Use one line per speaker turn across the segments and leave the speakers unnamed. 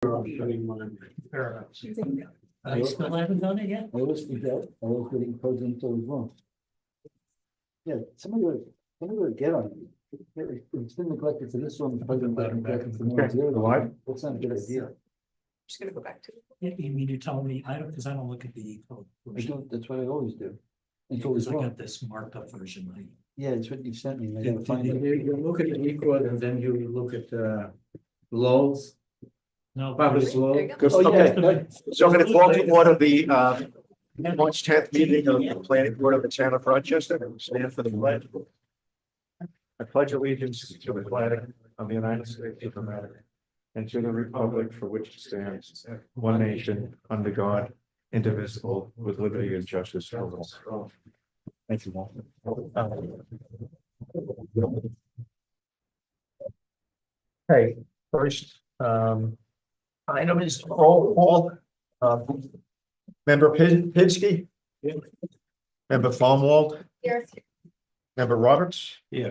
Fair enough. I still haven't done it yet.
I always think that, I was getting presents always wrong. Yeah, somebody would get on it. It's been neglected to this one, it's probably been neglected to the one here. That's not a good idea.
Just gonna go back to.
You mean you tell me, I don't, because I don't look at the e-code.
I don't, that's what I always do. It's always
Because I
wrong.
got this marked up version.
Yeah, it's what you sent me. I gotta find it.
You look at the equal and then you look at Lowell's,
No.
Barbara's Lowell.
There you go.
Oh, yeah.
Okay, so I'm gonna call to order the March 10th meeting of the planning board of the town of Rochester. Stand for the pledge. I pledge allegiance to the flag of the United States of America and to the republic for which it stands, one nation, under God, indivisible, with liberty and justice for all. Thank you, Walter. Okay, first, item is roll call. Member Pinsky. Member Farnwell.
Here.
Member Roberts. Yeah.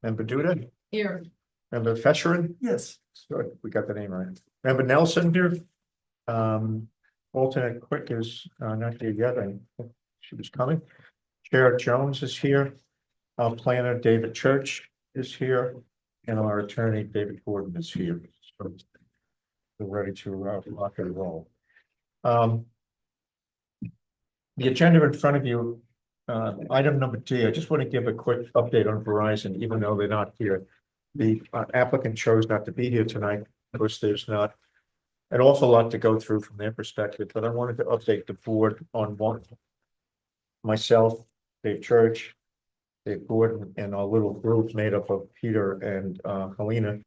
Member Duda.
Here.
Member Fesherin.
Yes.
Good, we got the name right. Member Nelson here. Alternate Quick is not here yet. I think she was coming. Chair Jones is here. Our planner David Church is here. And our attorney David Gordon is here. So we're ready to rock and roll. The agenda in front of you, item number D, I just want to give a quick update on Verizon, even though they're not here. The applicant chose not to be here tonight. Of course, there's not an awful lot to go through from their perspective, but I wanted to update the board on one. Myself, Dave Church, Dave Gordon, and our little group made up of Peter and Helena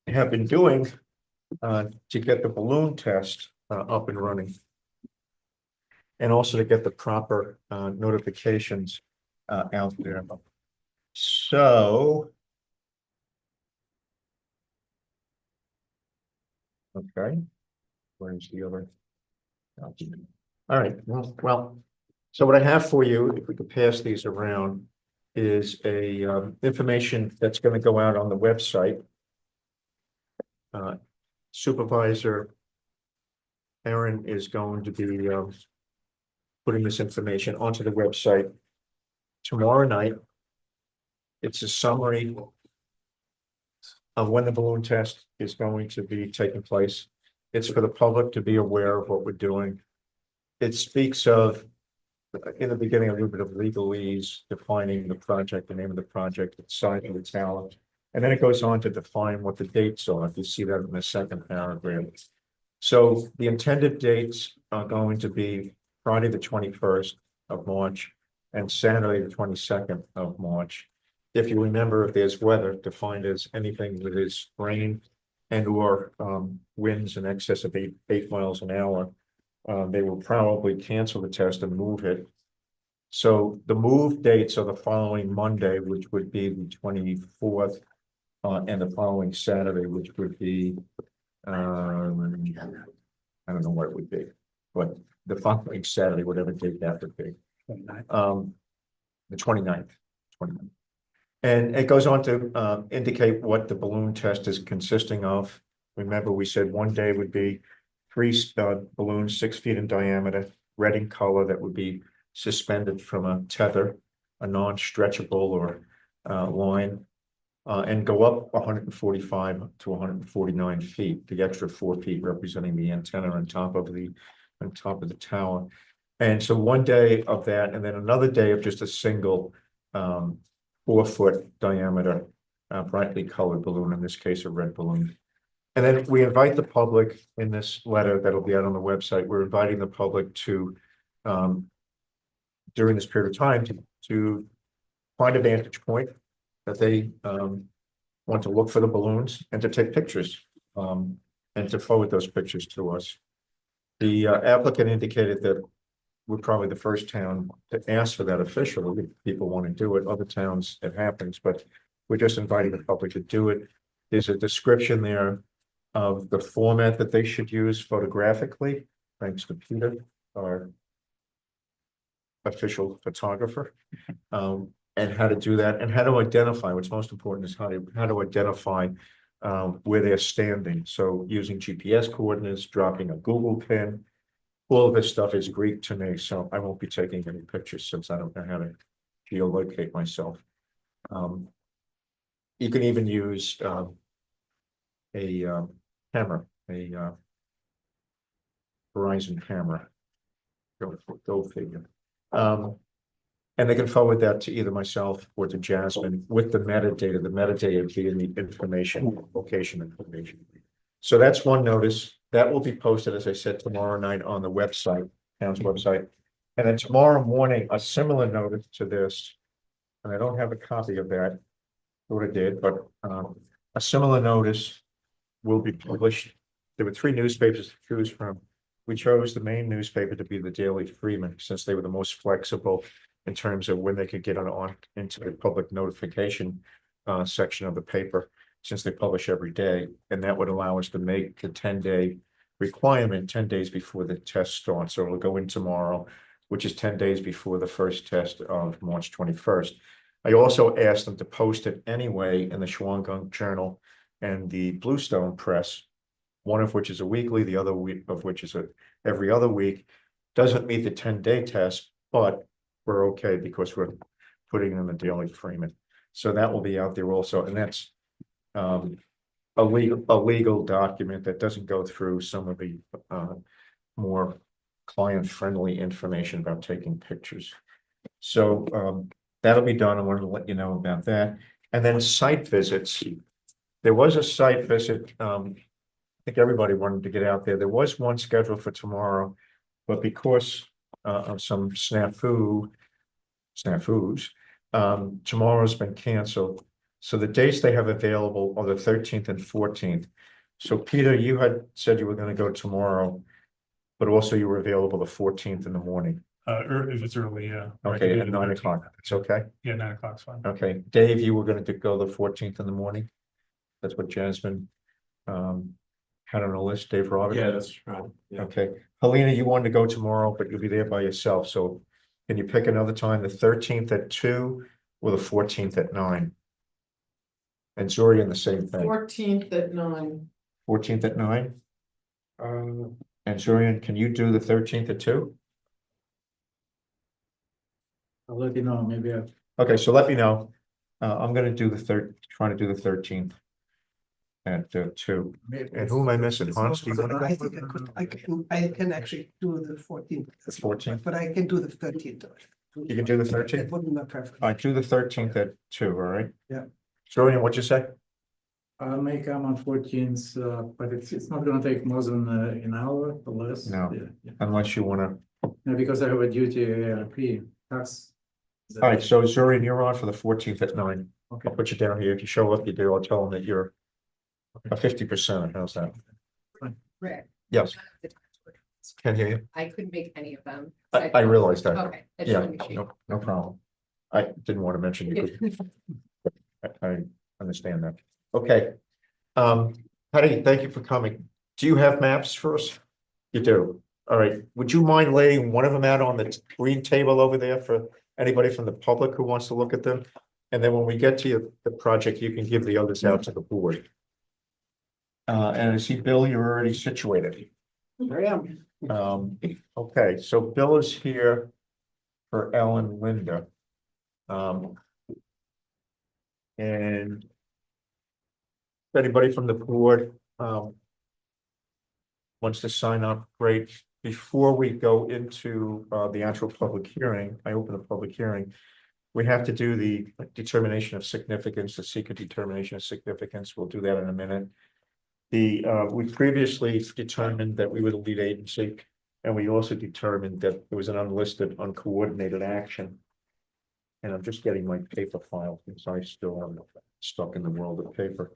have been doing to get the balloon test up and running. And also to get the proper notifications out there. So. Okay. Where's the other? All right, well, so what I have for you, if we could pass these around, is a information that's going to go out on the website. Supervisor Aaron is going to be putting this information onto the website tomorrow night. It's a summary of when the balloon test is going to be taking place. It's for the public to be aware of what we're doing. It speaks of, in the beginning, a little bit of legalese, defining the project, the name of the project, the size of the tower. And then it goes on to define what the dates are. If you see that in the second paragraph. So the intended dates are going to be Friday, the 21st of March and Saturday, the 22nd of March. If you remember, if there's weather defined as anything that is rain and or winds in excess of 8 miles an hour, they will probably cancel the test and move it. So the move dates are the following Monday, which would be the 24th, and the following Saturday, which would be, I don't know what it would be, but the following Saturday, whatever date that would be. The 29th. And it goes on to indicate what the balloon test is consisting of. Remember, we said one day would be 3 balloons 6 feet in diameter, red in color, that would be suspended from a tether, a non-stretchable or line, and go up 145 to 149 feet, the extra 4 feet representing the antenna on top of the tower. And so one day of that, and then another day of just a single 4-foot diameter, brightly colored balloon, in this case, a red balloon. And then we invite the public in this letter that'll be out on the website. We're inviting the public to, during this period of time, to find a vantage point that they want to look for the balloons and to take pictures and to forward those pictures to us. The applicant indicated that we're probably the first town to ask for that officially. If people want to do it, other towns it happens, but we're just inviting the public to do it. There's a description there of the format that they should use photographically, thanks to Peter, our official photographer, and how to do that, and how to identify. What's most important is how to identify where they're standing. So using GPS coordinates, dropping a Google pin, all of this stuff is Greek to me, so I won't be taking any pictures since I don't know how to geolocate myself. You can even use a camera, a Verizon camera. Go figure. And they can forward that to either myself or to Jasmine with the metadata. The metadata being the information, location information. So that's one notice that will be posted, as I said, tomorrow night on the website, town's website. And then tomorrow morning, a similar notice to this, and I don't have a copy of that, what I did, but a similar notice will be published. There were 3 newspapers to choose from. We chose the main newspaper to be the Daily Freeman, since they were the most flexible in terms of when they could get on into the public notification section of the paper, since they publish every day, and that would allow us to make the 10-day requirement 10 days before the test starts. So it'll go in tomorrow, which is 10 days before the first test of March 21st. I also asked them to post it anyway in the Shawangunk Journal and the Bluestone Press, one of which is a weekly, the other week of which is every other week. Doesn't meet the 10-day test, but we're okay because we're putting in the Daily Freeman. So that will be out there also, and that's a legal document that doesn't go through some of the more client-friendly information about taking pictures. So that'll be done. I wanted to let you know about that. And then site visits. There was a site visit. I think everybody wanted to get out there. There was one scheduled for tomorrow, but because of some snafus, tomorrow's been canceled. So the dates they have available are the 13th and 14th. So Peter, you had said you were going to go tomorrow, but also you were available the 14th in the morning.
If it's early, yeah.
Okay, at 9 o'clock. It's okay.
Yeah, 9 o'clock's fine.
Okay, Dave, you were going to go the 14th in the morning. That's what Jasmine had on the list. Dave Roberts.
Yeah, that's right. Yeah.
Okay, Helena, you wanted to go tomorrow, but you'll be there by yourself. So can you pick another time, the 13th at 2 or the 14th at 9? And Zorian, the same thing.
14th at 9.
14th at 9? And Zorian, can you do the 13th at 2?
I'll let you know, maybe I.
Okay, so let me know. I'm gonna do trying to do the 13th at 2. And who am I missing? Hans, do you wanna
I
go?
think I can actually do the 14th.
The 14th?
But I can do the 13th.
You can do the
That
13th?
would be my preference.
I do the 13th at 2, all right?
Yeah.
Zorian, what'd you say?
I may come on 14th, but it's not gonna take more than an hour or less.
No.
Yeah.
Unless you wanna.
No, because I have a duty tax.
All right, so Zorian, you're on for the 14th at 9.
Okay.
I'll put you down here. If you show up, you do. I'll tell them that you're a 50%. How's that?
Rick.
Yes, can't hear you.
I couldn't make any of them.
I realized that.
Okay. I just
Yeah,
wanted to make sure.
no problem. I didn't want to mention you could. I understand that. Okay. Patty, thank you for coming. Do you have maps for us? You do. All right. Would you mind laying one of them out on the green table over there for anybody from the public who wants to look at them? And then when we get to the project, you can give the others out to the board. And I see, Bill, you're already situated.
I am.
Okay, so Bill is here for Ellen Linda. And if anybody from the board wants to sign up, great. Before we go into the actual public hearing, I open the public hearing. We have to do the determination of significance, the secret determination of significance. We'll do that in a minute. We previously determined that we were the lead agency, and we also determined that there was an unlisted, uncoordinated action. And I'm just getting my paper file because I still am stuck in the world of paper.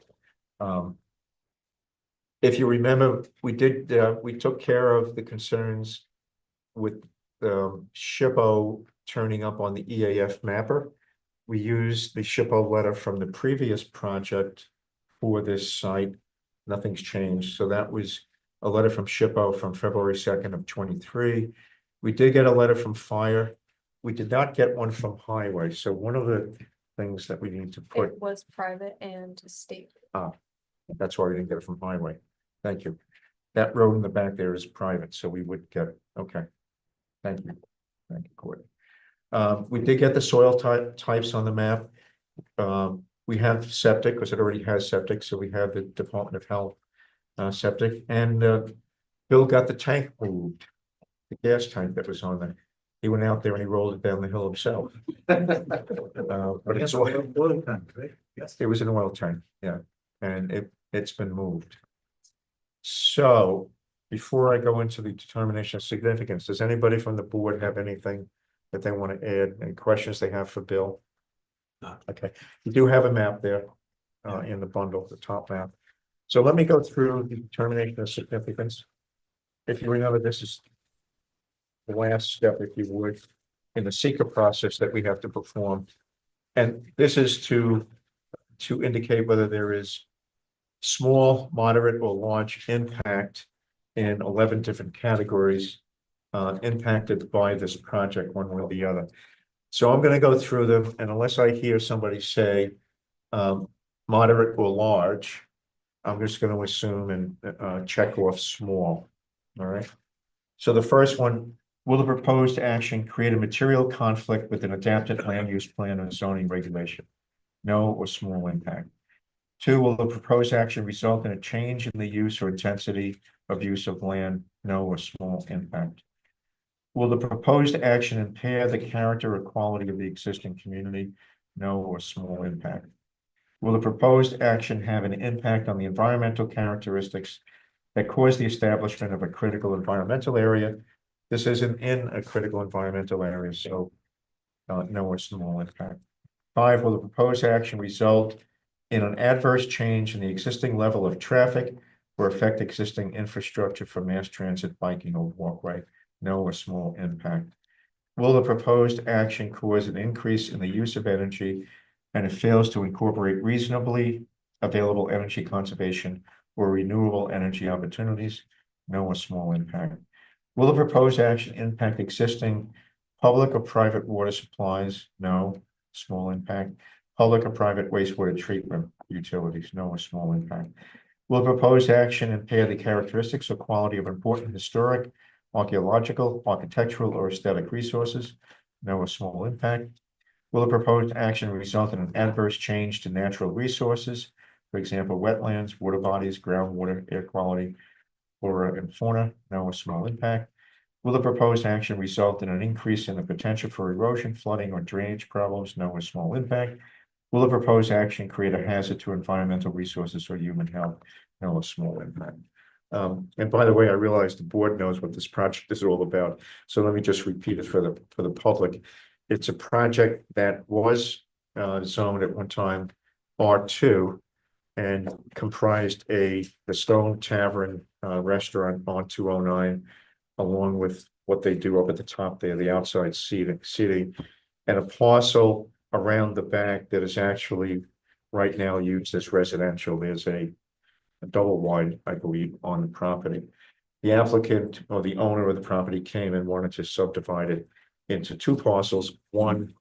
If you remember, we took care of the concerns with SHPO turning up on the EAF mapper. We used the SHPO letter from the previous project for this site. Nothing's changed. So that was a letter from SHPO from February 2nd of 23. We did get a letter from fire. We did not get one from highway. So one of the things that we need to put,
It was private and state.
That's why we didn't get it from highway. Thank you. That road in the back there is private, so we would get it. Okay. Thank you. Thank you, Courtney. We did get the soil types on the map. We have septic, because it already has septic, so we have the Department of Health septic, and Bill got the tank moved. The gas tank that was on there. He went out there and he rolled it down the hill himself. But it's oil.
Yes.
It was an oil tank, yeah, and it's been moved. So, before I go into the determination of significance, does anybody from the board have anything that they want to add, any questions they have for Bill?
No.
Okay, you do have a map there, in the bundle, the top map. So let me go through the determination of significance. If you remember, this is the last step, if you would, in the seeker process that we have to perform. And this is to indicate whether there is small, moderate, or large impact in 11 different categories impacted by this project, one way or the other. So I'm going to go through them, and unless I hear somebody say moderate or large, I'm just going to assume and check off small. All right. So the first one, will the proposed action create a material conflict with an adapted land use plan or zoning regulation? No or small impact. 2, will the proposed action result in a change in the use or intensity of use of land? No or small impact. Will the proposed action impair the character or quality of the existing community? No or small impact. Will the proposed action have an impact on the environmental characteristics that cause the establishment of a critical environmental area? This isn't in a critical environmental area, so no or small impact. 5, will the proposed action result in an adverse change in the existing level of traffic or affect existing infrastructure for mass transit, biking, or walkway? No or small impact. Will the proposed action cause an increase in the use of energy and it fails to incorporate reasonably available energy conservation or renewable energy opportunities? No or small impact. Will the proposed action impact existing public or private water supplies? No, small impact. Public or private wastewater treatment utilities? No or small impact. Will the proposed action impair the characteristics or quality of important historic, archaeological, architectural, or aesthetic resources? No or small impact. Will the proposed action result in an adverse change to natural resources, for example, wetlands, water bodies, groundwater, air quality, flora and fauna? No or small impact. Will the proposed action result in an increase in the potential for erosion, flooding, or drainage problems? No or small impact. Will the proposed action create a hazard to environmental resources or human health? No or small impact. And by the way, I realize the board knows what this project is all about, so let me just repeat it for the public. It's a project that was zoned at one time R2 and comprised the Stone Tavern restaurant on 209, along with what they do up at the top there, the outside seating, and a parcel around the back that is actually right now used as residential. There's a double wide, I believe, on the property. The applicant or the owner of the property came and wanted to subdivide it into 2 parcels, one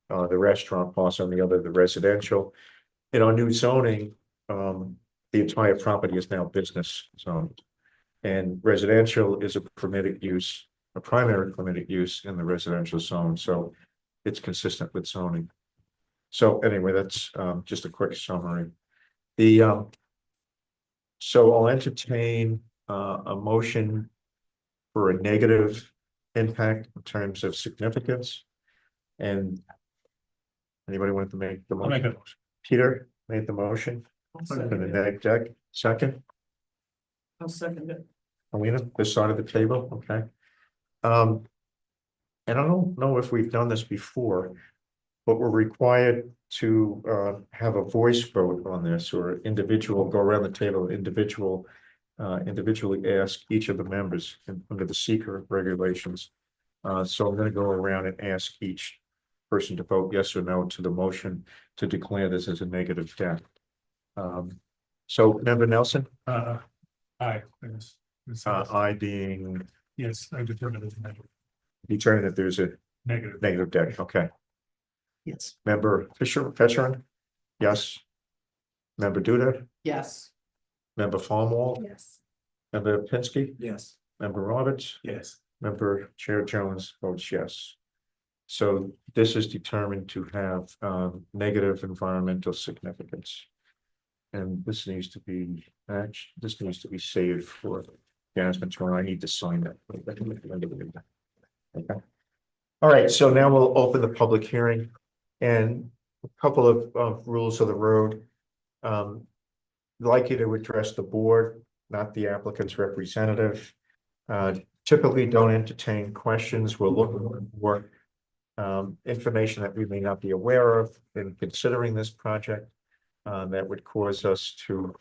the restaurant parcel and the other the residential. In our new zoning, the entire property is now business zoned, and residential is a permitted use, a primary permitted use in the residential zone, so it's consistent with zoning. So anyway, that's just a quick summary. So I'll entertain a motion for a negative impact in terms of significance. And anybody want to make the
I'll make
motion?
a motion.
Peter made the motion for the negative deck. Second,
I'll second it.
Alina, this side of the table, okay. And I don't know if we've done this before, but we're required to have a voice vote on this, or individual, go around the table, individually ask each of the members under the seeker regulations. So I'm going to go around and ask each person to vote yes or no to the motion to declare this as a negative deck. So member Nelson,
Aye. Yes.
I being
Yes, I determined it's negative.
determined that there's a
Negative.
negative deck, okay.
Yes.
Member Fetcherin? Yes. Member Duda?
Yes.
Member Farnwell,
Yes.
Member Pinsky,
Yes.
Member Roberts,
Yes.
Member Chair Jones votes yes. So this is determined to have negative environmental significance. And this needs to be, this needs to be saved for Jasmine tomorrow. I need to sign that. Okay. All right, so now we'll open the public hearing and a couple of rules of the road. Like you to address the board, not the applicant's representative. Typically don't entertain questions. We'll look for information that we may not be aware of in considering this project. That would cause us to,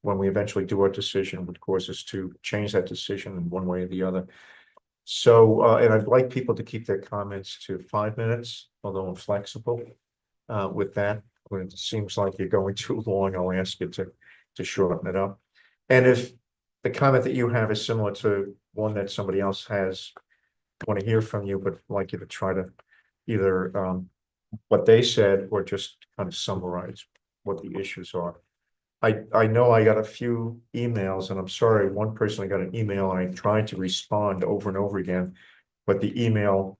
when we eventually do our decision, would cause us to change that decision in one way or the other. So, and I'd like people to keep their comments to 5 minutes, although I'm flexible with that. When it seems like you're going too long, I'll ask you to shorten it up. And if the comment that you have is similar to one that somebody else has, I want to hear from you, but I'd like you to try to either what they said or just kind of summarize what the issues are. I know I got a few emails, and I'm sorry, one person I got an email and I tried to respond over and over again, but the email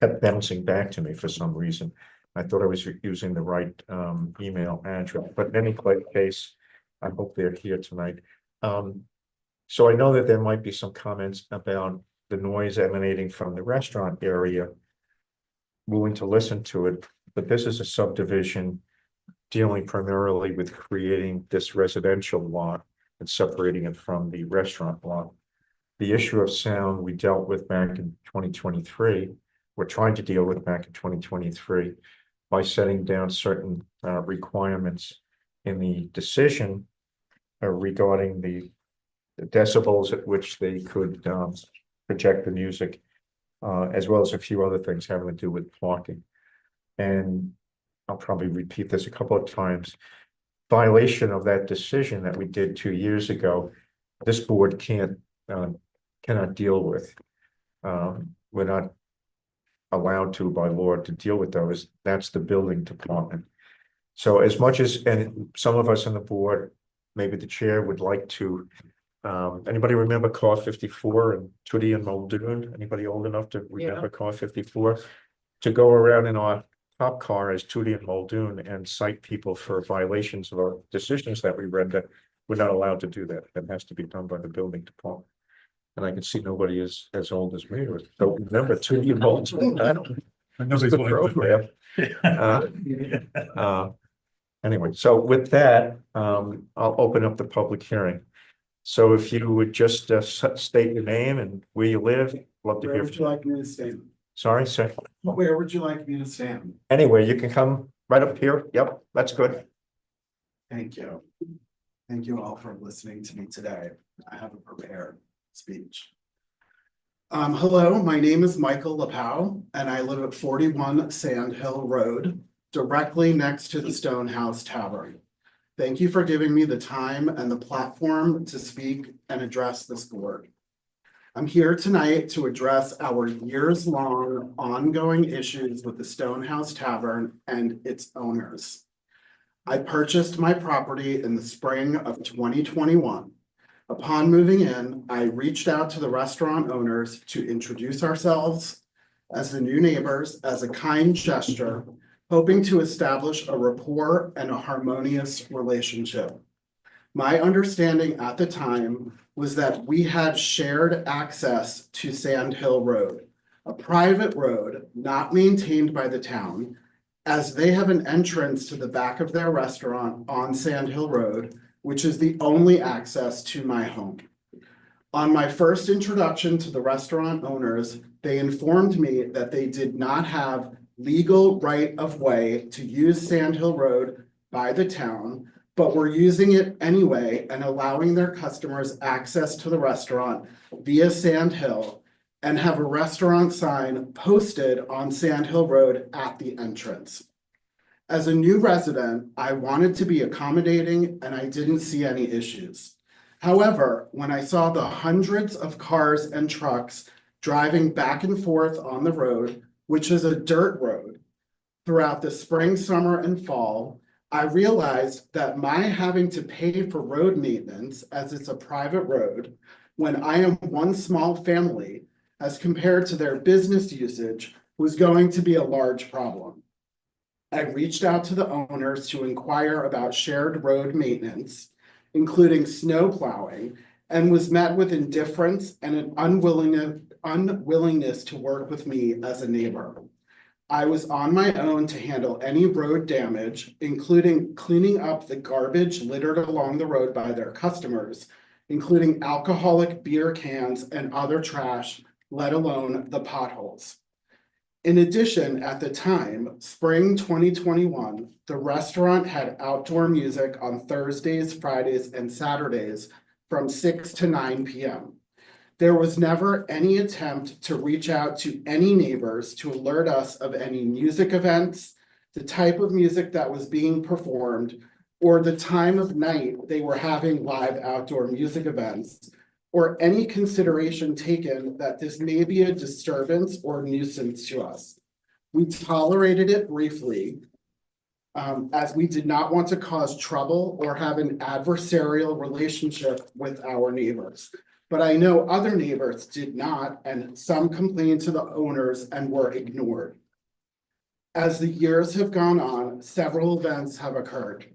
kept bouncing back to me for some reason. I thought I was using the right email address, but in any case, I hope they're here tonight. So I know that there might be some comments about the noise emanating from the restaurant area. Willing to listen to it, but this is a subdivision dealing primarily with creating this residential lot and separating it from the restaurant lot. The issue of sound we dealt with back in 2023. We're trying to deal with back in 2023 by setting down certain requirements in the decision regarding the decibels at which they could project the music. As well as a few other things having to do with parking. And I'll probably repeat this a couple of times. Violation of that decision that we did 2 years ago, this board cannot deal with. We're not allowed to by law to deal with those. That's the building department. So as much as, and some of us on the board, maybe the chair would like to anybody remember car 54 and Tootie and Muldoon? Anybody old enough to remember car 54? To go around in our top car as Tootie and Muldoon and cite people for violations of our decisions that we render, we're not allowed to do that. That has to be done by the building department. And I can see nobody is as old as me or don't remember Tootie and Muldoon. I don't.
Nobody's
The
willing to-
program. Anyway, so with that, I'll open up the public hearing. So if you would just state your name and where you live, love to
Where
hear
would
from
you
you.
like me to stand?
Sorry, sir.
Where would you like me to stand?
Anyway, you can come right up here. Yep, that's good.
Thank you. Thank you all for listening to me today. I have a prepared speech. Hello, my name is Michael Lapow, and I live at 41 Sand Hill Road, directly next to the Stonehouse Tavern. Thank you for giving me the time and the platform to speak and address this board. I'm here tonight to address our years-long ongoing issues with the Stonehouse Tavern and its owners. I purchased my property in the spring of 2021. Upon moving in, I reached out to the restaurant owners to introduce ourselves as the new neighbors as a kind gesture, hoping to establish a rapport and a harmonious relationship. My understanding at the time was that we had shared access to Sand Hill Road, a private road not maintained by the town, as they have an entrance to the back of their restaurant on Sand Hill Road, which is the only access to my home. On my first introduction to the restaurant owners, they informed me that they did not have legal right of way to use Sand Hill Road by the town, but were using it anyway and allowing their customers access to the restaurant via Sand Hill and have a restaurant sign posted on Sand Hill Road at the entrance. As a new resident, I wanted to be accommodating and I didn't see any issues. However, when I saw the hundreds of cars and trucks driving back and forth on the road, which is a dirt road, throughout the spring, summer, and fall, I realized that my having to pay for road maintenance, as it's a private road, when I am one small family, as compared to their business usage, was going to be a large problem. I reached out to the owners to inquire about shared road maintenance, including snow plowing, and was met with indifference and an unwillingness to work with me as a neighbor. I was on my own to handle any road damage, including cleaning up the garbage littered along the road by their customers, including alcoholic beer cans and other trash, let alone the potholes. In addition, at the time, spring 2021, the restaurant had outdoor music on Thursdays, Fridays, and Saturdays from 6 to 9 p.m. There was never any attempt to reach out to any neighbors to alert us of any music events, the type of music that was being performed, or the time of night they were having live outdoor music events, or any consideration taken that this may be a disturbance or nuisance to us. We tolerated it briefly, as we did not want to cause trouble or have an adversarial relationship with our neighbors. But I know other neighbors did not, and some complained to the owners and were ignored. As the years have gone on, several events have occurred.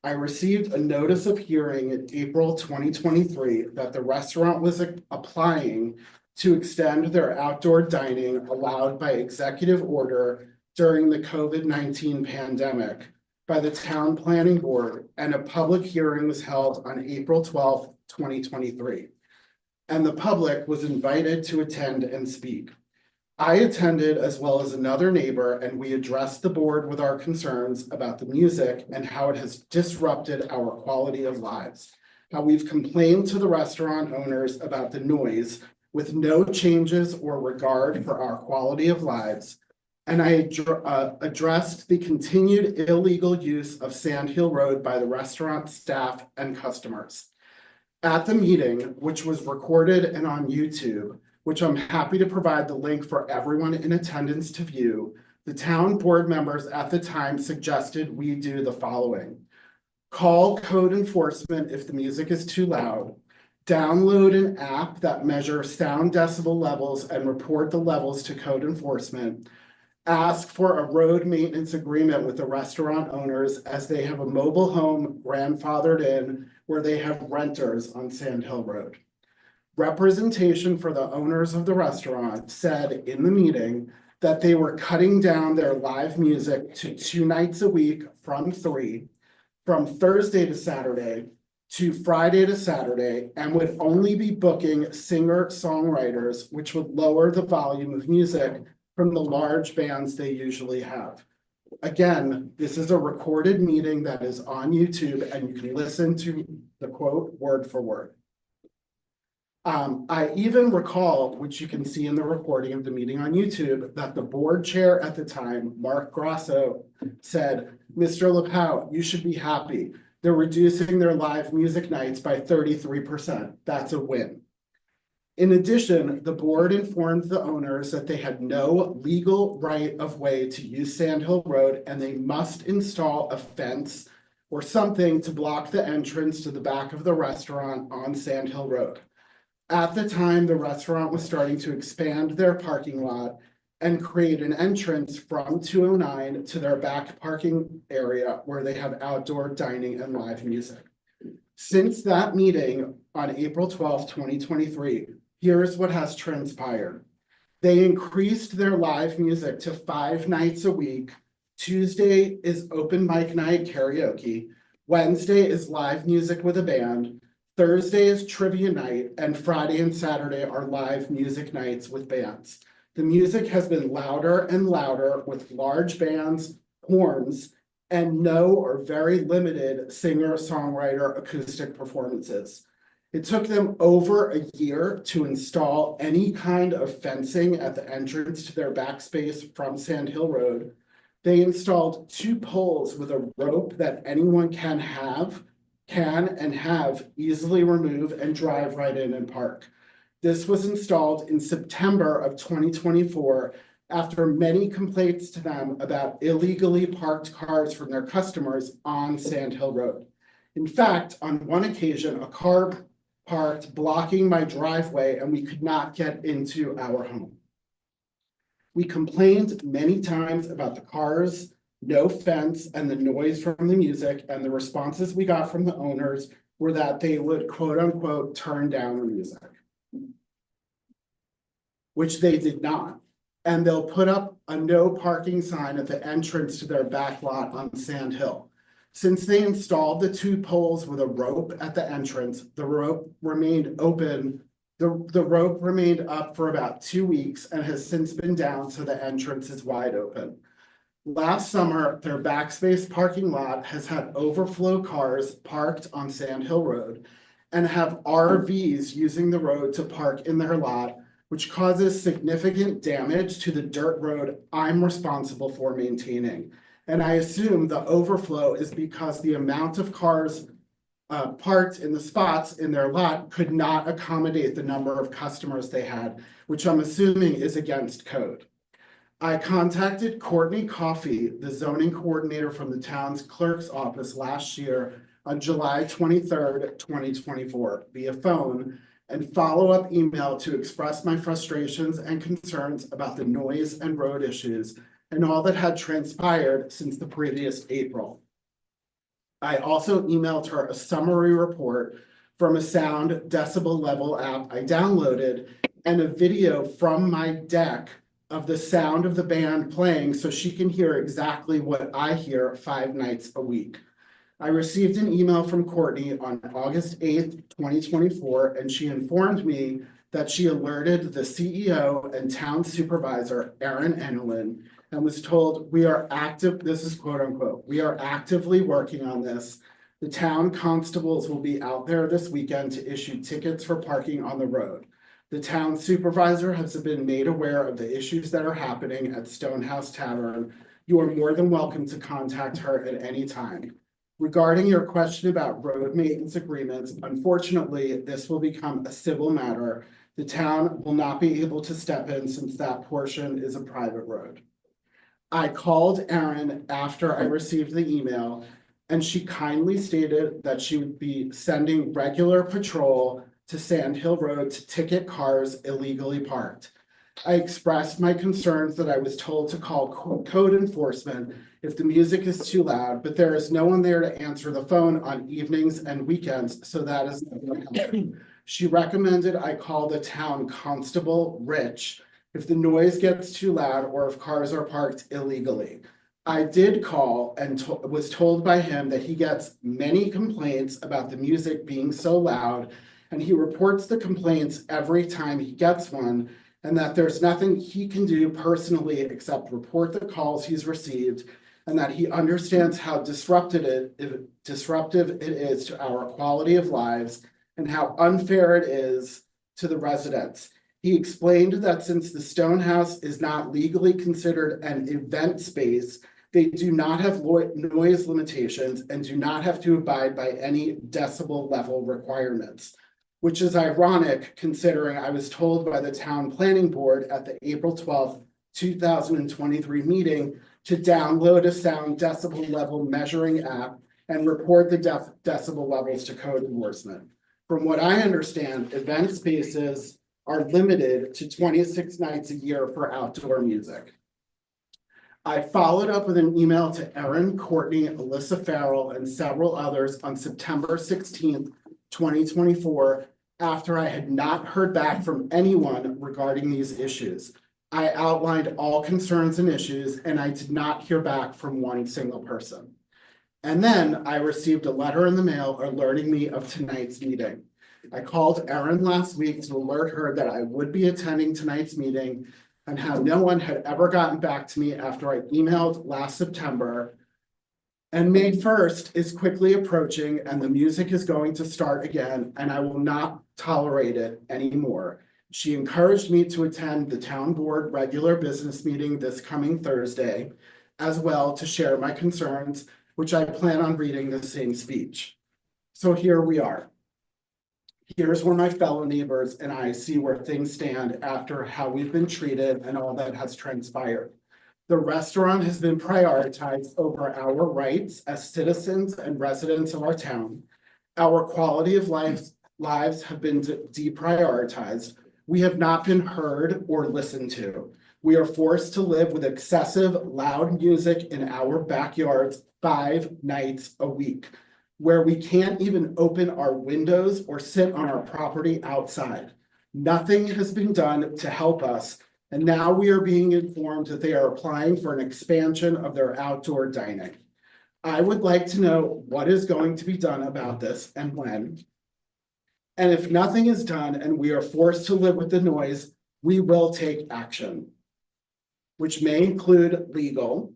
I received a notice of hearing in April 2023 that the restaurant was applying to extend their outdoor dining allowed by executive order during the COVID-19 pandemic by the town planning board, and a public hearing was held on April 12, 2023. And the public was invited to attend and speak. I attended as well as another neighbor, and we addressed the board with our concerns about the music and how it has disrupted our quality of lives. How we've complained to the restaurant owners about the noise with no changes or regard for our quality of lives. And I addressed the continued illegal use of Sand Hill Road by the restaurant staff and customers. At the meeting, which was recorded and on YouTube, which I'm happy to provide the link for everyone in attendance to view, the town board members at the time suggested we do the following. Call code enforcement if the music is too loud. Download an app that measures sound decibel levels and report the levels to code enforcement. Ask for a road maintenance agreement with the restaurant owners, as they have a mobile home grandfathered in where they have renters on Sand Hill Road. Representation for the owners of the restaurant said in the meeting that they were cutting down their live music to 2 nights a week from 3, from Thursday to Saturday to Friday to Saturday, and would only be booking singer-songwriters, which would lower the volume of music from the large bands they usually have. Again, this is a recorded meeting that is on YouTube, and you can listen to the quote word for word. I even recall, which you can see in the recording of the meeting on YouTube, that the board chair at the time, Mark Grasso, said, "Mr. Lapau, you should be happy. They're reducing their live music nights by 33%. That's a win." In addition, the board informed the owners that they had no legal right of way to use Sand Hill Road, and they must install a fence or something to block the entrance to the back of the restaurant on Sand Hill Road. At the time, the restaurant was starting to expand their parking lot and create an entrance from 209 to their back parking area where they have outdoor dining and live music. Since that meeting on April 12, 2023, here's what has transpired. They increased their live music to 5 nights a week. Tuesday is open mic night karaoke. Wednesday is live music with a band. Thursday is trivia night, and Friday and Saturday are live music nights with bands. The music has been louder and louder with large bands, horns, and no or very limited singer-songwriter acoustic performances. It took them over a year to install any kind of fencing at the entrance to their backspace from Sand Hill Road. They installed 2 poles with a rope that anyone can and have easily remove and drive right in and park. This was installed in September of 2024 after many complaints to them about illegally parked cars from their customers on Sand Hill Road. In fact, on one occasion, a car parked blocking my driveway and we could not get into our home. We complained many times about the cars, no fence, and the noise from the music, and the responses we got from the owners were that they would quote unquote turn down the music, which they did not. And they'll put up a no parking sign at the entrance to their back lot on Sand Hill. Since they installed the 2 poles with a rope at the entrance, the rope remained open. The rope remained up for about 2 weeks and has since been down, so the entrance is wide open. Last summer, their backspace parking lot has had overflow cars parked on Sand Hill Road and have RVs using the road to park in their lot, which causes significant damage to the dirt road I'm responsible for maintaining. And I assume the overflow is because the amount of cars parked in the spots in their lot could not accommodate the number of customers they had, which I'm assuming is against code. I contacted Courtney Coffey, the zoning coordinator from the town's clerk's office last year on July 23rd, 2024 via phone and follow-up email to express my frustrations and concerns about the noise and road issues and all that had transpired since the previous April. I also emailed her a summary report from a sound decibel level app I downloaded and a video from my deck of the sound of the band playing so she can hear exactly what I hear 5 nights a week. I received an email from Courtney on August 8th, 2024, and she informed me that she alerted the CEO and town supervisor, Aaron Enelin, and was told, we are active, this is quote unquote, we are actively working on this. The town constables will be out there this weekend to issue tickets for parking on the road. The town supervisor has been made aware of the issues that are happening at Stonehouse Tavern. You are more than welcome to contact her at any time. Regarding your question about road maintenance agreements, unfortunately, this will become a civil matter. The town will not be able to step in since that portion is a private road. I called Erin after I received the email, and she kindly stated that she would be sending regular patrol to Sand Hill Road to ticket cars illegally parked. I expressed my concerns that I was told to call code enforcement if the music is too loud, but there is no one there to answer the phone on evenings and weekends, so that is never happening. She recommended I call the town constable, Rich, if the noise gets too loud or if cars are parked illegally. I did call and was told by him that he gets many complaints about the music being so loud, and he reports the complaints every time he gets one, and that there's nothing he can do personally except report the calls he's received, and that he understands how disruptive it is to our quality of lives and how unfair it is to the residents. He explained that since the Stonehouse is not legally considered an event space, they do not have noise limitations and do not have to abide by any decibel level requirements, which is ironic considering I was told by the town planning board at the April 12th, 2023 meeting to download a sound decibel level measuring app and report the decibel levels to code enforcement. From what I understand, event spaces are limited to 26 nights a year for outdoor music. I followed up with an email to Erin, Courtney, Alyssa Farrell, and several others on September 16th, 2024, after I had not heard back from anyone regarding these issues. I outlined all concerns and issues, and I did not hear back from one single person. And then I received a letter in the mail alerting me of tonight's meeting. I called Erin last week to alert her that I would be attending tonight's meeting and how no one had ever gotten back to me after I emailed last September. And May 1st is quickly approaching and the music is going to start again, and I will not tolerate it anymore. She encouraged me to attend the town board regular business meeting this coming Thursday, as well to share my concerns, which I plan on reading the same speech. So here we are. Here's where my fellow neighbors and I see where things stand after how we've been treated and all that has transpired. The restaurant has been prioritized over our rights as citizens and residents of our town. Our quality of lives have been deprioritized. We have not been heard or listened to. We are forced to live with excessive loud music in our backyards 5 nights a week, where we can't even open our windows or sit on our property outside. Nothing has been done to help us, and now we are being informed that they are applying for an expansion of their outdoor dining. I would like to know what is going to be done about this and when. And if nothing is done and we are forced to live with the noise, we will take action, which may include legal.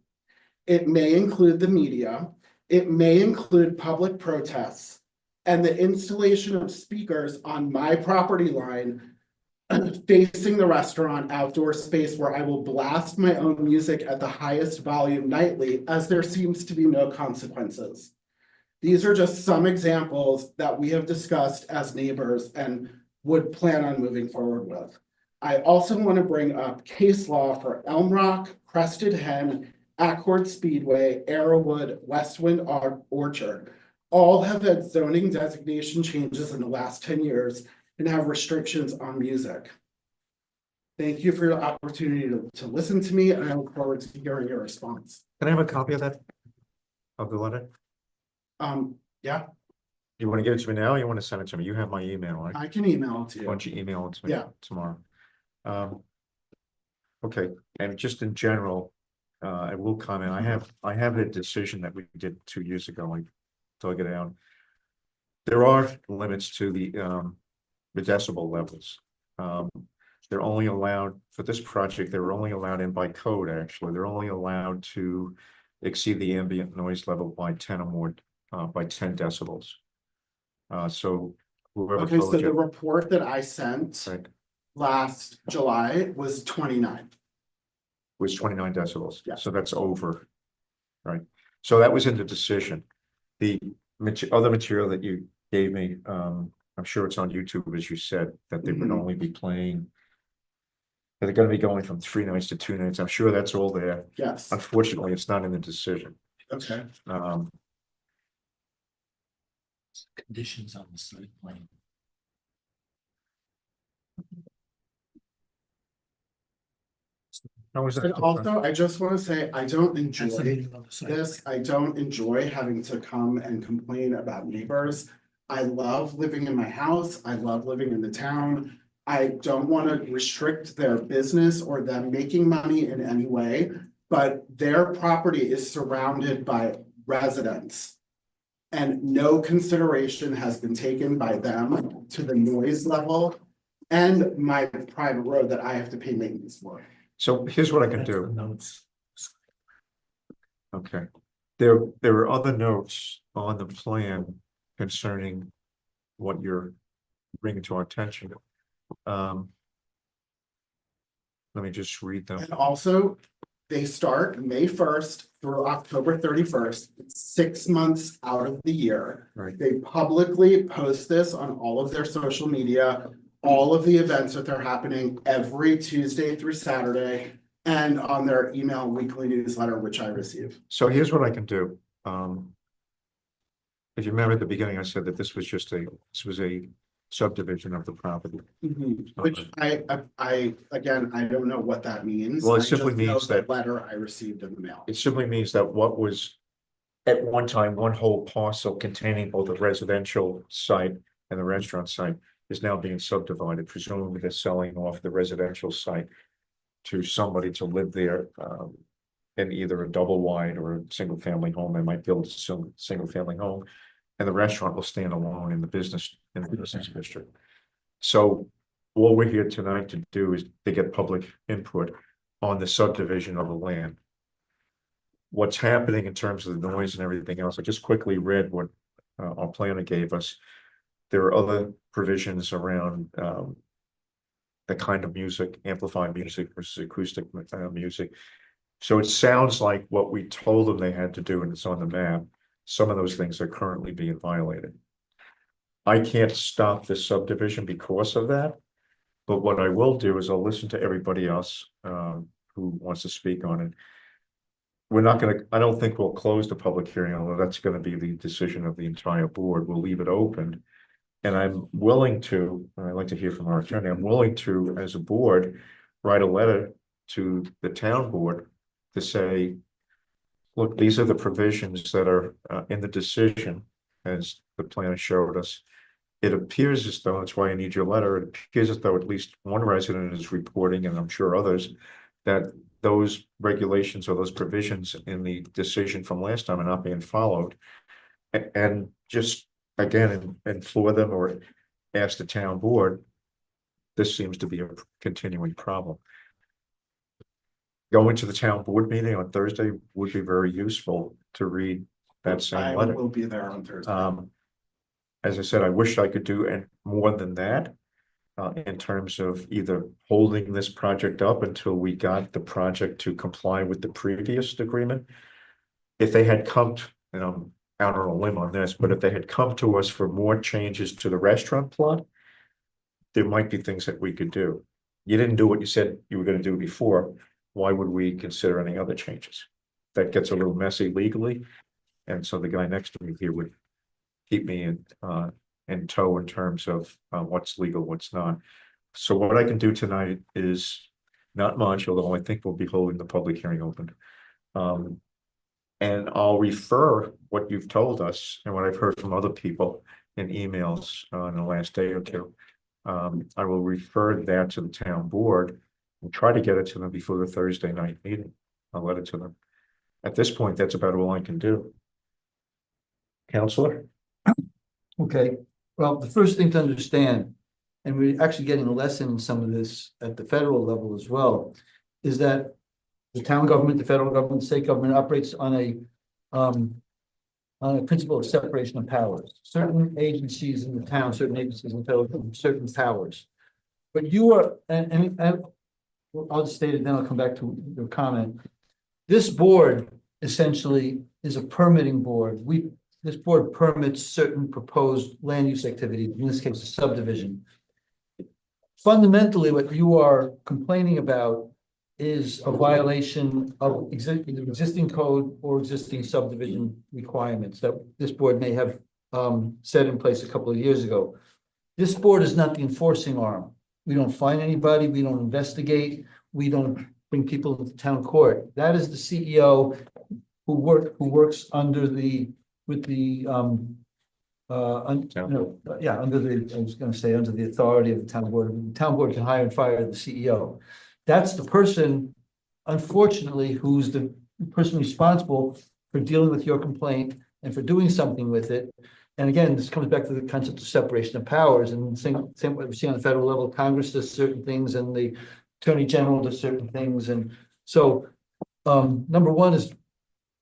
It may include the media. It may include public protests and the installation of speakers on my property line facing the restaurant outdoor space where I will blast my own music at the highest volume nightly, as there seems to be no consequences. These are just some examples that we have discussed as neighbors and would plan on moving forward with. I also want to bring up case law for Elm Rock, Crested Hen, Accord Speedway, Arrowwood, Westwind Orchard. All have had zoning designation changes in the last 10 years and have restrictions on music. Thank you for your opportunity to listen to me, and I look forward to hearing your response.
Can I have a copy of that? Of the letter?
Yeah,
You want to give it to me now, or you want to send it to me? You have my email, right?
I can email it to
Why
you.
don't you email it to me
Yeah.
tomorrow? Okay, and just in general, I will comment, I have a decision that we did 2 years ago, I dug it out. There are limits to the decibel levels. They're only allowed, for this project, they were only allowed in by code, actually, they're only allowed to exceed the ambient noise level by 10 or more, by 10 decibels. So whoever
Okay, so
told
the
you,
report that I sent
right,
last July was 29.
was 29 decibels.
Yeah.
So that's over. Right, so that was in the decision. The other material that you gave me, I'm sure it's on YouTube, as you said, that they would
Mhm.
only be playing. That they're gonna be going from 3 nights to 2 nights. I'm sure that's all there.
Yes,
Unfortunately, it's not in the decision.
okay.
Conditions on the site plan.
How was
And
that?
also, I just want to say, I don't
That's the
enjoy
meaning of the site.
this. I don't enjoy having to come and complain about neighbors. I love living in my house. I love living in the town. I don't want to restrict their business or them making money in any way, but their property is surrounded by residents. And no consideration has been taken by them to the noise level and my private road that I have to pay maintenance for.
So here's what I can
That's the
do.
notes.
Okay, there are other notes on the plan concerning what you're bringing to our attention. Let me just read them.
And also, they start May 1st through October 31st. It's 6 months out of the year.
Right.
They publicly post this on all of their social media, all of the events that they're happening every Tuesday through Saturday, and on their email weekly newsletter, which I receive.
So here's what I can do. If you remember at the beginning, I said that this was a subdivision of the property.
Which again, I don't know what that means.
Well, it
I just
simply
know
means
the
that-
letter I received in the mail.
It simply means that what was at one time one whole parcel containing both a residential site and the restaurant site is now being subdivided. Presumably they're selling off the residential site to somebody to live there in either a double wide or a single family home. They might build a single family home, and the restaurant will stand alone in the business district. So what we're here tonight to do is to get public input on the subdivision of the land. What's happening in terms of the noise and everything else, I just quickly read what our planner gave us. There are other provisions around the kind of music, amplified music versus acoustic music. So it sounds like what we told them they had to do, and it's on the map. Some of those things are currently being violated. I can't stop this subdivision because of that. But what I will do is I'll listen to everybody else, who wants to speak on it. We're not gonna, I don't think we'll close the public hearing, although that's gonna be the decision of the entire board. We'll leave it open. And I'm willing to, and I'd like to hear from our attorney, I'm willing to, as a board, write a letter to the town board to say, look, these are the provisions that are in the decision, as the planner showed us. It appears as though, that's why I need your letter, it appears as though at least one resident is reporting, and I'm sure others, that those regulations or those provisions in the decision from last time are not being followed. And just, again, implore them or ask the town board, this seems to be a continuing problem. Going to the town board meeting on Thursday would be very useful to read that
I
same letter.
will be there on Thursday.
As I said, I wish I could do and more than that. In terms of either holding this project up until we got the project to comply with the previous agreement. If they had come to, and I'm out on a limb on this, but if they had come to us for more changes to the restaurant plot. There might be things that we could do. You didn't do what you said you were gonna do before. Why would we consider any other changes? That gets a little messy legally. And so the guy next to me here would keep me in tow in terms of what's legal, what's not. So what I can do tonight is not much, although I think we'll be holding the public hearing open. And I'll refer what you've told us and what I've heard from other people in emails in the last day or two. I will refer that to the town board and try to get it to them before the Thursday night meeting. I'll let it to them. At this point, that's about all I can do. Counselor?
Okay, well, the first thing to understand, and we're actually getting a lesson in some of this at the federal level as well, is that the town government, the federal government, the state government operates on a principle of separation of powers. Certain agencies in the town, certain agencies in the federal government, certain powers. But you are, and I'll just state it, then I'll come back to your comment. This board essentially is a permitting board. This board permits certain proposed land use activities, in this case, a subdivision. Fundamentally, what you are complaining about is a violation of existing code or existing subdivision requirements that this board may have set in place a couple of years ago. This board is not the enforcing arm. We don't find anybody, we don't investigate, we don't bring people into town court. That is the CEO who works under the under the, I was gonna say, under the authority of the town board. The town board can hire and fire the CEO. That's the person, unfortunately, who's the person responsible for dealing with your complaint and for doing something with it. And again, this comes back to the concept of separation of powers, and same what we see on the federal level. Congress does certain things and the Attorney General does certain things. And so, number one is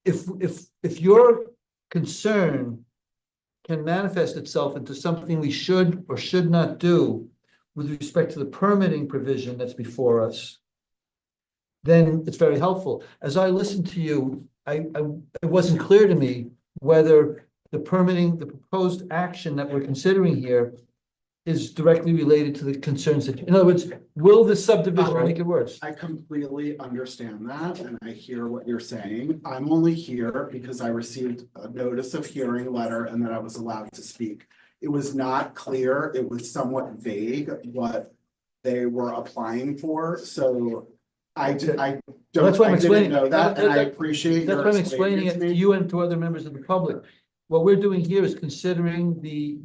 if your concern can manifest itself into something we should or should not do with respect to the permitting provision that's before us, then it's very helpful. As I listened to you, it wasn't clear to me whether the proposed action that we're considering here is directly related to the concerns that, in other words, will this subdivision make it worse?
I completely understand that, and I hear what you're saying. I'm only here because I received a notice of hearing letter and that I was allowed to speak. It was not clear, it was somewhat vague what they were applying for, so
That's why I'm
I
explaining.
didn't know that, and I appreciate
That's
your
why I'm explaining it
to
to
me.
you and to other members of the public. What we're doing here is considering the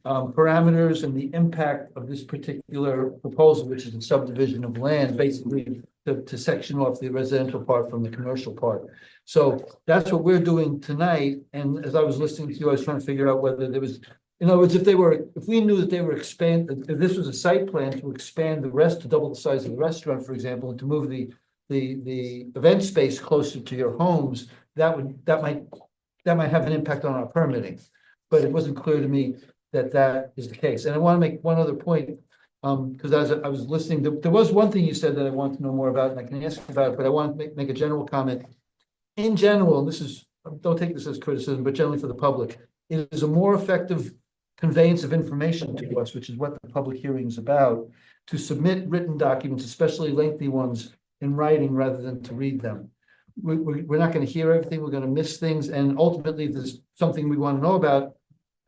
parameters and the impact of this particular proposal, which is a subdivision of land, basically to section off the residential part from the commercial part. So that's what we're doing tonight. And as I was listening to you, I was trying to figure out whether there was, in other words, if we knew that they were if this was a site plan to expand the rest, to double the size of the restaurant, for example, and to move the event space closer to your homes, that might have an impact on our permitting, but it wasn't clear to me that is the case. And I want to make one other point, because as I was listening, there was one thing you said that I want to know more about, and I can ask you about it, but I want to make a general comment. In general, and this is, don't take this as criticism, but generally for the public, it is a more effective conveyance of information to us, which is what the public hearing is about, to submit written documents, especially lengthy ones, in writing rather than to read them. We're not gonna hear everything, we're gonna miss things, and ultimately, if there's something we want to know about,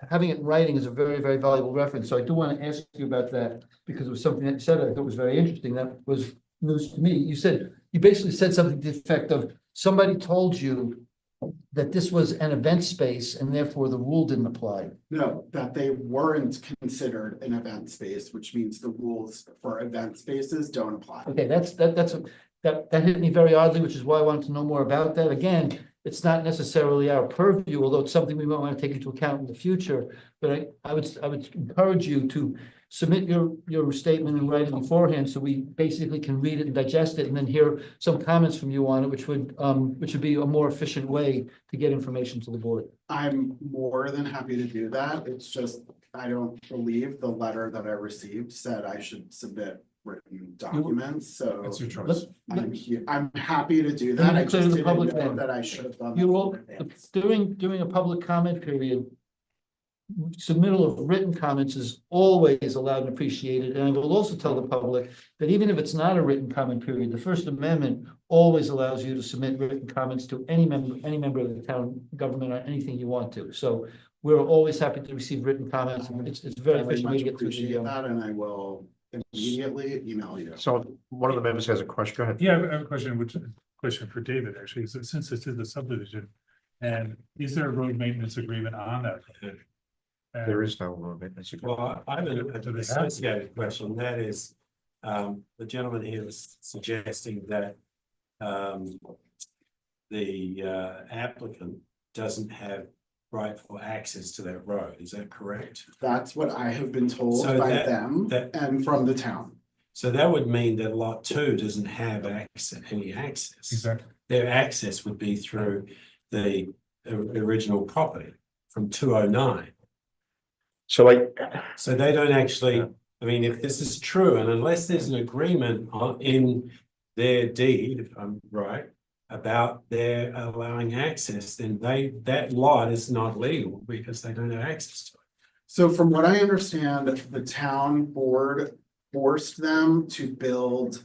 having it in writing is a very, very valuable reference. So I do want to ask you about that, because it was something that you said I thought was very interesting. That was news to me. You basically said something to the effect of, somebody told you that this was an event space and therefore the rule didn't apply.
No, that they weren't considered an event space, which means the rules for event spaces don't apply.
Okay, that hit me very oddly, which is why I wanted to know more about that. Again, it's not necessarily our purview, although it's something we might want to take into account in the future. But I would encourage you to submit your statement in writing beforehand, so we basically can read it and digest it, and then hear some comments from you on it, which would be a more efficient way to get information to the board.
I'm more than happy to do that. It's just, I don't believe the letter that I received said I should submit written documents, so.
That's your choice.
Let's-
I'm here, I'm happy to do
Let
that.
me
I
clear
just
the
didn't
public
know
then.
that I should have done.
You
that
will,
in advance.
during a public comment period, submittal of written comments is always allowed and appreciated. And I will also tell the public that even if it's not a written comment period, the First Amendment always allows you to submit written comments to any member of the town government on anything you want to. So we're always happy to receive written comments. It's a very
I very
efficient way
much
to get through
appreciate
the.
that, and I will immediately email you.
So one of the members has a question. Go ahead.
Yeah, I have a question for David, actually, since this is a subdivision. And is there a road maintenance agreement on that?
There is no room maintenance agreement.
Well, I have an associated question, that is, the gentleman here was suggesting that the applicant doesn't have rightful access to that road, is that correct?
That's what I have been told
So
by
that-
them
that-
and from the town.
So that would mean that lot 2 doesn't have any access.
Exactly.
Their access would be through the original property from 209.
So like,
So they don't actually, I mean, if this is true, and unless there's an agreement in their deed, if I'm right, about their allowing access, then that lot is not legal because they don't have access to it.
So from what I understand, the town board forced them to build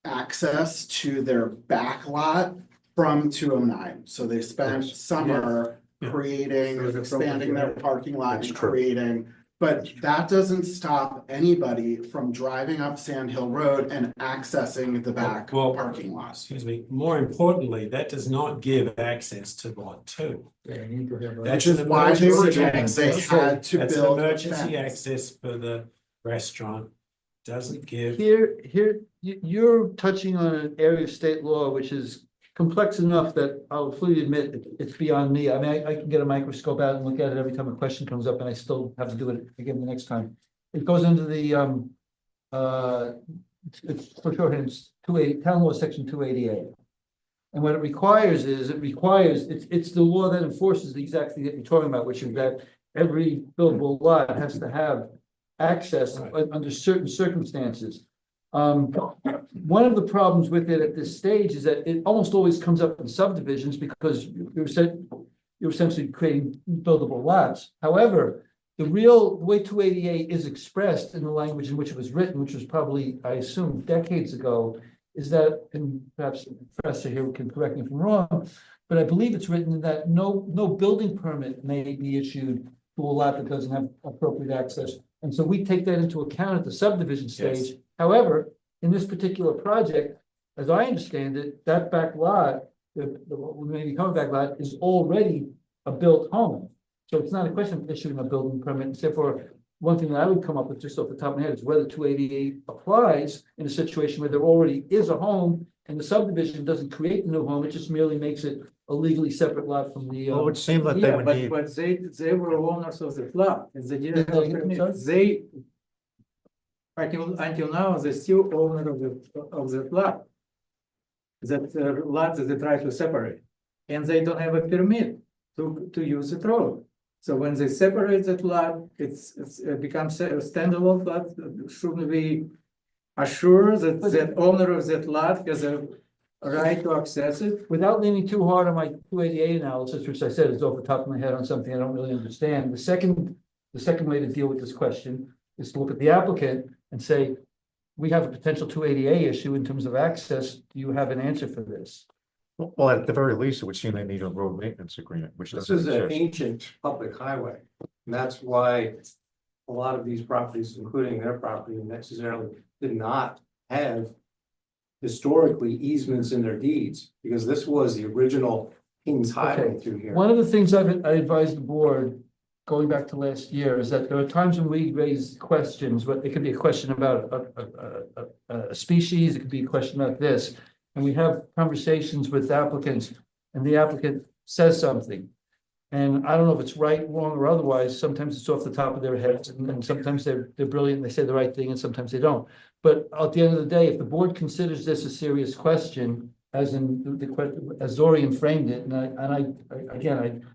access to their back lot from 209. So they spent
Yes.
summer
Yeah.
creating,
There was a
expanding their
program.
parking lot
That's
and
true.
creating. But that doesn't stop anybody from driving up Sand Hill Road and accessing the back
Well,
parking lot.
Excuse me, more importantly, that does not give access to lot 2.
Which is why they were told they had to
That's an
build a
emergency
fence.
access for the restaurant, doesn't give.
Here, you're touching on an area of state law, which is complex enough that I'll fully admit it's beyond me. I mean, I can get a microscope out and look at it every time a question comes up, and I still have to do it again the next time. It goes under the, it's for shorthand, it's 280, Town Law Section 288. And what it requires is, it's the law that enforces the exact thing that you're talking about, which is that every buildable lot has to have access under certain circumstances. One of the problems with it at this stage is that it almost always comes up in subdivisions because you're essentially creating buildable lots. However, the way 288 is expressed in the language in which it was written, which was probably, I assume, decades ago, is that, and perhaps the professor here can correct me if I'm wrong, but I believe it's written that no building permit may be issued to a lot that doesn't have appropriate access. And so we take that into account at the subdivision stage.
Yes.
However, in this particular project, as I understand it, that back lot, what we may be calling back lot, is already a built home. So it's not a question of issuing a building permit, except for one thing that I would come up with just off the top of my head is whether 288 applies in a situation where there already is a home and the subdivision doesn't create the new home, it just merely makes it a legally separate lot from the.
Well, it would seem that they
Yeah,
would
but
need,
they were owners of the flat, and they didn't
Sorry?
have permit. They until now, they're still owner of the flat. That lot that they try to separate, and they don't have a permit to use the road. So when they separate that lot, it becomes a standalone lot. Shouldn't we assure that the owner of that lot has a right to access it?
Without leaning too hard on my 288 analysis, which I said is off the top of my head on something I don't really understand, the the second way to deal with this question is to look at the applicant and say, we have a potential 280A issue in terms of access. Do you have an answer for this?
Well, at the very least, it would seem they need a road maintenance agreement, which
This
doesn't
is an
exist.
ancient public highway, and that's why a lot of these properties, including their property, necessarily did not have historically easements in their deeds, because this was the original King's Highway
Okay.
through here.
One of the things I advised the board, going back to last year, is that there are times when we raise questions, but it could be a question about a species, it could be a question about this. And we have conversations with applicants, and the applicant says something. And I don't know if it's right, wrong, or otherwise, sometimes it's off the top of their heads, and sometimes they're brilliant, they say the right thing, and sometimes they don't. But at the end of the day, if the board considers this a serious question, as in the question, as Dorian framed it,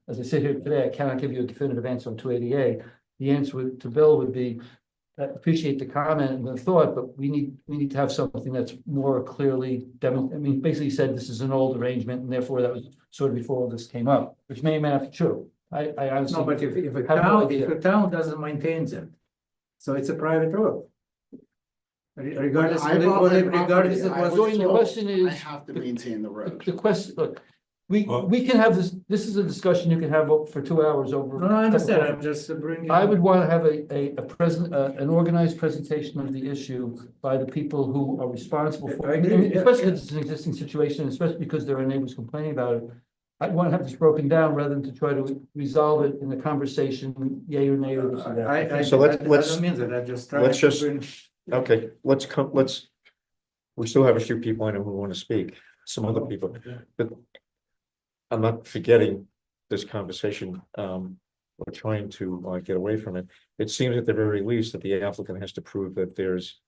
as I sit here today, I cannot give you a definitive answer on 280A. The answer to Bill would be, I appreciate the comment and the thought, but we need to have something that's more clearly basically said this is an old arrangement, and therefore that was sort of before all this came up, which may or may not be true. I honestly.
No, but if a
have no
town,
idea.
if a town doesn't maintain it, so it's a private road. Regardless,
I bought my
regardless
property,
of
I
what.
was
Dorian, the
told
question is-
I have to maintain the road.
The question, look, we
Well-
can have this is a discussion you can have for 2 hours over.
No, I understand, I'm just bringing.
I would want to have an organized presentation of the issue by the people who are responsible for it. And especially if it's an existing situation, especially because there are neighbors complaining about it. I'd want to have this broken down rather than to try to resolve it in the conversation, yay or nay, or this or that.
So let's-
I don't mean that, I just try.
let's
to
just-
bring-
Okay, we still have a few people I know who want to speak, some other people, but I'm not forgetting this conversation. We're trying to get away from it. It seems at the very least that the applicant has to prove that there's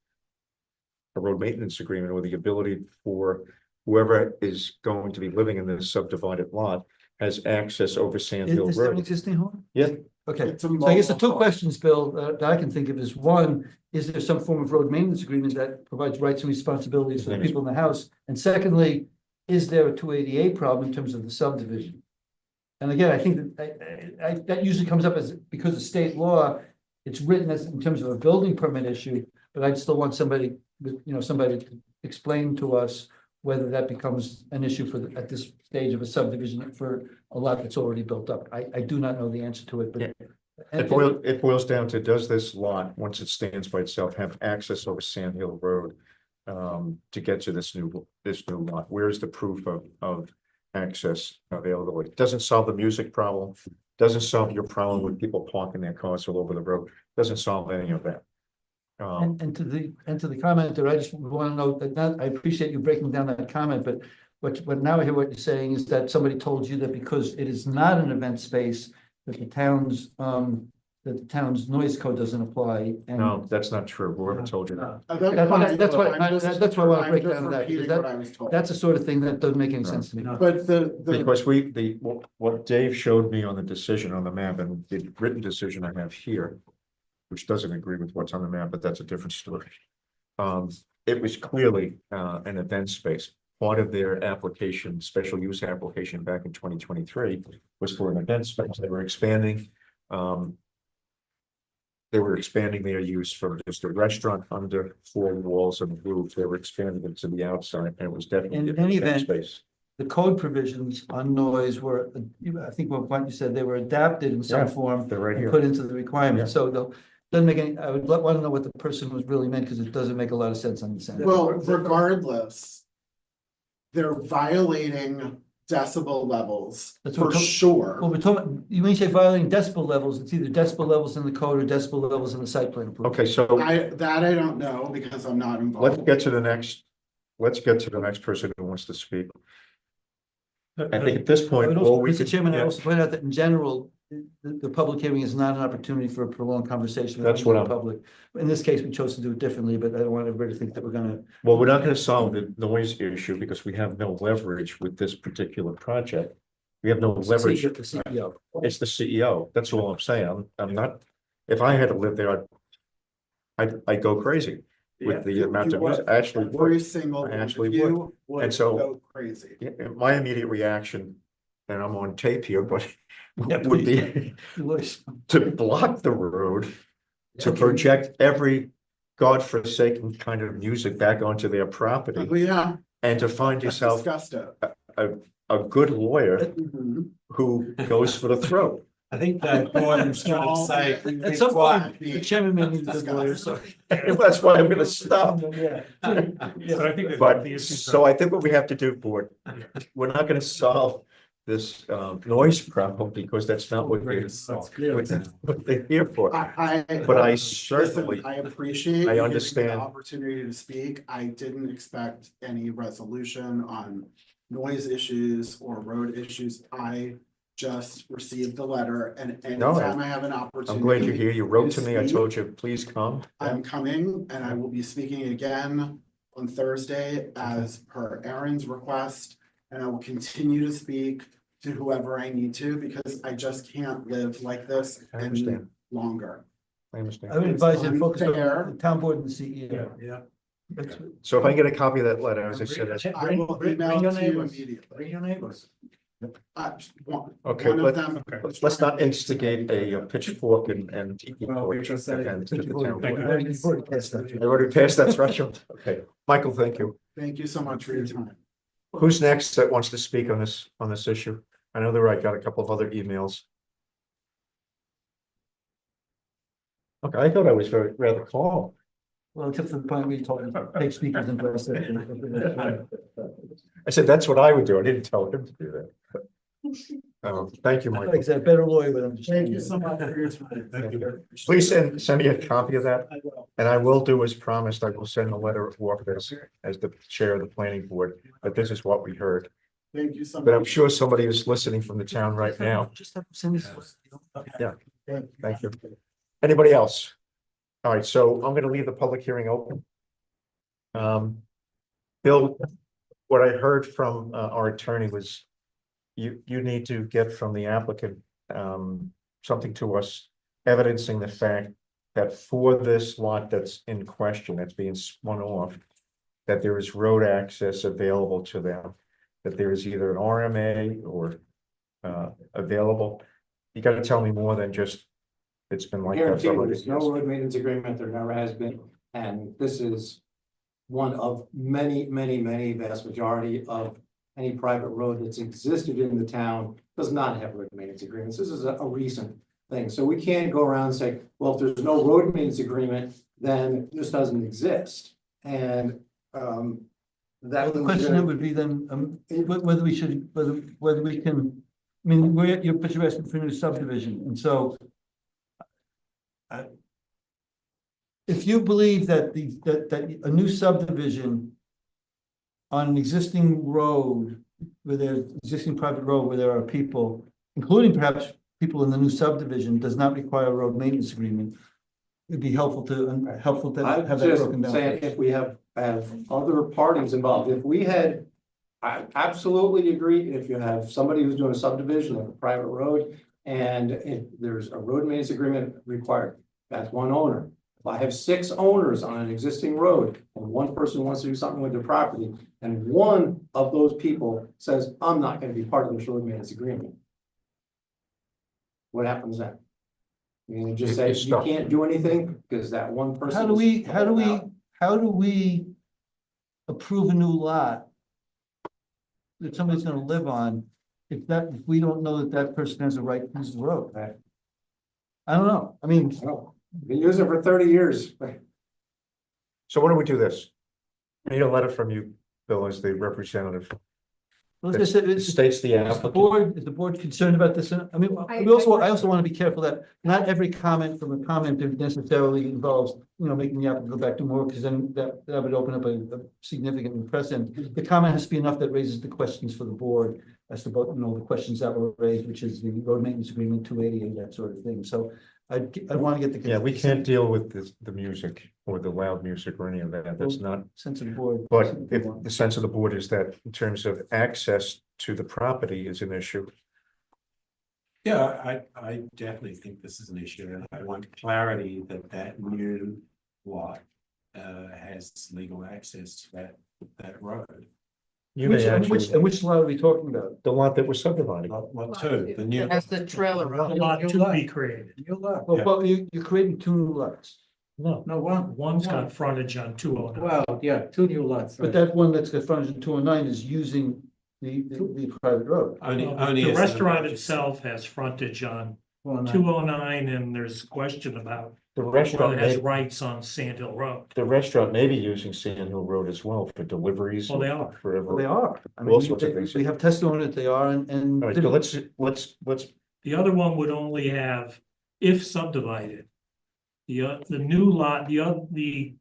a road maintenance agreement or the ability for whoever is going to be living in this subdivided lot has access over Sand Hill
Is there an
Road.
existing home?
Yeah.
Okay,
It's a
so I guess the two
mobile-
questions, Bill, that I can think of is, one, is there some form of road maintenance agreement that provides rights and responsibilities for the people in the house? And secondly, is there a 280A problem in terms of the subdivision? And again, I think that that usually comes up as, because of state law, it's written as in terms of a building permit issue, but I'd still want somebody to explain to us whether that becomes an issue at this stage of a subdivision for a lot that's already built up. I do not know the answer to it, but.
Yeah.
And-
It boils down to, does this lot, once it stands by itself, have access over Sand Hill Road? To get to this new lot, where's the proof of access available? It doesn't solve the music problem, doesn't solve your problem with people parking their cars all over the road, doesn't solve any of that.
And to the commenter, I just want to note that I appreciate you breaking down that comment, but what now I hear what you're saying is that somebody told you that because it is not an event space, that the town's noise code doesn't apply. And
No, that's not true, whoever told you that.
That's why I want to break down that, because
What I was told.
that's the sort of thing that doesn't make any sense to me.
But
Because what Dave showed me on the decision on the map and the written decision I have here, which doesn't agree with what's on the map, but that's a different story. It was clearly an event space. Part of their application, special use application back in 2023 was for an event space. They were expanding. They were expanding their use from just a restaurant under 4 walls and roof. They were expanding it to the outside, and it was definitely
In
an
any
event
event,
space.
The code provisions on noise were, I think what you said, they were adapted in some
Yeah,
form
They're right
and
here.
put into the requirement. So doesn't make any, I would want to know what the person was really meant, because it doesn't make a lot of sense on the sentence.
Well, regardless, they're violating decibel levels
That's what
for
co-
sure.
Well, we're talking, you mean say violating decibel levels, it's either decibel levels in the code or decibel levels in the site plan approval.
Okay, so
I don't know because I'm not
let's
involved.
get to the next person who wants to speak. I think at this
I
point,
would also,
all we
Mr.
could-
Chairman, I
yeah,
also point out that in general, the public hearing is not an opportunity for a prolonged conversation. with
That's what
the
I'm-
Public. In this case, we chose to do it differently, but I don't want everybody to think that we're gonna.
Well, we're not gonna solve the noise issue because we have no leverage with this particular project. We have no leverage.
The CEO.
It's the CEO. That's all I'm saying. I'm not, if I had to live there, I'd go crazy with the amount of music. I actually would.
Every single
I
one
actually
of you
And
would
so-
go crazy.
My immediate reaction and I'm on tape here, but
Yeah,
would be
Voice.
to block the road, to project every godforsaken kind of music back onto their
Oh,
property,
yeah.
and to find yourself
Discussed it.
a good lawyer
Mhm.
who goes for the throat.
I think that Gordon's trying to say.
At some point, the chairman may need a lawyer, so.
That's why I'm gonna stop.
Yeah.
So I think that
But,
the issues
so
are,
I think what we have to do, board, we're not gonna solve this noise problem, because that's not what we're, what they're here for. But I certainly,
Listen, I appreciate.
I
you giving me the
understand.
Opportunity to speak. I didn't expect any resolution on noise issues or road issues. I just received the letter, and anytime I have an opportunity.
I'm glad you're here. You wrote to me. I
speak,
told you, please come.
I'm coming, and I will be speaking again on Thursday as per Aaron's request. And I will continue to speak to whoever I need to, because I just can't live like this
I
any
understand.
longer.
I understand.
I would advise you to focus on
Unfair.
the town board and the CEO.
yeah.
That's-
So if I get a copy of that letter, as I said, that's,
I will email
Bring your
it to you
neighbors.
immediately.
Bring your neighbors.
okay,
One of them.
let's not instigate a pitchfork and tiki
Well,
torch
because that-
against the town
Thank
board.
you.
You've already passed that.
I already passed that threshold. Okay, Michael, thank you.
Thank you so much for your time.
Who's next that wants to speak on this issue? I know I got a couple of other emails. Okay, I thought I was rather calm.
Well, except for the point where you told him, take speakers and press it.
I said, that's what I would do. I didn't tell him to do that. Thank you,
Like I
Michael.
said, better lawyer, but I'm just.
Thank you so much for your time.
Thank you.
Please send me a copy of that,
I will.
and I will do as promised. I will send a letter of walk as the chair of the planning board, but this is what we heard.
Thank you so much.
But I'm sure somebody is listening from the town right now.
Just have to send this.
Yeah. Thank you. Anybody else? All right, so I'm gonna leave the public hearing open. Bill, what I heard from our attorney was you need to get from the applicant something to us evidencing the fact that for this lot that's in question, that's being spun off, that there is road access available to them, that there is either an RMA or available. You gotta tell me more than just it's been like that.
Guarantee
for
you,
100
there's no
years.
road maintenance agreement, there never has been, and this is one of many, many, many vast majority of any private road that's existed in the town does not have road maintenance agreements. This is a recent thing, so we can't go around and say, well, if there's no road maintenance agreement, then this doesn't exist. And that
Well, the question then would be then, whether we should, whether we can, I mean, you're asking for a new subdivision, and so. If you believe that that a new subdivision. On an existing road, where there's existing private road where there are people, including perhaps people in the new subdivision, does not require a road maintenance agreement. It'd be helpful to
I'm
have that
just
broken down.
saying, if we have other parties involved, if we had. I absolutely agree, if you have somebody who's doing a subdivision of a private road, and if there's a road maintenance agreement required, that's one owner. If I have 6 owners on an existing road, and one person wants to do something with their property, and one of those people says, I'm not gonna be part of this road maintenance agreement. What happens then? You just
You-
say,
you
you
stop.
can't do anything, because that one person.
How do
is-
we approve a new lot? That somebody's gonna live on, if we don't know that that person has a right to use the road.
Right.
I don't know, I mean,
Well, been using it for 30 years.
So why don't we do this? I need a letter from you, Bill, as the representative.
like I said,
It states the
is the
applicant.
board concerned about this? I mean, I also want to be careful that not every comment from a commenter necessarily involves, making the applicant go back to more, because then that would open up a significant precedent. The comment has to be enough that raises the questions for the board as to both, the questions that were raised, which is the road maintenance agreement, 280, and that sort of thing. So I want to get the.
Yeah, we can't deal with the music or the loud music or any of that. That's not,
Sense of the board.
but if the sense of the board is that in terms of access to the property is an issue.
Yeah, I definitely think this is an issue, and I want clarity that new lot has legal access to that road.
You may actually,
and which lot are we talking about?
the lot that was subdivided.
Lot two, the new.
As the trailer.
A lot to be created.
Well, you're creating two new lots,
No,
No, one,
one's got frontage on 209.
well, yeah, two new lots.
but that one that's got frontage in 209 is using the private road.
Only
The
as an
restaurant
emergency.
itself has frontage on
Well,
209, and there's question about
The
whether
restaurant,
it has
may-
rights on Sand Hill Road.
the restaurant may be using Sand Hill Road as well for deliveries.
Well, they are.
Forever.
They are. I
All
mean,
sorts of things.
we have testimony that they are and.
All right, so let's,
The other one would only have, if subdivided. The new lot, the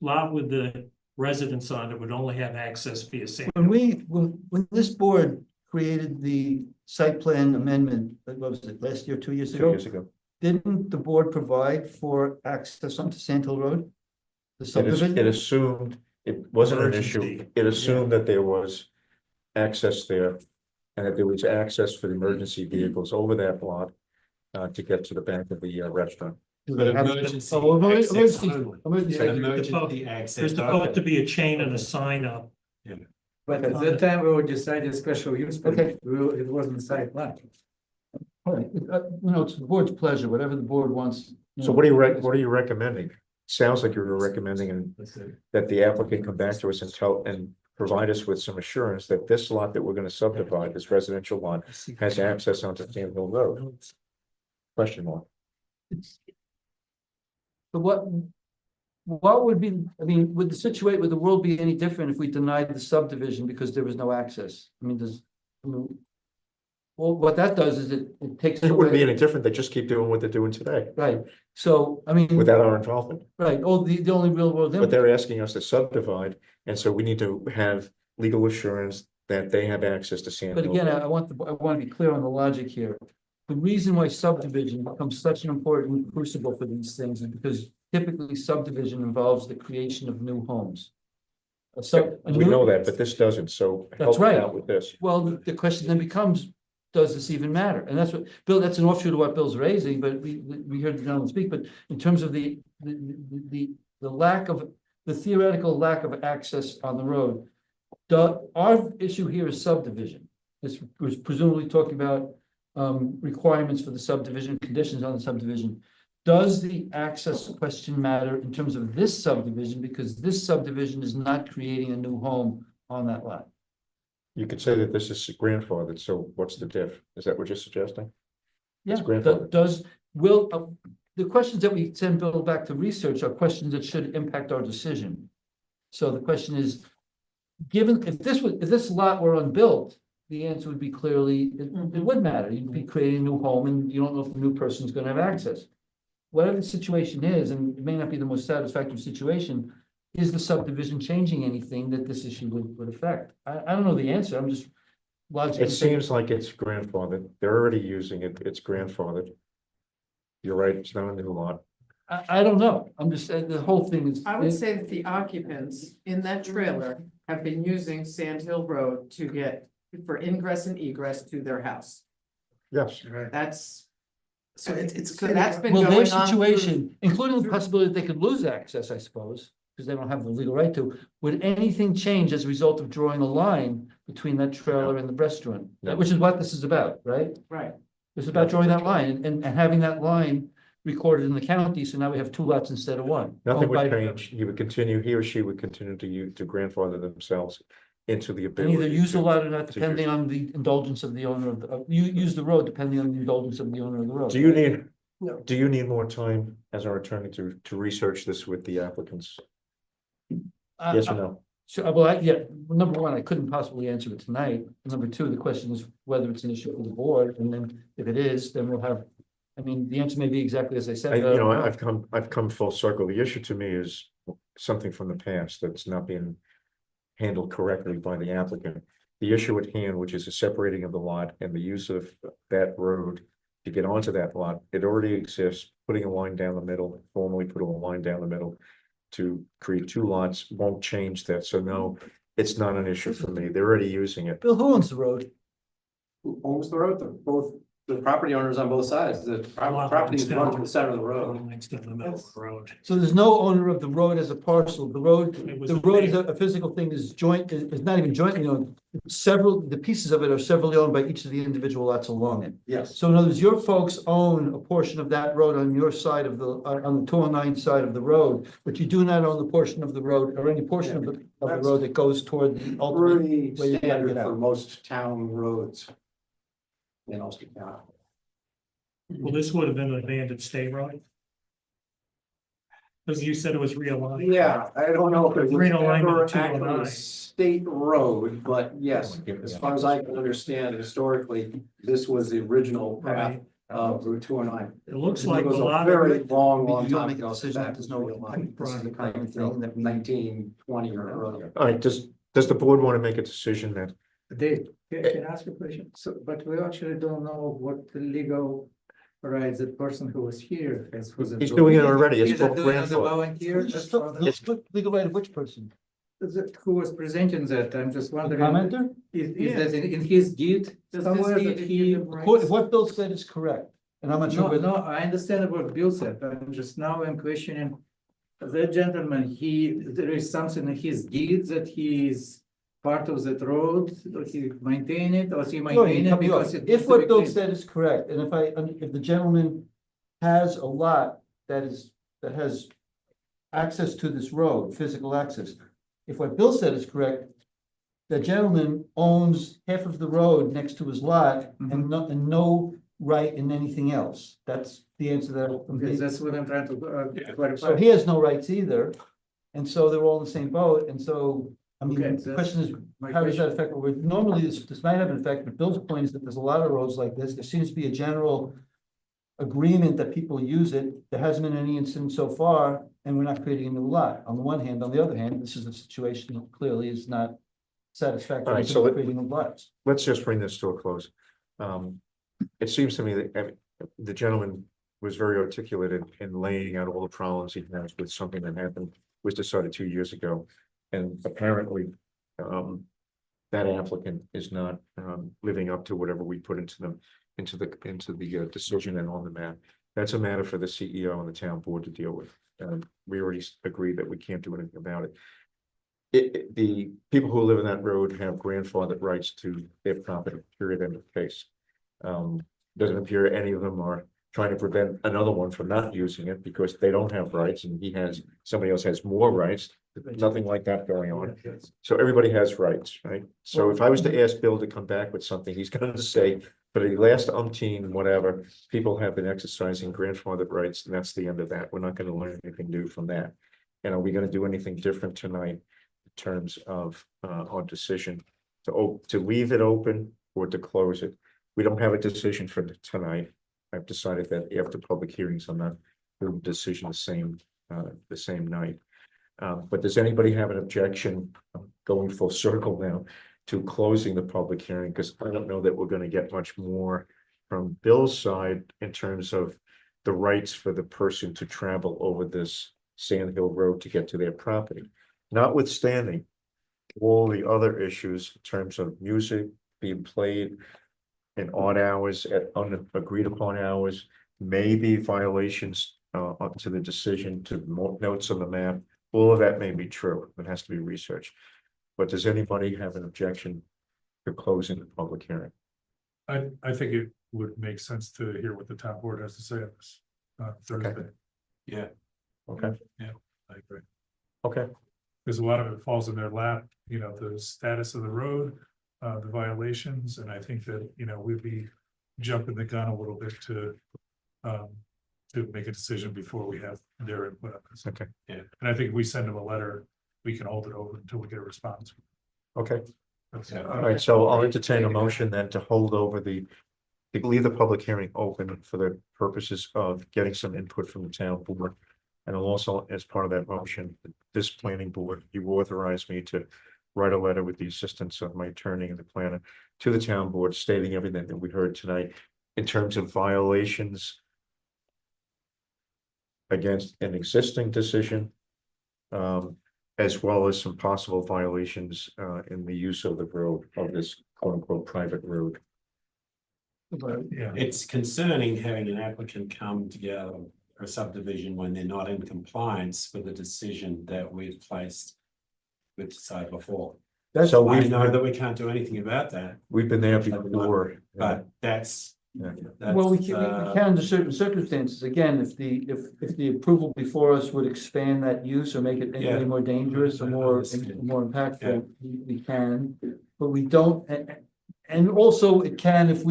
lot with the residence on it would only have access via Sand.
When this board created the site plan amendment, what was it, last year, 2 years
2
ago?
years ago.
Didn't the board provide for access onto Sand Hill Road? The subdivision?
It assumed, it wasn't an issue,
Emergency.
it assumed that there was access there. And that there was access for the emergency vehicles over that lot, to get to the back of the restaurant.
Do
But
they have-
emergency
Oh,
access
emergency-
only.
emergency-
Yeah.
Emergency access.
There's supposed to
only.
be a chain and a sign up.
But at that time, we were deciding special use,
Okay.
permit. It wasn't site plan.
All right, it's the board's pleasure, whatever the board wants.
So what are you recommending? Sounds like you're recommending that the applicant come back to us and provide us with some assurance that this lot that we're gonna subdivide, this residential lot, has access onto Sand Hill Road. Question mark.
But what would be, I mean, would the world be any different if we denied the subdivision because there was no access? I mean, well, what that does is it takes.
It wouldn't be
away-
any different, they just keep doing what they're doing today,
Right, so, I mean,
without our involvement.
right, the only real world.
But they're asking us to subdivide, and so we need to have legal assurance that they have access to Sand
But
Hill.
again,
Road.
I want to be clear on the logic here. The reason why subdivision becomes such an important crucible for these things is because typically subdivision involves the creation of new homes.
We know that, but this doesn't, so
That's
help me
right.
out with this.
Well, the question then becomes, does this even matter? And that's what, Bill, that's an offshoot of what Bill's raising, but we heard the gentleman speak, but in terms of the lack of, the theoretical lack of access on the road, our issue here is subdivision. This was presumably talking about requirements for the subdivision, conditions on the subdivision. Does the access question matter in terms of this subdivision? Because this subdivision is not creating a new home on that lot.
You could say that this is grandfathered, so what's the diff? Is that what you're suggesting?
Yeah,
It's grandfathered.
the questions that we send Bill back to research are questions that should impact our decision. So the question is, given, if this lot were unbuilt, the answer would be clearly, it would matter. You'd be creating a new home and you don't know if the new person's gonna have access. Whatever the situation is, and it may not be the most satisfactory situation, is the subdivision changing anything that this issue would affect? I don't know the answer, I'm just logically.
It seems like it's grandfathered. They're already using it. It's grandfathered. You're right, it's not a new lot.
I don't know, I'm just, the whole thing is.
I would say that the occupants in that trailer have been using Sand Hill Road to get, for ingress and egress to their house.
Yes.
That's.
So it's.
So that's been
Well,
going
their
on.
situation, including the possibility that they could lose access, I suppose, because they don't have the legal right to. Would anything change as a result of drawing a line between that trailer and the restaurant?
No.
Which is what this is about, right?
Right.
It's about drawing that line and having that line recorded in the county, so now we have two lots instead of one.
Nothing
owned by-
would change. He would continue, he or she would continue to grandfather themselves into the
And
ability.
either use the lot or not,
to
depending on the indulgence of the owner of the, you use the road depending on the indulgence of the owner of the road.
Do you need,
No.
do you need more time as our attorney to research this with the applicants? Yes or no?
So, well, yeah, number one, I couldn't possibly answer it tonight. Number two, the question is whether it's an issue for the board, and then if it is, then we'll have. I mean, the answer may be exactly as I said.
I,
but I
you
don't
know, I've come full circle. The issue to me is something from the past that's not being handled correctly by the applicant. The issue at hand, which is the separating of the lot and the use of that road to get onto that lot, it already exists. Putting a line down the middle, formally putting a line down the middle to create two lots won't change that. So no, it's not an issue for me. They're already using it.
Bill, who owns the road?
Who owns the road? Both the property owners on both sides, the property is run to the center of the road.
Next to the middle of the road.
So there's no owner of the road as a parcel, the road,
It was
the road is a physical thing, is joint, is not even jointly owned. Several, the pieces of it are severally owned by each of the individual lots along it.
Yes,
So in other words, your folks own a portion of that road on your side of the, on the 209 side of the road, but you do not own the portion of the road or any portion of the road that goes toward the ultimate.
pretty
where you gotta
standard
get out.
for most town roads. In Ulster County.
Well, this would have been an abandoned state road. Because you said it was realigned.
Yeah, I don't know if it was
Realignment
ever
of 209.
actually a state road, but yes, as far as I can understand historically, this was the original path
Right.
of Route 209.
It looks
It
like a
was
lot
very
of,
long,
You
long
don't
time
make a
ago.
decision,
that
there's
was
no-
realigned.
this is the kind of thing that we-
1920 or earlier.
All right, does the board want to make a decision that,
Dave, can I ask you a question? So, but we actually don't know what the legal rights that person who was here has. for the
he's doing it already, it's
Is that
called
doing as a
grandfather.
volunteer?
Just legal right of which person?
Who was presenting that? I'm just
The
wondering.
commenter?
Is that in his deed
Does this
somewhere
deed
that
give
he?
him rights?
What Bill said is correct, and I'm not sure
No,
whether.
no, I understand what Bill said, I'm just now I'm questioning. That gentleman, there is something in his deed that he is part of that road, or he maintain it, or he maintain it because it.
If what Bill said is correct, and if the gentleman has a lot that has access to this road, physical access, if what Bill said is correct, the gentleman owns half of the road next to his lot and no right in anything else. That's the answer
Okay,
that.
that's what I'm trying to
So
clarify.
he has no rights either, and so they're all in the same boat, and so, I mean,
Okay,
the question is,
My
how does that
question-
affect, what we're, normally this might have an effect, but Bill's point is that there's a lot of roads like this, there seems to be a general agreement that people use it, there hasn't been any incident so far, and we're not creating a new lot, on the one hand, on the other hand, this is a situation that clearly is not satisfactory,
All right,
in
so
terms of creating new lots.
let's just bring this to a close. It seems to me that the gentleman was very articulate in laying out all the problems he has with something that happened, was decided 2 years ago. And apparently, that applicant is not living up to whatever we put into the decision and on the map. That's a matter for the CEO and the town board to deal with. We already agreed that we can't do anything about it. The people who live in that road have grandfathered rights to their property, period, end of case. Doesn't appear any of them are trying to prevent another one from not using it because they don't have rights and somebody else has more rights. Nothing like that going on. So everybody has rights, right? So if I was to ask Bill to come back with something, he's gonna say, for the last umpteen, whatever, people have been exercising grandfathered rights, and that's the end of that. We're not gonna learn anything new from that. And are we gonna do anything different tonight in terms of our decision to leave it open or to close it? We don't have a decision for tonight. I've decided that after public hearings, I'm not doing the decision the same night. But does anybody have an objection, going full circle now, to closing the public hearing? Because I don't know that we're gonna get much more from Bill's side in terms of the rights for the person to travel over this Sand Hill Road to get to their property. Notwithstanding all the other issues in terms of music being played in odd hours at agreed upon hours, maybe violations up to the decision to notes on the map. All of that may be true. It has to be researched. But does anybody have an objection to closing the public hearing?
I think it would make sense to hear what the town board has to say on this Thursday.
Yeah.
Okay,
I agree.
okay,
Because a lot of it falls in their lap, the status of the road, the violations, and I think that, we'd be jumping the gun a little bit to make a decision before we have their input on this.
okay,
And I think if we send them a letter, we can hold it over until we get a response.
okay.
That's-
All right, so I'll entertain a motion then to hold over to leave the public hearing open for the purposes of getting some input from the town board. And I'll also, as part of that motion, this planning board, you authorize me to write a letter with the assistance of my attorney and the planner to the town board stating everything that we heard tonight in terms of violations against an existing decision, as well as some possible violations in the use of the road, of this quote unquote private road.
Yeah.
It's concerning having an applicant come together for a subdivision when they're not in compliance with the decision that we've placed with side before.
So
I
we've,
know that we can't do anything about that,
we've been there before.
but that's.
Yeah.
Well, we
that's,
can under certain circumstances, again, if the approval before us would expand that use or make it any way
Yeah.
more dangerous or
I
more
understand.
impactful, we can. But we don't, and also it can if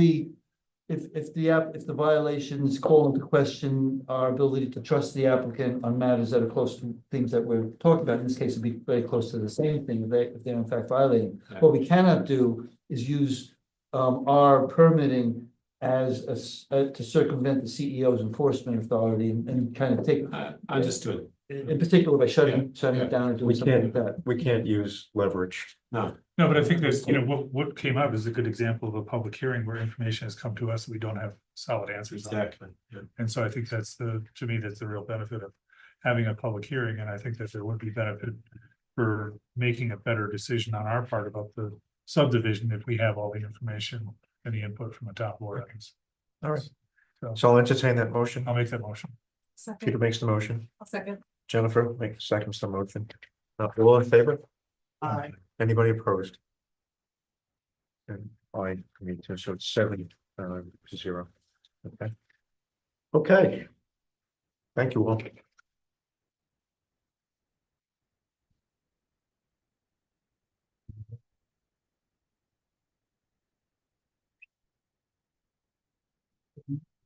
if the violations call into question our ability to trust the applicant on matters that are close to things that we're talking about. In this case, it'd be very close to the same thing if they're in fact violating.
Yeah.
What we cannot do is use our permitting as to circumvent the CEO's enforcement authority and kind of take,
Understood,
in particular by shutting
Yeah.
it down and doing
We
something like
can't,
that.
we can't use leverage.
no,
No, but I think that's, what came up is a good example of a public hearing where information has come to us, and we don't have solid answers on it.
exactly, yeah.
And so I think that's to me, that's the real benefit of having a public hearing, and I think that there would be benefit for making a better decision on our part about the subdivision if we have all the information and the input from the top board.
All right.
So
So I'll entertain that motion.
I'll make that motion.
Peter
Second,
makes the motion.
I'll second.
Jennifer makes seconds the motion. All in favor?
Aye.
Anybody opposed? And I, me too, so it's 7-0. Okay. Okay. Thank you all.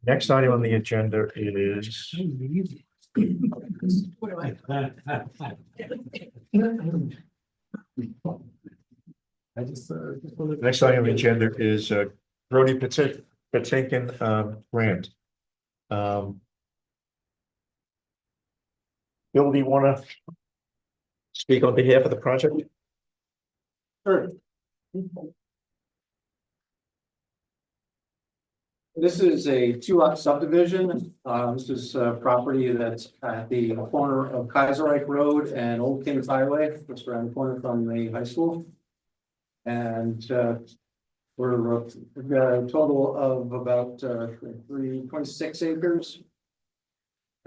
Next item on the agenda is
What do I?
next item on the agenda is Brody Patinkin grant. Bill, do you want to speak on behalf of the project?
Sure. This is a 2-lot subdivision. This is a property that's at the corner of Kaiserreich Road and Old Kings Highway, just around the corner from the high school. And we've got a total of about 26 acres.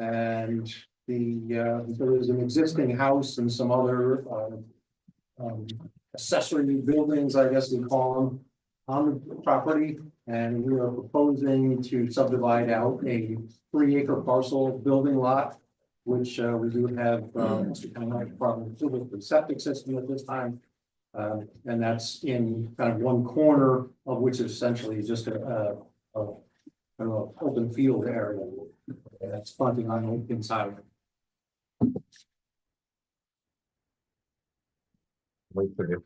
And there is an existing house and some other accessory buildings, I guess they call them, on the property. And we are proposing to subdivide out a 3-acre parcel building lot, which we do have Mr. Conrad Department of the septic system at this time. And that's in kind of one corner of which is essentially just a open field area that's fronting on the open side.
Wait for you.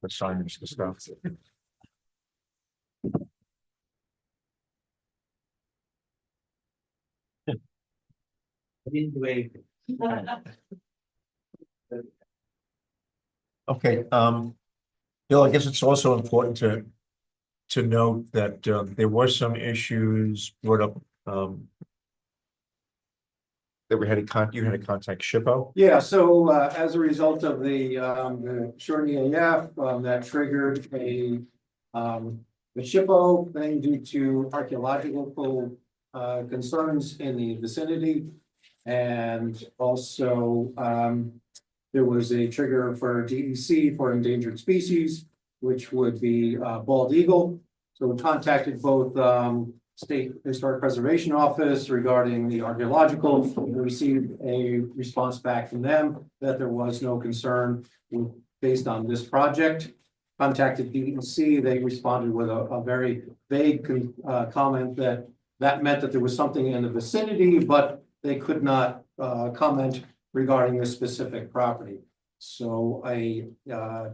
The signage and stuff. Okay, Bill, I guess it's also important to note that there were some issues brought up that you had to contact SHPO.
Yeah, so as a result of the short EAF, that triggered the SHPO thing due to archaeological concerns in the vicinity. And also there was a trigger for DEC for endangered species, which would be bald eagle. So we contacted both State Historic Preservation Office regarding the archaeological. We received a response back from them that there was no concern based on this project. Contacted DEC, they responded with a very vague comment that meant that there was something in the vicinity, but they could not comment regarding this specific property. So I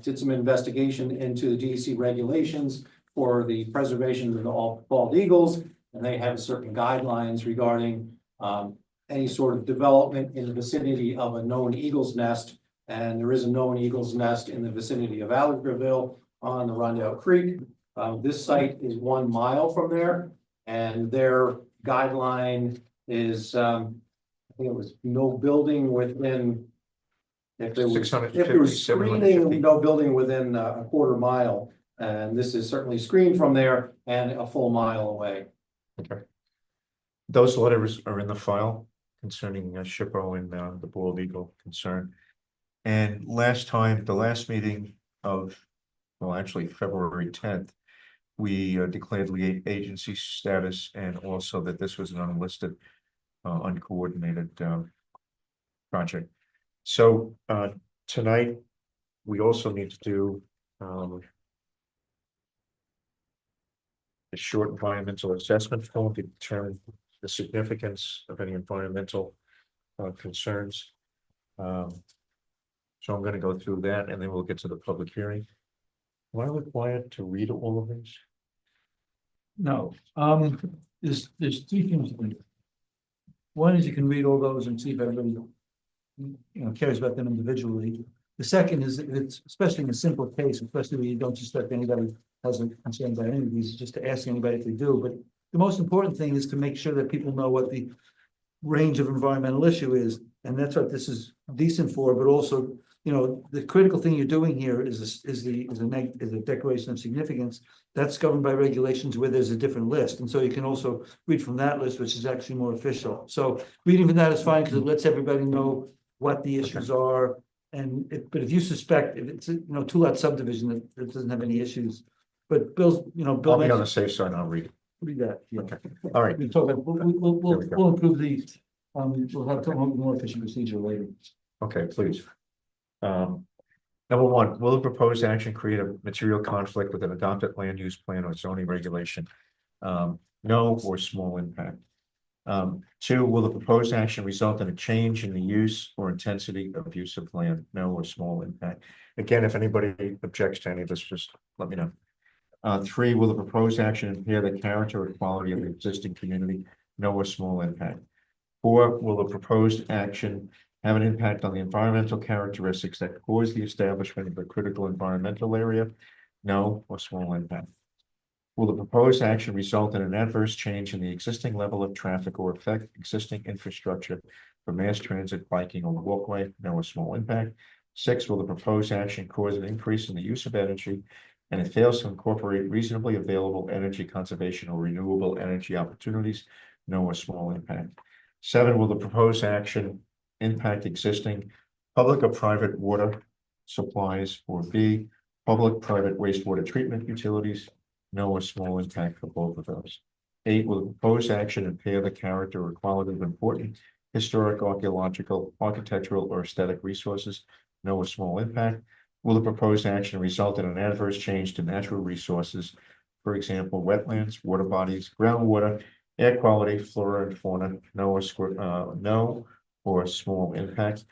did some investigation into the DEC regulations for the preservation of all bald eagles, and they have certain guidelines regarding any sort of development in the vicinity of a known eagle's nest. And there is a known eagle's nest in the vicinity of Allegreville on the Rondell Creek. This site is 1 mile from there, and their guideline is, I think it was no building within, if there was
650,
screening, no building within a 1/4 mile. And this is certainly screened from there and a full mile away.
Okay. Those letters are in the file concerning SHPO and the bald eagle concern. And last time, the last meeting of, well, actually February 10th, we declared lead agency status and also that this was an unlisted, uncoordinated project. So tonight, we also need to do a short environmental assessment form to determine the significance of any environmental concerns. So I'm going to go through that and then we'll get to the public hearing. Am I required to read all of these?
No, there's three things. One is you can read all those and see if everybody, cares about them individually. The second is, it's especially in a simple case, especially when you don't suspect anybody has a concern about any of these, just to ask anybody if they do. But the most important thing is to make sure that people know what the range of environmental issue is, and that's what this is decent for. But also, the critical thing you're doing here is a declaration of significance that's governed by regulations where there's a different list, and so you can also read from that list, which is actually more official. So reading from that is fine because it lets everybody know what the issues are. But if you suspect if it's two lot subdivision that doesn't have any issues, but Bill
I'll be on the
mentioned,
safe side, I'll read it.
read that. Yeah.
Okay, all right.
We talk about,
There we go.
we'll improve the, we'll have a more efficient procedure later.
Okay, please. Number one, will the proposed action create a material conflict with an adopted land use plan or zoning regulation? No or small impact. Two, will the proposed action result in a change in the use or intensity of use of land? No or small impact. Again, if anybody objects to any of this, just let me know. Three, will the proposed action impair the character or quality of the existing community? No or small impact. Four, will the proposed action have an impact on the environmental characteristics that cause the establishment of a critical environmental area? No or small impact. Will the proposed action result in an adverse change in the existing level of traffic or affect existing infrastructure for mass transit, biking, or walkway? No or small impact. Six, will the proposed action cause an increase in the use of energy and it fails to incorporate reasonably available energy conservation or renewable energy opportunities? No or small impact. Seven, will the proposed action impact existing public or private water supplies? Or B, public-private wastewater treatment utilities? No or small impact for both of those. Eight, will the proposed action impair the character or quality of important historic, archaeological, architectural, or aesthetic resources? No or small impact. Will the proposed action result in an adverse change to natural resources, for example, wetlands, water bodies, groundwater, air quality, flora and fauna? No or small impact.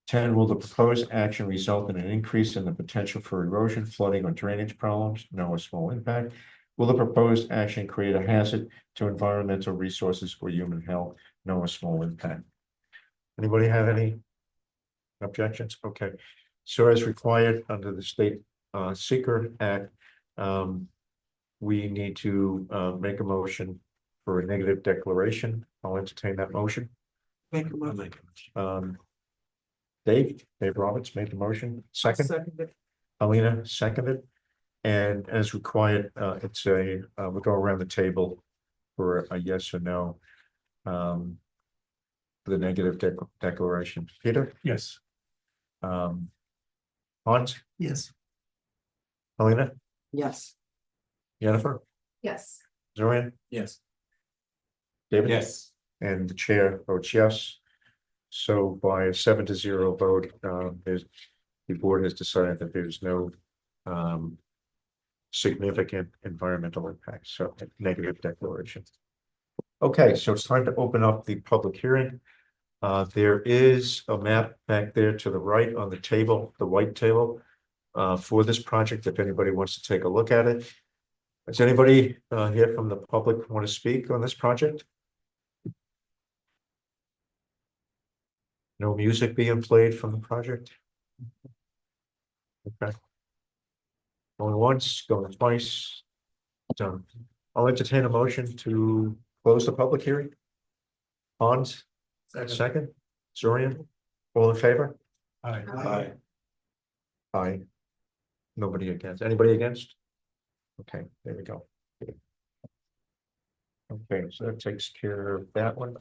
10, will the proposed action result in an increase in the potential for erosion, flooding, or drainage problems? No or small impact. Will the proposed action create a hazard to environmental resources or human health? No or small impact. Anybody have any objections? Okay. So as required under the State Seeker Act, we need to make a motion for a negative declaration. I'll entertain that motion.
Make a motion.
Dave Roberts made the motion. Second. Alina seconded. And as required, it's we'll go around the table for a yes or no. For the negative declaration. Peter?
Yes.
Hans?
Yes.
Alina?
Yes.
Jennifer?
Yes.
Zorian?
Yes.
David?
Yes.
And the chair votes yes. So by a 7-0 vote, the board has decided that there's no significant environmental impact, so negative declaration. Okay, so it's time to open up the public hearing. There is a map back there to the right on the table, the white table, for this project, if anybody wants to take a look at it. Does anybody here from the public want to speak on this project? No music being played from the project? Okay. Going once, going twice. Done. I'll entertain a motion to close the public hearing. Hans, second. Zorian, all in favor?
Aye.
Aye. Nobody against. Anybody against? Okay, there we go. Okay, so that takes care of that one.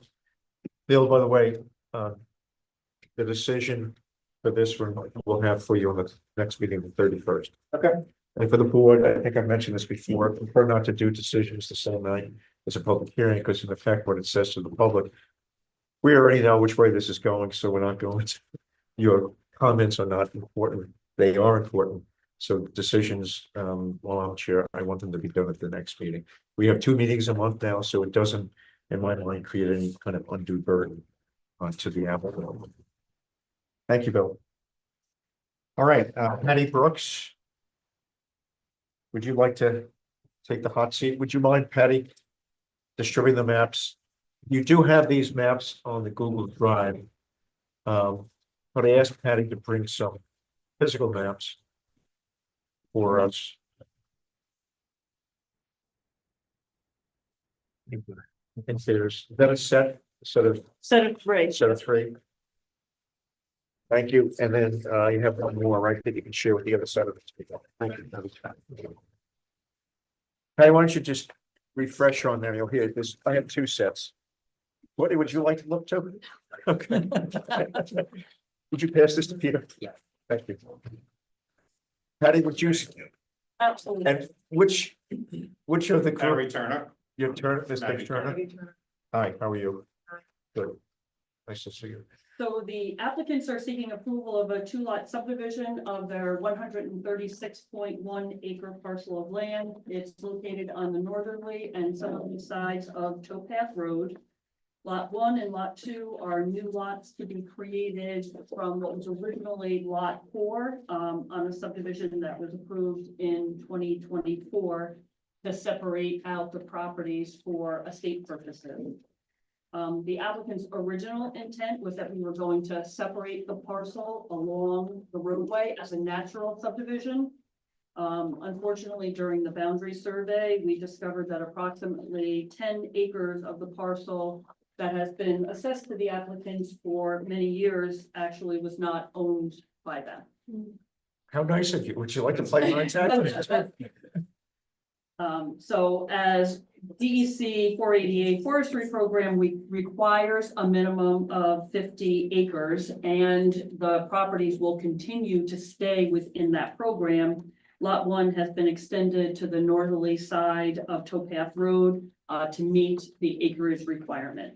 Bill, by the way, the decision for this one, we'll have for you on the next meeting, the 31st. Okay. And for the board, I think I mentioned this before, prefer not to do decisions the same night as a public hearing, because in effect, what it says to the public, we already know which way this is going, so we're not going to, your comments are not important. They are important. So decisions, while I'm chair, I want them to be done at the next meeting. We have 2 meetings a month now, so it doesn't, in my mind, create any kind of undue burden to the applicant. Thank you, Bill. All right, Patty Brooks. Would you like to take the hot seat? Would you mind, Patty, distributing the maps? You do have these maps on the Google Drive. But I asked Patty to bring some physical maps for us. And there's, is that a set of
Set of three.
Set of 3. Thank you. And then you have one more, right, that you can share with the other side of the table. Thank you. Patty, why don't you just refresh on there? You'll hear this. I have 2 sets. What would you like to look to? Okay. Would you pass this to Peter?
Yeah.
Thank you. Patty, would you,
Absolutely.
and which of the
Harry
group,
Turner.
your turn, Ms.
Patty
Turner? Hi, how are you? Good. Nice to see you.
So the applicants are seeking approval of a 2-lot subdivision of their 136.1 acre parcel of land. It's located on the northerly and southerly sides of Towpath Road. Lot 1 and Lot 2 are new lots to be created from what was originally Lot 4 on a subdivision that was approved in 2024 to separate out the properties for estate purposes. The applicant's original intent was that we were going to separate the parcel along the roadway as a natural subdivision. Unfortunately, during the boundary survey, we discovered that approximately 10 acres of the parcel that has been assessed to the applicants for many years actually was not owned by them.
How nice of you. Would you like to play my tag?
So as DEC 488 forestry program, we requires a minimum of 50 acres and the properties will continue to stay within that program. Lot 1 has been extended to the northerly side of Towpath Road to meet the acreage requirement.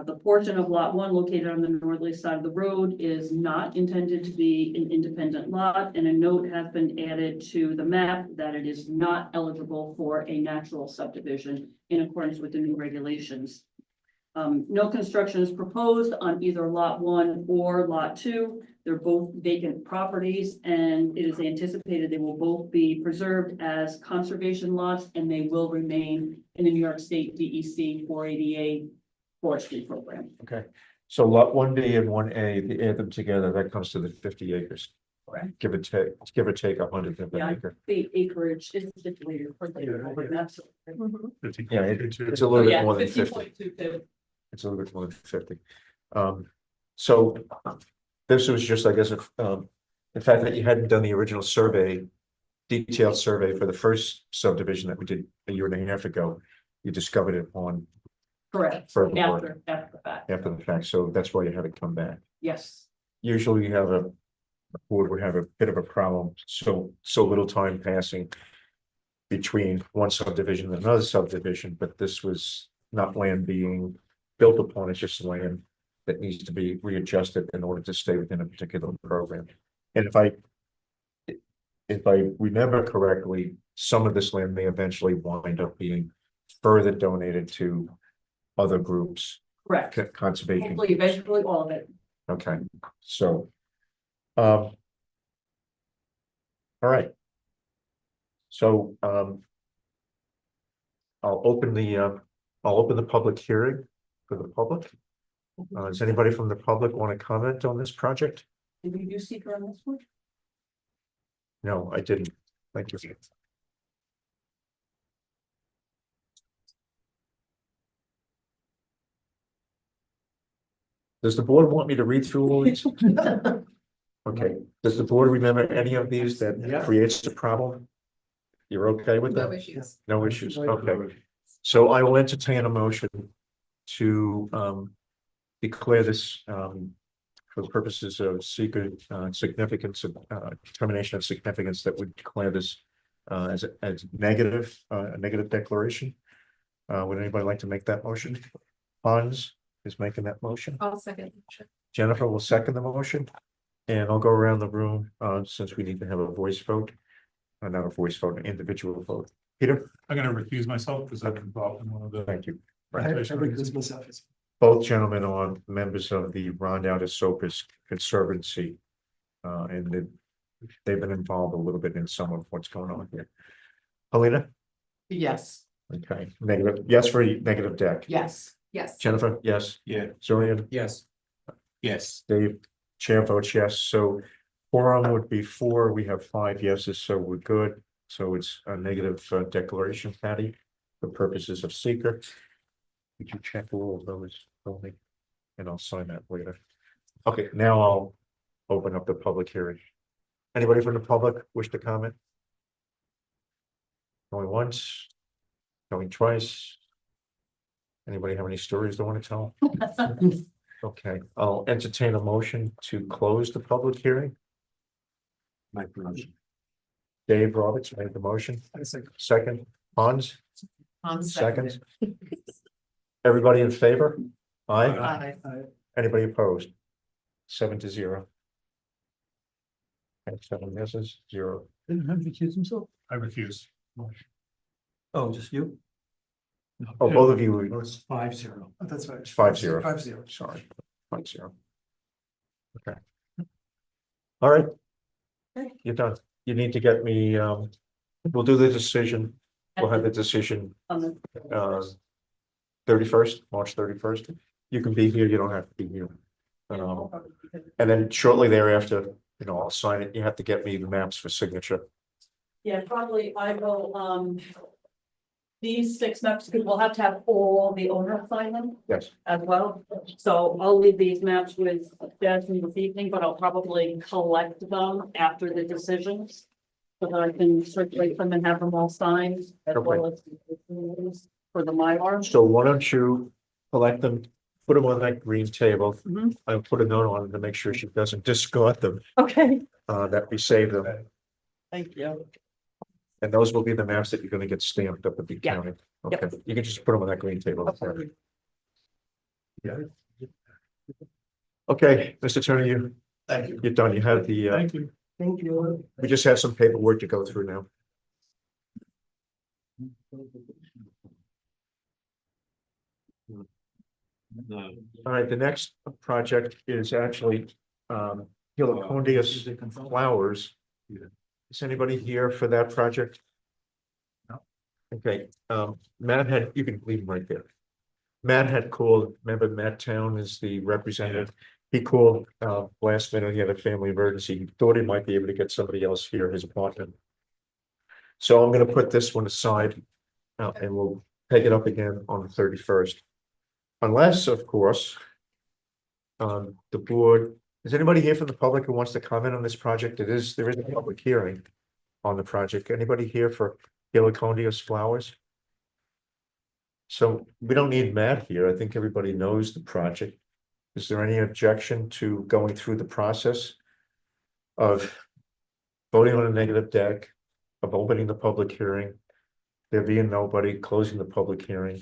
The portion of Lot 1 located on the northerly side of the road is not intended to be an independent lot, and a note has been added to the map that it is not eligible for a natural subdivision in accordance with the new regulations. No construction is proposed on either Lot 1 or Lot 2. They're both vacant properties, and it is anticipated they will both be preserved as conservation lots, and they will remain in the New York State DEC 488 forestry program.
Okay, so lot 1B and 1A, if you add them together, that comes to the 50 acres.
Correct.
Give or take 100 of an
Yeah.
acre.
The acreage is situated. That's.
Yeah, it's a little bit more than 50.
50.22.
It's a little bit more than 50. So this was just, I guess, the fact that you hadn't done the original survey, detailed survey for the first subdivision that we did a year and a half ago. You discovered it on
Correct.
further work
After the fact.
after the fact, so that's why you had to come back.
Yes.
Usually you have a board would have a bit of a problem, so little time passing between one subdivision and another subdivision, but this was not land being built upon, it's just land that needs to be readjusted in order to stay within a particular program. And if I remember correctly, some of this land may eventually wind up being further donated to other groups,
Correct.
conservation.
Hopefully, eventually all of it.
Okay, so. All right. So, I'll open the public hearing for the public. Does anybody from the public want to comment on this project?
Did we do seeker on this one?
No, I didn't. Thank you. Does the board want me to read through all these? Okay, does the board remember any of these that creates a problem? You're okay with
No
that?
issues.
No issues, okay. So I will entertain a motion to declare this for the purposes of secret significance of determination of significance, that would declare this as negative, a negative declaration. Would anybody like to make that motion? Hans is making that motion.
I'll second.
Jennifer will second the motion. And I'll go around the room, since we need to have a voice vote. Not a voice vote, an individual vote. Peter,
I'm gonna recuse myself because I'm involved in one of the.
thank you.
presentations.
Both gentlemen are members of the Rondout Esopus Conservancy. And they've been involved a little bit in some of what's going on here. Helena,
Yes,
okay, negative, yes for negative deck.
yes.
Yes.
Jennifer, yes.
Yeah.
Zillian,
Yes. Yes.
Dave, chair votes yes, so quorum would be 4, we have 5 yeses, so we're good. So it's a negative declaration, Patty, for purposes of seeker. Could you check all of those for me? And I'll sign that later. Okay, now I'll open up the public hearing. Anybody from the public wish to comment? Going once, going twice. Anybody have any stories they want to tell? Okay, I'll entertain a motion to close the public hearing.
My promotion.
Dave Roberts made the motion. Second, Hans,
On
second. Everybody in favor? Aye.
Aye.
Anybody opposed? 7-0. Okay, 7 yeses, 0.
Didn't have to accuse himself?
I refuse.
Oh, just you?
Oh, both of you,
Or it's 5-0.
Oh, that's right.
it's 5-0.
5-0.
Sorry, 5-0. Okay. All right. You're done. You need to get me, we'll do the decision. We'll have the decision,
On the
31st, March 31st. You can be here, you don't have to be here. And then shortly thereafter, I'll sign it. You have to get me the maps for signature.
Yeah, probably I will, these 6 maps, because we'll have to have all the owners sign them
Yes.
as well. So I'll leave these maps with Jasmine this evening, but I'll probably collect them after the decisions. So that I can circulate them and have them all signed as well as for the Mylar.
So why don't you collect them, put them on that green table.
Mhm.
I'll put a note on it to make sure she doesn't discard them,
Okay,
that we save them.
thank you.
And those will be the maps that you're gonna get stamped up at the
Yeah.
county.
Yep.
Okay, you can just put them on that green table.
Absolutely.
Yeah. Okay, Mr. Turner,
Thank you.
you're done. You have the,
Thank you.
Thank you.
we just have some paperwork to go through now.
No.
All right, the next project is actually, Helicondius Flowers. Is anybody here for that project?
No.
Okay, Matt had, you can leave him right there. Matt had called, remember Matt Town is the representative. He called, last minute, he had a family emergency. He thought he might be able to get somebody else here, his apartment. So I'm gonna put this one aside, and we'll take it up again on the 31st. Unless, of course, the board, is anybody here from the public who wants to comment on this project? There is a public hearing on the project. Anybody here for Helicondius Flowers? So we don't need Matt here. I think everybody knows the project. Is there any objection to going through the process of voting on a negative deck, of opening the public hearing, there being nobody, closing the public hearing,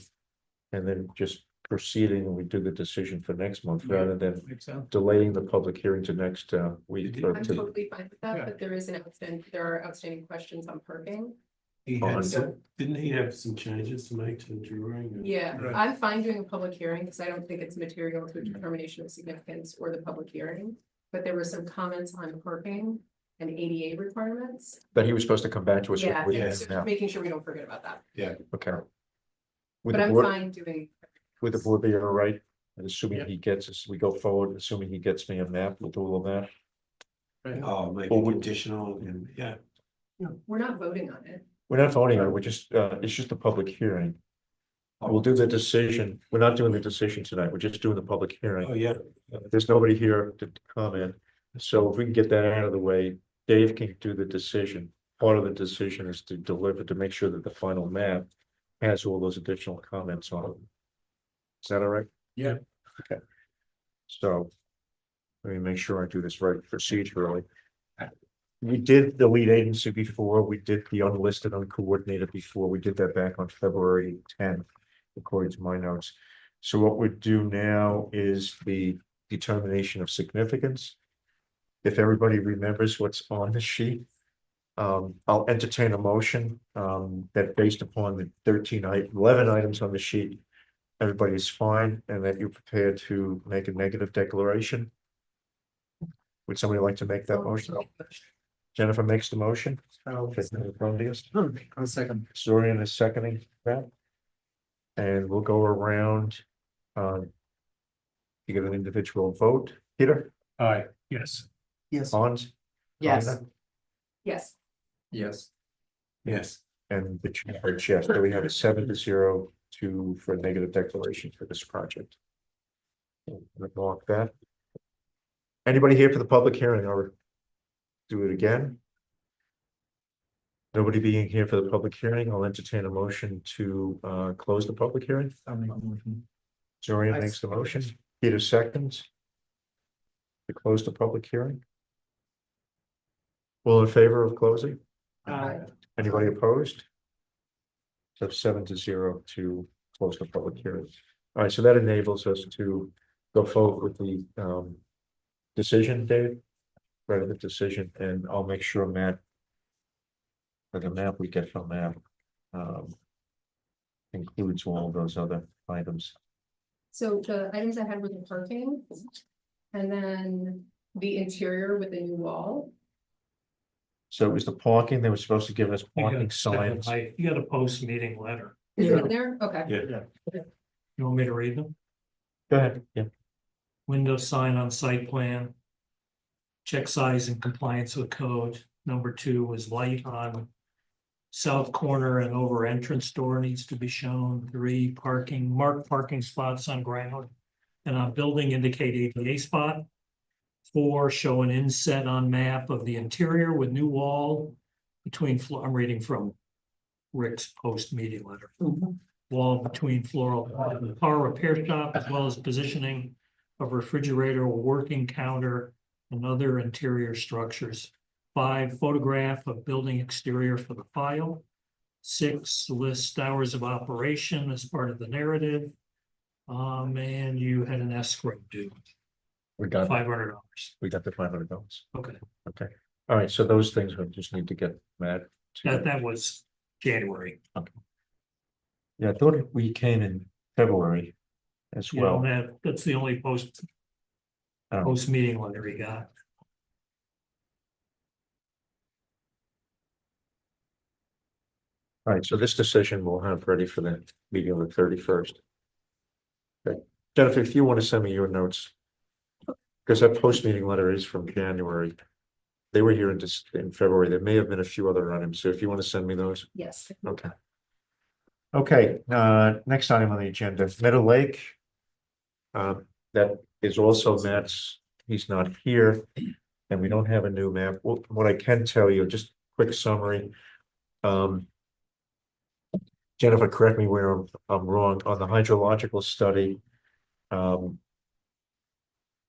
and then just proceeding and we do the decision for next month rather than
Makes sense.
delaying the public hearing to next week or
I'm
to
totally fine with that,
Yeah.
but there are outstanding questions on parking.
He
On-
had some, didn't he have some changes to make to the drawing?
Yeah,
Right.
I'm fine doing a public hearing because I don't think it's material to a determination of significance or the public hearing. But there were some comments on parking and ADA requirements.
that he was supposed to come back to us.
Yeah,
with.
so just making sure we don't forget about that.
Okay. Would
But
the
I'm
board,
fine doing.
would the board be all right? And assuming
Yeah.
he gets us, we go forward, assuming he gets me a map, we'll do all of that.
Oh, maybe
Well, we-
conditional and, yeah.
We're not voting on it.
We're not voting on it, we're just, it's just a public hearing. We'll do the decision, we're not doing the decision tonight, we're just doing the public hearing.
Oh, yeah.
There's nobody here to comment, so if we can get that out of the way, Dave can do the decision. part of the decision is to deliver, to make sure that the final map has all those additional comments on it. Is that all right?
Yeah.
Okay. So let me make sure I do this right procedurally. We did the lead agency before, we did the unlisted, uncoordinated before, we did that back on February 10th, according to my notes. So what we do now is the determination of significance. If everybody remembers what's on the sheet, I'll entertain a motion, that based upon the 11 items on the sheet, everybody's fine, and that you're prepared to make a negative declaration. Would somebody like to make that motion? Jennifer makes the motion. Okay,
I'll second.
Zorian is seconding that. And we'll go around. You get an individual vote. Peter?
Aye, yes.
Yes.
Hans?
Yes.
Donna?
Yes,
Yes.
Yes.
And the chair votes yes. So we have a 7-0 for a negative declaration for this project. Mark that. Anybody here for the public hearing or do it again? Nobody being here for the public hearing, I'll entertain a motion to close the public hearing.
I'll make a motion.
Zorian makes the motion, Peter seconds. To close the public hearing. All in favor of closing? Anybody opposed? So 7-0 to close the public hearing. All right, so that enables us to go forward with the decision, Dave. Right, the decision, and I'll make sure Matt, for the map we get from Matt, includes all those other items.
so the items I had were the parking. And then the interior with the new wall.
So it was the parking, they were supposed to give us
You
parking
got seven,
signs.
you got a post-meeting letter.
Is it in there? Okay.
Yeah,
You want me to read them?
go ahead, yeah.
Window sign on site plan. Check size and compliance with code. Number 2 was light on south corner and over entrance door needs to be shown. 3, marked parking spots on ground and on building indicate ADA spot. 4, show an inset on map of the interior with new wall between I'm reading from Rick's post-meeting letter. Wall between floral and the car repair shop, as well as positioning of refrigerator or working counter and other interior structures. 5, photograph of building exterior for the file. 6, list hours of operation as part of the narrative. And you had an escrow due,
We got,
$500.
we got the $500.
Okay,
Okay, all right, so those things we just need to get Matt. to-
that was January.
Yeah, I thought we came in February as
You know,
well.
that's the only post-meeting letter he got.
All right, so this decision we'll have ready for the meeting on the 31st. Okay, Jennifer, if you want to send me your notes. Because that post-meeting letter is from January. They were here in February. There may have been a few other items, so if you want to send me those,
Yes.
okay. Okay, next item on the agenda, Meadow Lake. That is also Matt's, he's not here, and we don't have a new map. What I can tell you, just quick summary. Jennifer, correct me where I'm wrong, on the hydrological study.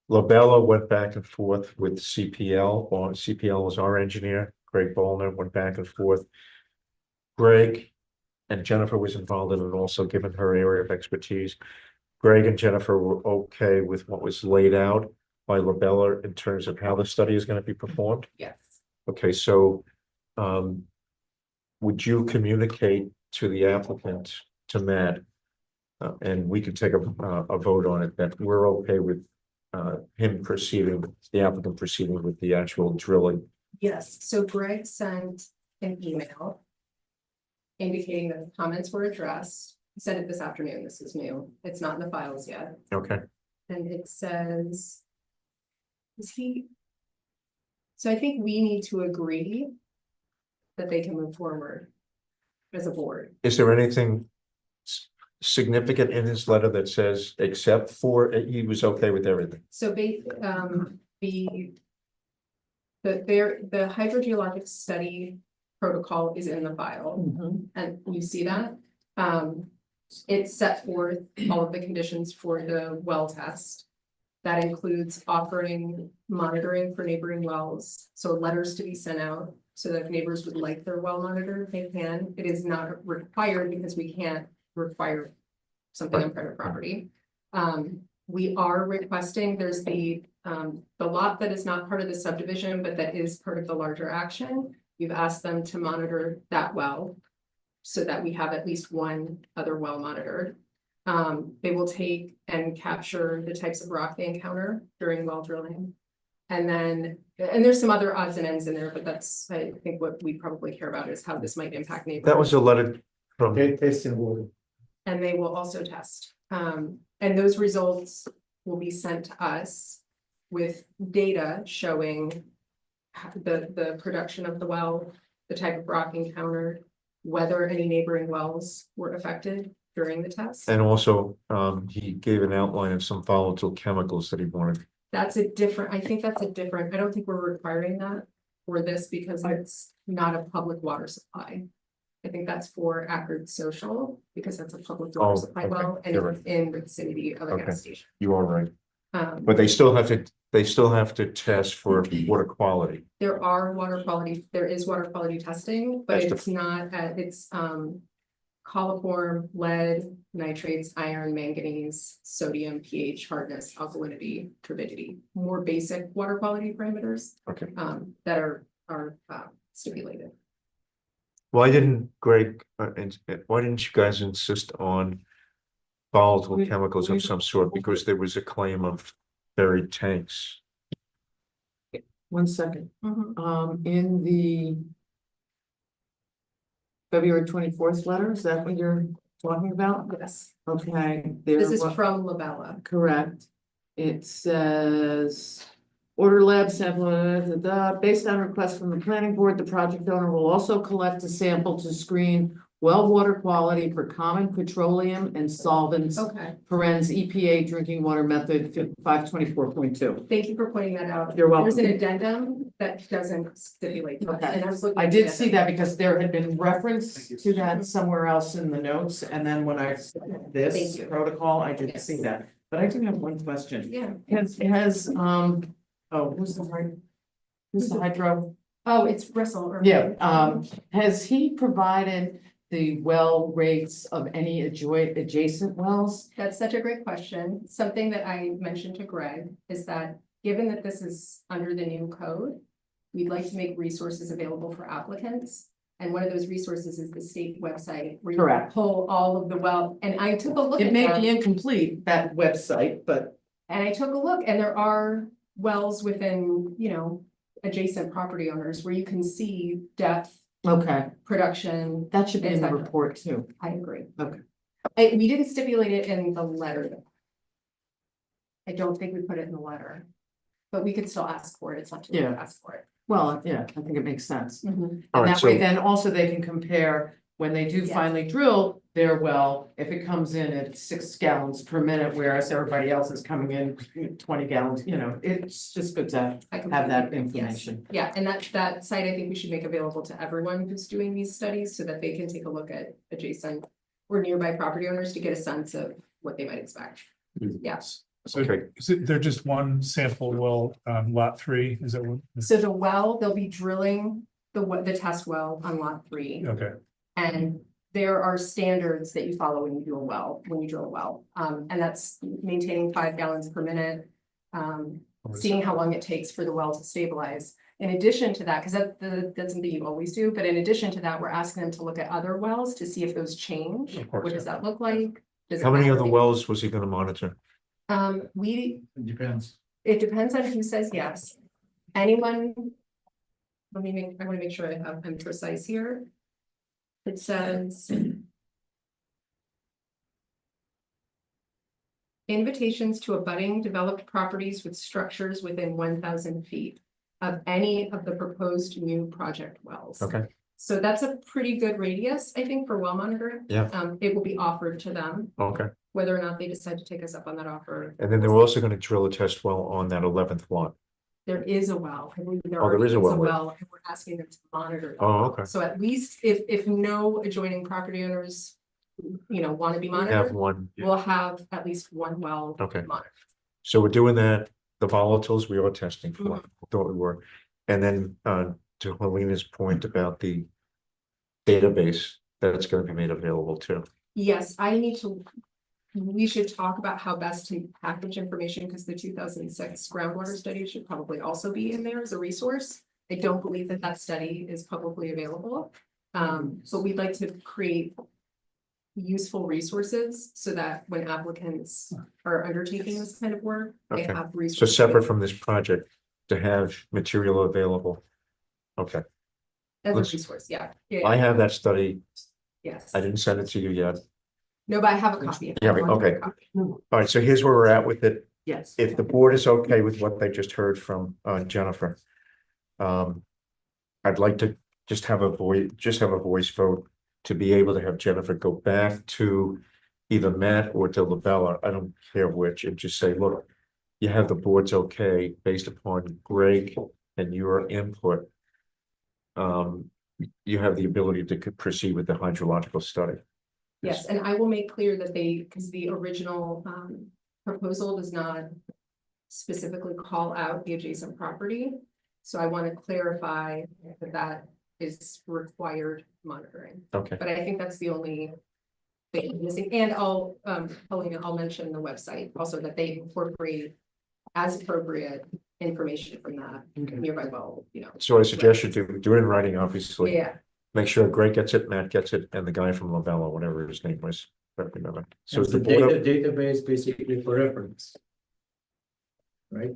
Lobella went back and forth with CPL, or CPL was our engineer, Greg Bolner went back and forth. Greg and Jennifer was involved in it, also given her area of expertise. Greg and Jennifer were okay with what was laid out by Lobella in terms of how the study is going to be performed.
Yes.
Okay, so would you communicate to the applicant, to Matt, and we could take a vote on it, that we're okay with him proceeding, the applicant proceeding with the actual drilling?
Yes, so Greg sent an email indicating that the comments were addressed. He sent it this afternoon. This is new. It's not in the files yet.
Okay,
And it says, so I think we need to agree that they can move forward as a board.
is there anything significant in his letter that says, except for, he was okay with everything?
So the hydrogeologic study protocol is in the file,
Mhm.
and you see that. It set forth all of the conditions for the well test. That includes offering monitoring for neighboring wells, so letters to be sent out. So that if neighbors would like their well monitored, they can. It is not required because we can't require something on private property. We are requesting, there's the lot that is not part of the subdivision, but that is part of the larger action. We've asked them to monitor that well so that we have at least one other well monitored. They will take and capture the types of rock they encounter during well drilling. And then, and there's some other odds and ends in there, but that's, I think what we probably care about is how this might impact neighbors.
That was a letter from,
Tasting water.
And they will also test. And those results will be sent to us with data showing the production of the well, the type of rock encountered, whether any neighboring wells were affected during the test.
and also, he gave an outline of some volatile chemicals that he wanted.
That's a different, I think that's a different, I don't think we're requiring that for this because it's not a public water supply. I think that's for Akron Social, because that's a public water
Oh,
supply
okay.
well, and
You're
it's in the vicinity of a
Okay.
gas station.
You are right,
Um,
but they still have to test for water quality.
there is water quality testing, but
That's the-
it's not, it's, coliform, lead, nitrates, iron, manganese, sodium, pH, hardness, alkalinity, turbidity, more basic water quality parameters,
Okay.
that are stipulated.
Why didn't Greg, why didn't you guys insist on volatile
We-
chemicals
we-
of some sort? Because there was a claim of buried tanks.
1 second.
Mhm.
In the February 24th letter, is that what you're talking about?
Yes,
Okay. there
this is
wa-
from Labella.
Correct. It says, order lab sample, based on request from the planning board, the project owner will also collect a sample to screen well water quality for common petroleum and solvents,
Okay,
parens EPA drinking water method 524.2.
thank you for pointing that out.
You're
There's
welcome.
an addendum that doesn't stipulate that,
Okay.
and I was looking.
I
at
did
the
see that because there had been reference to that somewhere else in the notes, and then when I saw
Thank
this
you.
protocol, I did
Yes.
see that. But I do have one question.
Yeah,
Who's the hydro?
oh, it's Russell. or-
Yeah, has he provided the well rates of any adjacent wells?
That's such a great question. Something that I mentioned to Greg is that, given that this is under the new code, we'd like to make resources available for applicants. And one of those resources is the state website where you can
Correct.
pull all of the well, and I took a look
It
at
may
that.
be incomplete, that website, but
And I took a look and there are wells within, adjacent property owners where you can see depth,
okay,
production.
that should be in the
Exactly.
report too.
I agree.
Okay.
We didn't stipulate it in the letter. Though. I don't think we put it in the letter, but we could still ask for it. It's not too late to
Yeah.
ask for it.
Well, yeah, I think it makes sense.
All
And
right,
that way,
so
then also they can compare, when they do
Yes.
finally drill their well, if it comes in at 6 gallons per minute, whereas everybody else is coming in 20 gallons, it's just good to
I
have that
completely- yes.
information.
Yeah, and that site, I think we should make available to everyone who's doing these studies so that they can take a look at adjacent or nearby property owners to get a sense of what they might expect. Yes.
So
Okay.
is it, they're just one sample well on lot 3, is that what?
So the well, they'll be drilling the test well on lot 3.
Okay,
And there are standards that you follow when you do a well, when you drill a well. And that's maintaining 5 gallons per minute. Seeing how long it takes for the well to stabilize. In addition to that, because that's something you always do, but in addition to that, we're asking them to look at other wells to see if those change.
Of course,
What does
yeah.
that look like? Does it
how many
matter?
other wells was he gonna monitor?
it depends.
It depends on who says yes. Anyone. I want to make sure I'm precise here. It says. Invitations to abutting developed properties with structures within 1,000 feet of any of the proposed new project wells.
Okay.
So that's a pretty good radius, I think, for well monitoring.
Yeah.
It will be offered to them,
Okay,
whether or not they decide to take us up on that offer.
and then they're also gonna drill a test well on that 11th lot.
There is a well. I believe there
Oh, there
already
is a well.
And we're asking them to monitor. the
Oh,
well.
okay.
So at least if no adjoining property owners, want to be
We have
monitored,
one,
we'll have at least one well
Okay.
monitored.
so we're doing that, the volatiles we are testing for,
Mhm.
thought we were. And then, to Helena's point about the database, that's gonna be made available too.
Yes, we should talk about how best to package information, because the 2006 groundwater study should probably also be in there as a resource. I don't believe that study is publicly available. But we'd like to create useful resources so that when applicants are undertaking this kind of work, they
Okay.
have
So
resources.
separate from this project, to have material available. Okay,
As a
let's-
resource, yeah.
I have that study,
Yes.
I didn't send it to you yet.
No, but I have a copy. if
Yeah,
you want
okay.
a copy.
All right, so here's where we're at with it.
Yes.
If the board is okay with what they just heard from Jennifer. I'd like to just have a voice vote to be able to have Jennifer go back to either Matt or to Labella, I don't care which, and just say, look, you have the board's okay based upon Greg and your input. You have the ability to proceed with the hydrological study.
Yes, and I will make clear that because the original proposal does not specifically call out the adjacent property. So I want to clarify that is required monitoring,
Okay,
but I think that's the only thing missing. And I'll mention the website also, that they incorporate as appropriate information from that nearby well,
so I suggest you do it in writing, obviously.
Yeah,
Make sure Greg gets it, Matt gets it, and the guy from Labella, whatever his name was. Let me know that. So
So
is the
the
board,
database basically for reference. Right?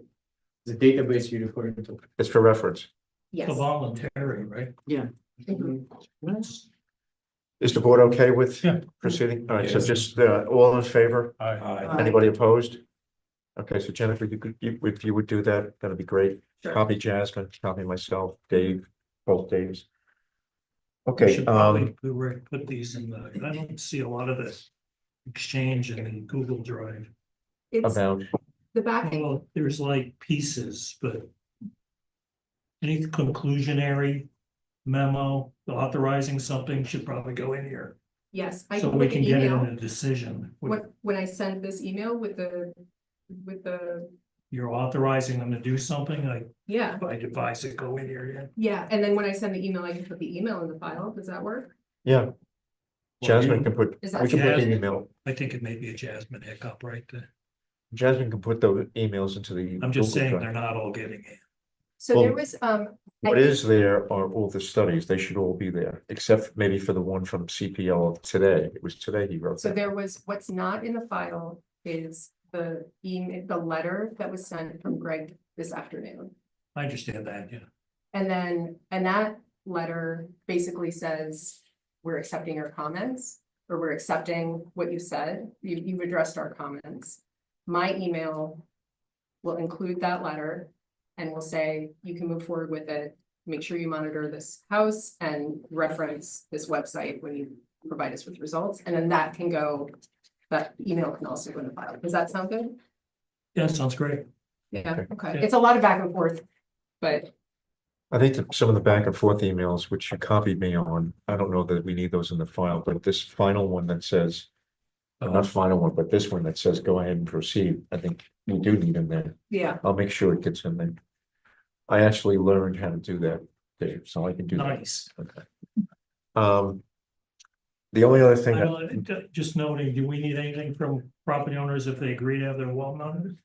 The database you're referring to.
it's for reference.
yes.
The voluntary, right?
Mhm.
Is the board okay with
Yeah.
proceeding? All right, so
Yes.
just all in favor?
I,
Anybody opposed? Okay, so Jennifer, if you would do that, that'd be great.
Sure.
Copy Jasmine, copy myself, Dave, both Daves.
We
Okay,
should probably put these in I don't see a lot of this exchange in the Google Drive.
It's
about,
the back.
Well, there's like pieces, but any conclusionary memo authorizing something should probably go in here.
Yes, I
So
can
we
put
can
the
get it
email.
in a decision.
When I send this email with the,
You're authorizing them to do something,
yeah,
I'd advise it go in here,
yeah, and then when I send the email, I can put the email in the file, does that work?
yeah, Jasmine can put, we
Is
can
that-
put the
Jasmine.
email,
I think it may be a Jasmine hiccup, right?
Jasmine can put the emails into the.
I'm just
Google
saying
Drive.
Oh,
they're not all getting it.
So
Well,
there was,
What is there are all the studies, they should all be there, except maybe for the one from CPL today, it was today he wrote
so
that.
there was, what's not in the file is the email, the letter that was sent from Greg this afternoon.
I understand that, yeah.
And that letter basically says, we're accepting your comments, or we're accepting what you said, you've addressed our comments. My email will include that letter and will say, you can move forward with it, make sure you monitor this house and reference this website when you provide us with results, and then that email can also go in the file. Does that sound good?
Yeah, sounds great.
Yeah, okay,
Yeah.
it's a lot of back and forth, but
I think that some of the back and forth emails, which you copied me on, I don't know that we need those in the file, but this final one that says. Not final one, but this one that says go ahead and proceed, I think we do need in there,
yeah,
I'll make sure it gets in there. I actually learned how to do that, Dave, so I can do that.
Nice.
Okay. The only other thing
I
that,
don't- Just noting, do we need anything from property owners if they agree to have their well monitored?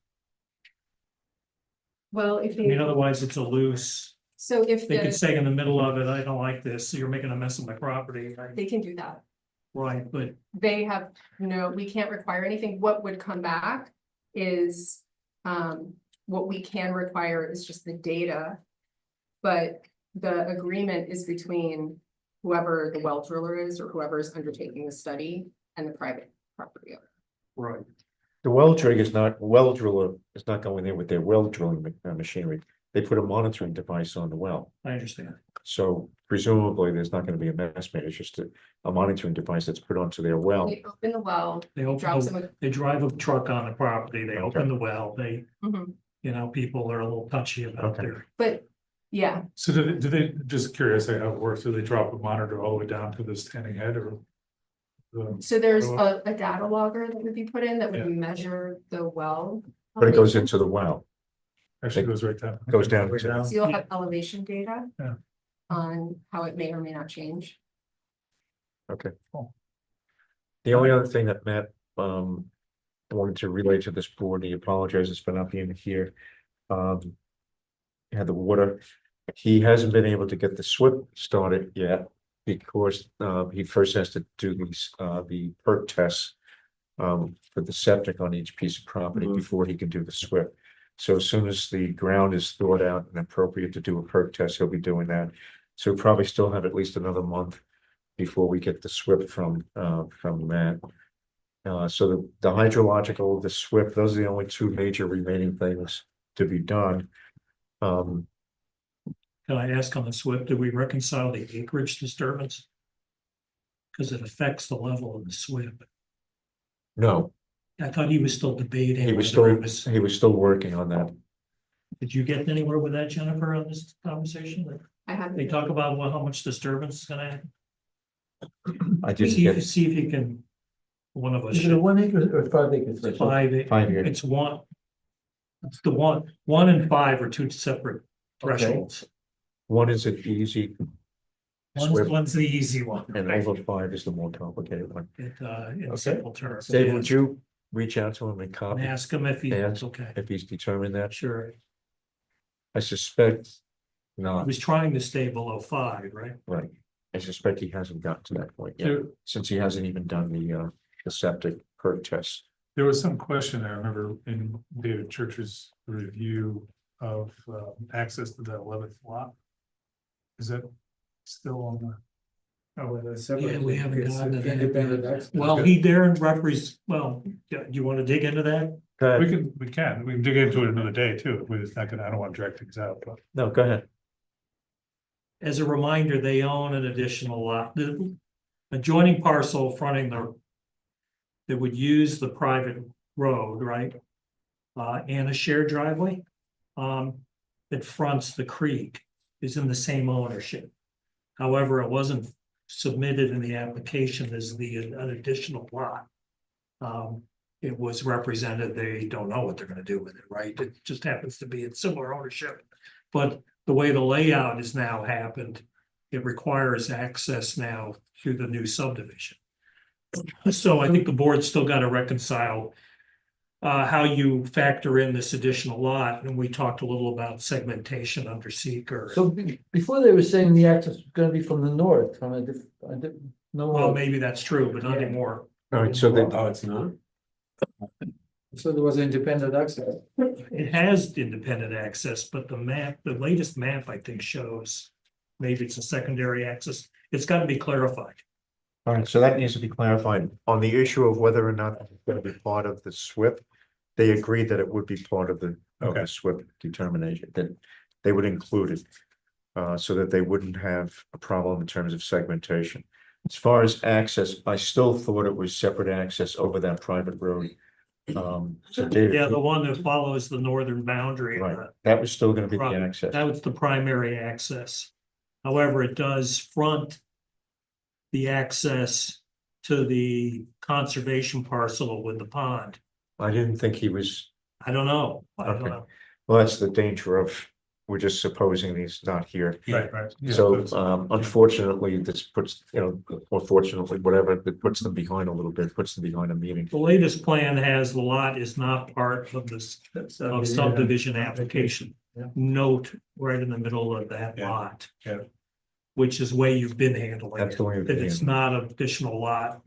well, if
I mean,
they,
otherwise it's a loose,
so if
they could
the,
say in the middle of it, I don't like this, you're making a mess of my property.
they can do that.
Right, but
They have, we can't require anything. What would come back is, what we can require is just the data. But the agreement is between whoever the well driller is or whoever is undertaking the study and the private property owner.
right,
the well driller is not going there with their well drilling machinery. They put a monitoring device on the well,
I understand.
so presumably there's not gonna be a mess made, it's just a monitoring device that's put onto their well.
They open the well,
They
drop
open,
some,
they drive a truck on the property, they open
Okay.
the well, they,
Mhm.
You know, people are a little touchy about
Okay.
their,
But, yeah,
So do they, just curious, how it works, do they drop a monitor all the way down to the standing head or?
so there's a data logger that would be put in that would measure the well.
But it goes
elevation.
into the well,
Actually goes right down.
goes down
Right
to-
So you'll have elevation data.
Yeah.
On how it may or may not change.
okay.
Cool.
The only other thing that Matt, wanted to relay to this board, he apologizes for not being here. Had the water, he hasn't been able to get the SWIP started yet. Because, he first has to do these, the perk tests. For the septic on each piece of property before he can do the SWIP. So as soon as the ground is thawed out and appropriate to do a perk test, he'll be doing that. So we'll probably still have at least another month before we get the SWIP from Matt. So the hydrological, the SWIP, those are the only two major remaining things to be done.
can I ask on the SWIP, did we reconcile the acreage disturbance? Because it affects the level of the SWIP.
No,
I thought he was still debating.
he was
whether
still working on that.
Did you get anywhere with that, Jennifer, on this conversation?
I haven't.
They talk about how much disturbance is gonna happen.
I didn't
See
get
if you can, one of us.
Is it a 1 acre or 5 acre?
It's 5.
5 years.
It's one. It's the one and 5 are two separate thresholds.
One is an easy SWIP,
One's the easy one.
and over 5 is the more complicated one.
In simple terms.
Dave,
yeah.
would you reach out to him and
And
copy
ask him if
Yes.
he's okay.
if he's determined that?
Sure.
I suspect
He
not,
was trying to stay below 5, right?
right. I suspect he hasn't gotten to that point yet,
There,
since he hasn't even done the septic perk test.
there was some question, I remember in David Church's review of access to that 11th lot. Is that still on the?
Oh, well, that's
Yeah,
separate.
we haven't
It's
gotten to that.
independent access.
Well, Darren referenced, well, do you want to dig into that?
Go ahead.
We can dig into it another day too, we're just not gonna, I don't want to drag things out, but.
No, go ahead.
As a reminder, they own an additional lot, the adjoining parcel fronting that would use the private road, right? And a shared driveway. That fronts the creek is in the same ownership. However, it wasn't submitted in the application as an additional lot. It was represented, they don't know what they're gonna do with it, right? It just happens to be in similar ownership. But the way the layout is now happened, it requires access now through the new subdivision. So I think the board's still gotta reconcile how you factor in this additional lot, and we talked a little about segmentation under seeker.
So before they were saying the access was gonna be from the north, from no.
Well, maybe that's true, but not anymore.
All right, so then,
Oh, it's not?
So there was independent access.
It has independent access, but the latest map, I think, shows maybe it's a secondary access. It's got to be clarified.
all right, so that needs to be clarified. On the issue of whether or not it's gonna be part of the SWIP, they agreed that it would be part of the
Okay.
SWIP determination, that they would include it. So that they wouldn't have a problem in terms of segmentation. As far as access, I still thought it was separate access over that private road. So David.
Yeah, the one that follows the northern boundary.
Right, that was still gonna be the
Right.
access.
That was the primary access. However, it does front the access to the conservation parcel with the pond.
I didn't think he was,
I don't know. I don't
Okay.
know.
well, that's the danger of, we're just supposing he's not here.
Right. Yeah,
So
that's-
unfortunately, this puts, or fortunately, whatever, it puts them behind a little bit, puts them behind a meeting.
The latest plan has the lot is not part of this of subdivision application.
Yeah.
Note right in the middle of that
Yeah.
lot.
Yeah.
Which is way you've been handling
That's
it,
the way.
that it's not an additional lot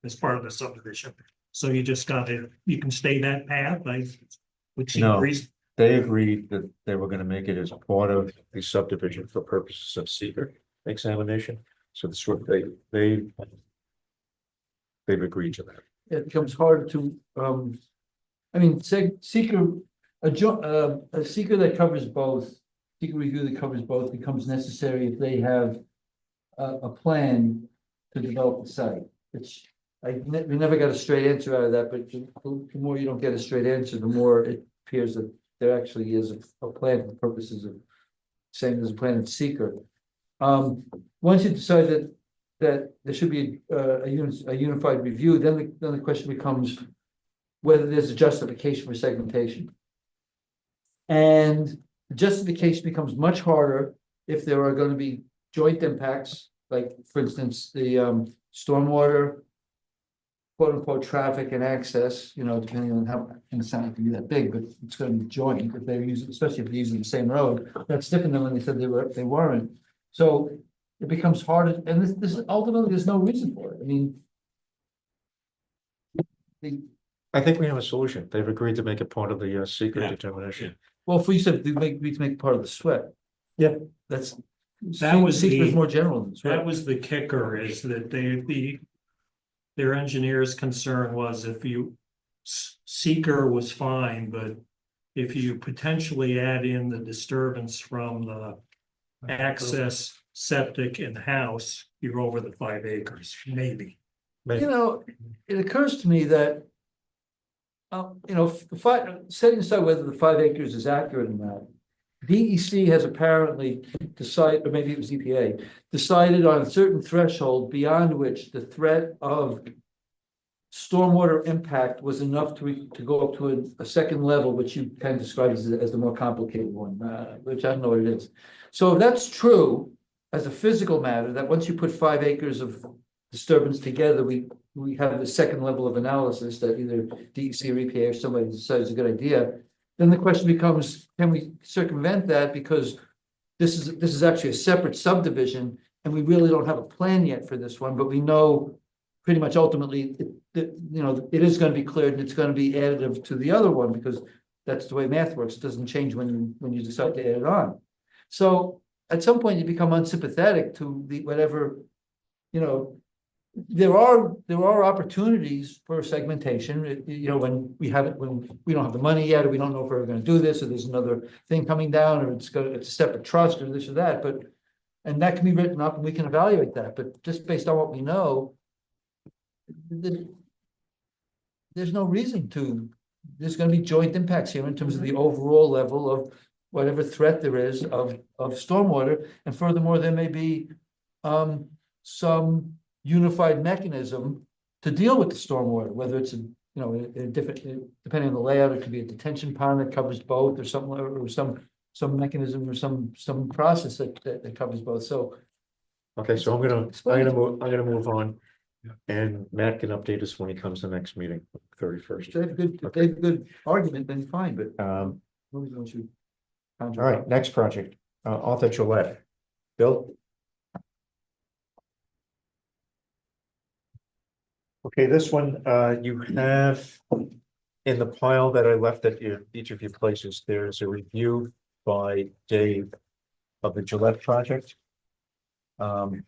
as part of the subdivision. So you just gotta, you can stay that path, which
No.
seems
They agreed that they were gonna make it as part of the subdivision for purposes of secret examination. So the SWIP, they've agreed to that.
It becomes hard to, I mean, seeker, a seeker that covers both, seeker review that covers both becomes necessary if they have a plan to develop the site, which we never got a straight answer out of that, but the more you don't get a straight answer, the more it appears that there actually is a plan for purposes of same as a plan in seeker. Once you decide that there should be a unified review, then the question becomes whether there's a justification for segmentation. And the justification becomes much harder if there are going to be joint impacts, like for instance, the stormwater, quote unquote, traffic and access, you know, depending on how, and it's not going to be that big, but it's going to be joint if they're using, especially if they're using the same road. That's different than when they said they weren't. So it becomes harder, and this ultimately, there's no reason for it. I mean,
I think we have a solution. They've agreed to make it part of the secret
Yeah.
determination.
well, if we said we to make part of the SWIP.
Yeah.
That's.
That was
secret is
the-
more general than SWIP.
That was the kicker, is that their engineer's concern was if seeker was fine, but if you potentially add in the disturbance from the access, septic and house, you're over the 5 acres, maybe.
You know, it occurs to me that. You know, setting aside whether the 5 acres is accurate or not. DEC has apparently decided, or maybe it was EPA, decided on a certain threshold beyond which the threat of. Stormwater impact was enough to go up to a second level, which you kind of described as the more complicated one, which I don't know what it is. So if that's true, as a physical matter, that once you put 5 acres of disturbance together, we have the second level of analysis that either DEC or EPA or somebody decides is a good idea. Then the question becomes, can we circumvent that? Because this is actually a separate subdivision, and we really don't have a plan yet for this one, but we know pretty much ultimately, you know, it is going to be cleared and it's going to be additive to the other one, because that's the way math works. It doesn't change when you decide to add it on. So at some point you become unsympathetic to the whatever, you know, there are opportunities for segmentation, you know, when we don't have the money yet, or we don't know if we're going to do this, or there's another thing coming down, or it's a separate trust or this or that, but, and that can be written up and we can evaluate that, but just based on what we know, there's no reason to, there's going to be joint impacts here in terms of the overall level of whatever threat there is of stormwater, and furthermore, there may be some unified mechanism to deal with the stormwater, whether it's a different, depending on the layout, it could be a detention pond that covers both, or something, or some mechanism, or some process that covers both. So,
Okay, so I'm gonna move on. And Matt can update us when he comes to the next meeting, 31st.
if they have a good argument, then fine, but.
All right, next project, Arthur Gillette. Bill? Okay, this one, you have in the pile that I left at each of your places, there's a review by Dave of the Gillette project. Bill,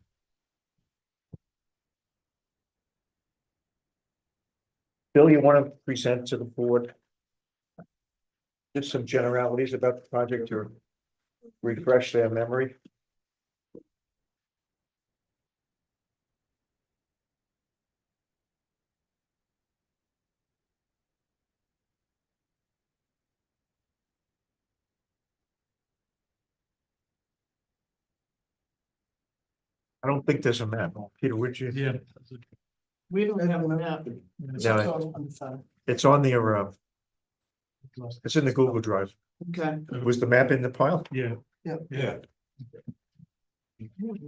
you want to present to the board just some generalities about the project or refresh their memory? I don't think there's a map. Peter, would you?
Yeah.
We don't have a map.
No, it's on the, it's in the Google Drive.
Okay.
Was the map in the pile?
Yeah.
Yeah.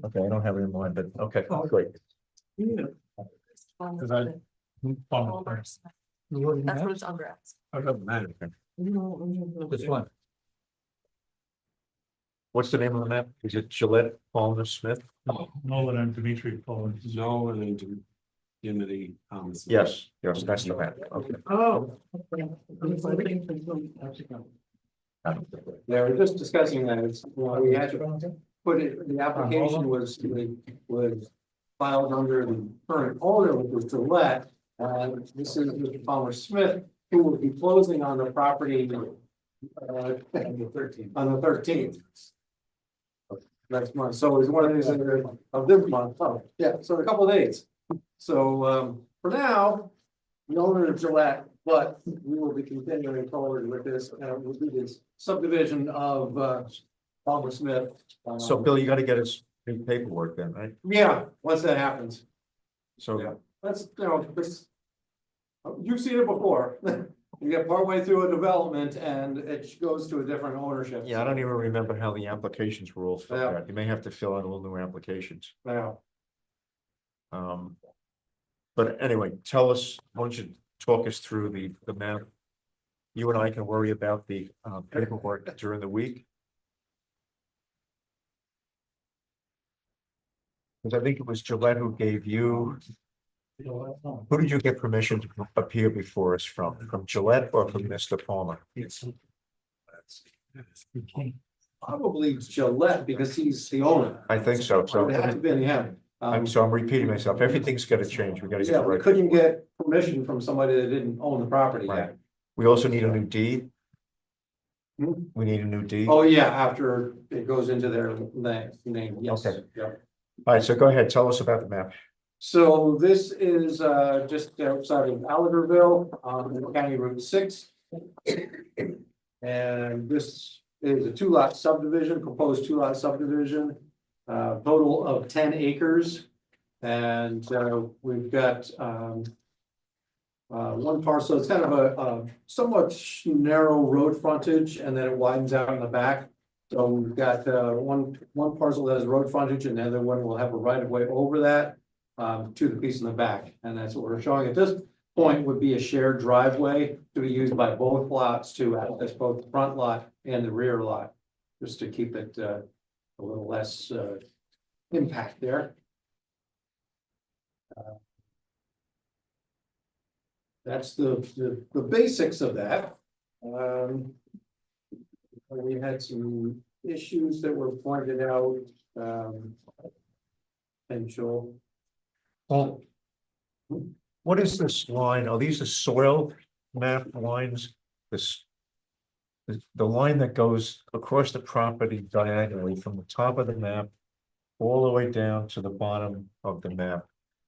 Okay, I don't have it in mind, but okay, great.
Cause I.
That's what it's under.
Oh, doesn't matter.
This one.
What's the name of the map? Is it Gillette, Palmer, Smith?
Nolan and Dimitri Poland.
No, and then Unity.
Yes, that's the map. Okay.
Oh.
Yeah, we're just discussing that, it's, we had to put it, the application was filed under the current owner, which was Gillette. And this is Mr. Palmer Smith, who will be closing on the property on the 13th. Next month, so it's one of these of this month, oh, yeah, so a couple of days. So for now, the owner of Gillette But we will be continuing forward with this, we'll do this subdivision of, Palmer Smith.
So Bill, you gotta get us new paperwork then, right?
Yeah, once that happens,
So,
that's, this. You've seen it before. You get partway through a development and it goes to a different ownership.
yeah, I don't even remember how the applications were all filled
Yeah.
out. You may have to fill out all new applications.
Yeah.
But anyway, tell us, why don't you talk us through the map? You and I can worry about the paperwork during the week. Because I think it was Gillette who gave you, who did you get permission to appear before us from Gillette or from Mr. Palmer?
Probably Gillette because he's the owner.
I think so,
It had to
so,
be him.
I'm repeating myself, everything's gotta change, we gotta get
Yeah,
it
we
right.
couldn't get permission from somebody that didn't own the property
Right.
yet.
We also need a new deed.
Hmm?
We need a new deed.
Oh, yeah, after it goes into their name, yes.
Okay.
Yeah.
All right, so go ahead, tell us about the map.
So this is just outside of Alligerville, in County Route 6. And this is a 2-lot subdivision, proposed 2-lot subdivision, total of 10 acres. And we've got one parcel, it's kind of a somewhat narrow road frontage, and then it widens out in the back. So we've got one parcel that has road frontage, and the other one will have a right of way over that to the piece in the back, and that's what we're showing at this point would be a shared driveway to be used by both lots to access both the front lot and the rear lot, just to keep it a little less impact there. That's the basics of that. We had some issues that were pointed out, potential.
Well, what is this line? Are these the soil map lines? This. The line that goes across the property diagonally from the top of the map. All the way down to the bottom of the map.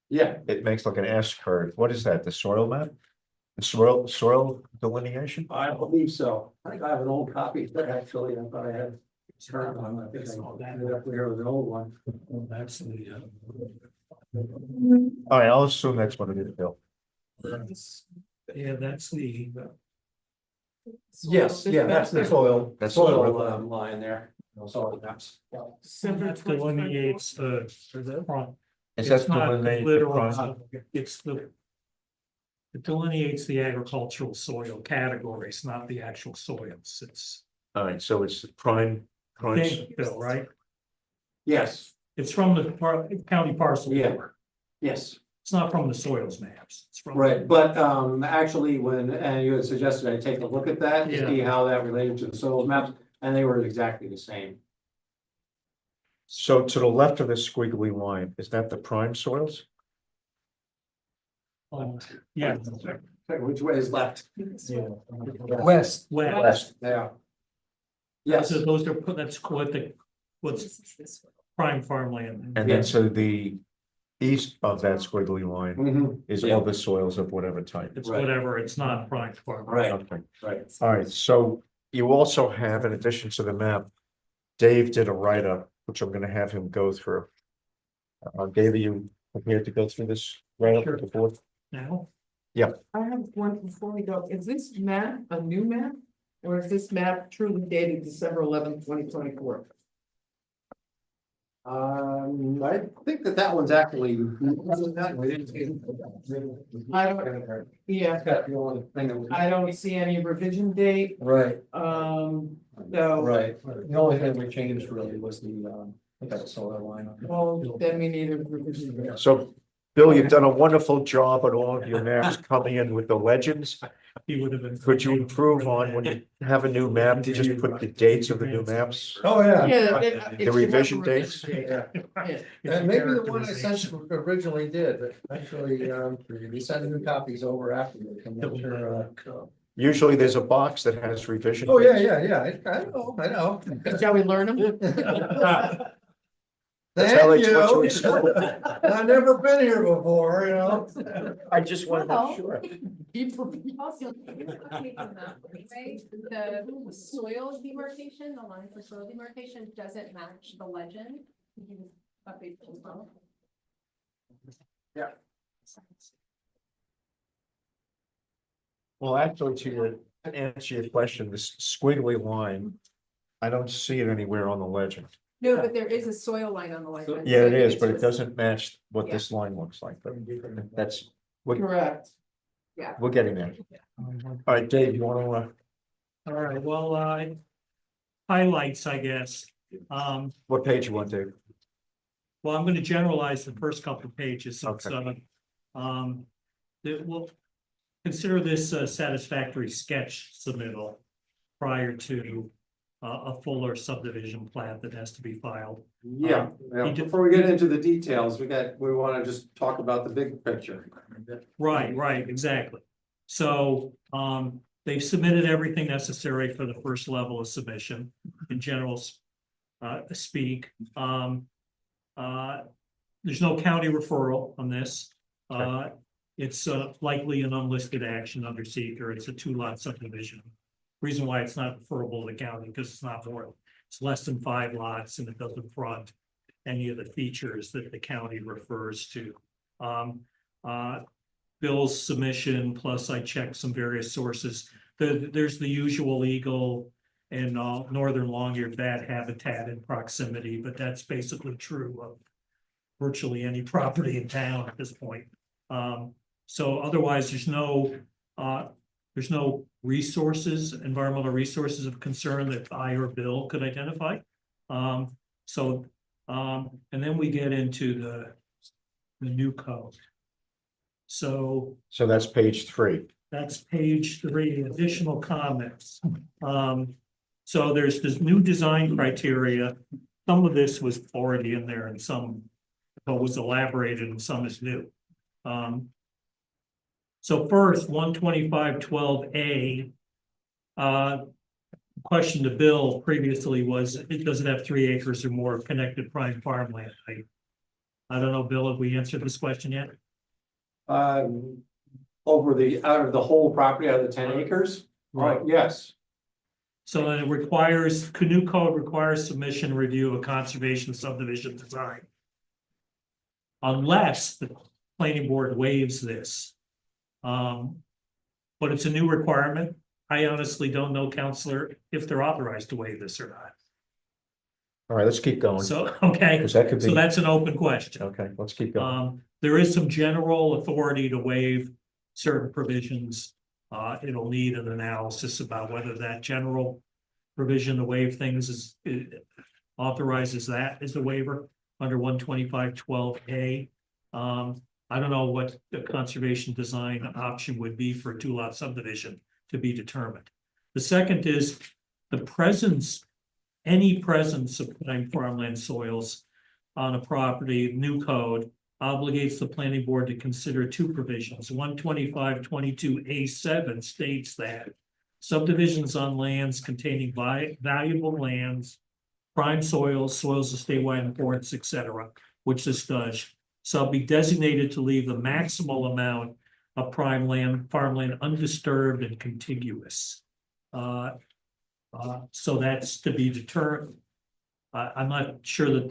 Yeah,
It makes like an S curve. What is that? The soil map? The soil delineation?
I believe so. I think I have an old copy, but actually, I thought I had. Current one, I think I ended up here with an old one.
That's the,
All right, I'll assume that's what it is, Bill.
yeah, that's the,
Yes, yeah, that's the soil,
That's
soil
the-
line there. Soil maps.
that delineates the front.
Is that
It's not the
delineate the
literal,
front?
it's the. It delineates the agricultural soil categories, not the actual soils. It's,
All right, so it's prime.
Bill, right?
Yes,
It's from the county parcel.
Yeah.
board.
yes.
It's not from the soils maps. It's from.
Right, but actually, when you had suggested I take a look at that, to
Yeah.
see how that related to the soil maps, and they were exactly the same.
So to the left of the squiggly line, is that the prime soils?
Yeah.
Which way is left?
West.
West.
Yeah. Yes,
So those are, that's what's prime farmland.
And then so the east of that squiggly line
mhm,
is
Yeah.
all the soils of whatever type.
It's
Right.
whatever, it's not prime farmland.
right,
Okay.
right.
All right, so you also have, in addition to the map, Dave did a write-up, which I'm gonna have him go through. Dave, are you prepared to go through this write-up with the board?
Now,
I have one before we go. Is this map a new map? Or is this map truly dated December 11th, 2024?
I think that one's actually.
I don't, yeah,
That's the only thing that we.
I don't see any revision date,
Right,
so.
right. The only thing we changed really was that solar line.
Well, then we need a revision date.
So, Bill, you've done a wonderful job on all of your maps coming in with the legends.
he would have been.
Could you improve on when you have a new map, to just put the dates of the new maps?
Oh, yeah.
Yeah.
The revision dates?
Yeah.
Yeah.
And maybe the one I sent originally did, but actually, we sent the new copies over afterwards. I'm not sure.
Usually there's a box that has revision.
Oh, yeah,
dates.
yeah. I know.
Shall we learn them?
That's how
Thank
they torture
you.
each other.
I've never been here before, you know?
I just want to
Well,
make sure.
Also, anyway, the soil demarcation, the line for soil demarcation doesn't match the legend. You can just update it as well.
Well, actually, to answer your question, this squiggly line, I don't see it anywhere on the legend.
No, but there is a soil line on the legend.
Yeah,
so I
it
think
is,
it's
but it
just-
doesn't match what
Yeah.
this line looks like. But that's,
Correct.
we're getting there. All right, Dave, you want
All right, well, highlights, I guess.
what page you want, Dave?
Well, I'm gonna generalize the first couple of pages. So it's,
Okay.
we'll consider this a satisfactory sketch submittal prior to a fuller subdivision plan that has to be filed.
Yeah,
He did-
before we get into the details, we wanna just talk about the big picture.
Right, exactly. So, they've submitted everything necessary for the first level of submission in general, speak. There's no county referral on this. It's likely an unlisted action under seeker. It's a 2-lot subdivision. Reason why it's not referable to the county, because it's not more, it's less than 5 lots and it doesn't front any of the features that the county refers to. Bill's submission, plus I checked some various sources. There's the usual eagle and northern long-eared bat habitat in proximity, but that's basically true of virtually any property in town at this point. So otherwise, there's no resources, environmental resources of concern that I or Bill could identify. And then we get into the new code. So
So that's page 3.
that's page 3, additional comments. So there's this new design criteria. Some of this was already in there and some was elaborated and some is new. So first, 125.12A. Question to Bill previously was, it doesn't have 3 acres or more of connected prime farmland. I don't know, Bill, have we answered this question yet?
Out of the whole property, out of the 10 acres?
Right.
Yes.
So then it requires, canoe code requires submission review of conservation subdivision design. Unless the planning board waives this. But it's a new requirement. I honestly don't know, Counselor, if they're authorized to waive this or not.
All right, let's keep going.
So, okay,
Because that could
so
be,
that's an open question.
okay, let's keep going.
There is some general authority to waive certain provisions. It'll need an analysis about whether that general provision to waive things authorizes that as a waiver under 125.12A. I don't know what the conservation design option would be for a 2-lot subdivision to be determined. The second is the presence, any presence of prime farmland soils on a property, new code obligates the planning board to consider 2 provisions. 125.22A7 states that subdivisions on lands containing valuable lands, prime soils, soils of statewide importance, etc., which this does, shall be designated to leave the maximal amount of prime land, farmland undisturbed and contiguous. So that's to be determined. I'm not sure that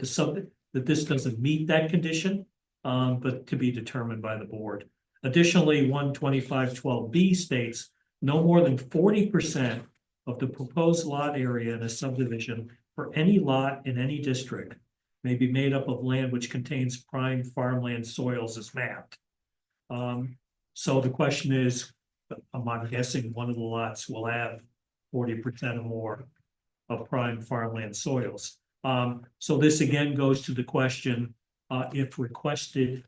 that this doesn't meet that condition, but to be determined by the board. Additionally, 125.12B states no more than 40% of the proposed lot area in a subdivision for any lot in any district may be made up of land which contains prime farmland soils as mapped. So the question is, I'm guessing one of the lots will have 40% or more of prime farmland soils. So this again goes to the question, if requested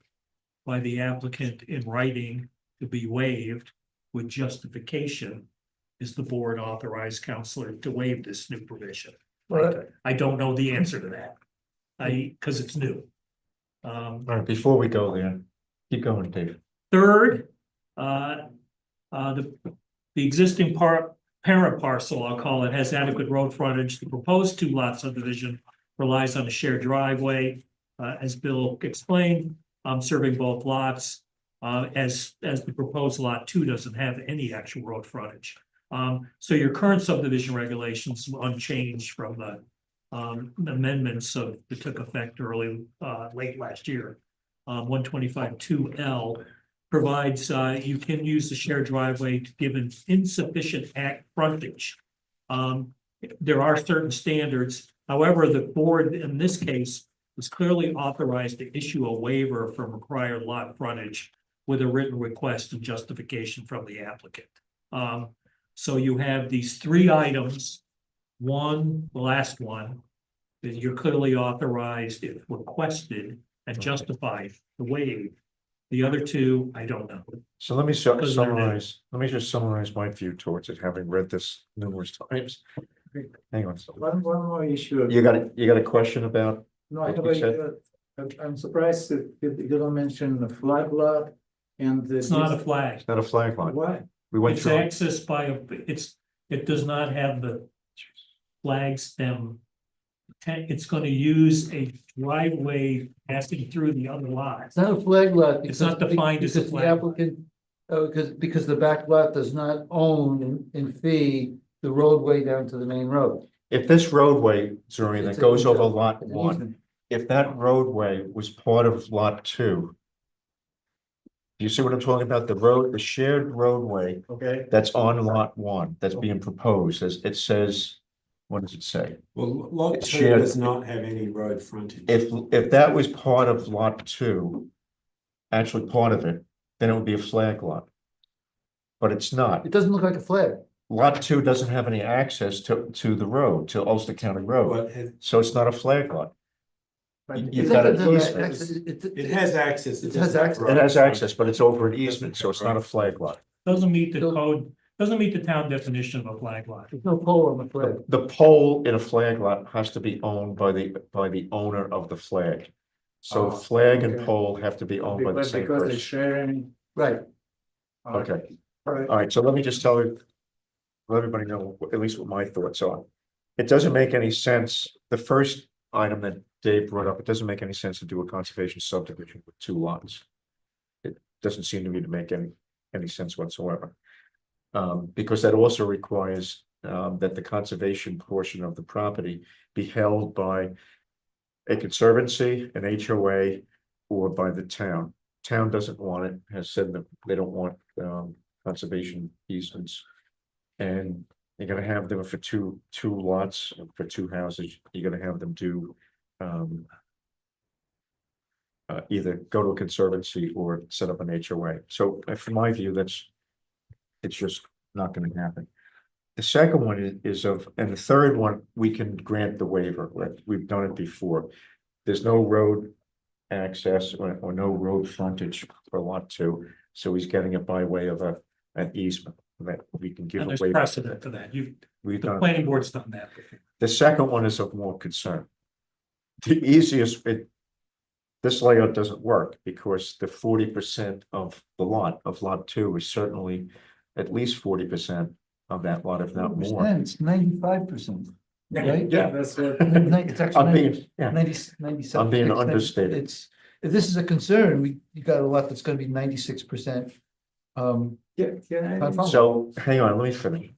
by the applicant in writing to be waived with justification, is the board authorized, Counselor, to waive this new provision? I don't know the answer to that. Because it's new.
All right, before we go there, keep going, Dave.
Third, the existing parent parcel, I'll call it, has adequate road frontage. The proposed 2-lot subdivision relies on a shared driveway. as Bill explained, serving both lots. As the proposed lot 2 doesn't have any actual road frontage. So your current subdivision regulations unchanged from the amendments that took effect late last year. 125.2L provides you can use the shared driveway to give an insufficient frontage. There are certain standards. However, the board in this case was clearly authorized to issue a waiver from required lot frontage with a written request and justification from the applicant. So you have these 3 items. One, the last one, that you're clearly authorized if requested and justified to waive. The other 2, I don't know.
So let me
Because they're new.
summarize, let me just summarize my view towards it, having read this numerous times. Hang on.
One more issue.
You got a question about,
No, I have
what you said?
I'm surprised that you don't mention the flag lot and the.
It's not a flag.
it's not a flag lot.
Why?
We went
It's
through, it.
accessed by it does not have the flag stem. It's gonna use a driveway passing through the other lot.
It's not a flag lot.
It's not defined as a
because the
flag.
applicant, because the back lot does not own in fee the roadway down to the main road.
if this roadway, Zuri, that
It's a-
goes
it's a-
over lot
an
1,
easement.
if that roadway was part of lot 2. Do you see what I'm talking about? The shared roadway
Okay.
that's on lot 1, that's being proposed, as it says, what does it say?
Well, lot
It's
2
shared.
does not have any road frontage.
If that was part of lot 2, actually part of it, then it would be a flag lot. But it's not.
It doesn't look like a flag.
Lot 2 doesn't have any access to the road, to Ulster County Road,
But it,
so it's not a flag lot.
It
You've got
doesn't
an
have
easement.
access.
it has access.
It has
doesn't have
access.
It
road
has
frontage.
access, but it's over an easement, so it's not a flag lot.
Doesn't meet the code, doesn't meet the town definition of a flag lot.
There's no pole on the flag.
The pole in a flag lot has to be owned by the owner of the flag. So
Oh,
flag and
okay.
pole have to be owned by the
Because
same
they're
person.
sharing.
Right.
Okay,
All right.
all right, so let me just tell you, let everybody know at least what my thoughts are. It doesn't make any sense, the first item that Dave brought up, it doesn't make any sense to do a conservation subdivision with 2 lots. It doesn't seem to me to make any sense whatsoever. Because that also requires that the conservation portion of the property be held by a conservancy, an HOA, or by the town. Town doesn't want it, has said that they don't want conservation easements. And you're gonna have them for two lots, for 2 houses, you're gonna have them do either go to a conservancy or set up an HOA. So from my view, it's just not gonna happen. The second one is and the third one, we can grant the waiver, right? We've done it before. There's no road access or no road frontage for lot 2, so he's getting it by way of an easement that we can give
And
a
there's
waiver.
precedent for that.
We've
The
done it.
planning board's done that.
The second one is of more concern. The easiest, this layout doesn't work because the 40% of the lot of lot 2 is certainly at least 40% of that lot, if not more.
It's 95%. Right?
Yeah.
That's what.
It's
I'm
actually
being, yeah,
97.
I'm being understated.
It's, if this is a concern, you got a lot that's gonna be 96%.
Yeah.
So hang on, let me finish.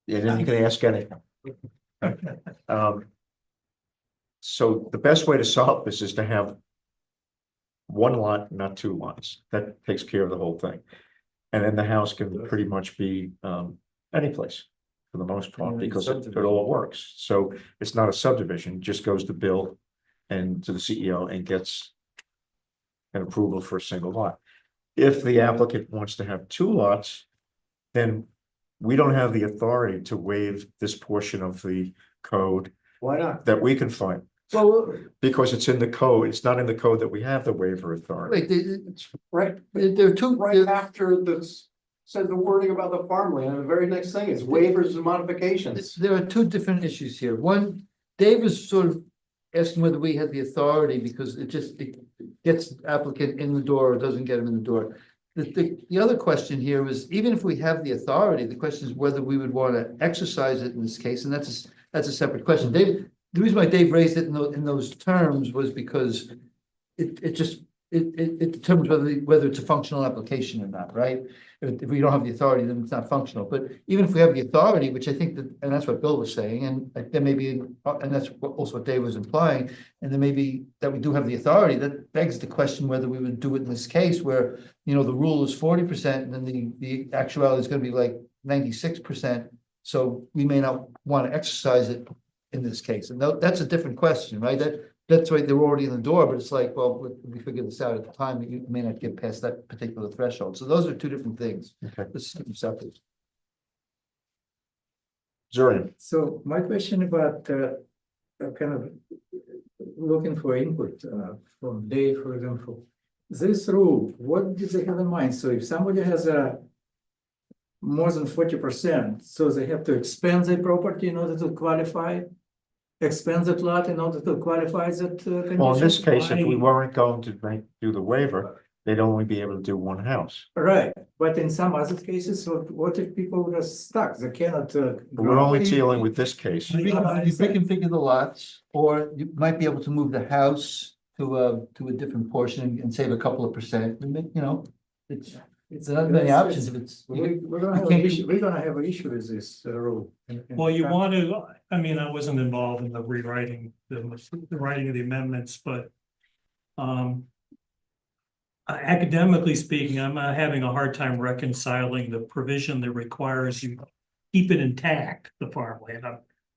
Yeah, then you can ask anything. So the best way to solve this is to have 1 lot, not 2 lots. That takes care of the whole thing. And then the house can pretty much be any place for the most part,
Yeah,
because it
subdivision.
all works. So it's not a subdivision, just goes to Bill and to the CEO and gets an approval for a single lot. If the applicant wants to have 2 lots, then we don't have the authority to waive this portion of the code
Why not?
that we can find.
Well,
Because it's in the code, it's not in the code that we have the waiver authority.
wait,
It's right,
there are two,
right after this, said the wording about the farmland, and the very next thing is waivers and modifications.
there are 2 different issues here. One, Dave is sort of asking whether we had the authority because it gets the applicant in the door or doesn't get him in the door. The other question here was, even if we have the authority, the question is whether we would want to exercise it in this case, and that's a separate question. Dave the reason why Dave raised it in those terms was because it just, it determines whether it's a functional application or not, right? If we don't have the authority, then it's not functional, but even if we have the authority, which I think that, and that's what Bill was saying, and there may be, and that's also what Dave was implying, and there may be that we do have the authority, that begs the question whether we would do it in this case where, you know, the rule is 40% and then the actuality is gonna be like 96%. So we may not want to exercise it in this case, and that's a different question, right? That's why they're already in the door, but it's like, well, we figured this out at the time, that you may not get past that particular threshold. So those are two different things.
Okay.
This is separate.
Zorian,
So my question about kind of looking for input from Dave, for example. This rule, what did they have in mind? So if somebody has a more than 40%, so they have to expand their property in order to qualify, expand that lot in order to qualify that condition?
well, in this case, if we weren't going to do the waiver, they'd only be able to do one house.
Right, but in some other cases, what if people are stuck? They cannot.
But we're only dealing with this case.
You reconfigure the lots, or you might be able to move the house to a different portion and save a couple of percent, and you know, it's not many options if it's.
We're gonna have an issue, we're gonna have an issue with this rule.
Well, you want to, I mean, I wasn't involved in the rewriting, the writing of the amendments, but. Academically speaking, I'm having a hard time reconciling the provision that requires you keep it intact, the farmland.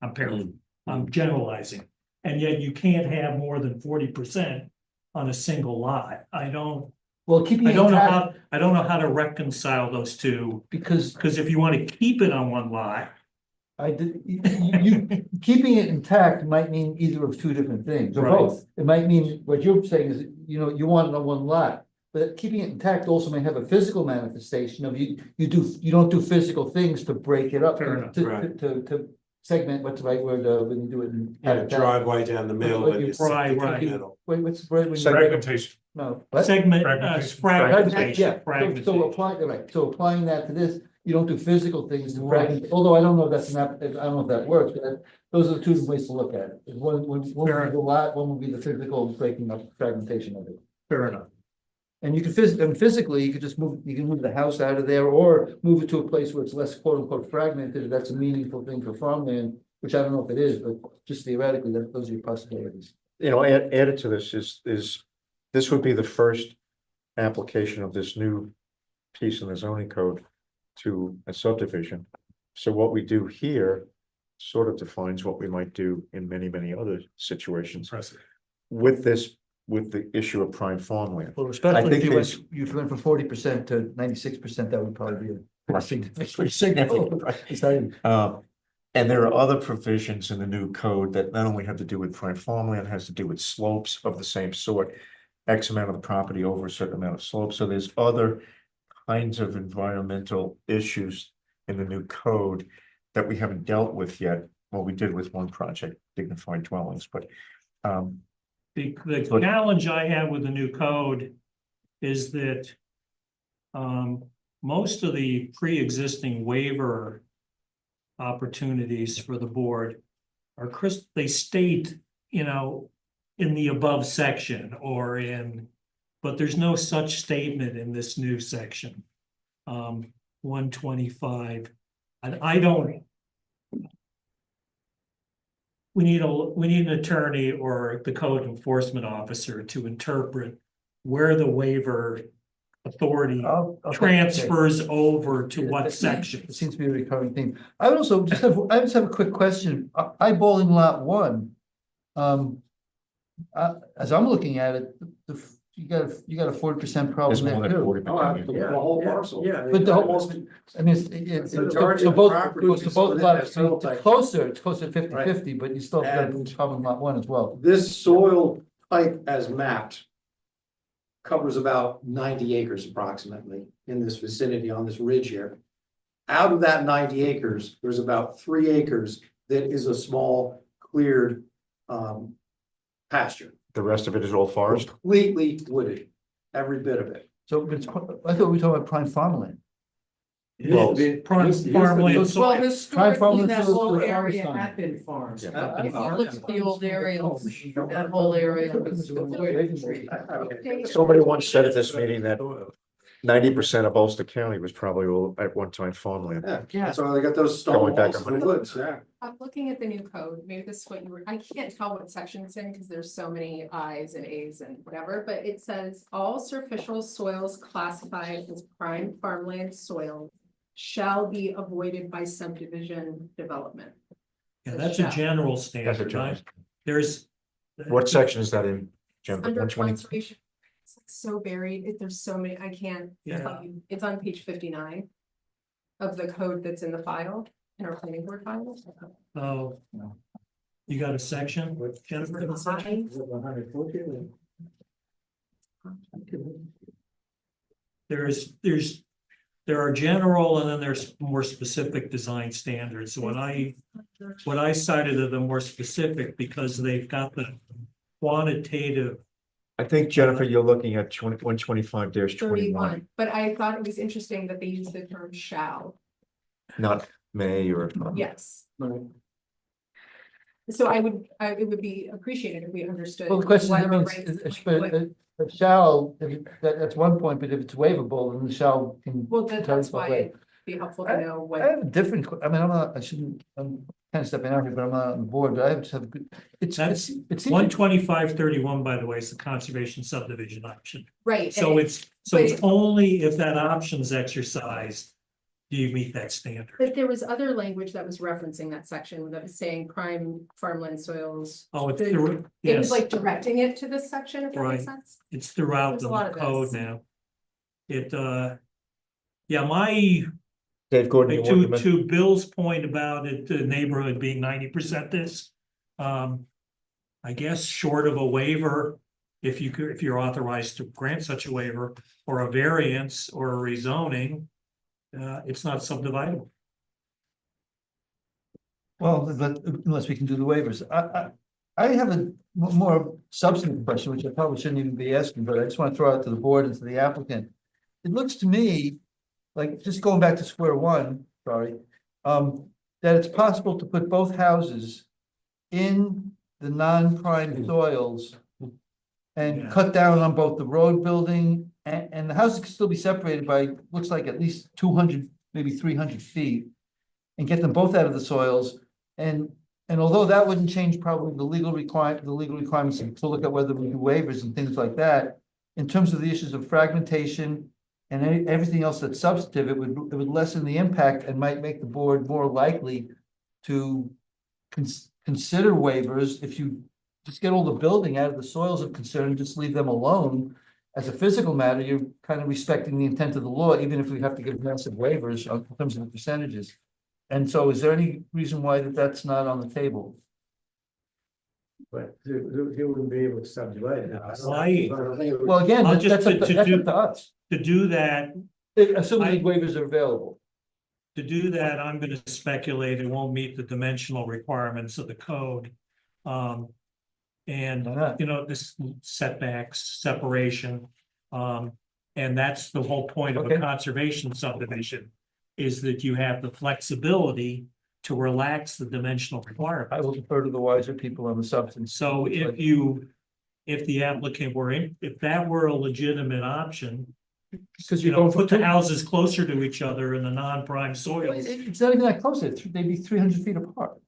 I'm generalizing. And yet you can't have more than 40% on a single lot.
Well, keeping
I
it
don't know
intact,
how, I don't know how to reconcile those two,
because
because if you want to keep it on one lot.
you keeping it intact might mean either of two different things, or
Right.
both. It might mean, what you're saying is, you know, you want it on one lot. But keeping it intact also may have a physical manifestation of you don't do physical things to break it up,
Fair enough.
to segment, what's the right word, when you do it in.
Yeah, driveway down the middle
What
and
you-
you stick it in
right.
the middle.
Wait, what's the word? when you-
Fragmentation.
No. what?
Segment,
Fragmentation.
fragmentation,
Yeah, so
fragmentation.
applying that to this, you don't do physical things to fragment, although I don't know if that's not, I don't know if that works, but those are the two ways to look at it. One would be the lot, one would be the physical breaking up, fragmentation of it.
Fair enough.
And you can physically, you could just move the house out of there, or move it to a place where it's less quote unquote fragmented, that's a meaningful thing for farmland, which I don't know if it is, but just theoretically, those are your possibilities.
You know, added to this is this would be the first application of this new piece in the zoning code to a subdivision. So what we do here sort of defines what we might do in many, many other situations
Impressive.
with this, with the issue of prime farmland.
Well, especially if
think
you went from 40% to 96%, that would probably be.
It's pretty significant, right? And there are other provisions in the new code that not only have to do with prime farmland, has to do with slopes of the same sort. X amount of the property over a certain amount of slope, so there's other kinds of environmental issues in the new code that we haven't dealt with yet. Well, we did with one project, dignified dwellings, but
The challenge I have with the new code is that most of the pre-existing waiver opportunities for the board are they state, you know, in the above section or but there's no such statement in this new section. 125, and I don't. We need an attorney or the code enforcement officer to interpret where the waiver authority transfers over to what
It
sections.
seems to be a recurring theme. I would also just have a quick question. Eyeballing lot 1. As I'm looking at it, you got a 40% problem
there's more
there
than
too.
40%.
The whole parcel.
Yeah.
But the whole,
Almost-
I mean, it's
The majority
so
of the
both,
property
goes to
is
both
within
lots,
that soil type.
it's closer to 50-50, but you still have
And-
a problem lot 1 as well.
This soil type as mapped covers about 90 acres approximately in this vicinity on this ridge here. Out of that 90 acres, there's about 3 acres that is a small cleared pasture,
The rest of it is all forest.
completely wooded, every bit of it.
So, but I thought we were talking about prime farmland.
Well,
farmland
Well,
soil.
historically, that
soils
whole
were
area
farmland.
had been farmed.
Yeah.
If you look at the old areas, that whole area was devoid of trees.
Somebody once said at this meeting that 90% of Ulster County was probably all at one time farmland.
Yeah,
Yeah.
that's why they got those
Going
stone
back
walls in the
100.
woods, yeah.
I'm looking at the new code, maybe this is what you were, I can't tell what section it's in because there's so many Is and As and whatever, but it says all superficial soils classified as prime farmland soil shall be avoided by subdivision development.
Yeah, that's a general standard,
general
right? There's.
What section is that in? Jim?
Under
120?
conservation, it's so buried, there's so many, I can't
Yeah.
tell you, it's on page 59 of the code that's in the file, in our planning board file.
Oh, you got a section, Jennifer? There are general and then there's more specific design standards. So what I cited are the more specific because they've got the quantitative.
I think Jennifer, you're looking at 125-21,
31, but I thought it was interesting that they use the term shall,
not may or.
yes. So it would be appreciated if we understood.
Well, the question
what
is, I
our
mean,
rights-
if shall, that's one point, but if it's waivable, then the shall can.
Well, that's
turns
why
away.
it'd be helpful to know
I
what,
have a different, I mean, I'm kind of stepping out here, but I'm not on the board, but I just have a good, it's
125-31, by the way, is the conservation subdivision option.
right.
So
and-
it's
but-
only if that option's exercised, do you meet that standard?
But there was other language that was referencing that section that was saying prime farmland soils.
Oh, it's,
It was
yes,
like directing it to this section, if that makes
Right.
sense.
it's throughout
There's a
the
lot of
code
this.
now. It, yeah, my,
Dave Gordon, you want
to Bill's point about it, the neighborhood being 90% this. I guess short of a waiver, if you're authorized to grant such a waiver or a variance or a rezoning, it's not subdividable.
Well, but unless we can do the waivers, I have a more substantive question, which I probably shouldn't even be asking, but I just want to throw out to the board and to the applicant. It looks to me, like, just going back to square one, sorry, that it's possible to put both houses in the non-prime soils and
Yeah.
cut down on both the road building and the houses can still be separated by, looks like at least 200, maybe 300 feet. And get them both out of the soils. And although that wouldn't change probably the legal requirements to look at whether we do waivers and things like that. In terms of the issues of fragmentation and everything else that's substantive, it would lessen the impact and might make the board more likely to consider waivers if you just get all the building out of the soils of concern and just leave them alone. As a physical matter, you're kind of respecting the intent of the law, even if we have to give massive waivers in terms of the percentages. And so is there any reason why that's not on the table?
But they wouldn't be able to subdivide it.
Well, again,
I'll just
that's up
to
to
do-
us,
To do that,
assuming the waivers are available.
I'm gonna speculate it won't meet the dimensional requirements of the code. And,
Why not?
you know, this setbacks, separation. And that's the whole point of a
Okay.
conservation subdivision, is that you have the flexibility to relax the dimensional requirement.
I will defer to the wiser people on the substance.
So if the applicant if that were a legitimate option,
Because
you
you're
know,
going
put
for
the houses closer to each other in the non-prime soils.
It's not even that close, they'd be 300 feet apart.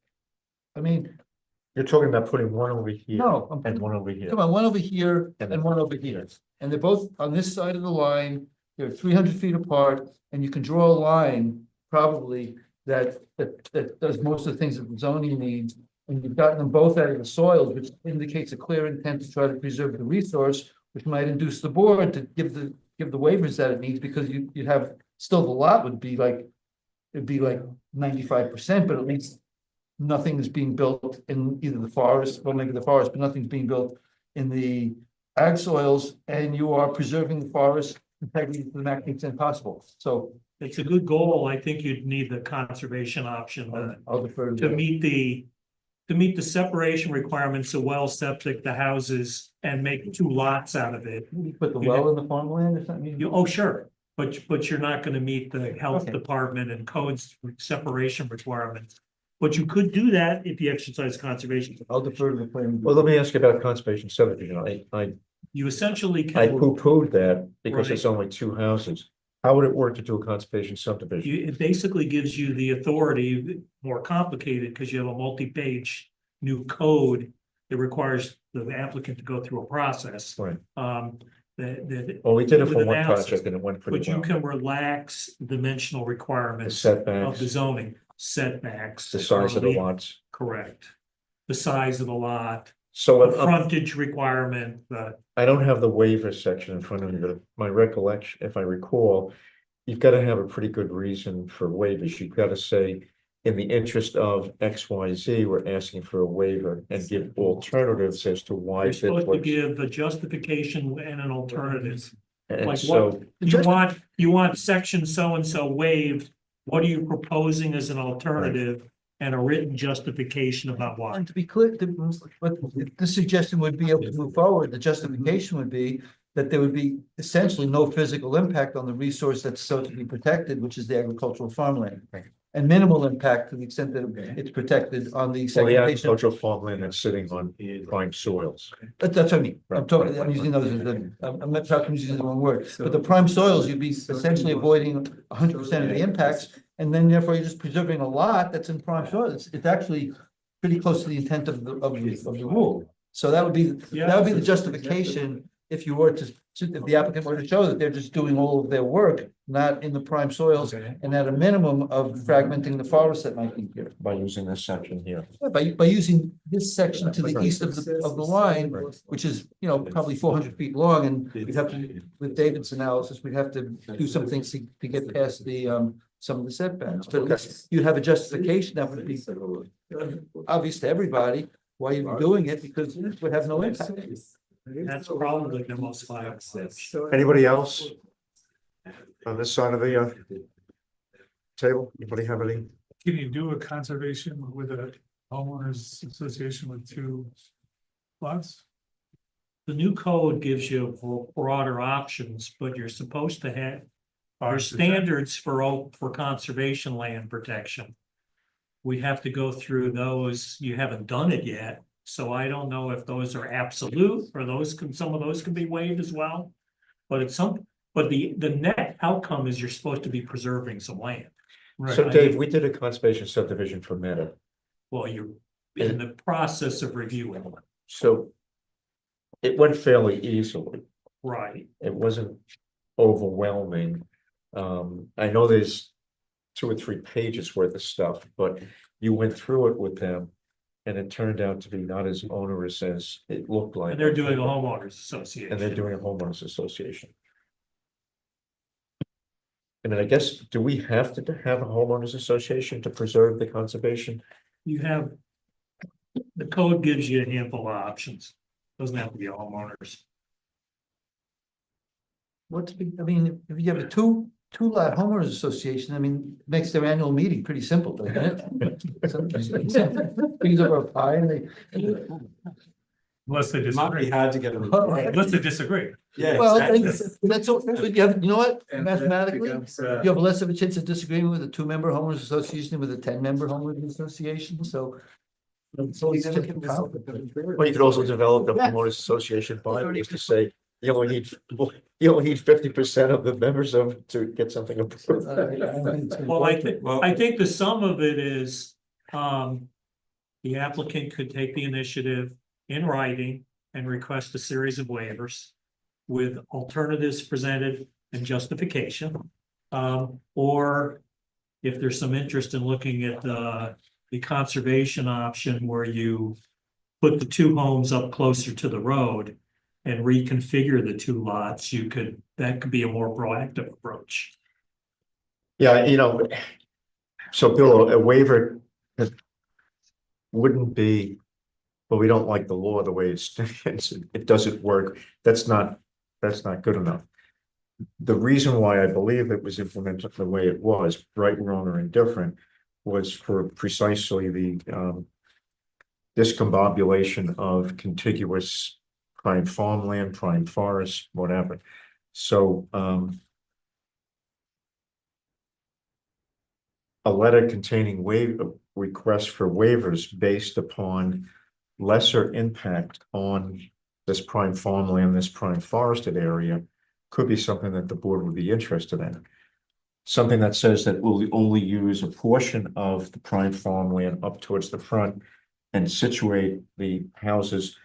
I mean,
You're talking about putting one over here
no, I'm
and one over here.
come on, one over here
And
and one over here. And they're both on this side of the line, they're 300 feet apart, and you can draw a line probably that does most of the things that the zoning needs. And you've gotten them both out of the soils, which indicates a clear intent to try to preserve the resource, which might induce the board to give the waivers that it needs, because you'd have, still the lot would be like, it'd be like 95%, but at least nothing is being built in either the forest, well, maybe the forest, but nothing's being built in the ag soils, and you are preserving the forest integrity to the maximum extent possible. So
It's a good goal. I think you'd need the conservation option
I'll defer
to meet the separation requirements of well, septic, the houses, and make 2 lots out of it.
Maybe put the well in the farmland or something.
Oh, sure. but you're not gonna meet the health
Okay.
department and codes separation requirements. But you could do that if you exercise conservation.
I'll defer to the plan.
Well, let me ask you about conservation subdivision. I
You essentially
I
can,
poo-pooed that because
Right.
it's only two houses. How would it work to do a conservation subdivision?
it basically gives you the authority, more complicated, because you have a multi-page new code that requires the applicant to go through a process.
Right.
That.
Well, we did it for
with
one
analysis.
project and it went
But
pretty
you
well.
can relax dimensional
The
requirements of
setbacks,
the zoning, setbacks.
the size of the lots.
Correct. The size of the lot,
So
the frontage requirement,
I don't have the waiver section in front of me, but my recollection, if I recall, you've got to have a pretty good reason for waivers. You've got to say, in the interest of X, Y, Z, we're asking for a waiver and give alternatives as to why.
you're
this
supposed to
works.
give a justification and an alternative.
And
Like
so,
what, you want section so-and-so waived, what are you proposing as an alternative? And a written justification about why.
And to be clear, what the suggestion would be able to move forward, the justification would be that there would be essentially no physical impact on the resource that's so to be protected, which is the agricultural farmland. And minimal impact to the extent that it's protected on the
well, the
segmentation.
agricultural farmland that's sitting on prime soils.
That's what I mean. I'm talking, I'm using those as I'm not talking, using the wrong word, but the prime soils, you'd be essentially avoiding 100% of the impacts. And then therefore you're just preserving a lot that's in prime soil. It's actually pretty close to the intent of the rule. So that would be the justification if you were to, if the applicant were to show that they're just doing all of their work, not in the prime soils, and at a minimum of fragmenting the forest that might be here.
By using this section here.
By using this section to the east of the line, which is, probably 400 feet long, and we'd have to, with David's analysis, we'd have to do some things to get past the, some of the setbacks, but at least you'd have a justification that would be obvious to everybody why you're doing it, because it would have no impact.
That's probably the most viable.
Anybody else? On this side of the table, anybody have any?
Can you do a conservation with a homeowners association with two lots?
The new code gives you broader options, but you're supposed to have. There's standards for conservation land protection. We have to go through those. You haven't done it yet. So I don't know if those are absolute or some of those can be waived as well. But the net outcome is you're supposed to be preserving some land.
So Dave, we did a conservation subdivision for Meta.
Well, you're in the process of reviewing it.
So it went fairly easily.
Right.
It wasn't overwhelming. I know there's 2 or 3 pages worth of stuff, but you went through it with them. And it turned out to be not as onerous as it looked like.
And they're doing a homeowners association.
And they're doing a homeowners association. I mean, I guess, do we have to have a homeowners association to preserve the conservation?
You have, the code gives you a handful of options. Doesn't have to be a homeowners.
I mean, if you have a two lot homeowners association, I mean, it makes their annual meeting pretty simple, doesn't it? Brings over a pie and they.
Unless they
It might be
disagree.
hard to get them.
Unless they disagree.
Yeah,
Well,
exactly.
that's all, you know what, mathematically, you have less of a chance of disagreeing with a 2-member homeowners association than with a 10-member homeowners association, so.
Well, you could also develop the homeowners association bylaws to say, you only need 50% of the members of to get something approved.
Well, I think the sum of it is, the applicant could take the initiative in writing and request a series of waivers with alternatives presented and justification. Or if there's some interest in looking at the conservation option where you put the 2 homes up closer to the road and reconfigure the 2 lots, that could be a more proactive approach.
Yeah, so Bill, a waiver wouldn't be, well, we don't like the law the way it stands. It doesn't work. That's not good enough. The reason why I believe it was implemented the way it was, right, wrong, or indifferent, was for precisely the discombobulation of contiguous prime farmland, prime forest, whatever. So a letter containing requests for waivers based upon lesser impact on this prime farmland, this prime forested area, could be something that the board would be interested in. Something that says that we'll only use a portion of the prime farmland up towards the front and situate the houses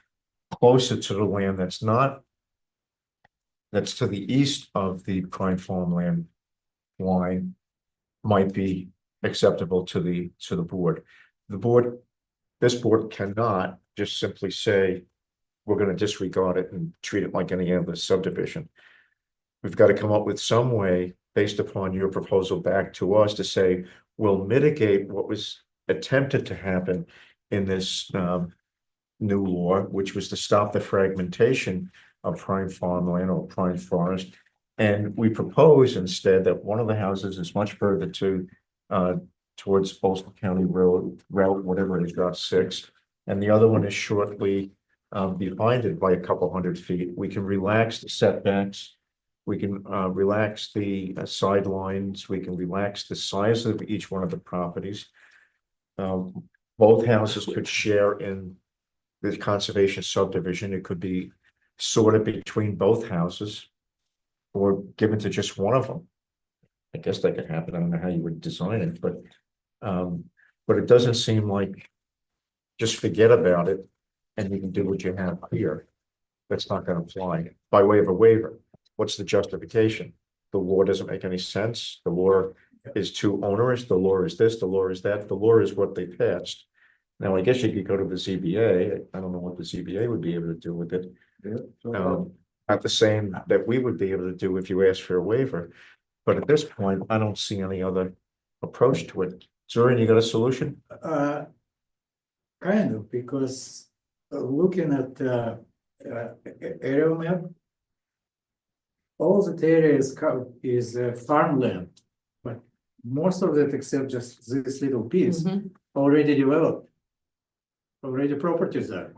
closer to the land that's to the east of the prime farmland line might be acceptable to the board. This board cannot just simply say, we're gonna disregard it and treat it like any other subdivision. We've got to come up with some way, based upon your proposal back to us, to say, we'll mitigate what was attempted to happen in this new law, which was to stop the fragmentation of prime farmland or prime forest. And we propose instead that one of the houses is much further towards Postal County Route, whatever it is, Route 6, and the other one is shortly behind it by a couple hundred feet. We can relax the setbacks. We can relax the sidelines. We can relax the size of each one of the properties. Both houses could share in the conservation subdivision. It could be sorted between both houses or given to just one of them. I guess that could happen. I don't know how you would design it, but it doesn't seem like just forget about it and you can do what you have here. That's not going to fly by way of a waiver. What's the justification? The law doesn't make any sense. The law is too onerous. The law is this, the law is that. The law is what they passed. Now, I guess you could go to the ZBA. I don't know what the ZBA would be able to do with it. Not the same that we would be able to do if you asked for a waiver. But at this point, I don't see any other approach to it. Zoran, you got a solution?
Kind of, because looking at aerial map, all that area is farmland, but most of it, except just this little piece, already developed. Already properties are.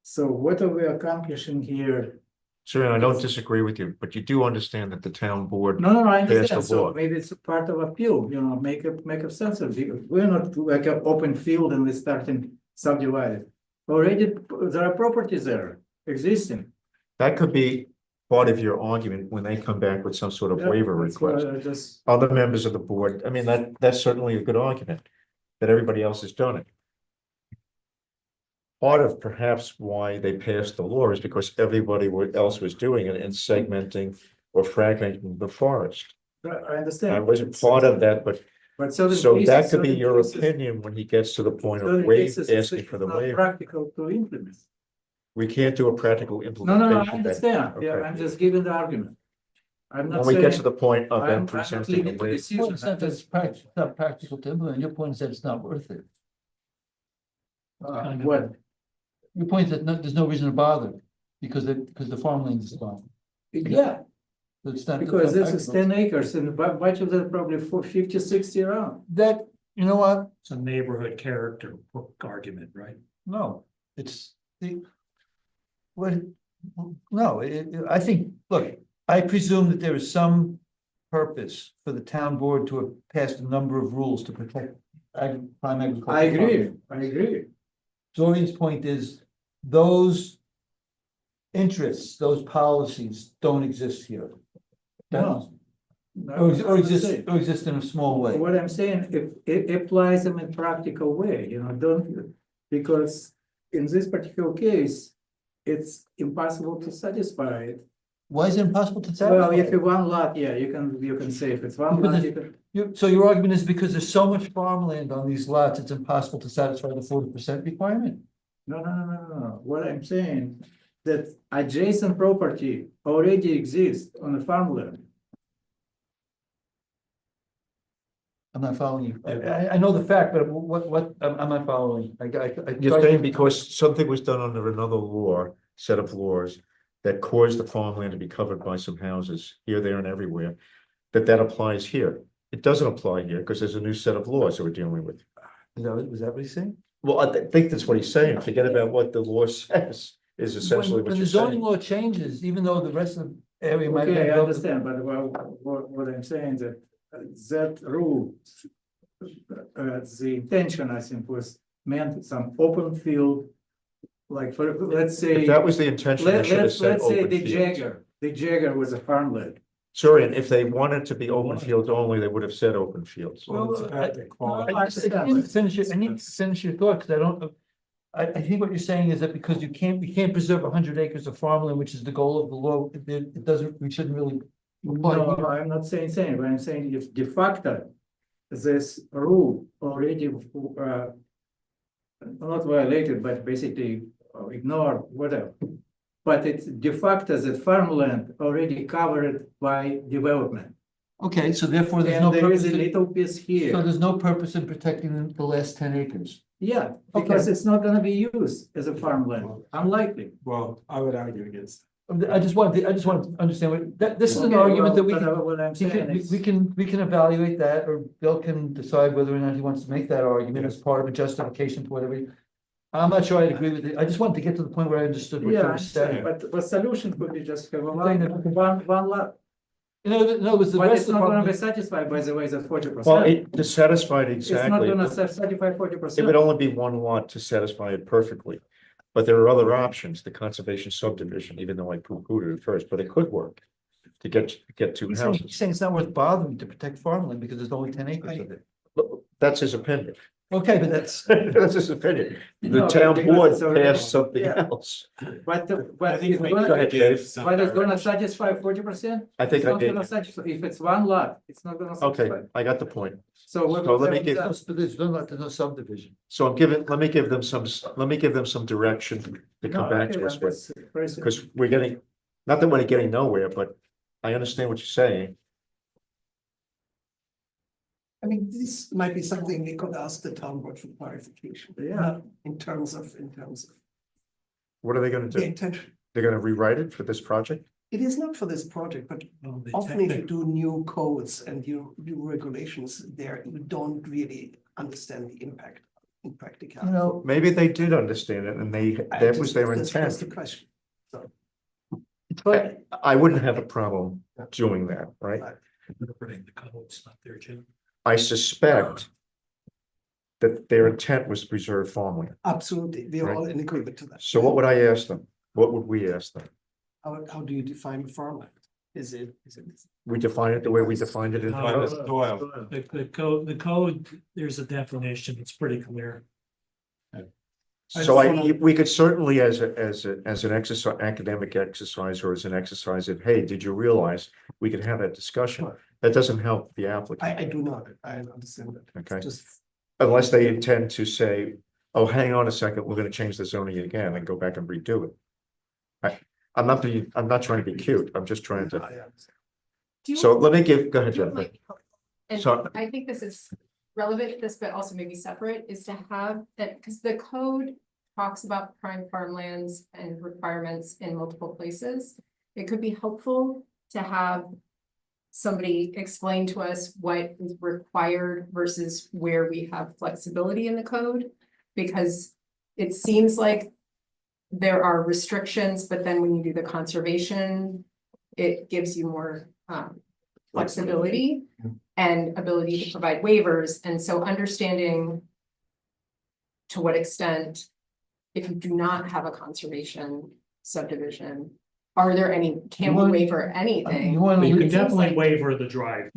So what are we accomplishing here?
Zoran, I don't disagree with you, but you do understand that the town board.
No, I
passed
understand.
the
So
law.
maybe it's a part of appeal, make a sense of it. We're not like an open field and we're starting subdivided. Already, there are properties there existing.
That could be part of your argument when they come back with some sort of waiver
That's why
request.
I just,
Other members of the board, I mean, that's certainly a good argument that everybody else has done it. Part of perhaps why they passed the law is because everybody else was doing it and segmenting or fragmenting the forest.
I understand.
I wasn't part of that, but
certain
so
cases-
that could be
certain
your
cases-
opinion when he gets to the point of
certain cases, it's
asking for the
not
waiver.
practical to implement.
We can't do a practical
No,
implementation.
I understand. Yeah,
Okay.
I'm just giving the argument. I'm not
When we get to
saying,
the point of them
I'm not
presenting a
leading to
waiver.
decision.
Well, it's not that it's not practical to implement. Your point is that it's not worth it.
What?
Your point is that there's no reason to bother because the farmland is gone.
Yeah,
So it's not.
because
it's not
this is
practical.
10 acres and much of that probably for 50, 60 around.
That, you know what?
It's a neighborhood character book argument, right?
No, it's the. What, no, I think, look, I presume that there is some purpose for the town board to have passed a number of rules to protect prime agriculture.
I agree.
Zorian's point is, those interests, those policies don't exist here.
No.
Or exist in a small way.
What I'm saying, if it applies them in practical way, don't, because in this particular case, it's impossible to satisfy it.
Why is it impossible to
Well, if
satisfy?
you one lot, yeah, you can say if it's one
Because
lot,
it's-
you can.
So your argument is because there's so much farmland on these lots, it's impossible to satisfy the 40% requirement?
No. What I'm saying, that adjacent property already exists on the farmland.
I'm not following you. I know the fact, but what, I'm not following.
You're saying because something was done under another law, set of laws, that caused the farmland to be covered by some houses here, there, and everywhere, that applies here. It doesn't apply here because there's a new set of laws that we're dealing with.
Was that what he's saying?
Well, I think that's what he's saying. Forget about what the law says, is essentially what
When
you're
the zoning
saying.
law changes, even though the rest of the area might.
Okay, I
have-
understand, but what I'm saying that rule the intention, I think, was meant some open field. Like for, let's say.
If that was the intention, they should have said
Let's say
open
the
fields.
Jagger was a farmland.
Sorry, and if they wanted to be open fields only, they would have said open fields.
Well,
it's about the quality.
I need to finish it, I need to finish your thought, because I don't, I think what you're saying is that because we can't preserve 100 acres of farmland, which is the goal of the law, it doesn't, we shouldn't really.
No, I'm not saying, but I'm saying if de facto, this rule already, not violated, but basically ignored, whatever. But it's de facto that farmland already covered by development.
Okay, so therefore there's
And
no
there is
purpose,
a little piece
so
here,
there's no purpose in protecting the last 10 acres.
yeah, because it's not gonna be used as a farmland, unlikely.
Well, I would argue against.
I just want to understand what, this is an
Okay,
argument that we
well,
can.
but what I'm
We
saying
can,
is-
we can evaluate that, or Bill can decide whether or not he wants to make that argument as part of a justification to whatever. I'm not sure I'd agree with it. I just wanted to get to the point where I understood what you
Yeah,
were saying.
but the solution could be just have a
Saying that-
one lot,
You know, no, it was the
but
rest
it's
of the
not gonna be
problem.
satisfied by the way that 40%.
Well, it dissatisfied
It's not
exactly.
gonna satisfy
It would
40%.
only be one lot to satisfy it perfectly. But there are other options, the conservation subdivision, even though I poo-pooed it at first, but it could work. To get two
He's
houses.
saying it's not worth bothering to protect farmland because there's only 10 acres of it.
That's his opinion.
Okay, but that's,
That's his opinion. The
No,
town
but
board
it's already-
passed something
yeah.
else.
But
I
but
think
it's
we
gonna,
Go ahead, Dave.
but it's gonna satisfy 40%?
I
It's
think I
not
did.
gonna satisfy, if it's one lot, it's not gonna
Okay,
satisfy.
I got the point.
So what?
So let me
what-
give-
but there's no subdivision.
So let me give them some direction to come
No,
back
okay,
to us
then
with,
that's very simple.
because we're getting, not that we're getting nowhere, but I understand what you're saying.
I mean, this might be something we could ask the town board for clarification.
Yeah.
In terms of
What are they gonna
the
do?
intention.
They're gonna rewrite it for this project?
It is not for this project, but
Well, the
often if you
technic-
do new codes and you do regulations there, you don't really understand the impact in practicality.
You know,
Maybe they did understand it and that was their
That's the
intent.
question.
but
I wouldn't have a problem doing that, right?
Interpreting the code's not there, Jim.
I suspect that their intent was to preserve farmland.
Absolutely, we are all in agreement to that.
So what would I ask them? What would we ask them?
How do you define farmland? Is it?
We define it the way we defined it in.
No,
the
Soil.
The code, there's a definition, it's pretty clear.
So we could certainly as an exercise, academic exercise or as an exercise of, hey, did you realize we could have that discussion? That doesn't help the applicant,
I do not, I understand that. It's
Okay.
Just,
unless they intend to say, oh, hang on a second, we're gonna change the zoning again and go back and redo it. I'm not trying to be cute, I'm just trying to,
Do you-
so let me go ahead,
do you
Jennifer.
like- And
So-
I think this is relevant to this, but also maybe separate, is to have that, because the code talks about prime farmlands and requirements in multiple places. It could be helpful to have somebody explain to us what is required versus where we have flexibility in the code. Because it seems like there are restrictions, but then when you do the conservation, it gives you more flexibility and ability to provide waivers. And so understanding to what extent, if you do not have a conservation subdivision, are there any, can we waiver anything?
you want
You
to
can
It seems
definitely
like-
waiver the drive.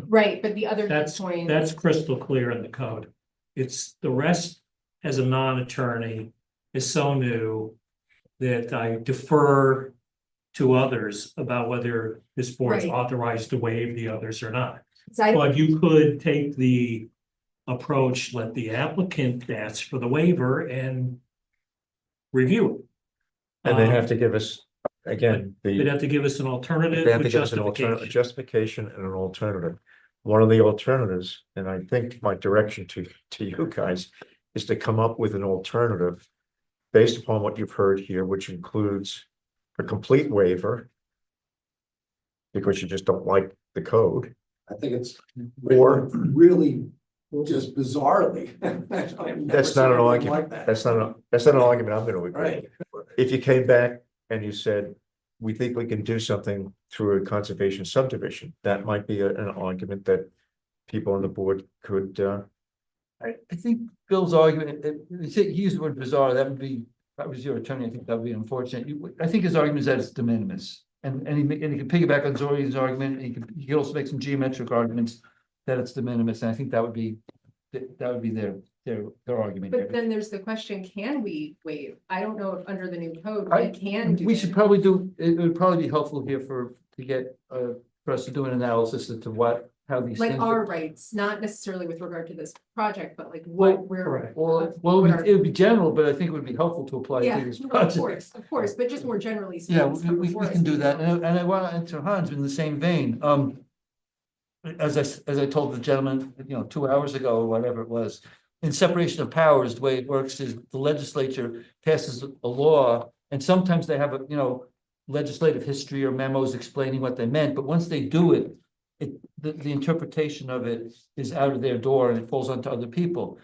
Right, but the other
That's,
point.
that's crystal clear in the code. It's the rest as a non-attorney is so new that I defer to others about whether this board's
Right.
authorized to waive the others or not.
So I-
But you could take the approach, let the applicant ask for the waiver and review it.
And they have to give us, again,
They'd
the,
have to give us an alternative
they have to
with
give us an alternative,
justification.
justification and an alternative. One of the alternatives, and I think my direction to you guys is to come up with an alternative based upon what you've heard here, which includes a complete waiver because you just don't like the code.
I think it's
Or-
really just bizarrely.
That's not an argument. That's not an argument I'm gonna agree
Right.
with. If you came back and you said, we think we can do something through a conservation subdivision, that might be an argument that people on the board could,
I think Bill's argument, he used the word bizarre, that would be, if I was your attorney, I think that would be unfortunate. I think his argument is that it's de minimis. And he can piggyback on Zori's argument, and he can also make some geometric arguments that it's de minimis, and I think that would be their argument.
But then there's the question, can we waive? I don't know if under the new code,
I-
we can do
We
it.
should probably it would probably be helpful here for us to do an analysis as to how these
Like
things.
our rights, not necessarily with regard to this project, but like
Well,
what we're.
correct.
Well,
what our-
it would be general, but I think it would be helpful to apply
Yeah,
to this
no,
project.
of course, but just more generally.
Yeah,
speaking,
we
before us,
can do that,
know.
and I want to enter Hans in the same vein, as I told the gentleman, 2 hours ago, or whatever it was. In separation of powers, the way it works is the legislature passes a law, and sometimes they have legislative history or memos explaining what they meant, but once they do it, the interpretation of it is out of their door and it falls onto other people.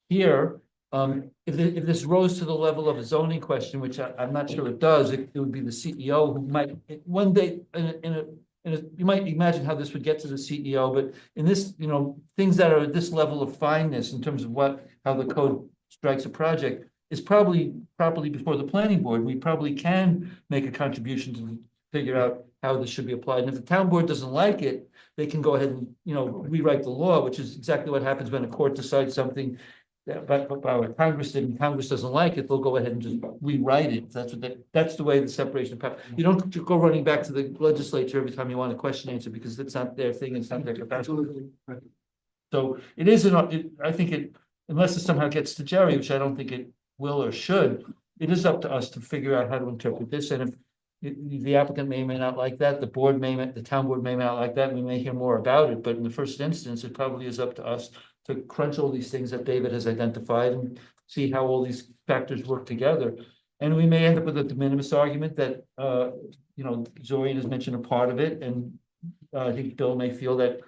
Here, if this rose to the level of a zoning question, which I'm not sure it does, it would be the CEO who might, one day, you might imagine how this would get to the CEO, but in this, things that are at this level of fineness in terms of how the code strikes a project is probably properly before the planning board. We probably can make a contribution to figure out how this should be applied. And if the town board doesn't like it, they can go ahead and, rewrite the law, which is exactly what happens when a court decides something but what Congress did, and Congress doesn't like it, they'll go ahead and just rewrite it. That's the way the separation of power. You don't go running back to the legislature every time you want a question answered, because it's not their thing, it's not their capacity. So it is, I think unless it somehow gets to Jerry, which I don't think it will or should, it is up to us to figure out how to interpret this, and if the applicant may not like that, the town board may not like that, we may hear more about it, but in the first instance, it probably is up to us to crunch all these things that David has identified and see how all these factors work together. And we may end up with a de minimis argument that, Zorian has mentioned a part of it, and I think Bill may feel that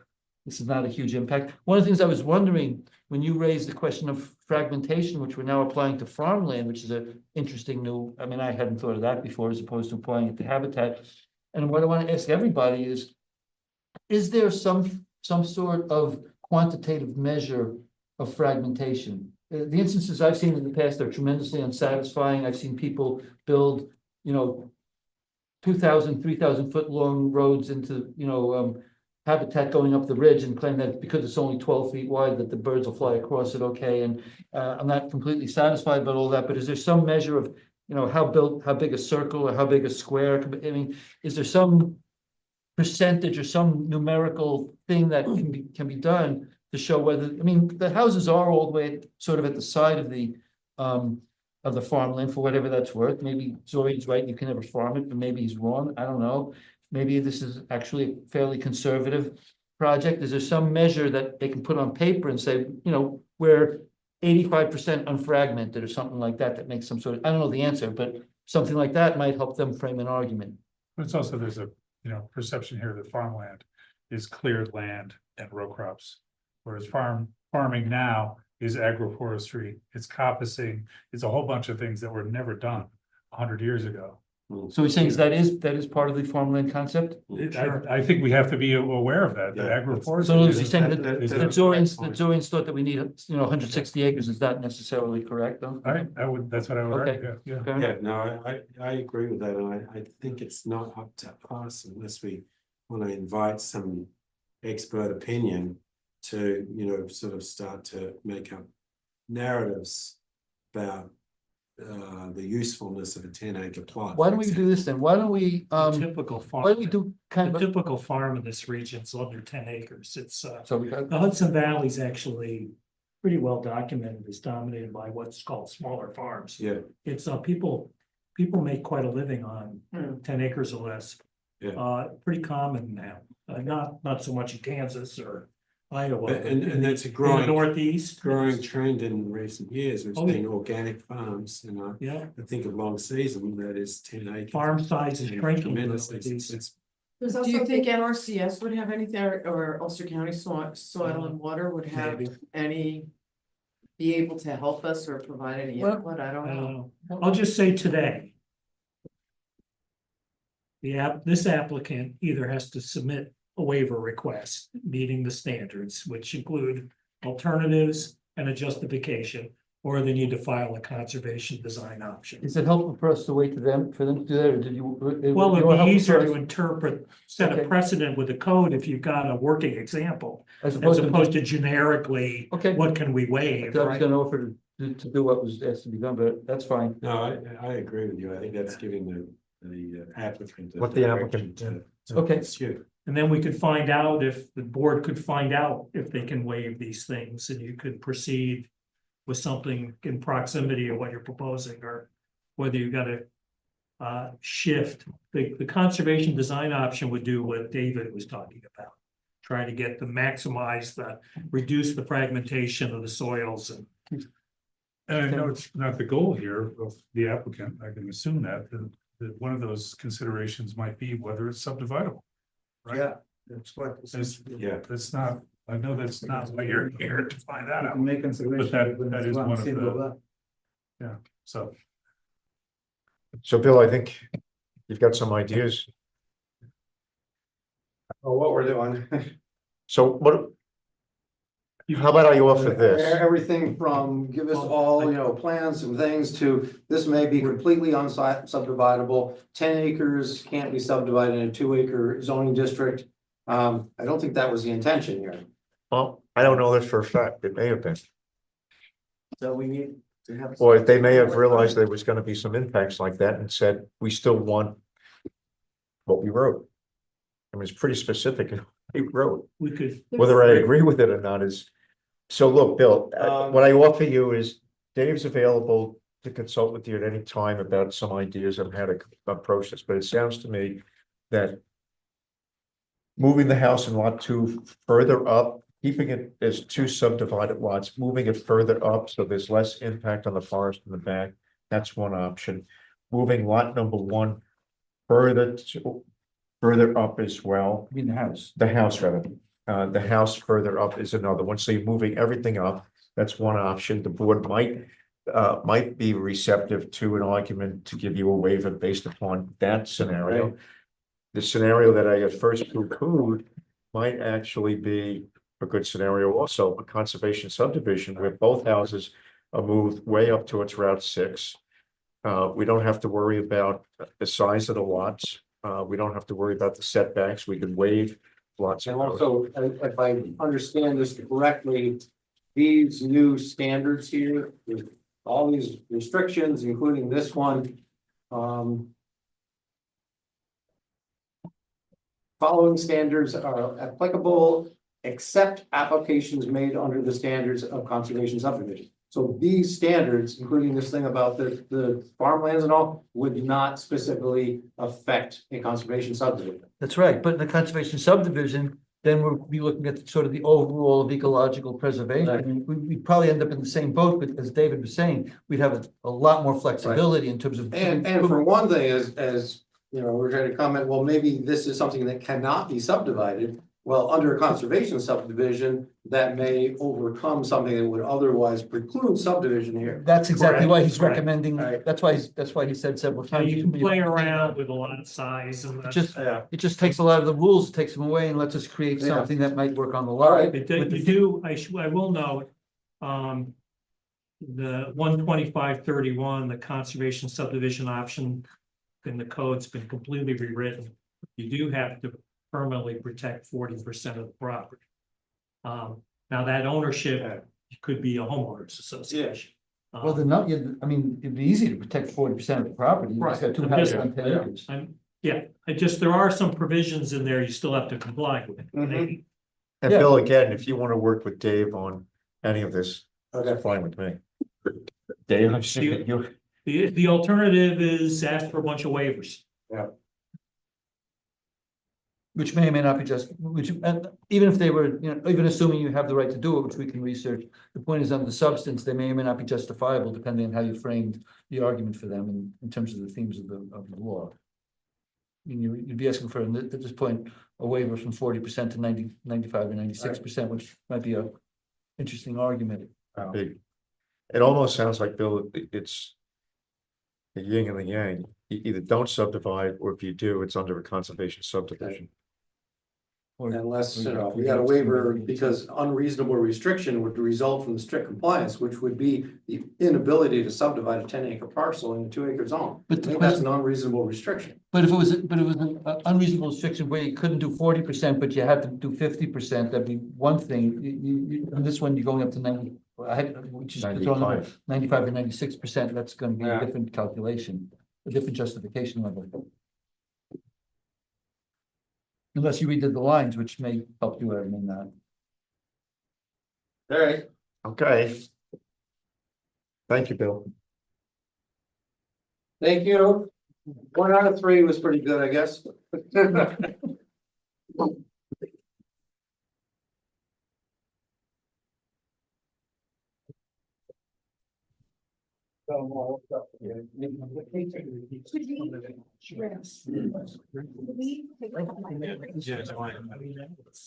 this is not a huge impact. One of the things I was wondering, when you raised the question of fragmentation, which we're now applying to farmland, which is an interesting I hadn't thought of that before, as opposed to applying it to habitat. And what I want to ask everybody is there some sort of quantitative measure of fragmentation? The instances I've seen in the past are tremendously unsatisfying. I've seen people build, 2,000, 3,000 foot long roads into, habitat going up the ridge and claim that because it's only 12 feet wide, that the birds will fly across it okay. And I'm not completely satisfied about all that, but is there some measure of, how big a circle or how big a square? Is there some percentage or some numerical thing that can be done to show whether, the houses are all the way sort of at the side of the farmland, for whatever that's worth. Maybe Zorian's right, you can never farm it, but maybe he's wrong, I don't know. Maybe this is actually a fairly conservative project. Is there some measure that they can put on paper and say, we're 85% unfragmented or something like that, that makes some sort of, I don't know the answer, but something like that might help them frame an argument.
But it's also, there's a, perception here that farmland is cleared land and row crops. Whereas farming now is agroforestry, it's coppicing, it's a whole bunch of things that were never done 100 years ago.
So he's saying that is part of the farmland concept?
I think we have to be aware of that, that agroforestry.
So he's saying that
that-
Zorian's thought that we need, 160 acres is not necessarily correct, though?
That's what I would
Okay.
argue, yeah.
Fair enough.
Yeah, no, I agree with that, and I think it's not up to us unless we want to invite some expert opinion to, sort of start to make up narratives about the usefulness of a 10-acre plot.
Why don't we do this then? Why don't we,
Typical farm.
why don't we do kind
The
of,
typical farm in this region is under 10 acres. It's,
so we got,
the Hudson Valley is actually pretty well documented. It's dominated by what's called smaller farms.
Yeah,
It's, people make quite a living on 10 acres or less.
Yeah.
Pretty common now, not so much in Kansas or Iowa.
and that's a
in the
growing
Northeast.
trend in recent years. We've
Oh, yeah.
seen organic farms,
Yeah,
I think of Long Season, that is 10 acres.
farm size is shrinking.
Tremendously.
It's-
There's
Do
also
you think NRCS would have anything, or Ulster County Soil and Water would have
Maybe.
be able to help us or provide any
Well,
input? I don't know.
I'll just say today. This applicant either has to submit a waiver request, meeting the standards, which include alternatives and a justification, or they need to file a conservation design option.
Is it helpful for us to wait to them, for them to do that, or did you?
Well,
you know,
it'd be
helpful
easier
for
to
us
interpret, set a
Okay.
precedent with the code if you've got a working example,
As
as opposed to generically,
Okay.
what can we waive,
I was
right?
gonna offer to do what was asked to be done, but that's fine.
No, I agree with you. I think that's giving the applicant.
What the applicant-
direction to
Okay.
pursue.
And then we could find out if the board could find out if they can waive these things, and you could proceed with something in proximity of what you're proposing, or whether you gotta shift. The conservation design option would do what David was talking about. Trying to get reduce the fragmentation of the soils and.
And I know it's not the goal here of the applicant, I can assume that one of those considerations might be whether it's subdividable. Right?
Yeah, that's what.
Yeah, that's not, I know that's not why you're here to find that
You
out,
can make consideration.
that is one of
single
the-
lot.
so.
So Bill, I think you've got some ideas.
Oh, what we're doing.
So what? How about I offer this?
Everything from give us all, plans and things to, this may be completely unsubdividable. 10 acres can't be subdivided in a 2-acre zoning district. I don't think that was the intention here.
Well, I don't know this for a fact. It may have been.
So we need to have.
Or they may have realized there was gonna be some impacts like that and said, we still want what we wrote. I mean, it's pretty specific in what we wrote.
We could,
Whether I agree with it or not is, so look, Bill, what I offer you is Dave's available to consult with you at any time about some ideas on how to approach this, but it sounds to me that moving the house in lot 2 further up, keeping it as 2 subdivided lots, moving it further up so there's less impact on the forest in the back, that's one option. Moving lot number 1 further up as well.
I mean, the house.
The house rather, the house further up is another one, so you're moving everything up, that's one option, the board might be receptive to an argument to give you a waiver based upon that scenario.
Right.
The scenario that I at first poo-pooed might actually be a good scenario also, a conservation subdivision where both houses are moved way up towards Route 6. We don't have to worry about the size of the lots, we don't have to worry about the setbacks, we can waive lots of
And
those.
also, if I understand this correctly, these new standards here, with all these restrictions, including this one, following standards are applicable except applications made under the standards of conservation subdivision. So these standards, including this thing about the farmlands and all, would not specifically affect a conservation subdivision.
That's right, but in the conservation subdivision, then we'll be looking at sort of the overall of ecological preservation.
Right.
I mean, we'd probably end up in the same boat, but as David was saying, we'd have a lot more flexibility in terms of.
And for one thing, as we're trying to comment, well, maybe this is something that cannot be subdivided. Well, under a conservation subdivision, that may overcome something that would otherwise preclude subdivision here.
That's exactly why he's
Correct.
recommending,
Right.
that's why he said several
so
times.
you can play around with a lot of size and
It just,
Yeah.
it just takes a lot of the rules, takes them away and lets us create
Yeah.
something that might work on the
All
law.
right.
I will note, the 12531, the conservation subdivision option in the code's been completely rewritten. You do have to permanently protect 40% of the property. Now that ownership could be a homeowners association.
Well, they're not, I mean, it'd be easy to protect 40% of the property. You just
Right.
got 2
I'm
houses
just-
on 10 acres.
There are some provisions in there you still have to comply with.
Mhm.
And
Yeah.
Bill, again, if you want to work with Dave on any of this,
Okay.
fine with me. Dave, I'm seeing you.
The alternative is ask for a bunch of waivers.
Which may or may not be just, and even if they were, even assuming you have the right to do it, which we can research, the point is on the substance, they may or may not be justifiable depending on how you framed the argument for them in terms of the themes of the law. I mean, you'd be asking for, at this point, a waiver from 40% to 95 or 96%, which might be a interesting argument.
Big. It almost sounds like, Bill, it's the yin and the yang. You either don't subdivide, or if you do, it's under a conservation subdivision.
Unless, we got a waiver because unreasonable restriction would result from the strict compliance, which would be the inability to subdivide a 10-acre parcel into 2-acre zone. I
But the
think that's an unreasonable restriction.
But if it was, an unreasonable restriction where you couldn't do 40%, but you had to do 50%, that'd be one thing. On this one, you're going up to 90, which is 95 to 96%, that's gonna be a
Yeah.
different calculation, a different justification level. Unless you redid the lines, which may help you out in that.
All right.
Okay. Thank you, Bill.
Thank you. 1 out of 3 was pretty good, I guess.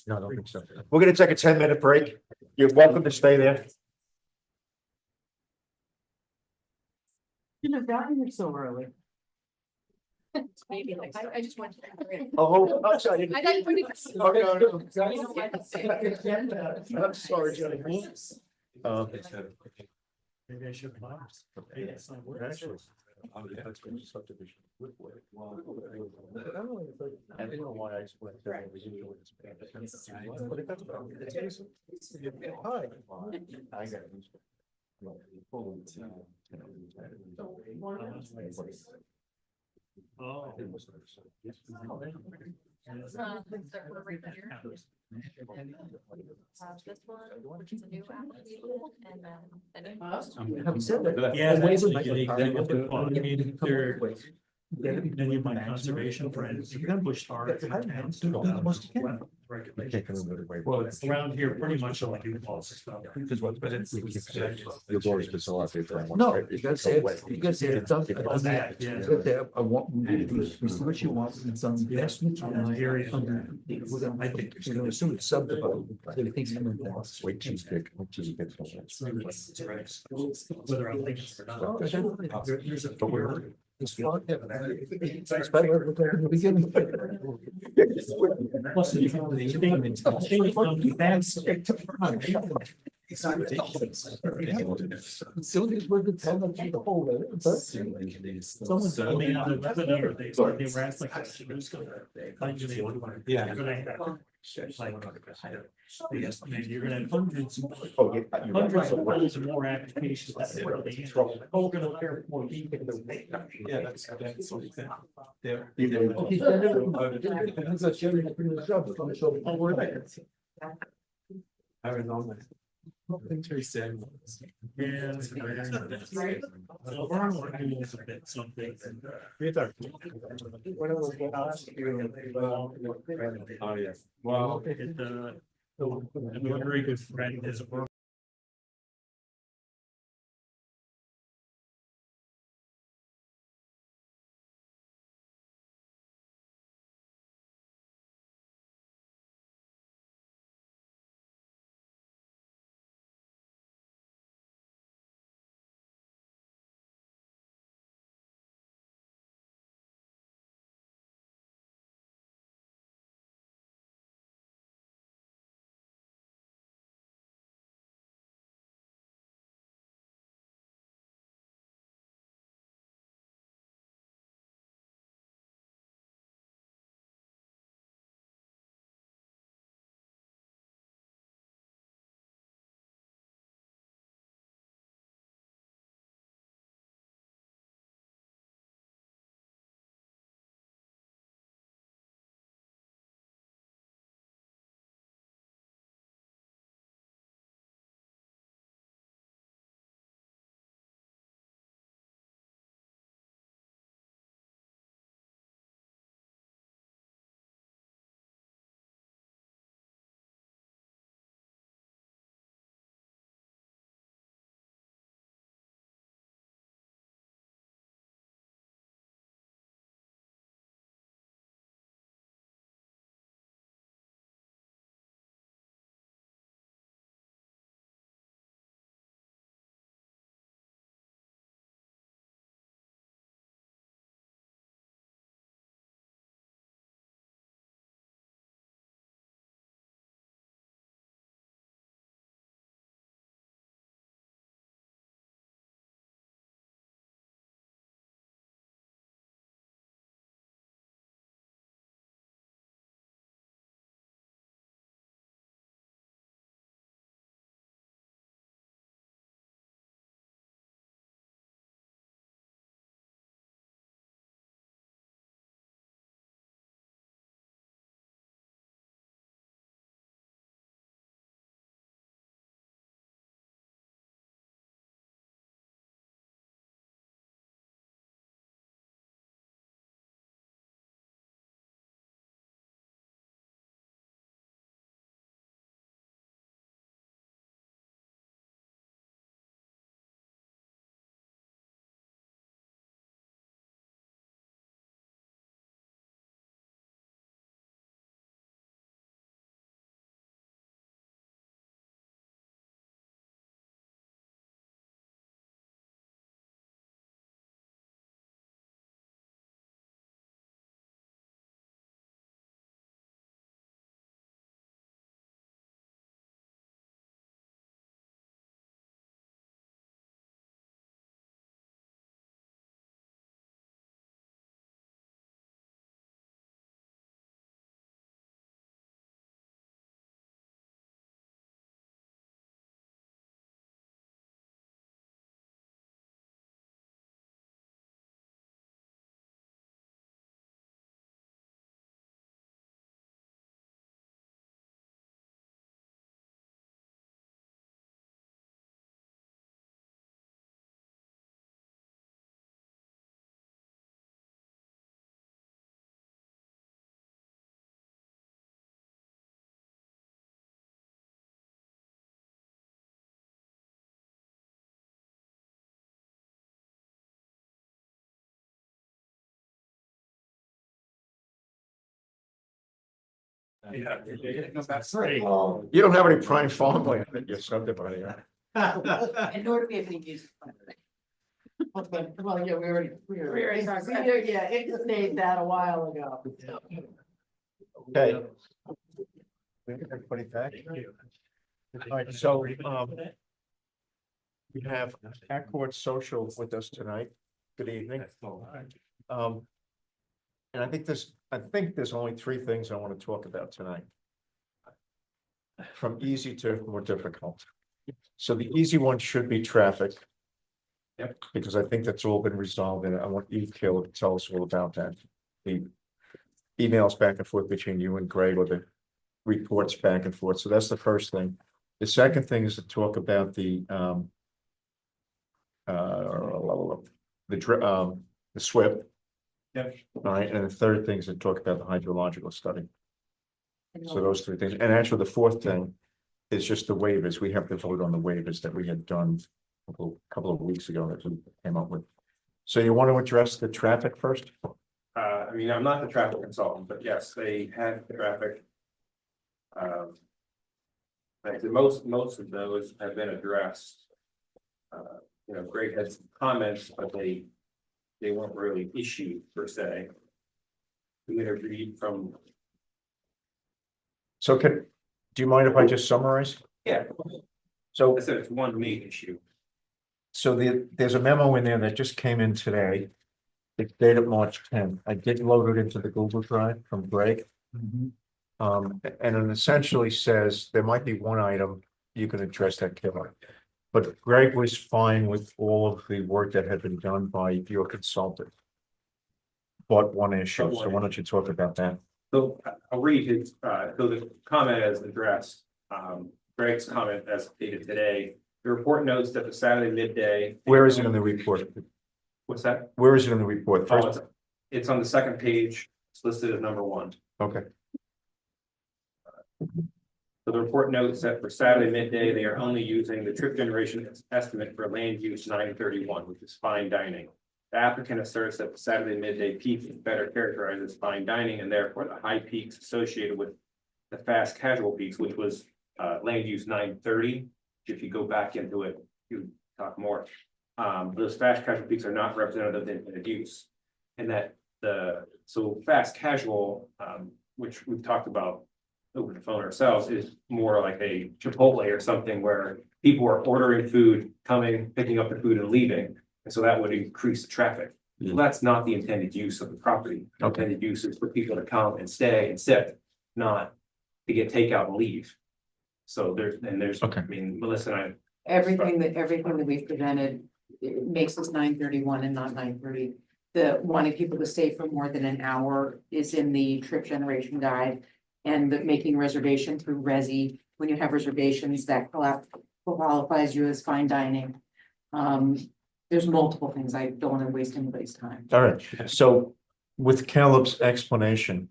No, I don't think so. We're gonna take a 10-minute break. You're welcome to stay there.
You know, gotten here so early.
Maybe like, I just want to.
Oh, I'm sorry.
I thought you were gonna-
Oh, no, no.
You know what?
I'm sorry, Johnny.
Maybe I should. Hey, that's not working.
Actually. Subdivision. I don't know why I split. Hi. I got it.
Oh.
This one, which is a new application, and then.
Having said that.
Yeah, that's
Waivers
like
might be
the
part of
executive
it.
call. I mean, they're-
Yeah,
Many of my conservation friends, you gotta push hard.
Do the most you can.
Well, it's around here, pretty much all I do is stuff.
But it's.
You've always been so happy for one. No, you gotta say it, you gotta say it, it's on that,
Yeah.
you gotta say, I want, we see what you want, and it's on the best.
Yeah, here it is.
We're gonna, I think, we're gonna assume it's subdivided, so we think it's gonna be.
Wait till you get.
Whether I like it or not. There's a.
It's better than the beginning.
Plus, you know, the thing comes back straight to front.
Soon as we're the tenant of the whole,
Someone told me on the webinar, they were asked like, who's gonna.
Yeah.
You're gonna have, like, they estimate you're gonna have hundreds
Oh, yeah.
of rows of more applications. That's where they. Oh, we're gonna hire more people.
Yeah, that's something. There.
Okay, then everything, that's Jerry, I bring this up, it's gonna show.
Oh, we're there. I was on that. Very sad.
Yeah. So we're working with a bit something.
Oh, yeah. Well.
A very good friend is a.
You don't have any prime farmland that you're subdividing.
And nor do we have any music. Okay, well, yeah, we already, yeah, it just made that a while ago.
Okay. Everybody back? All right, so, we have Accord Social with us tonight. Good evening. And I think there's only three things I want to talk about tonight. From easy to more difficult. So the easy one should be traffic. Yep. Because I think that's all been resolved, and I want you, Caleb, to tell us all about that. The emails back and forth between you and Greg, or the reports back and forth. So that's the first thing. The second thing is to talk about the SWIP. Yep. All right, and the third thing is to talk about the hydrological study. So those three things, and actually the fourth thing is just the waivers. We have to vote on the waivers that we had done a couple of weeks ago that we came up with. So you want to address the traffic first?
I mean, I'm not the traffic consultant, but yes, they had the traffic. Like most of those have been addressed. You know, Greg had some comments, but they weren't really issued per se. We had agreed from.
So do you mind if I just summarize?
Yeah.
So
I said it's one main issue.
So there's a memo in there that just came in today. It's dated March 10th. I did load it into the Google Drive from Greg. And it essentially says there might be one item you can address that killer. But Greg was fine with all of the work that had been done by your consultant. But one issue, so why don't you talk about that?
So I'll read his, so the comment as addressed, Greg's comment as dated today. The report notes that the Saturday midday.
Where is it in the report?
What's that?
Where is it in the report?
Oh,
First,
it's on the second page. It's listed as number 1.
okay.
So the report notes that for Saturday midday, they are only using the trip generation estimate for land use 931, which is fine dining. The applicant asserts that the Saturday midday peak is better characterized as fine dining, and therefore the high peaks associated with the fast casual peaks, which was land use 930. If you go back into it, you talk more. Those fast casual peaks are not representative of the intended use. And that so fast casual, which we've talked about over the phone ourselves, is more like a Chipotle or something where people are ordering food, coming, picking up the food and leaving. And so that would increase the traffic. Well, that's not the intended use of the property. The intended use is for people to come and stay and sit, not to get takeout and leave. So there's, I mean, Melissa and I.
Everything that we've presented, it makes us 931 and not 930. The wanting people to stay for more than an hour is in the trip generation guide. And the making reservation through Resi, when you have reservations, that qualifies you as fine dining. There's multiple things. I don't want to waste anybody's time.
All right, so with Caleb's explanation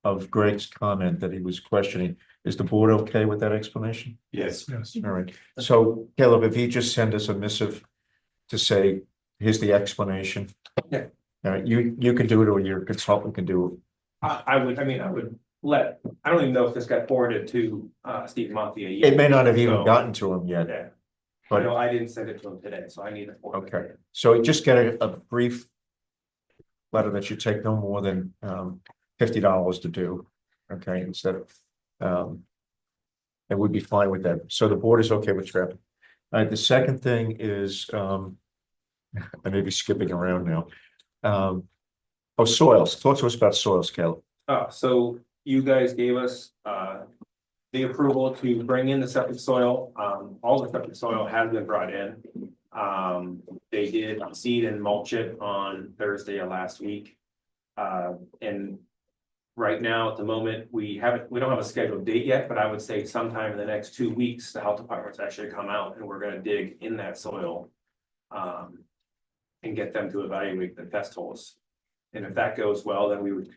of Greg's comment that he was questioning, is the board okay with that explanation?
Yes.
Yes.
All right, so Caleb, if you just send us a missive to say, here's the explanation.
Yeah.
All right, you can do it, or your consultant can do it.
I would I don't even know if this got forwarded to Steve Mafia yet.
It may not have even
So,
gotten to him yet.
Yeah.
But-
No, I didn't send it to him today, so I need to forward it.
Okay, so just get a brief letter that should take no more than $50 to do, okay, instead of and we'd be fine with that. So the board is okay with traffic. All right, the second thing is I may be skipping around now. Soils. Talk to us about soils, Caleb.
So you guys gave us the approval to bring in the septic soil. All the septic soil has been brought in. They did seed and mulch it on Thursday of last week. And right now, at the moment, we don't have a scheduled date yet, but I would say sometime in the next 2 weeks, the health department's actually come out and we're gonna dig in that soil. And get them to evaluate the test holes. And if that goes well, then we would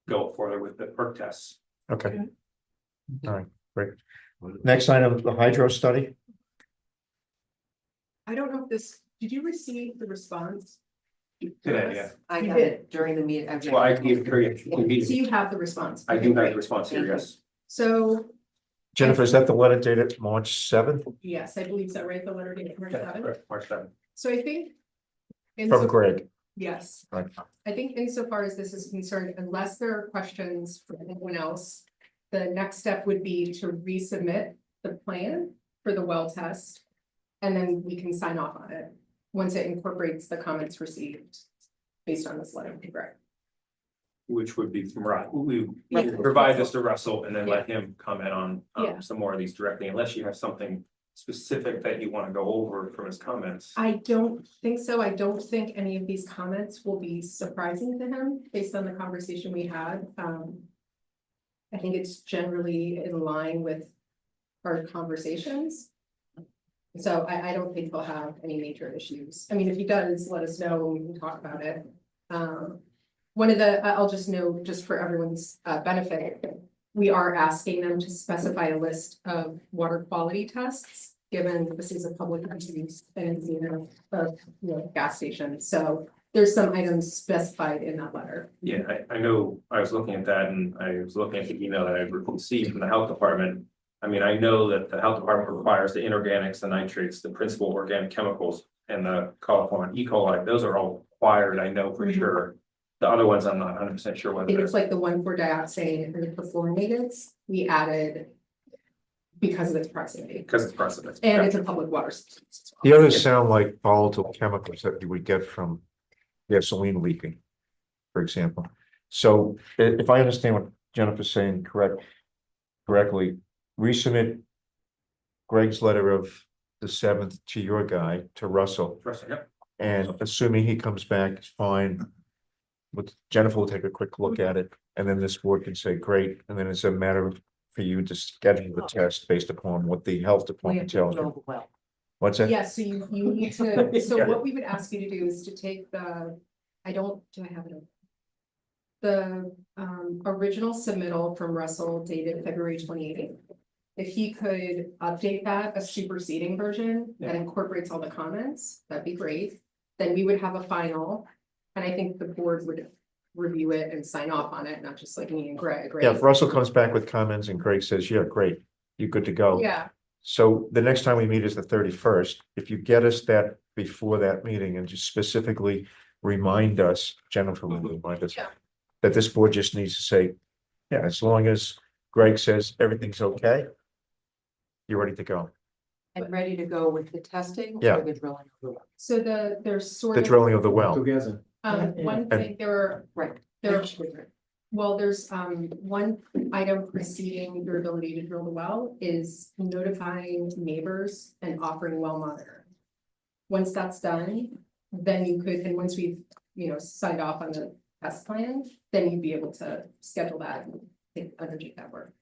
go further with the perk tests.
Okay. All right, great. Next item, the hydro study.
I don't know if did you receive the response
Today, yeah.
I got it during the meeting.
Well, I gave her,
So you have the response.
I
Okay,
do have
great.
the response here,
Thank you.
yes.
So,
Jennifer, is that the letter dated March seventh
yes, I believe so, right? The letter dated March 7th.
Correct, March 7th.
So I think.
from Greg?
Yes,
Right.
I think insofar as this is concerned, unless there are questions from anyone else, the next step would be to resubmit the plan for the well test. And then we can sign off on it, once it incorporates the comments received based on this letter, correct?
Which would be from we
Yeah.
provide this to Russell and then let him comment on
Yeah.
some more of these directly, unless you have something specific that you want to go over from his comments.
I don't think so. I don't think any of these comments will be surprising to him based on the conversation we had. I think it's generally in line with our conversations. So I don't think he'll have any major issues. I mean, if he does, let us know and we can talk about it. One of the, I'll just note, just for everyone's benefit, we are asking them to specify a list of water quality tests, given that this is a public use and it's, gas station. So there's some items specified in that letter.
Yeah, I know, I was looking at that and I was looking at the email that I received from the health department. I mean, I know that the health department requires the inorganics, the nitrates, the principal organic chemicals, and the coliform E. coli, those are all required, I know for sure. The other ones, I'm not 100% sure
I
whether
think
they're.
it's like the 1,4-dioxane and the perfluorinated, we added because of its proximity.
Because it's precedent.
And it's a public water system. as
The
well.
others sound like volatile chemicals that you would get from gasoline leaking, for example. So if I understand what Jennifer's saying correctly, resubmit Greg's letter of the 7th to your guy, to Russell,
Yep.
and assuming he comes back, it's fine. Jennifer will take a quick look at it, and then this board can say, great, and then it's a matter of for you to schedule the test based upon what the health department tells you. What's that?
Yeah, so you need to, so
Yeah.
what we would ask you to do is to take do I have it? The original submittal from Russell dated February 28th. If he could update that, a superseding version that incorporates all the comments, that'd be great. Then we would have a final, and I think the board would review it and sign off on it, not just like me and Greg, right?
Yeah, if Russell comes back with comments and Greg says, yeah, great, you're good to go.
Yeah,
So the next time we meet is the 31st. If you get us that before that meeting and just specifically remind us, Jennifer will remind us.
Yeah.
That this board just needs to say, yeah, as long as Greg says everything's okay. You're ready to go.
And ready to go with the testing
Yeah.
or the drilling of the well?
so there's sort
The
of.
drilling of the well.
Together.
One thing,
Right.
There's one item preceding your ability to drill the well is notifying neighbors and offering well monitoring. Once that's done, then you could, and once we've, signed off on the test plan, then you'd be able to schedule that and undertake that work.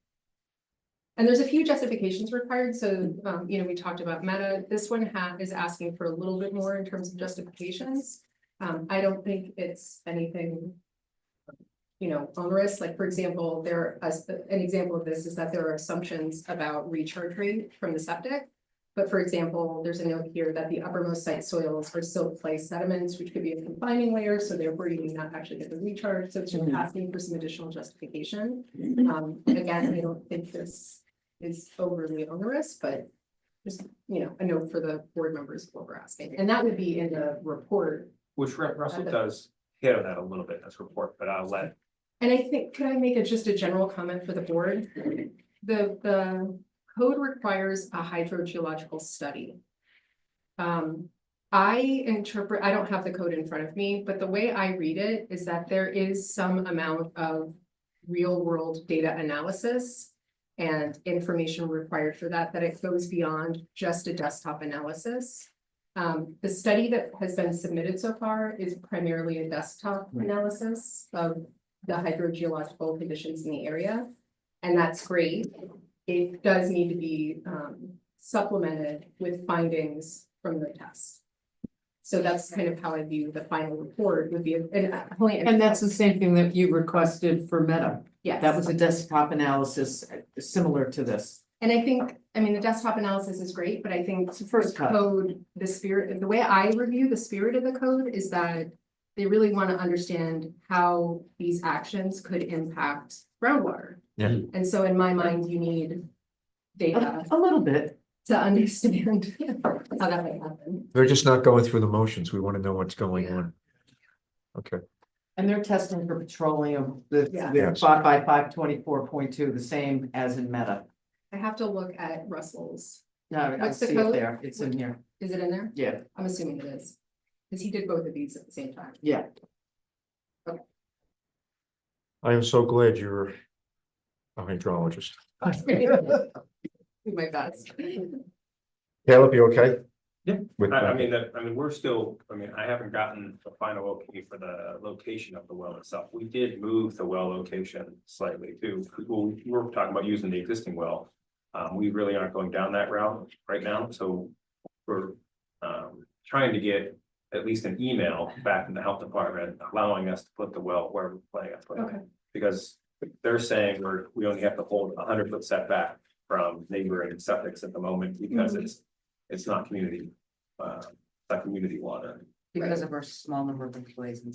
And there's a few justifications required, so, we talked about Meta, this one is asking for a little bit more in terms of justifications. I don't think it's anything, onerous, like, for example, an example of this is that there are assumptions about recharge rate from the septic. But for example, there's a note here that the uppermost site soils are silt clay sediments, which could be a confining layer, so therefore you may not actually get the recharge, so it's just asking for some additional justification. Again, I don't think this is overly onerous, but just, a note for the board members of what we're asking, and that would be in the report.
Which Russell does hit on that a little bit in this report, but I'll let.
And I think, could I make just a general comment for the board? The code requires a hydrogeological study. I don't have the code in front of me, but the way I read it is that there is some amount of real world data analysis and information required for that it goes beyond just a desktop analysis. The study that has been submitted so far is primarily a desktop analysis of the hydrogeological conditions in the area. And that's great. It does need to be supplemented with findings from the test. So that's kind of how I view the final report would be.
And that's the same thing that you requested for Meta.
Yes.
That was a desktop analysis similar to this.
And I think, the desktop analysis is great, but I think
It's the first cut.
code, the way I review the spirit of the code is that they really want to understand how these actions could impact groundwater.
Yeah.
And so in my mind, you need data
A little bit.
to understand how that might happen.
They're just not going through the motions. We want to know what's going on. Okay,
And they're testing for petroleum, the
Yeah.
Yes.
5 the same as in Meta.
I have to look at Russell's.
No, I
What's the
see it
code?
there, it's in here,
Is it in there?
yeah,
I'm assuming it is. Because he did both of these at the same time.
yeah.
I am so glad you're a hydrologist.
Do my best.
Caleb, you okay?
Yeah.
With
I
that?
mean, we're still, I mean, I haven't gotten the final okay for the location of the well itself. We did move the well location slightly too. We were talking about using the existing well. We really aren't going down that route right now, so we're trying to get at least an email back from the health department allowing us to put the well where we're planning on putting it. Because they're saying we only have to hold 100-foot setback from neighboring septics at the moment because it's not community, not community water.
Because of our small number of employees and.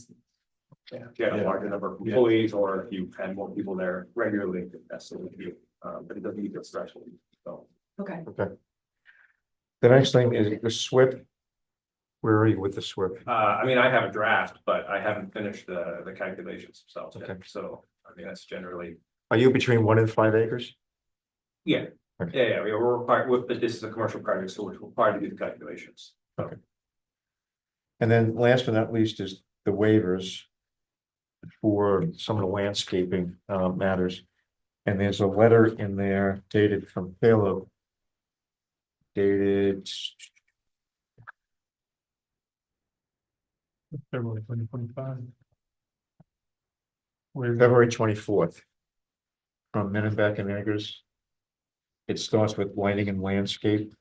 Yeah, if you had a larger number of employees or if you had more people there regularly, that's what we do. But it doesn't meet the threshold, so.
Okay.
The next thing is the SWIP. Where are you with the SWIP?
I mean, I have a draft, but I haven't finished the calculations themselves yet,
Okay.
so, I mean, that's generally,
Are you between 1 and 5 acres?
yeah.
Okay.
Yeah, we're required, but this is a commercial project, so we're required to do the calculations.
Okay. And then last but not least is the waivers for some of the landscaping matters. And there's a letter in there dated from Caleb. Dated
February 2025.
February 24th. From Menenbeck and Eggers. It starts with lighting and landscape.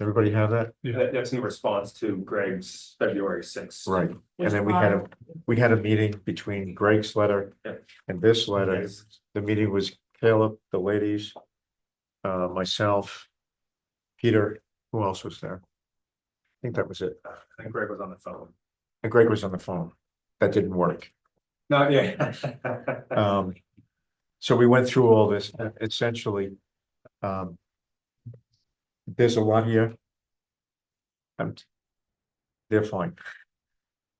Everybody have that?
That's in response to Greg's February 6th.
Right, and then we had a meeting between Greg's letter
Yeah.
and this letter.
Yes.
The meeting was Caleb, the ladies, myself, Peter, who else was there? I think that was it.
I think Greg was on the phone.
And Greg was on the phone. That didn't work.
No, yeah.
So we went through all this, and essentially. There's a lot here. They're fine.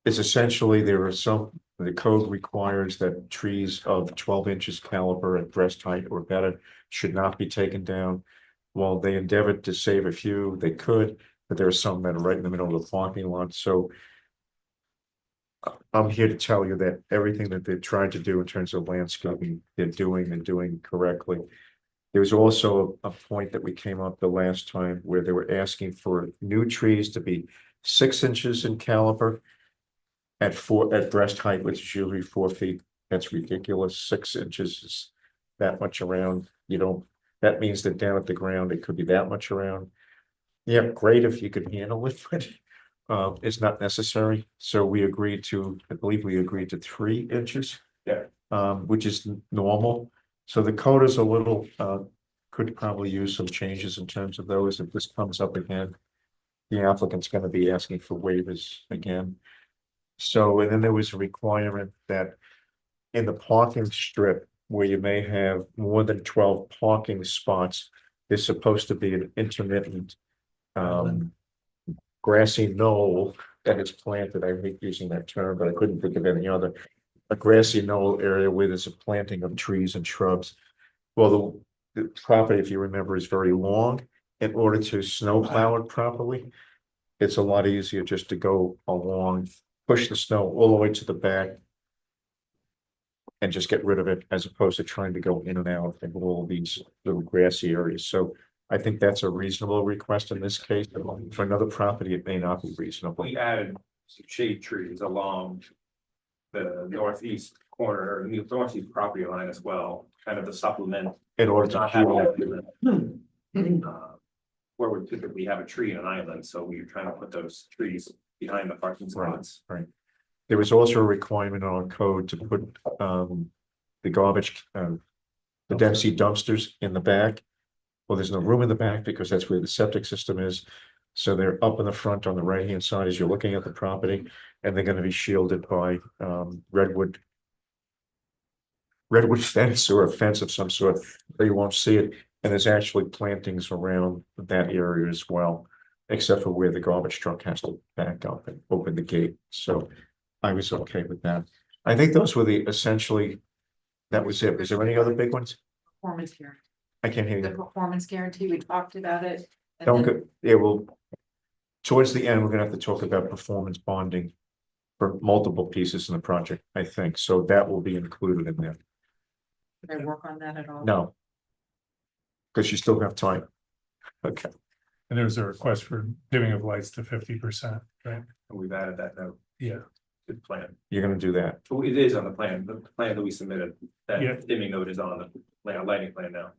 It's essentially, there are some, the code requires that trees of 12 inches caliber at breast height or better should not be taken down. While they endeavored to save a few, they could, but there are some that are right in the middle of the parking lot, so. I'm here to tell you that everything that they've tried to do in terms of landscaping, they're doing correctly. There was also a point that we came up the last time where they were asking for new trees to be 6 inches in caliber. At breast height, which is usually 4 feet. That's ridiculous. 6 inches is that much around. That means that down at the ground, it could be that much around. Yeah, great if you could handle it, but it's not necessary. So we agreed to, I believe we agreed to 3 inches.
Yeah.
Which is normal. So the code is a little, could probably use some changes in terms of those. If this comes up again, the applicant's going to be asking for waivers again. So, and then there was a requirement that in the parking strip where you may have more than 12 parking spots, there's supposed to be an intermittent grassy knoll that is planted. I hate using that term, but I couldn't think of any other. A grassy knoll area where there's a planting of trees and shrubs. Well, the property, if you remember, is very long. In order to snow plow it properly, it's a lot easier just to go along, push the snow all the way to the back and just get rid of it as opposed to trying to go in and out of all these little grassy areas. So I think that's a reasonable request in this case. For another property, it may not be reasonable.
We added some shade trees along the northeast corner, or the northeast property line as well, kind of the supplement.
In order to
Not having where we typically have a tree in an island, so we were trying to put those trees behind the parking spots.
Right. There was also a requirement on our code to put the garbage, the Dempsey dumpsters in the back. Well, there's no room in the back because that's where the septic system is. So they're up in the front on the right-hand side as you're looking at the property, and they're gonna be shielded by redwood fence or a fence of some sort, so you won't see it. And there's actually plantings around that area as well, except for where the garbage truck has to back up and open the gate. So I was okay with that. I think those were essentially, that was it. Was there any other big ones?
Performance guarantee.
I can't hear
The
you.
performance guarantee, we talked about it. and
Don't
then-
go, yeah, well, towards the end, we're gonna have to talk about performance bonding for multiple pieces in the project, I think. So that will be included in there.
Did I work on that at all?
No. Because you still have time. Okay.
And there's a request for dimming of lights to 50%, right?
And we've added that note
Yeah.
to the plan.
You're gonna do that.
Oh, it is on the plan that we submitted,
Yeah.
that dimming note is on the lighting plan now.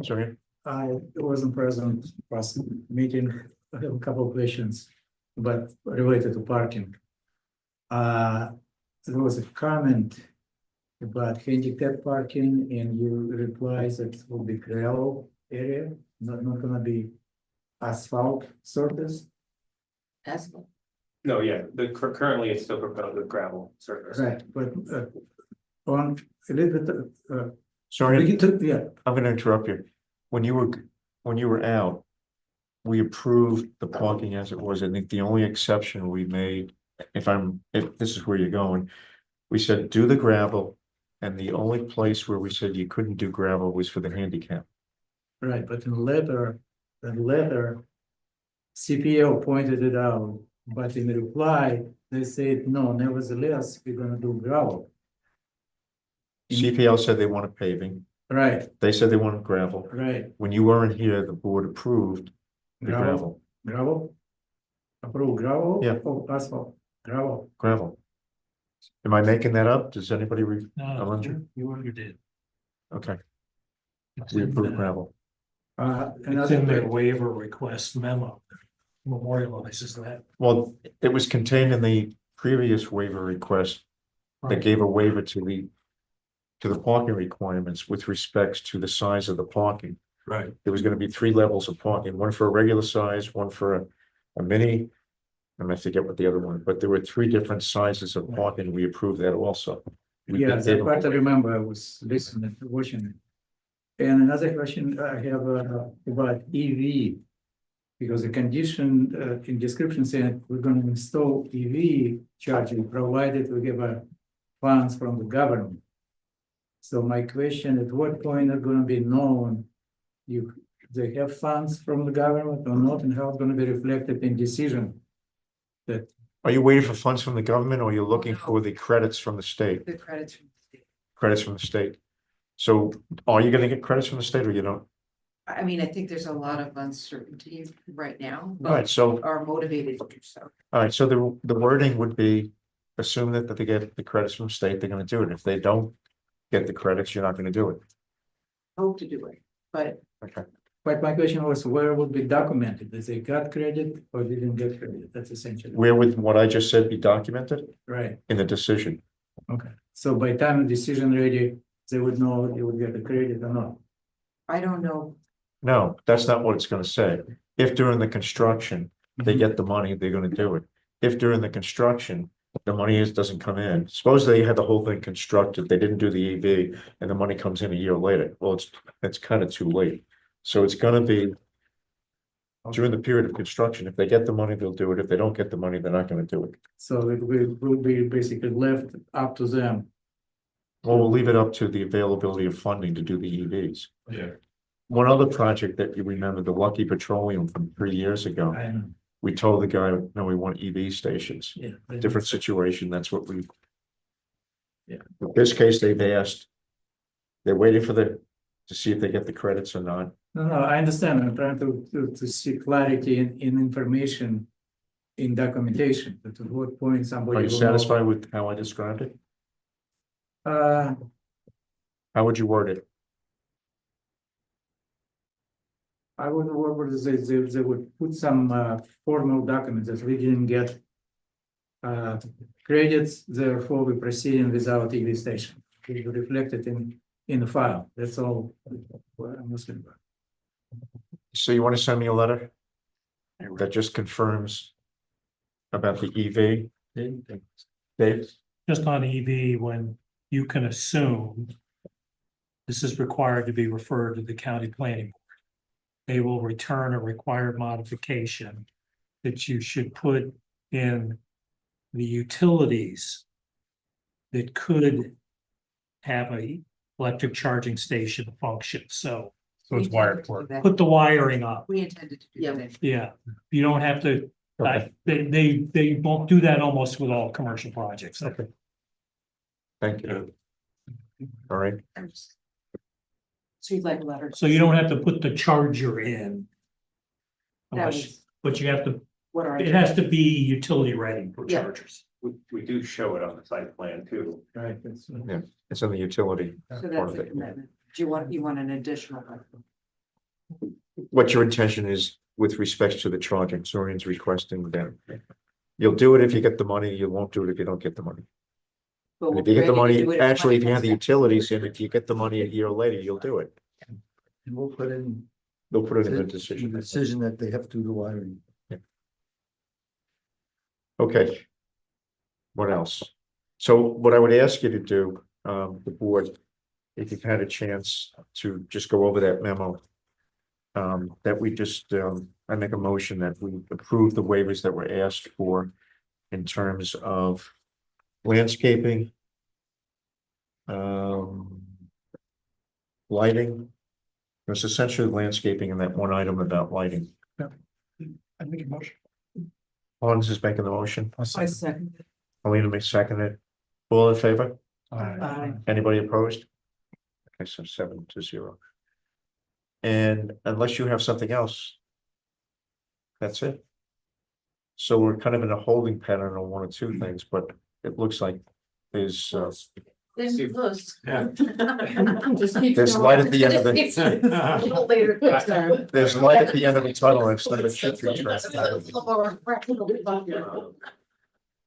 Sorry.
I wasn't present last meeting. I have a couple of questions, but related to parking. There was a comment about handicap parking and you replied that it will be gravel area, not gonna be asphalt surface.
Asphalt.
No, yeah, currently it's still proposed with gravel surface.
Right, but on a little bit,
Sorry,
yeah,
I'm gonna interrupt you. When you were out, we approved the parking as it was. I think the only exception we made, if this is where you're going, we said do the gravel. And the only place where we said you couldn't do gravel was for the handicap.
right, but in the letter, CPO pointed it out, but in reply, they said, no, nevertheless, we're gonna do gravel.
CPL said they wanted paving.
Right,
They said they wanted gravel.
right,
When you weren't here, the board approved the
gravel, gravel. Approve gravel?
Yeah.
Or asphalt, gravel.
gravel. Am I making that up? Does anybody
No, you did.
Okay,
It's
we
in
approved
the-
gravel.
It's
Another
in their
que-
waiver request memo. Memorializes that.
Well, it was contained in the previous waiver request that gave a waiver to the parking requirements with respects to the size of the parking.
Right.
There was gonna be 3 levels of parking, one for a regular size, one for a mini. And I forget what the other one, but there were 3 different sizes of parking. We approved that also. We
Yes,
did-
I quite remember, I was listening, watching it. And another question I have about EV. Because the condition in description said we're gonna install EV charging provided we get funds from the government. So my question, at what point are gonna be known if they have funds from the government or not, and how it's gonna be reflected in decision? That
Are you waiting for funds from the government or you're looking for the credits from the state?
The credits.
Credits from the state. So are you gonna get credits from the state or you don't?
I mean, I think there's a lot of uncertainty right now,
All right, so,
are motivated to do so.
all right, so the wording would be, assume that they get the credits from the state, they're gonna do it. If they don't get the credits, you're not gonna do it.
Hope to do it, but
Okay.
But my question was, where would be documented, that they got credit or didn't get credit, that's essentially.
Where would what I just said be documented?
Right,
In the decision?
okay, so by time the decision ready, they would know they would get the credit or not.
I don't know.
No, that's not what it's gonna say. If during the construction, they get the money, they're gonna do it. If during the construction, the money doesn't come in, suppose they had the whole thing constructed, they didn't do the EV, and the money comes in a year later, well, it's kind of too late. So it's gonna be during the period of construction, if they get the money, they'll do it, if they don't get the money, they're not gonna do it.
So it will be basically left up to them.
Well, we'll leave it up to the availability of funding to do the EVs.
Yeah.
One other project that you remember, the Lucky Petroleum from 3 years ago,
I know,
we told the guy, no, we want EV stations.
yeah.
Different situation, that's what we.
Yeah.
In this case, they've asked. They're waiting to see if they get the credits or not.
No, I understand, I'm trying to see clarity in information. In documentation, but at what point somebody.
Are you
will know-
satisfied with how I described it?
Uh,
How would you word it?
I would work with, they would put some formal documents that we didn't get. Credits, therefore we proceeding without EV station. We reflect it in the file, that's all. What I'm asking about.
So you want to send me a letter? That just confirms about the EV? Dave?
Just on EV, when you can assume this is required to be referred to the county planning board. They will return a required modification that you should put in the utilities that could have a electric charging station function, so
So it's wired for.
put the wiring up.
We intended to do that.
Yeah, you don't have to,
Okay.
they won't do that almost with all commercial projects.
Okay. Thank you. All right,
So you'd like a letter?
So you don't have to put the charger in.
That
Unless,
was
but you have to,
what our.
it has to be utility ready for
Yeah.
chargers.
We do show it on the site plan too.
Right.
it's in the utility.
So
part
that's
of
a
it.
commitment. Do you want an additional?
What your intention is with respect to the charging, Zorian's requesting that. You'll do it if you get the money, you won't do it if you don't get the money.
But
And
we'll
if you
be
get the
ready to
money,
do it
actually, if you have the
20%.
utilities in, if you get the money a year later, you'll do it.
And we'll put in
They'll put it in the
the
decision.
decision that they have to do the wiring.
Okay. What else? So what I would ask you to do, the board, if you've had a chance to just go over that memo. That we just, I make a motion that we approve the waivers that were asked for in terms of landscaping. Lighting. It's essentially landscaping and that one item about lighting.
I make a motion.
Hans is making the motion.
I second.
Alina may second it. All in favor?
Aye.
Anybody opposed? Okay, so 7-0. And unless you have something else. That's it. So we're kind of in a holding pattern on one or two things, but it looks like there's
Then you close.
Yeah.
Just keep
there's
going.
light at the end of
It's
it.
a little later this time.
There's light at the end of the tunnel instead of a shit through track.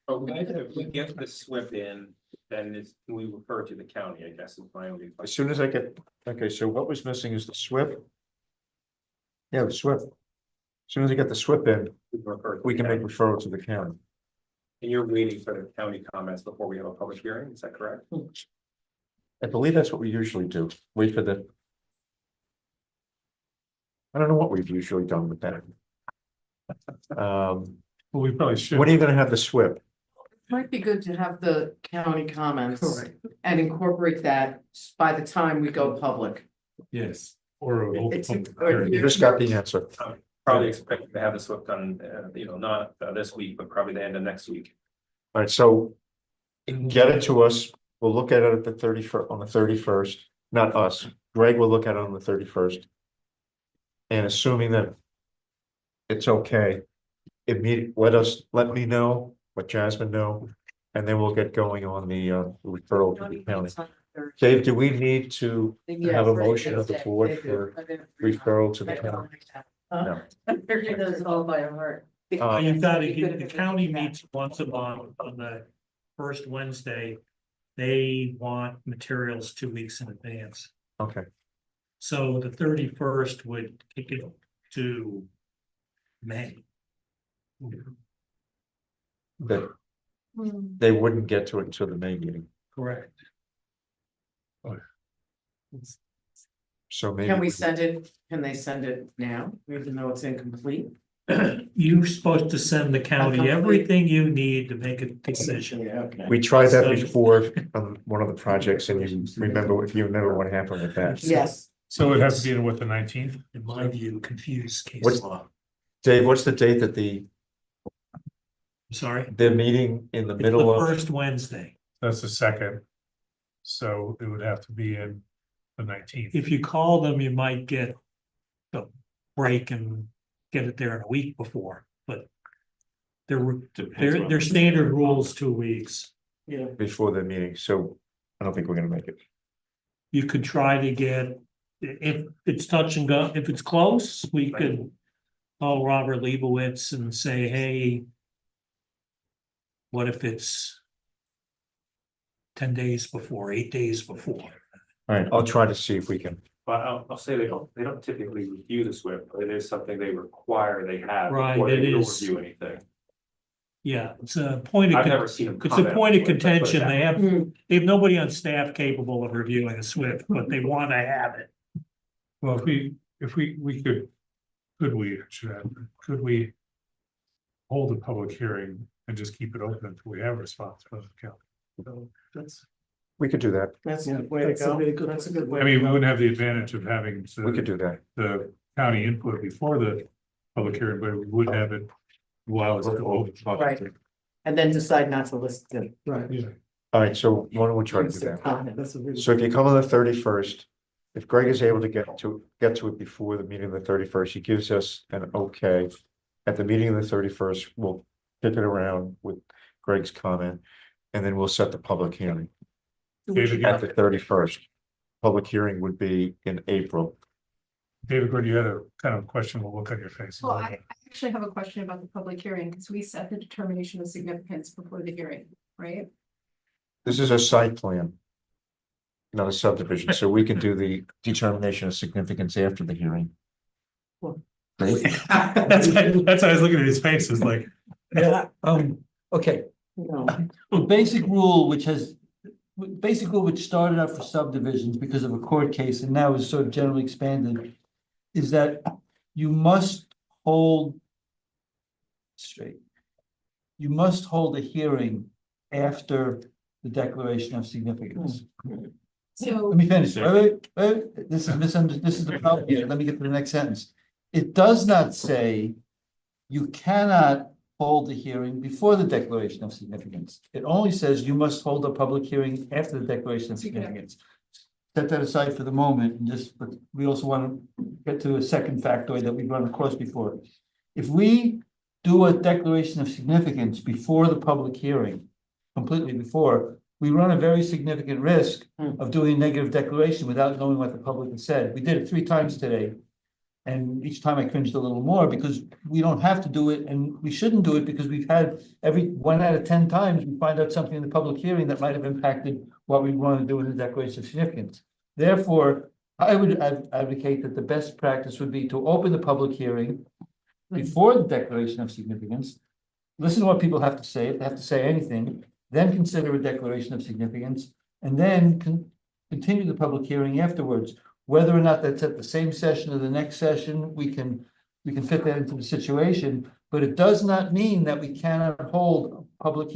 But if we get the SWIP in, then it's, we refer to the county, I guess, is my only.
As soon as I get, okay, so what was missing is the SWIP. Yeah, the SWIP. As soon as I get the SWIP in, we can make referral to the county.
And you're waiting for the county comments before we have a public hearing, is that correct?
I believe that's what we usually do. Wait for the. I don't know what we've usually done with that.
Well, we probably should.
When are you gonna have the SWIP?
Might be good to have the county comments
Correct.
and incorporate that by the time we go public.
Yes, or. a whole
It's-
public
or
hearing.
You just got the answer.
Probably expecting to have the SWIP done, not this week, but probably the end of next week.
All right, so. Get it to us. We'll look at it at the 31st, on the 31st, not us. Greg will look at it on the 31st. And assuming that. It's okay. Let me know, let Jasmine know, and then we'll get going on the referral to the county. Dave, do we need to have a motion of the board for referral to the county? No.
He knows it all by heart.
You've got to get, the county meets once a month on the first Wednesday. They want materials 2 weeks in advance.
Okay,
So the 31st would kick it to May.
that they wouldn't get to it until the May meeting,
Correct.
so maybe.
Can we send it, can they send it now, even though it's incomplete?
You're supposed to send the county everything you need to make a decision.
Okay.
We tried that
So-
before on one of the projects, and you remember what happened with that.
Yes.
So it has to be in what, the 19th?
In my view, confused case
What's-
law.
Dave, what's the date that
Sorry,
they're meeting in the
it's
middle
the
of?
first Wednesday.
That's the second. So it would have to be in the 19th.
If you call them, you might get a break and get it there in a week before, but their standard rules 2 weeks.
Yeah.
Before the meeting, so I don't think we're gonna make it.
You could try to get, if it's touch and go, if it's close, we could call Robert Leibowitz and say, hey, what if it's 10 days before, 8 days before?
All right, I'll try to see if we can
But I'll say they don't typically review the SWIP, but it is something they require they have
Right,
before
it
they will
is.
review anything.
Yeah, it's a point
I've
of,
never seen them.
it's a
comment
point of
on it, let's put it
contention.
that
They
way.
have, they have nobody on staff capable of reviewing a SWIP, but they want to have it.
Well, if we could hold a public hearing and just keep it open until we have a response from the county?
So that's,
We could do that.
that's a good way to go. That's a good way.
I mean, we wouldn't have the advantage of having
We could do that.
the county input before the public hearing, but we would have it while it's open.
Right. And then decide not to listen to.
Right.
Yeah.
All right, so why don't we try to do that?
That's a really.
So if you come on the 31st, if Greg is able to get to it before the meeting of the 31st, he gives us an okay. At the meeting of the 31st, we'll kick it around with Greg's comment, and then we'll set the public hearing
David,
at the 31st. Public hearing would be in April.
David, Gordon, you had a kind of questionable look on your face.
Well, I actually have a question about the public hearing, because we set the determination of significance before the hearing, right?
This is a site plan, not a subdivision, so we can do the determination of significance after the hearing.
That's why I was looking at his face, is like,
Yeah, okay,
No.
the basic rule which started out for subdivisions because of a court case and now is sort of generally expanded. Is that you must hold straight. You must hold a hearing after the declaration of significance.
So.
Let me finish. Wait, this is misunderstood. This is the problem here. Let me get to the next sentence. It does not say you cannot hold the hearing before the declaration of significance. It only says you must hold a public hearing after the declaration of significance. Set that aside for the moment and just, but we also want to get to a second factoid that we've run across before. If we do a declaration of significance before the public hearing, completely before, we run a very significant risk of doing a negative declaration without knowing what the public has said. We did it 3 times today. And each time I cringed a little more because we don't have to do it and we shouldn't do it because we've had every 1 out of 10 times we find out something in the public hearing that might have impacted what we want to do in the declaration of significance. Therefore, I would advocate that the best practice would be to open the public hearing before the declaration of significance. Listen to what people have to say, if they have to say anything, then consider a declaration of significance, and then continue the public hearing afterwards. Whether or not that's at the same session or the next session, we can fit that into the situation, but it does not mean that we cannot hold a public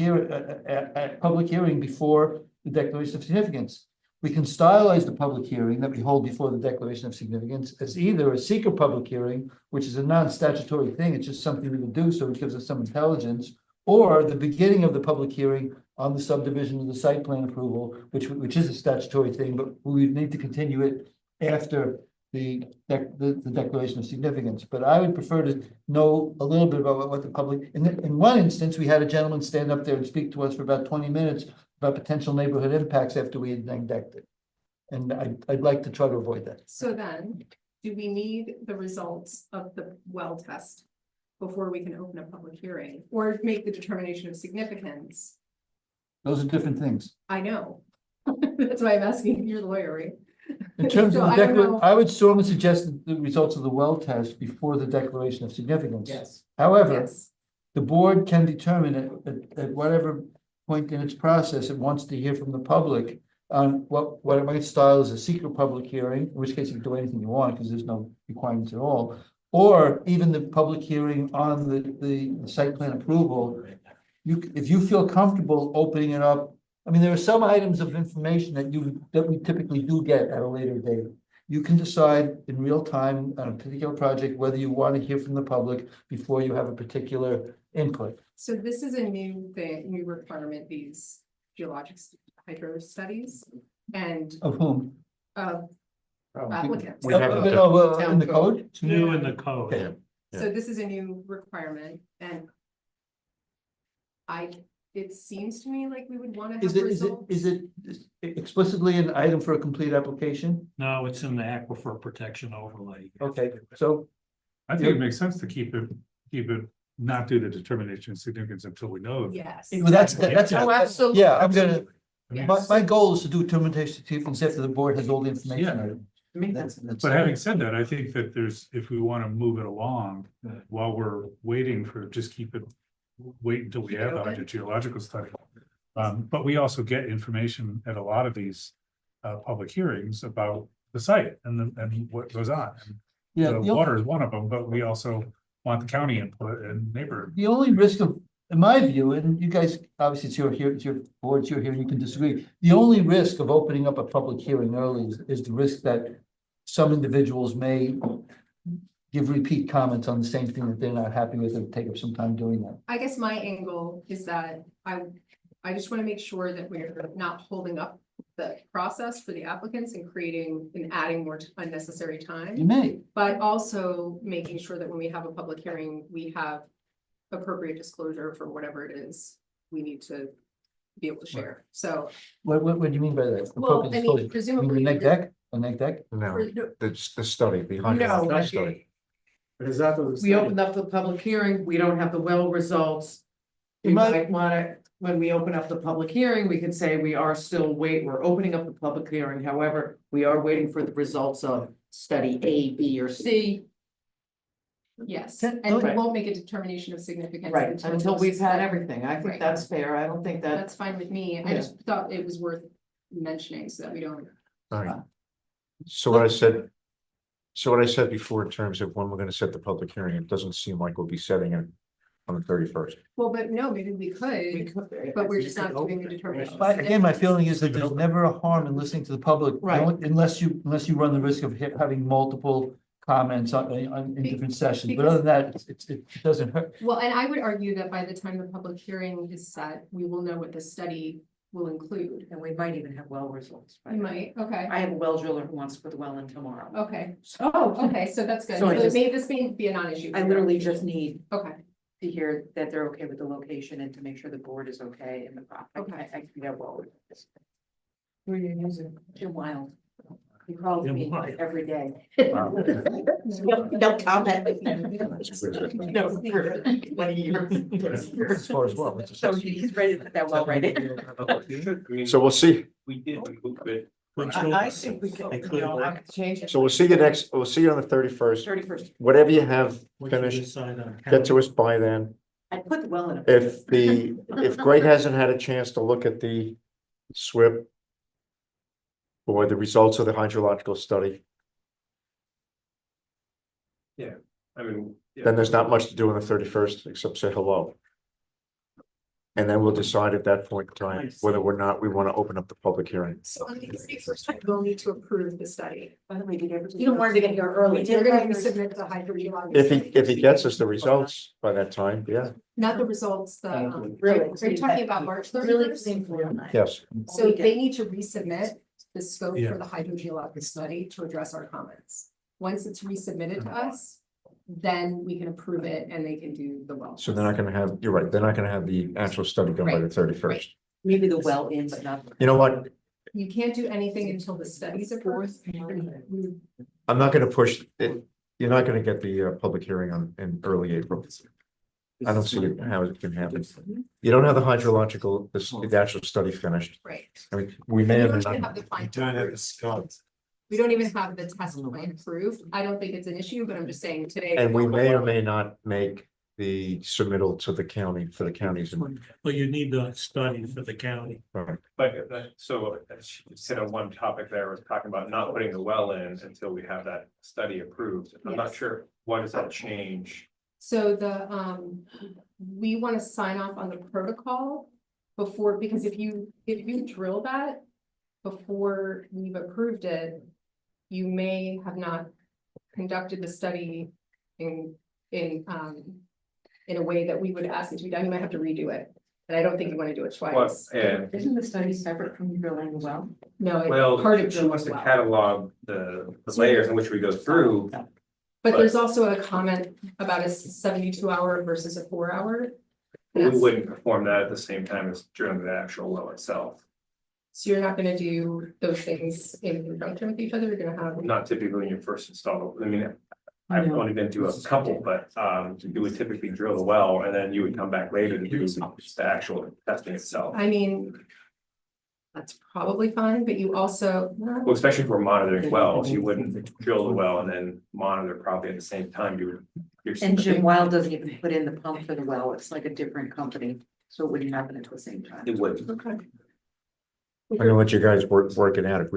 hearing before the declaration of significance. We can stylize the public hearing that we hold before the declaration of significance as either a secret public hearing, which is a non-statutory thing, it's just something we would do, so it gives us some intelligence, or the beginning of the public hearing on the subdivision of the site plan approval, which is a statutory thing, but we need to continue it after the declaration of significance. But I would prefer to know a little bit about what the public, in one instance, we had a gentleman stand up there and speak to us for about 20 minutes about potential neighborhood impacts after we had decked it. And I'd like to try to avoid that.
So then, do we need the results of the well test before we can open a public hearing or make the determination of significance?
Those are different things.
I know. That's why I'm asking, you're the lawyer, right?
In terms
So
of
I
the
don't know.
declaration, I would strongly suggest the results of the well test before the declaration of significance.
Yes.
However,
Yes.
the board can determine at whatever point in its process it wants to hear from the public on what it might style as a secret public hearing, in which case you can do anything you want because there's no requirements at all, or even the public hearing on the site plan approval. If you feel comfortable opening it up, I mean, there are some items of information that we typically do get at a later date. You can decide in real time on a particular project whether you want to hear from the public before you have a particular input.
So this is a new thing, new requirement, these geologic hydro studies and
Of whom?
applicants.
We have
In the code?
It's new in the code.
Yeah.
So this is a new requirement and it seems to me like we would want to have results.
Is it explicitly an item for a complete application?
No, it's in the aquifer protection overlay.
Okay, so
I think it makes sense to keep it, not do the determination of significance until we know.
Yes.
well, that's
Oh, absolutely.
yeah, I'm gonna,
Yes.
my goal is to do determination of significance after the board has all the information.
Yeah.
on it.
But having said that, I think that there's, if we want to move it along, while we're waiting for, just keep it. Wait until we have the hydrogeological study. But we also get information at a lot of these public hearings about the site and what goes on.
Yeah,
The water is one of them, but we also want the county input and neighbor.
the only risk of, in my view, and you guys, obviously it's your boards, you're here, you can disagree. The only risk of opening up a public hearing early is the risk that some individuals may give repeat comments on the same thing that they're not happy with and take up some time doing that.
I guess my angle is that I just want to make sure that we're not holding up the process for the applicants and creating and adding more unnecessary
You
time.
may.
But also making sure that when we have a public hearing, we have appropriate disclosure for whatever it is we need to be able to share. So,
What do you mean by that?
well,
Appropriate
I
disclosure?
mean, presumably.
You mean the neg deck, a neg deck?
No, the study behind
No,
the study.
Result of the
We
study.
opened up the public hearing, we don't have the well results.
You
We
might-
might wanna, when we open up the public hearing, we can say we are still we're opening up the public hearing, however, we are waiting for the results of study A, B, or C.
Yes,
Can-
and we
Right.
won't make a determination of significance.
Right, until
those-
we've had everything, I think
Right.
that's fair, I don't think that,
That's fine with me. I
Yeah.
just thought it was worth mentioning so that we don't.
All right. So what I said before in terms of when we're gonna set the public hearing, it doesn't seem like we'll be setting it on the 31st.
Well, but no, maybe we could, but we're just not doing the determination.
But again, my feeling is that there's never a harm in listening to the public.
Right.
Unless you run the risk of having multiple comments in different sessions, but other than that, it doesn't hurt.
Well, and I would argue that by the time the public hearing is set, we will know what the study will include.
and we might even have well results.
You might, okay,
I have a well driller who wants to put the well in tomorrow.
okay. Oh, okay, so that's good.
So I
So
just-
this may be a non-issue.
I literally just need
Okay,
to hear that they're okay with the location and to make sure the board is okay in the property.
Okay.
I can get well with this. Who are you using? Jim Wild. He calls
Jim
me
Wild.
every day. Don't comment. No, for 20 years.
As far as what?
So he's ready to put that well right in.
So we'll see.
We did, we could.
I think we can, you know, I can change it.
So we'll see you on the 31st.
31st.
Whatever you have
Once you
finished,
decide on
get to us by then.
I put the well in.
If Greg hasn't had a chance to look at the SWIP or the results of the hydrological study,
I mean. yeah.
then there's not much to do on the 31st except say hello. And then we'll decide at that point in time whether or not we want to open up the public hearing.
so on the first, we'll need to approve the study.
By the way, did everybody? You don't want to get here early.
You're gonna resubmit the hydrogeological.
If he gets us the results by that time, yeah,
Not the results, the,
Really?
are you talking about March 31st?
yes.
So they need to resubmit the scope
Yeah.
for the hydrogeological study to address our comments. Once it's resubmitted to us, then we can approve it and they can do the well.
So they're not gonna have, you're right, they're not gonna have the actual study done by the
Right,
31st.
Maybe the well in, but not.
You know what?
You can't do anything until the study's approved.
I'm not gonna push it. You're not gonna get the public hearing in early April. I don't see how it can happen. You don't have the hydrological, the actual study finished.
Right.
I mean, we
We
may
don't
have.
even
not-
have the fine.
Don't have the Scott.
We don't even have the test plan approved. I don't think it's an issue, but I'm just saying today.
And we may or may not make the submittal to the county for the counties.
Well, you need the study for the county.
Right.
But so she hit on one topic there, was talking about not putting the well in until we have that study approved. I'm not
Yes.
sure, what does that change?
So we want to sign off on the protocol before, because if you drill that before we've approved it, you may have not conducted the study in a way that we would ask it to be done. You might have to redo it. And I don't think you want to do it
What,
twice.
and,
Isn't the study separate from drilling the well?
No,
well,
it's part of
she
drilling
wants to
well.
catalog the layers in which we go through.
But there's also a comment about a 72-hour versus a 4-hour.
We wouldn't perform that at the same time as drilling the actual well itself.
So you're not gonna do those things in conjunction with each other, you're gonna have.
Not typically when you first install, I mean, I've only been to a couple, but you would typically drill the well and then you would come back later to do the actual testing itself.
I mean. That's probably fine, but you also.
Well, especially if we're monitoring wells, you wouldn't drill the well and then monitor probably at the same time, you would.
And Jim Wild doesn't even put in the pump for the well, it's like a different company, so it wouldn't happen at the same time.
It would.
Okay.
I'm gonna let you guys work it out. If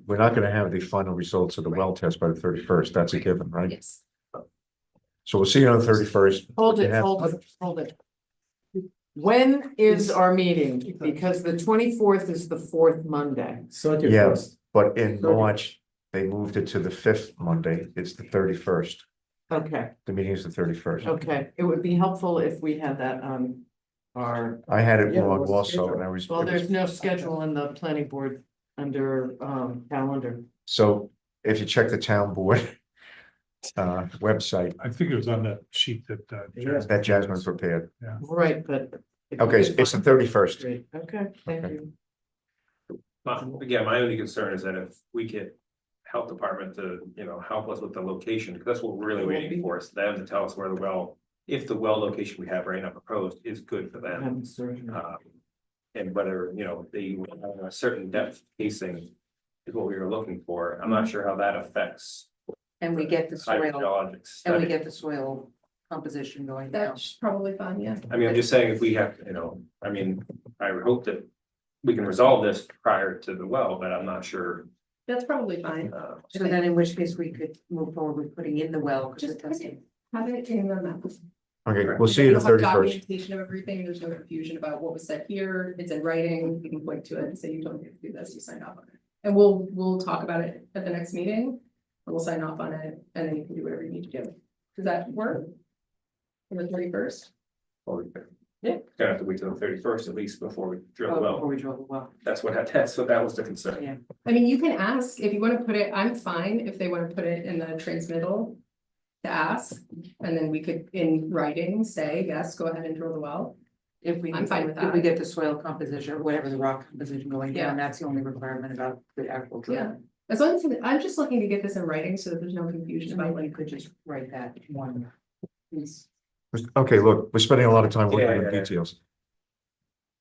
we're not gonna have the final results of the well test by the 31st, that's a given, right?
Yes.
So we'll see you on the 31st.
Hold it. When is our meeting? Because the 24th is the fourth Monday.
Yes, but in March, they moved it to the 5th Monday. It's the 31st.
Okay,
The meeting is the 31st.
okay, it would be helpful if we had that on our,
I had it wrong also, and I was.
well, there's no schedule in the planning board under calendar.
So if you check the town board website,
I think it was on that sheet that.
that Jasmine prepared.
Right, but. if
Okay,
you could
it's the
find-
31st.
Great, okay, thank
Okay.
you.
Again, my only concern is that if we get health department to, help us with the location, because that's what we're really waiting for, is them to tell us where the well, if the well location we have right now proposed is good for them.
I'm certain.
And whether, they have a certain depth casing is what we were looking for. I'm not sure how that affects
And we get the soil,
hydrologic
and we
study.
get the soil composition going down.
That's probably fine, yeah.
I mean, I'm just saying if we have, I would hope that we can resolve this prior to the well, but I'm not sure.
That's probably fine.
So then in which case we could move forward with putting in the well. 'cause
Just
it doesn't-
have it in the map.
Okay, we'll see you the
You'll have
31st.
Documentation of everything, there's no confusion about what was said here, it's in writing, you can point to it and say you don't need to do this, you signed off on it. And we'll talk about it at the next meeting, and we'll sign off on it, and then you can do whatever you need to do. Does that work? For the 31st?
Yeah. Gonna have to wait till the 31st at least before we drill the
Before
well.
we drill the well.
That's what that was the concern.
Yeah.
I mean, you can ask, if you wanna put it, I'm fine if they wanna put it in the transmittal. To ask, and then we could in writing say, yes, go ahead and drill the well.
If we.
I'm fine with
If we
that.
get the soil composition, or whatever the rock composition going
Yeah.
down, that's the only requirement about the actual drill.
Yeah, as long as, I'm just looking to get this in writing so that there's no confusion about
Maybe
like.
you could just write that one. Piece.
Okay, look, we're spending a lot of time working on
Yeah.
details.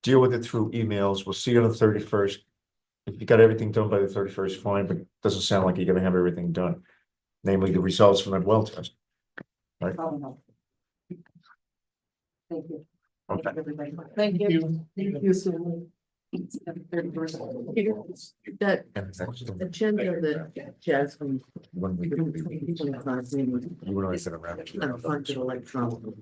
Deal with it through emails. We'll see you on the 31st. If you got everything done by the 31st, fine, but it doesn't sound like you're gonna have everything done. Namely, the results from that well test.
Probably not. Thank you.
Okay.
Everybody. Thank you. Thank you so much. That agenda that Jasmine.
When we. You and I sit around.
Funded electronically.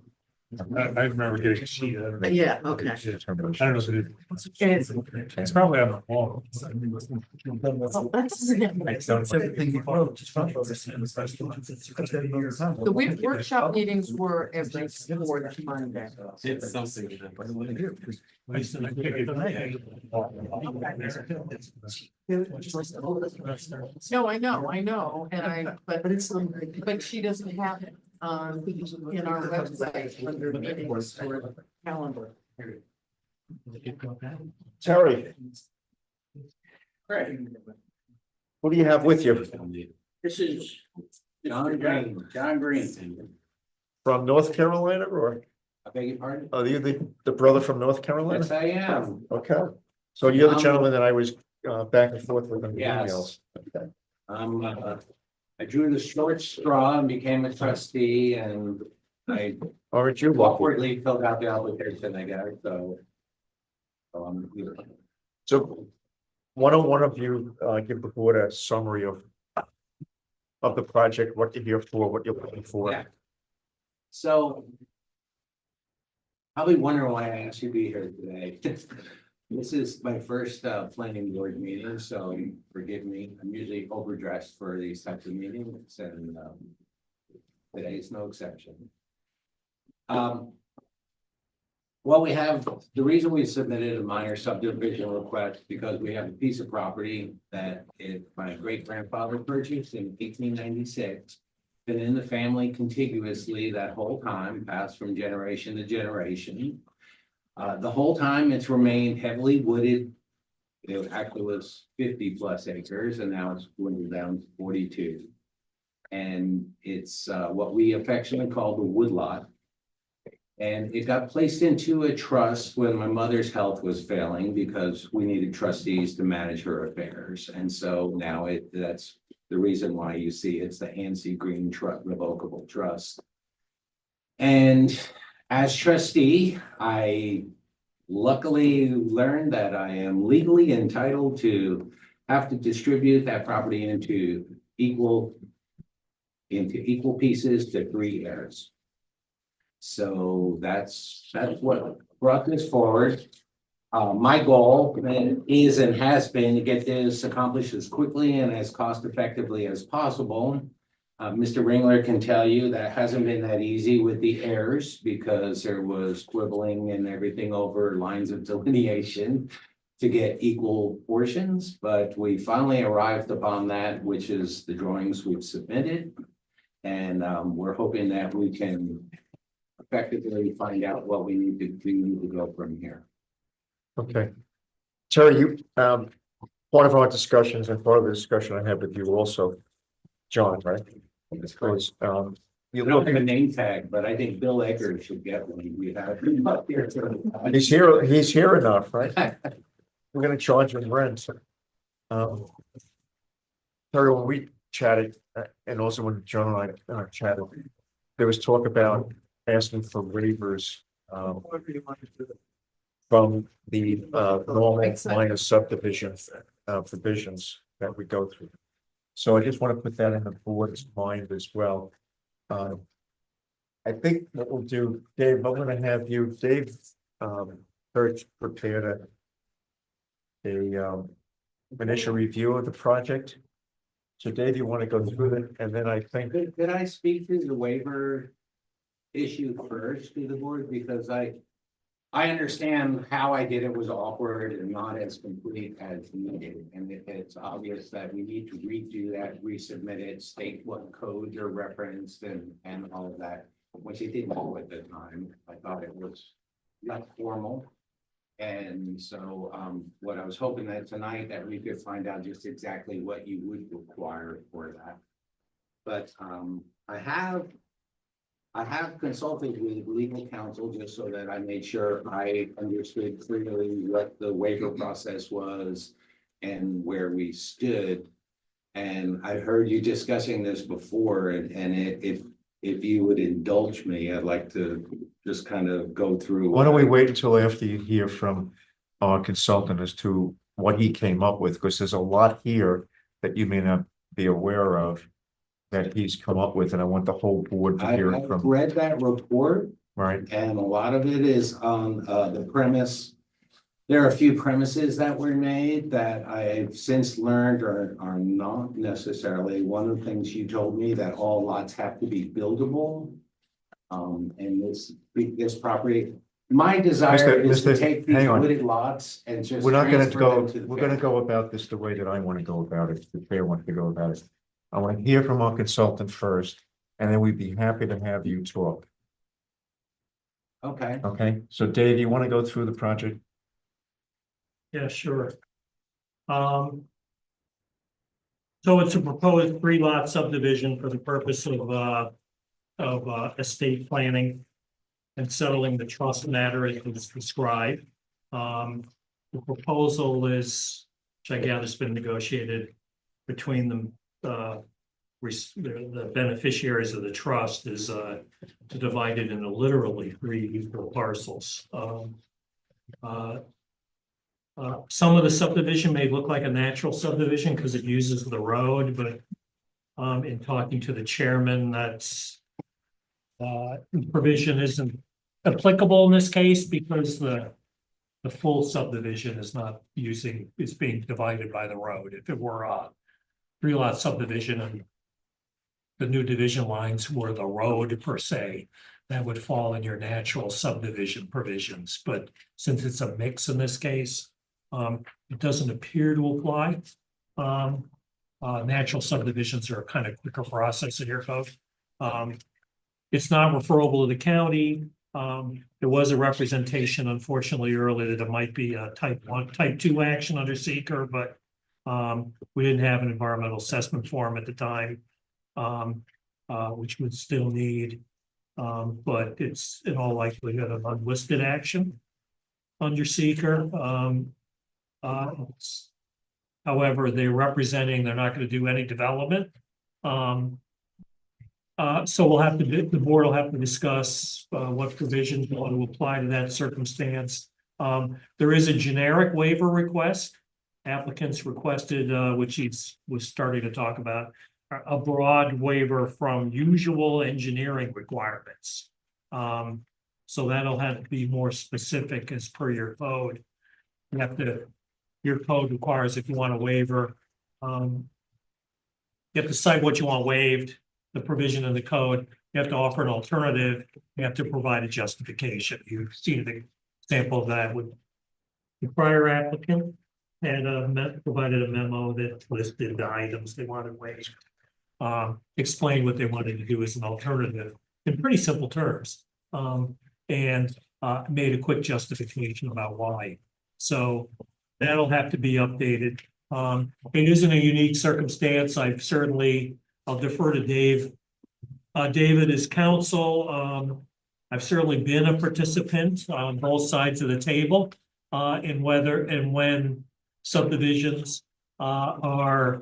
I remember getting a sheet. I don't know.
Yeah, okay.
I don't know if it is.
It's-
It's probably on the wall.
Oh, that's- The workshop meetings were every fourth Monday.
It's something.
No, I know, but she doesn't have it in our website under meetings or calendar.
Terry. What do you have with you?
This is John Green.
From North Carolina or
I beg your pardon?
are you the brother from North Carolina?
Yes, I am.
Okay. So you're the gentleman that I was back and forth with in the
Yes.
emails. Okay.
I drew the short straw and became a trustee and I
Aren't you lucky?
awkwardly filled out the application, I guess, so.
So why don't one of you give the board a summary of the project, what you're here for, what you're looking for?
Yeah. So. Probably wondering why I asked you to be here today. This is my first planning board meeting, so forgive me. I'm usually overdressed for these types of meetings and today is no exception. Well, we have, the reason we submitted a minor subdivision request because we have a piece of property that my great grandfather purchased in 1896. Been in the family contiguously that whole time, passed from generation to generation. The whole time it's remained heavily wooded. It actually was 50 plus acres and now it's dwindled down to 42. And it's what we affectionately call the woodlot. And it got placed into a trust when my mother's health was failing because we needed trustees to manage her affairs. And so now that's the reason why you see it's the Hansi Green Revocable Trust. And as trustee, I luckily learned that I am legally entitled to have to distribute that property into equal pieces to 3 heirs. So that's what brought this forward. My goal is and has been to get this accomplished as quickly and as cost effectively as possible. Mr. Ringler can tell you that hasn't been that easy with the heirs because there was quibbling and everything over lines of delineation to get equal portions, but we finally arrived upon that, which is the drawings we've submitted. And we're hoping that we can effectively find out what we need to do to go from here.
Okay. Terry, you, part of our discussions and part of the discussion I had with you also, John, right? Was,
You don't have a name tag, but I think Bill Eggers should get one. We have him up here.
he's here enough, right? We're gonna charge him rent. Terry, when we chatted, and also when John and I chatted, there was talk about asking for waivers, from the, normal line of subdivision, provisions that we go through. So I just want to put that in the board's mind as well. I think what we'll do, Dave, I'm gonna have you, Dave, Hirsch prepared a initial review of the project. So Dave, you want to go through it, and then I think.
Could I speak to the waiver issue first to the board? Because I understand how I did it was awkward and not as complete as needed. And it's obvious that we need to redo that, resubmit it, state what codes are referenced and all of that, which I didn't do at the time. I thought it was not formal. And so what I was hoping that tonight that we could find out just exactly what you would require for that. But I have consulted with legal counsel just so that I made sure I understood clearly what the waiver process was and where we stood. And I heard you discussing this before, and if you would indulge me, I'd like to just kind of go through.
Why don't we wait until after you hear from our consultant as to what he came up with, because there's a lot here that you may not be aware of that he's come up with, and I want the whole board to hear it
I've
from.
read that report,
Right,
and a lot of it is on the premise. There are a few premises that were made that I've since learned are not necessarily. One of the things you told me that all lots have to be buildable. And this property, my desire is to take these
hang on.
wooded lots and just.
we're not gonna
transfer
go,
them to the
we're gonna go about this the way that I want to go about it, the fair want to go about it. I want to hear from our consultant first, and then we'd be happy to have you talk.
Okay.
Okay, so Dave, you want to go through the project?
Yeah, sure. So it's a proposed 3-lot subdivision for the purpose of estate planning and settling the trust matter as was described. The proposal is, which I gather has been negotiated between the beneficiaries of the trust, is to divide it into literally 3 equal parcels. Some of the subdivision may look like a natural subdivision because it uses the road, but in talking to the chairman, that's provision isn't applicable in this case because the full subdivision is not is being divided by the road. If it were a 3-lot subdivision and the new division lines were the road per se, that would fall in your natural subdivision provisions. But since it's a mix in this case, it doesn't appear to apply. Natural subdivisions are a kind of quicker process in your code. It's not referable to the county. There was a representation, unfortunately, earlier that it might be a type 2 action under seeker, but we didn't have an environmental assessment form at the time, which would still need But it's in all likelihood an unlisted action under seeker. However, they're representing, they're not gonna do any development. So we'll have to, the board will have to discuss, what provisions want to apply to that circumstance. There is a generic waiver request. Applicants requested, which he was starting to talk about, a broad waiver from usual engineering requirements. So that'll have to be more specific as per your code. You have to, your code requires if you want a waiver, you have to cite what you want waived, the provision in the code. You have to offer an alternative. You have to provide a justification. You've seen the example of that with the prior applicant had provided a memo that listed the items they wanted waived. Explained what they wanted to do as an alternative in pretty simple terms. And made a quick justification about why. So that'll have to be updated. It isn't a unique circumstance. I'll defer to Dave. David is counsel. I've certainly been a participant on both sides of the table in whether and when subdivisions are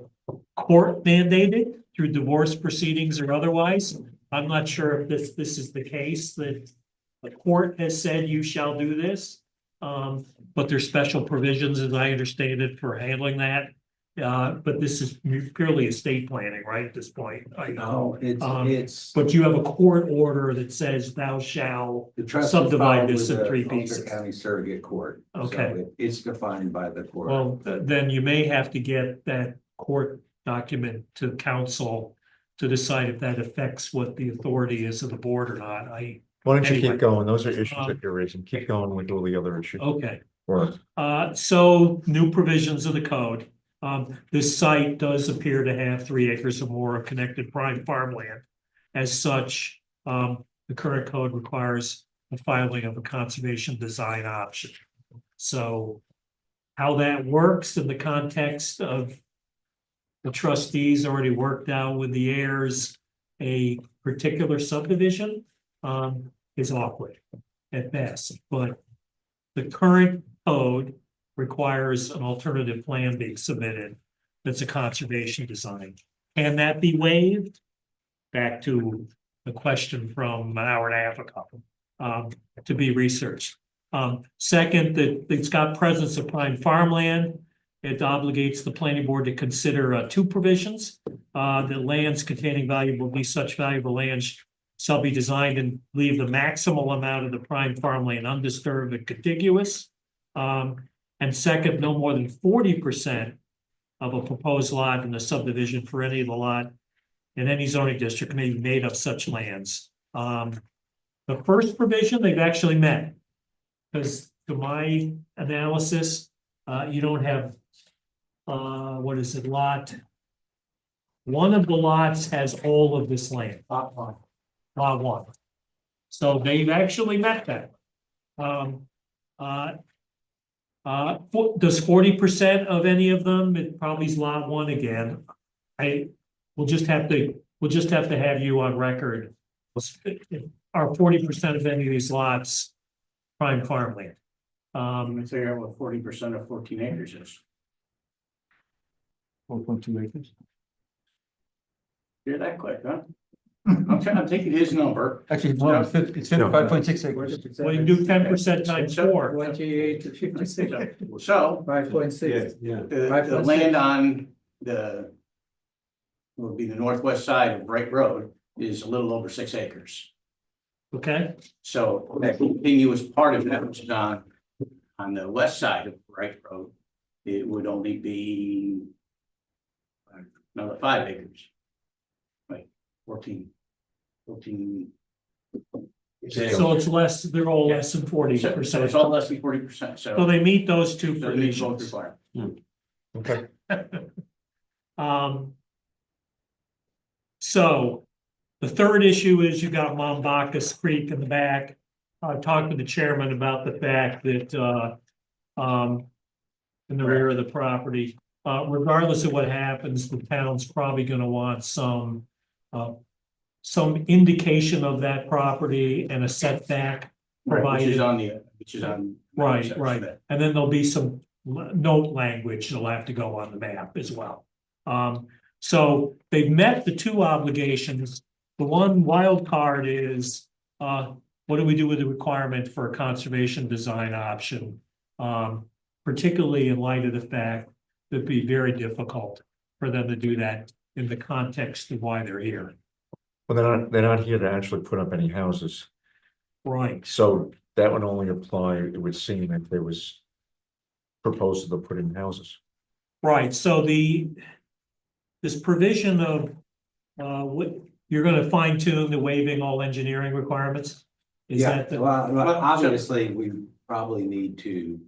court mandated through divorce proceedings or otherwise. I'm not sure if this is the case that the court has said you shall do this. But there's special provisions, as I understand it, for handling that. But this is purely estate planning, right, at this point?
No, it's.
But you have a court order that says thou shall
The trust is
subdivide
filed
this
with
in
the
three
Ulster
pieces.
County Surrogate Court. So
Okay.
It's defined by the court.
Well, then you may have to get that court document to council to decide if that affects what the authority is of the board or not.
Why don't you
Anyway.
keep going? Those are issues that you're raising. Keep going with all the other issues.
Okay.
Or
So new provisions of the code. This site does appear to have 3 acres or more of connected prime farmland. As such, the current code requires the filing of a conservation design option. So how that works in the context of the trustees already worked out with the heirs a particular subdivision is awkward at best, but the current code requires an alternative plan being submitted that's a conservation design. Can that be waived? Back to the question from an hour and a half ago, to be researched. Second, that it's got presence of prime farmland. It obligates the planning board to consider 2 provisions. That lands containing such valuable lands shall be designed and leave the maximal amount of the prime farmland undisturbed and contiguous. And second, no more than 40% of a proposed lot in the subdivision for any of the lot in any zoning district may be made of such lands. The first provision they've actually met. Because to my analysis, you don't have, what is it, lot? One of the lots has all of this land. Lot 1. So they've actually met that. Does 40% of any of them, it probably is lot 1 again. We'll just have to have you on record. Are 40% of any of these lots prime farmland?
Let me figure out what 40% of 14 acres is.
4.2 acres.
You're that quick, huh? I'm taking his number.
Actually, no, it's 55.6 acres.
Well, you can do 10% times 4.
28 to 56,
So
5.6.
Yeah.
the land on the will be the northwest side of Bright Road is a little over 6 acres.
Okay,
So that continuous part of that, which is on the west side of Bright Road, it would only be another 5 acres. Like 14.
so it's less, they're all less than 40%.
So it's all less than 40%, so.
So they meet those 2
So it meets both
provisions.
requirements.
okay.
So the third issue is you got Mombacus Creek in the back. I talked to the chairman about the fact that in the rear of the property, regardless of what happens, the town's probably gonna want some some indication of that property and a setback provided.
Which is on.
Right, right. And then there'll be some note language that'll have to go on the map as well. So they've met the two obligations. The one wild card is, what do we do with the requirement for a conservation design option? Particularly in light of the fact that it'd be very difficult for them to do that in the context of why they're here.
Well, they're not here to actually put up any houses.
Right.
So that would only apply, it would seem, if there was proposal to put in houses.
Right, so this provision of, what, you're gonna fine tune the waiving all engineering requirements? Is
Yeah,
that the?
well, obviously, we probably need to.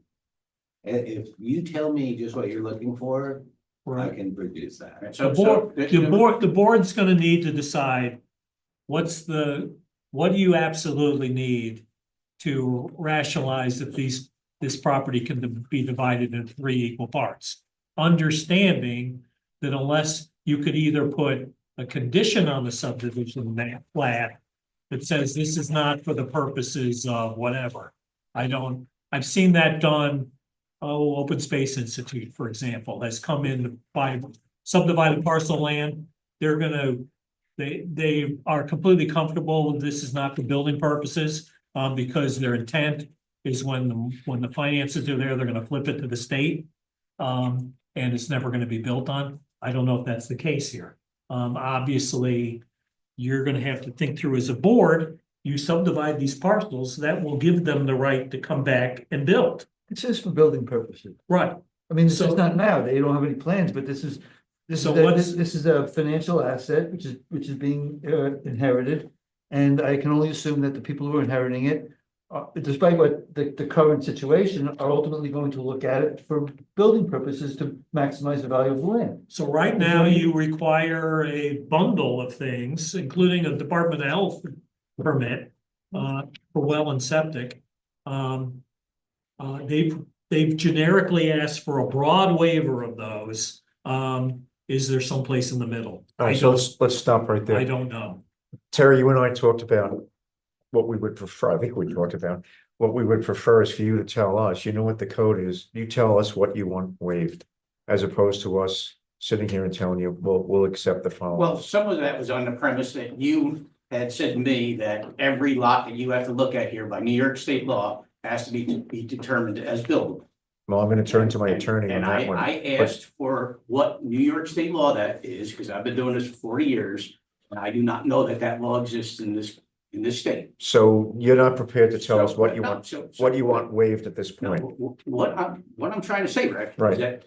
If you tell me just what you're looking for, I
Right.
can produce that.
The board's gonna need to decide what do you absolutely need to rationalize that this property can be divided into 3 equal parts. Understanding that unless you could either put a condition on the subdivision map plat that says this is not for the purposes of whatever. I've seen that done. Open Space Institute, for example, has come in to buy subdivided parcel land. They are completely comfortable with this is not for building purposes, because their intent is when the finances are there, they're gonna flip it to the state. And it's never gonna be built on. I don't know if that's the case here. Obviously, you're gonna have to think through as a board, you subdivide these parcels, that will give them the right to come back and build.
It's just for building purposes.
Right.
I mean, this
So-
is not now, they don't have any plans, but this is
So what's-
this is a financial asset, which is being inherited. And I can only assume that the people who are inheriting it, despite what the current situation, are ultimately going to look at it for building purposes to maximize the value of the land.
So right now you require a bundle of things, including a Department of Health permit, for well and septic. They've generically asked for a broad waiver of those. Is there someplace in the middle?
All right, so let's stop right
I
there.
don't know.
Terry, you and I talked about what we would prefer. I think we talked about what we would prefer is for you to tell us, you know what the code is. You tell us what you want waived, as opposed to us sitting here and telling you, we'll accept the following.
Well, some of that was on the premise that you had said to me that every lot that you have to look at here by New York state law has to be determined as buildable.
Well, I'm gonna turn to my attorney on
And
that one.
I asked for what New York state law that is, because I've been doing this for 40 years. And I do not know that that law exists in this state.
So you're not prepared to tell us
So,
what you
no,
want,
so-
what you want waived at this
No,
point.
what I'm trying to say, Rick,
Right.
is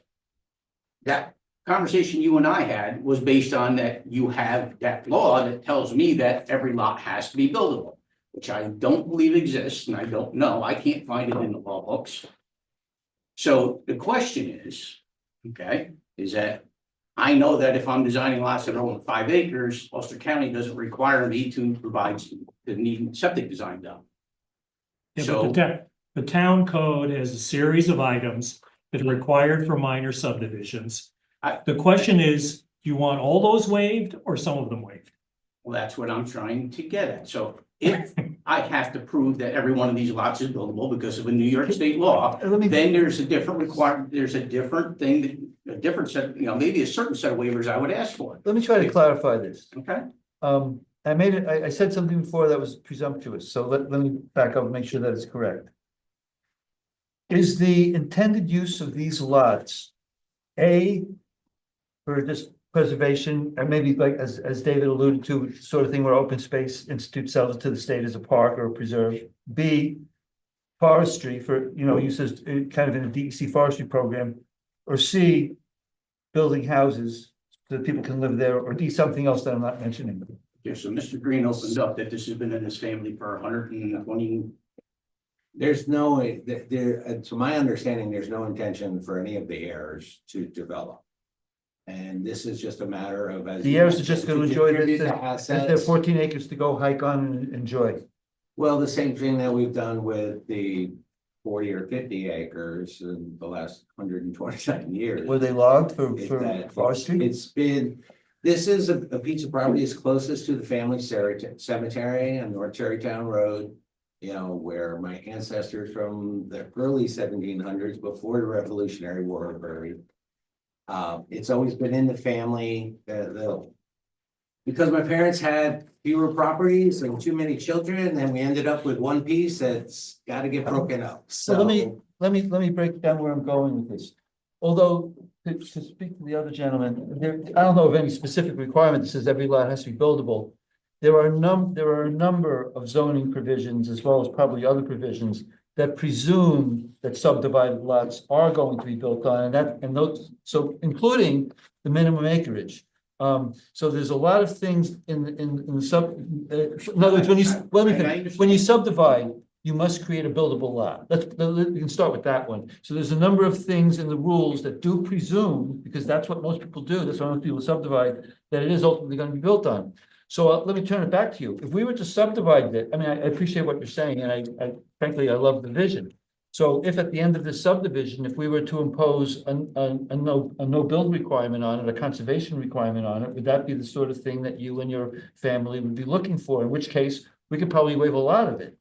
that conversation you and I had was based on that you have that law that tells me that every lot has to be buildable, which I don't believe exists, and I don't know, I can't find it in the law books. So the question is, okay, is that I know that if I'm designing lots that are over 5 acres, Ulster County doesn't require me to provide the needed septic design done.
Yeah,
So-
but the town code has a series of items that are required for minor subdivisions. The question is, do you want all those waived or some of them waived?
Well, that's what I'm trying to get at. So if I have to prove that every one of these lots is buildable because of a New York state law,
Let me,
then there's a different requirement, there's a different thing, a different set, maybe a certain set of waivers I would ask for.
let me try to clarify this.
Okay?
I said something before that was presumptuous, so let me back up and make sure that it's correct. Is the intended use of these lots, for just preservation, and maybe like as David alluded to, sort of thing where Open Space Institute sells it to the state as a park or a preserve. B, forestry for, uses kind of in a DEC forestry program. Or C, building houses so that people can live there, or D, something else that I'm not mentioning.
Yeah, so Mr. Green opened up that this has been in his family for 120.
There's no, to my understanding, there's no intention for any of the heirs to develop. And this is just a matter of. As
The
you
heirs are
mentioned,
just gonna
to
enjoy
distribute
this,
the
they're
assets.
14 acres to go hike on and enjoy.
Well, the same thing that we've done with the 40 or 50 acres in the last 127 years.
Were they logged
Is
for
that
forestry?
It's been,
This is a piece of property that's closest to the family cemetery on North Cherrytown Road. You know, where my ancestors from the early 1700s, before the Revolutionary War, are buried. It's always been in the family, because my parents had fewer properties and too many children, and we ended up with one piece that's got to get broken up.
So let me break down where I'm going with this. Although, to speak to the other gentleman, I don't know of any specific requirement that says every lot has to be buildable. There are a number of zoning provisions, as well as probably other provisions, that presume that subdivided lots are going to be built on, and those, so including the minimum acreage. So there's a lot of things in other words, when you subdivide, you must create a buildable lot. We can start with that one. So there's a number of things in the rules that do presume, because that's what most people do, that's why most people subdivide, that it is ultimately going to be built on. So let me turn it back to you. If we were to subdivide it, I mean, I appreciate what you're saying, and I frankly, I love the vision. So if at the end of this subdivision, if we were to impose a no build requirement on it, a conservation requirement on it, would that be the sort of thing that you and your family would be looking for? In which case, we could probably waive a lot of it.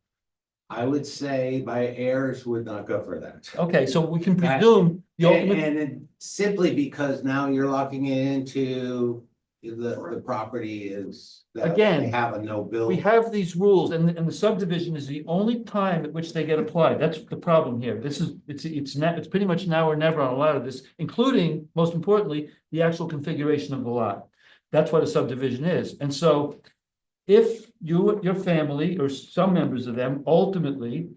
I would say my heirs would not go for that.
Okay, so we can presume the ultimate.
And simply because now you're locking it into the property is. That
Again,
they have a no build.
We have these rules, and the subdivision is the only time at which they get applied. That's the problem here. It's pretty much now or never on a lot of this, including, most importantly, the actual configuration of the lot. That's what a subdivision is. And so if you, your family, or some members of them ultimately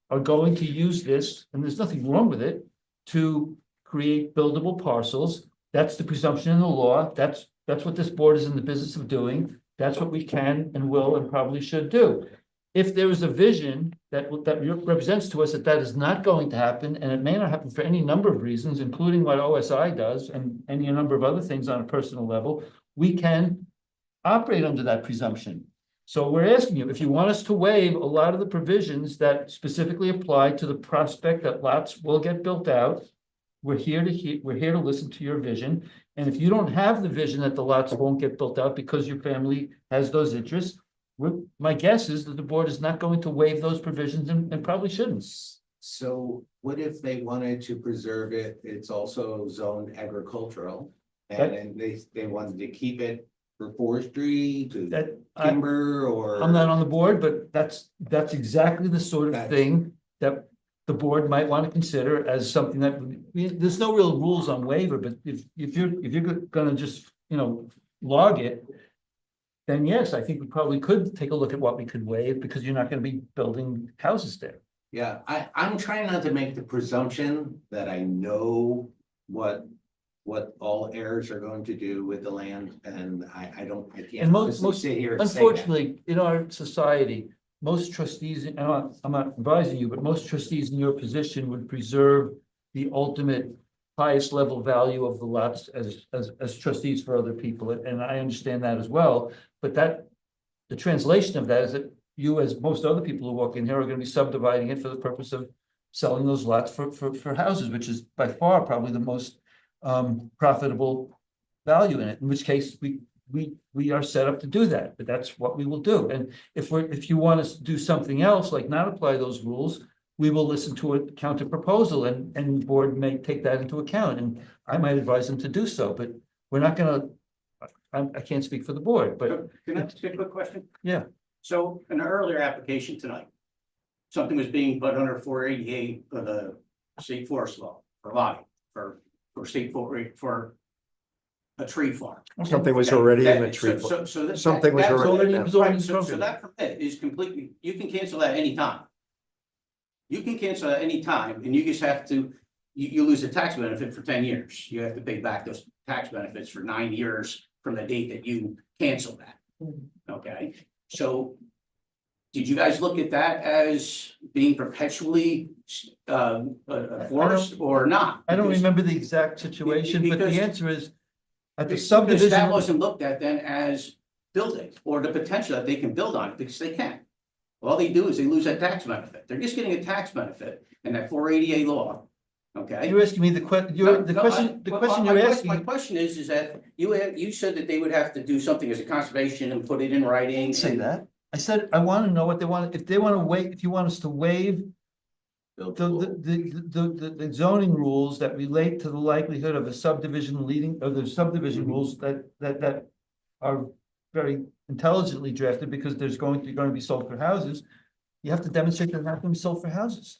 are going to use this, and there's nothing wrong with it, to create buildable parcels, that's the presumption in the law. That's what this board is in the business of doing. That's what we can and will and probably should do. If there is a vision that represents to us that that is not going to happen, and it may not happen for any number of reasons, including what OSI does and any number of other things on a personal level, we can operate under that presumption. So we're asking you, if you want us to waive a lot of the provisions that specifically apply to the prospect that lots will get built out, we're here to listen to your vision. And if you don't have the vision that the lots won't get built out because your family has those interests, my guess is that the board is not going to waive those provisions and probably shouldn't.
So what if they wanted to preserve it? It's also zoned agricultural, and they wanted to keep it for forestry to timber or.
I'm not on the board, but that's exactly the sort of thing that the board might want to consider as something that, there's no real rules on waiver, but if you're gonna just, log it, then yes, I think we probably could take a look at what we could waive, because you're not gonna be building houses there.
Yeah, I'm trying not to make the presumption that I know what all heirs are going to do with the land, and I can't.
And most
sit here and say that.
unfortunately, in our society, most trustees, and I'm not advising you, but most trustees in your position would preserve the ultimate highest level value of the lots as trustees for other people, and I understand that as well. But the translation of that is that you, as most other people who walk in here, are going to be subdividing it for the purpose of selling those lots for houses, which is by far probably the most profitable value in it. In which case, we are set up to do that, but that's what we will do. And if you want us to do something else, like not apply those rules, we will listen to a counter proposal, and the board may take that into account, and I might advise them to do so, but we're not gonna, I can't speak for the board, but.
Can I ask a quick question?
Yeah.
So in an earlier application tonight, something was being put under 488 of the state forest law for logging, for state for a tree farm.
Something was already in the tree.
Something
was already.
So that permit is completely, you can cancel that anytime. You can cancel at any time, and you just have to, you lose a tax benefit for 10 years. You have to pay back those tax benefits for 9 years from the date that you cancel that. Okay, so did you guys look at that as being perpetually a forest or not?
I don't remember the exact situation, but the answer is at the
Because
subdivision.
that wasn't looked at then as building or the potential that they can build on it, because they can. All they do is they lose that tax benefit. They're just getting a tax benefit, and that 488 law Okay?
You're asking me the question,
No,
the
no,
question, the
well,
question
my
you're
question- My
asking.
question is that you said that they would have to do something as a conservation and put it in
I
writing.
didn't say
and-
that. I said, I want to know what they want, if they want to waive, if you want us to waive the zoning rules that relate to the likelihood of a subdivision leading, or the subdivision rules that are very intelligently drafted because there's going to be sold for houses. You have to demonstrate that they're not going to be sold for houses.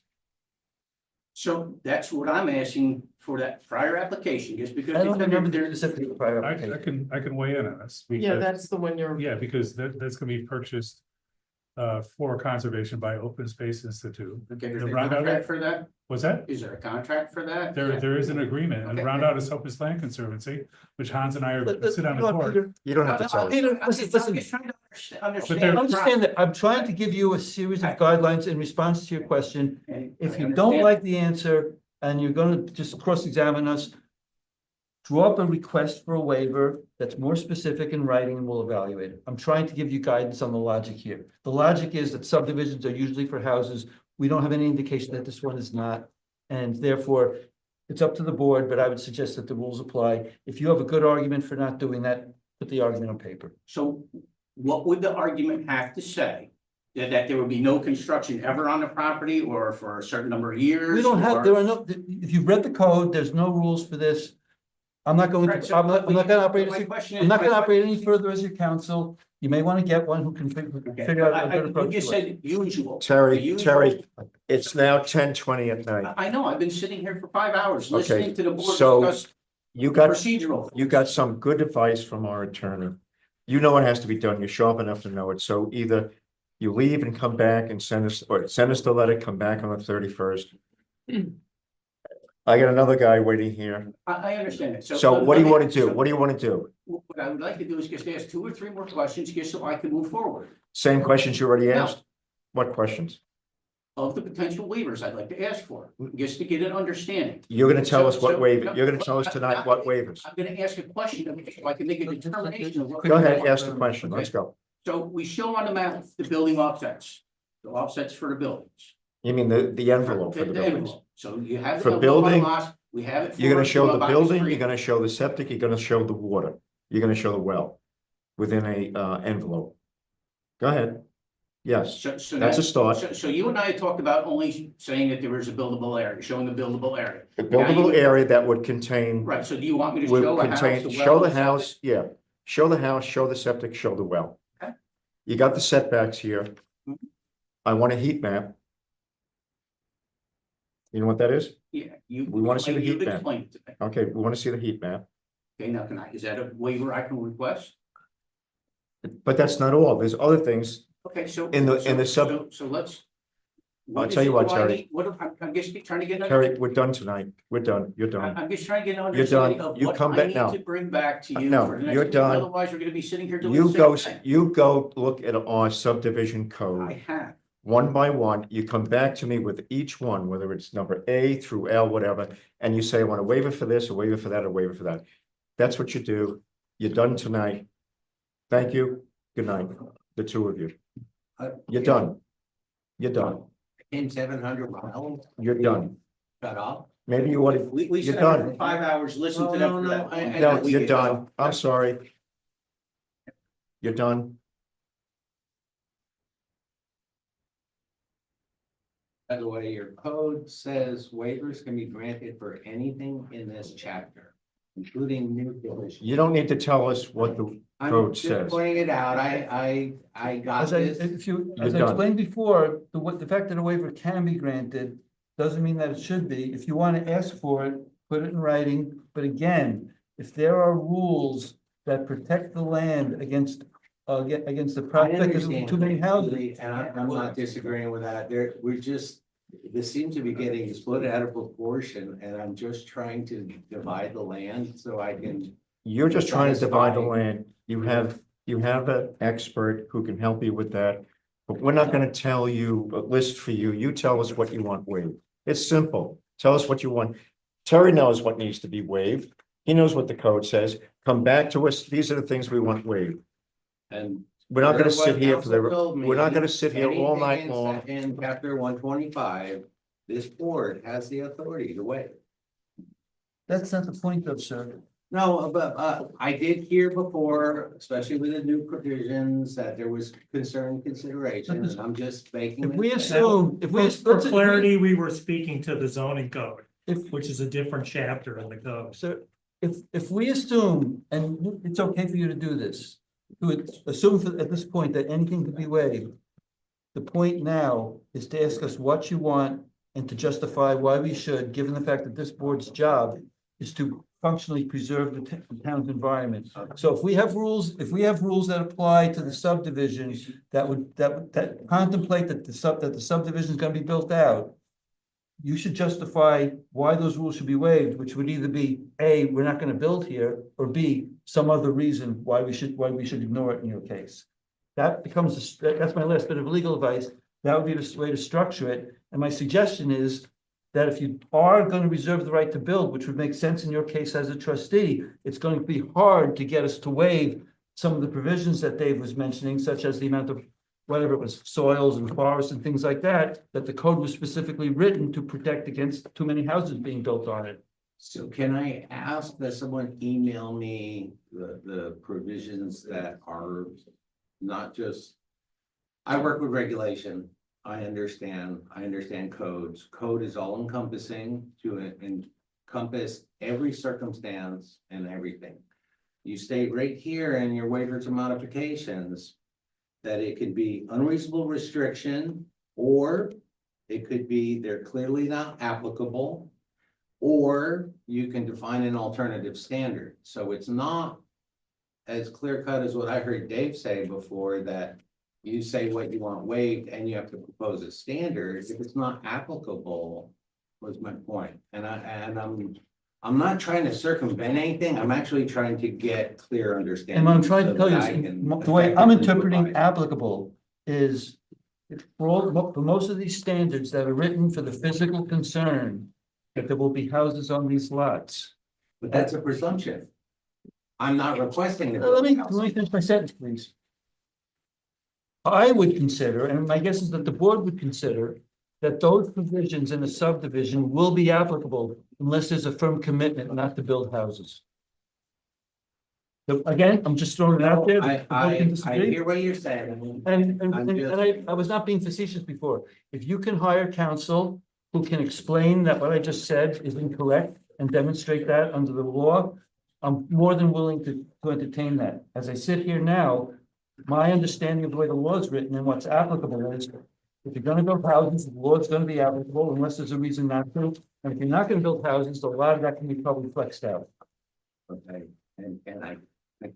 So that's what I'm asking for that prior application, just because.
I don't
they said
remember the
they're-
specific prior
I
application.
can weigh in on this.
Yeah,
because-
that's the one you're.
Yeah, because that's gonna be purchased for conservation by Open Space Institute.
Okay, there's
The
a
Roundout-
contract for that?
What's that?
Is there a contract for that?
There is an agreement, and
Okay.
Roundout is Hopeless Land Conservancy, which Hans and I are sit on the
Come on,
board.
Peter.
You don't have to tell us.
Peter,
I'm just
listen.
trying to
they're-
understand.
Understand that I'm trying to give you a series of guidelines in response to your question.
And
If
I
you don't
understand.
like the answer and you're gonna just cross-examine us, draw up a request for a waiver that's more specific in writing and we'll evaluate it. I'm trying to give you guidance on the logic here. The logic is that subdivisions are usually for houses. We don't have any indication that this one is not. And therefore, it's up to the board, but I would suggest that the rules apply. If you have a good argument for not doing that, put the argument on paper.
So what would the argument have to say? That there would be no construction ever on the property or for a certain number of years?
We don't have,
or-
there are no, if you've read the code, there's no rules for this. I'm not going
Right,
to,
so
I'm not gonna operate,
my
as
question
I'm
is-
not gonna
my
operate any further as your counsel. You may want to get one who can
Okay,
figure out a good
you
approach.
just
to it.
said usual.
Terry,
The usual-
Terry, it's now 10:20 at night.
I know, I've been sitting here for 5 hours
Okay,
listening to the board
so
discuss
You got,
procedural.
you got some good advice from our attorney. You know what has to be done. You're sharp enough to know it. So either you leave and come back and send us, or send us the letter, come back on the 31st. I got another guy waiting here.
I understand it.
So what do you
let me-
want to do?
so
What do you want to do?
What I would like to do is just ask 2 or 3 more questions, just so I can move forward.
Same questions you already
No.
asked? What questions?
Of the potential waivers I'd like to ask for, just to get an understanding.
You're gonna tell us what
So-
waiver, you're gonna tell us tonight what waivers.
I'm gonna ask a question, so I can make a determination of what.
Go ahead, ask the question. Let's go.
So we show on the map the building offsets, the offsets for the buildings.
You mean the envelope for the buildings?
envelope. So you have. the
For
envelope on the
building,
lot, we have it.
You're gonna
for
show the
box
building,
three.
you're gonna show the septic, you're gonna show the water. You're gonna show the well within a envelope. Go ahead. Yes,
So
that's a start.
So you and I talked about only saying that there is a buildable area, showing the buildable area.
The
Now you-
buildable area that would contain,
Right, so do you want me to
would
show a house?
contain,
the
show
well,
the
septic?
house, yeah. Show the house, show the septic, show the well.
Okay.
You got the setbacks here.
Mhm.
I want a heat map. You know what that is?
Yeah, you.
We wanna see the
you've
heat map.
explained it to me.
Okay, we want to see the heat map,
Okay, now is that a waiver I can request?
but that's not all. There's other things.
Okay, so.
In the sub-
So let's.
I'll
is
tell you
it
what,
do I
Terry.
need- I'm just trying to get.
Terry, we're done tonight. We're done. You're done.
I'm just trying to get an
You're done.
understanding of
You
what
come
I
back
need
now.
to bring back to you
No,
for the next
you're
meeting.
done.
Otherwise, we're gonna be sitting here doing
You
the
go,
same thing.
you go look at our subdivision
I
code,
have.
one by one, you come back to me with each one, whether it's number A through L, whatever, and you say, I want a waiver for this, a waiver for that, a waiver for that. That's what you do. You're done tonight. Thank you. Good night, the two of you. You're done. You're done.
In 700 miles,
You're done.
shut off.
Maybe you want to,
We
You're
sat here
done.
for 5 hours, listening
No,
to them
no,
for
no,
that.
I-
no, you're done. I'm sorry. You're done.
By the way, your code says waivers can be granted for anything in this chapter, including new conditions.
You don't need to tell us what the
I'm
code
just
says.
pointing it out. I got
As I,
this.
if you,
You're
as I
done.
explained before, the fact that a waiver can be granted doesn't mean that it should be. If you want to ask for it, put it in writing. But again, if there are rules that protect the land against the
I
prospect of
understand.
too many houses.
completely, And I'm not disagreeing with that. This seems to be getting split out of proportion, and I'm just trying to divide the land so I can.
You're just trying to divide the
Satisfying.
land. You have an expert who can help you with that. But we're not gonna tell you, a list for you. You tell us what you want waived. It's simple. Tell us what you want. Terry knows what needs to be waived. He knows what the code says. Come back to us. These are the things we want waived.
And.
We're not gonna
What
sit here for the,
council told me,
we're not gonna sit here all
anything
night
in
long.
In chapter 125, this board has the authority to waive.
That's not the point though, sir.
No, but I did hear before, especially with the new provisions, that there was concern consideration, and I'm just making.
If we
it-
assume, if we.
For clarity, we were speaking to the zoning code,
If,
which is a different chapter in the code.
so, if we assume, and it's okay for you to do this, to assume at this point that anything could be waived. The point now is to ask us what you want and to justify why we should, given the fact that this board's job is to functionally preserve the town's environment. So if we have rules that apply to the subdivisions that contemplate that the subdivision is gonna be built out. You should justify why those rules should be waived, which would either be A, we're not gonna build here, or B, some other reason why we should ignore it in your case. That becomes, that's my last bit of legal advice. That would be the way to structure it. And my suggestion is that if you are going to reserve the right to build, which would make sense in your case as a trustee, it's going to be hard to get us to waive some of the provisions that Dave was mentioning, such as the amount of, whatever it was, soils and forests and things like that, that the code was specifically written to protect against too many houses being built on it.
So can I ask that someone email me the provisions that are not just. I work with regulation. I understand codes. Code is all encompassing to encompass every circumstance and everything. You state right here in your waivers and modifications that it could be unreasonable restriction, or it could be they're clearly not applicable, or you can define an alternative standard. So it's not as clear cut as what I heard Dave say before, that you say what you want waived and you have to propose a standard. If it's not applicable, was my point. And I'm not trying to circumvent anything. I'm actually trying to get clear understanding.
And what I'm trying to
so
tell you
that I
is,
can
the way I'm
effectively
interpreting
provide.
applicable is for most of these standards that are written for the physical concern that there will be houses on these lots.
But that's a presumption. I'm not requesting. to
Let me
build houses.
finish my sentence, please. I would consider, and my guess is that the board would consider, that those provisions in a subdivision will be applicable unless there's a firm commitment not to build houses. So again, I'm just throwing it out there. The board can
I
disagree.
hear what you're saying.
And I was not being facetious before. If you can hire counsel who can explain that what I just said is incorrect and demonstrate that under the law, I'm more than willing to entertain that. As I sit here now, my understanding of the way the law is written and what's applicable is, if you're gonna build houses, the law is gonna be applicable unless there's a reason not to. And if you're not gonna build houses, a lot of that can be probably flexed out.
Okay, and I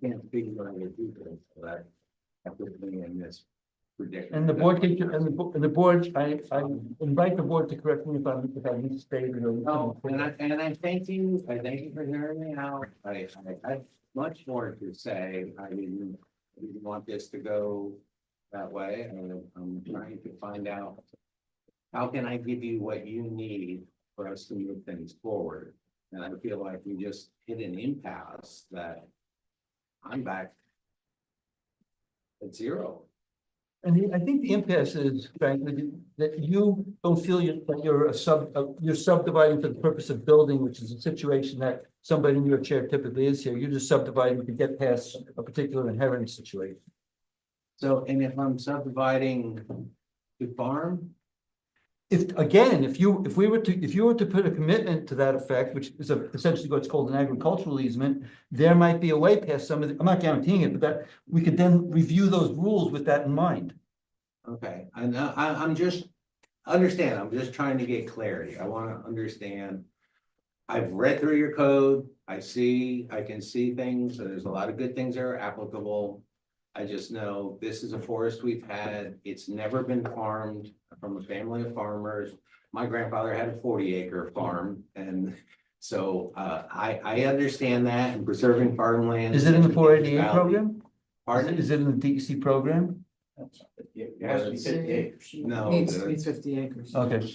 can't figure out how to do this, but I put me in this prediction.
And the board can, and the board, I invite the board to correct me if I misstated or.
No, and I thank you for hearing me out. I had much more to say. I didn't want this to go that way. I'm trying to find out, how can I give you what you need for us to move things forward? And I feel like we just hit an impasse that I'm back at zero.
And I think the impasse is, frankly, that you don't feel that you're subdividing for the purpose of building, which is a situation that somebody in your chair typically is here. You're just subdividing to get past a particular inheritance situation.
So, and if I'm subdividing to farm,
If you were to put a commitment to that effect, which is essentially what's called an agricultural easement, there might be a way past some of the, I'm not guaranteeing it, but that we could then review those rules with that in mind.
okay, I know, I'm just, understand, I'm just trying to get clarity. I want to understand. I've read through your code, I can see things, so there's a lot of good things that are applicable. I just know this is a forest we've had, it's never been farmed from a family of farmers. My grandfather had a 40-acre farm, and so I understand that, and preserving farmland.
Is it in the 488 program?
Pardon?
Is it in the DEC program?
It has to be 50 acres. No.
Needs to be 50 acres.
Okay.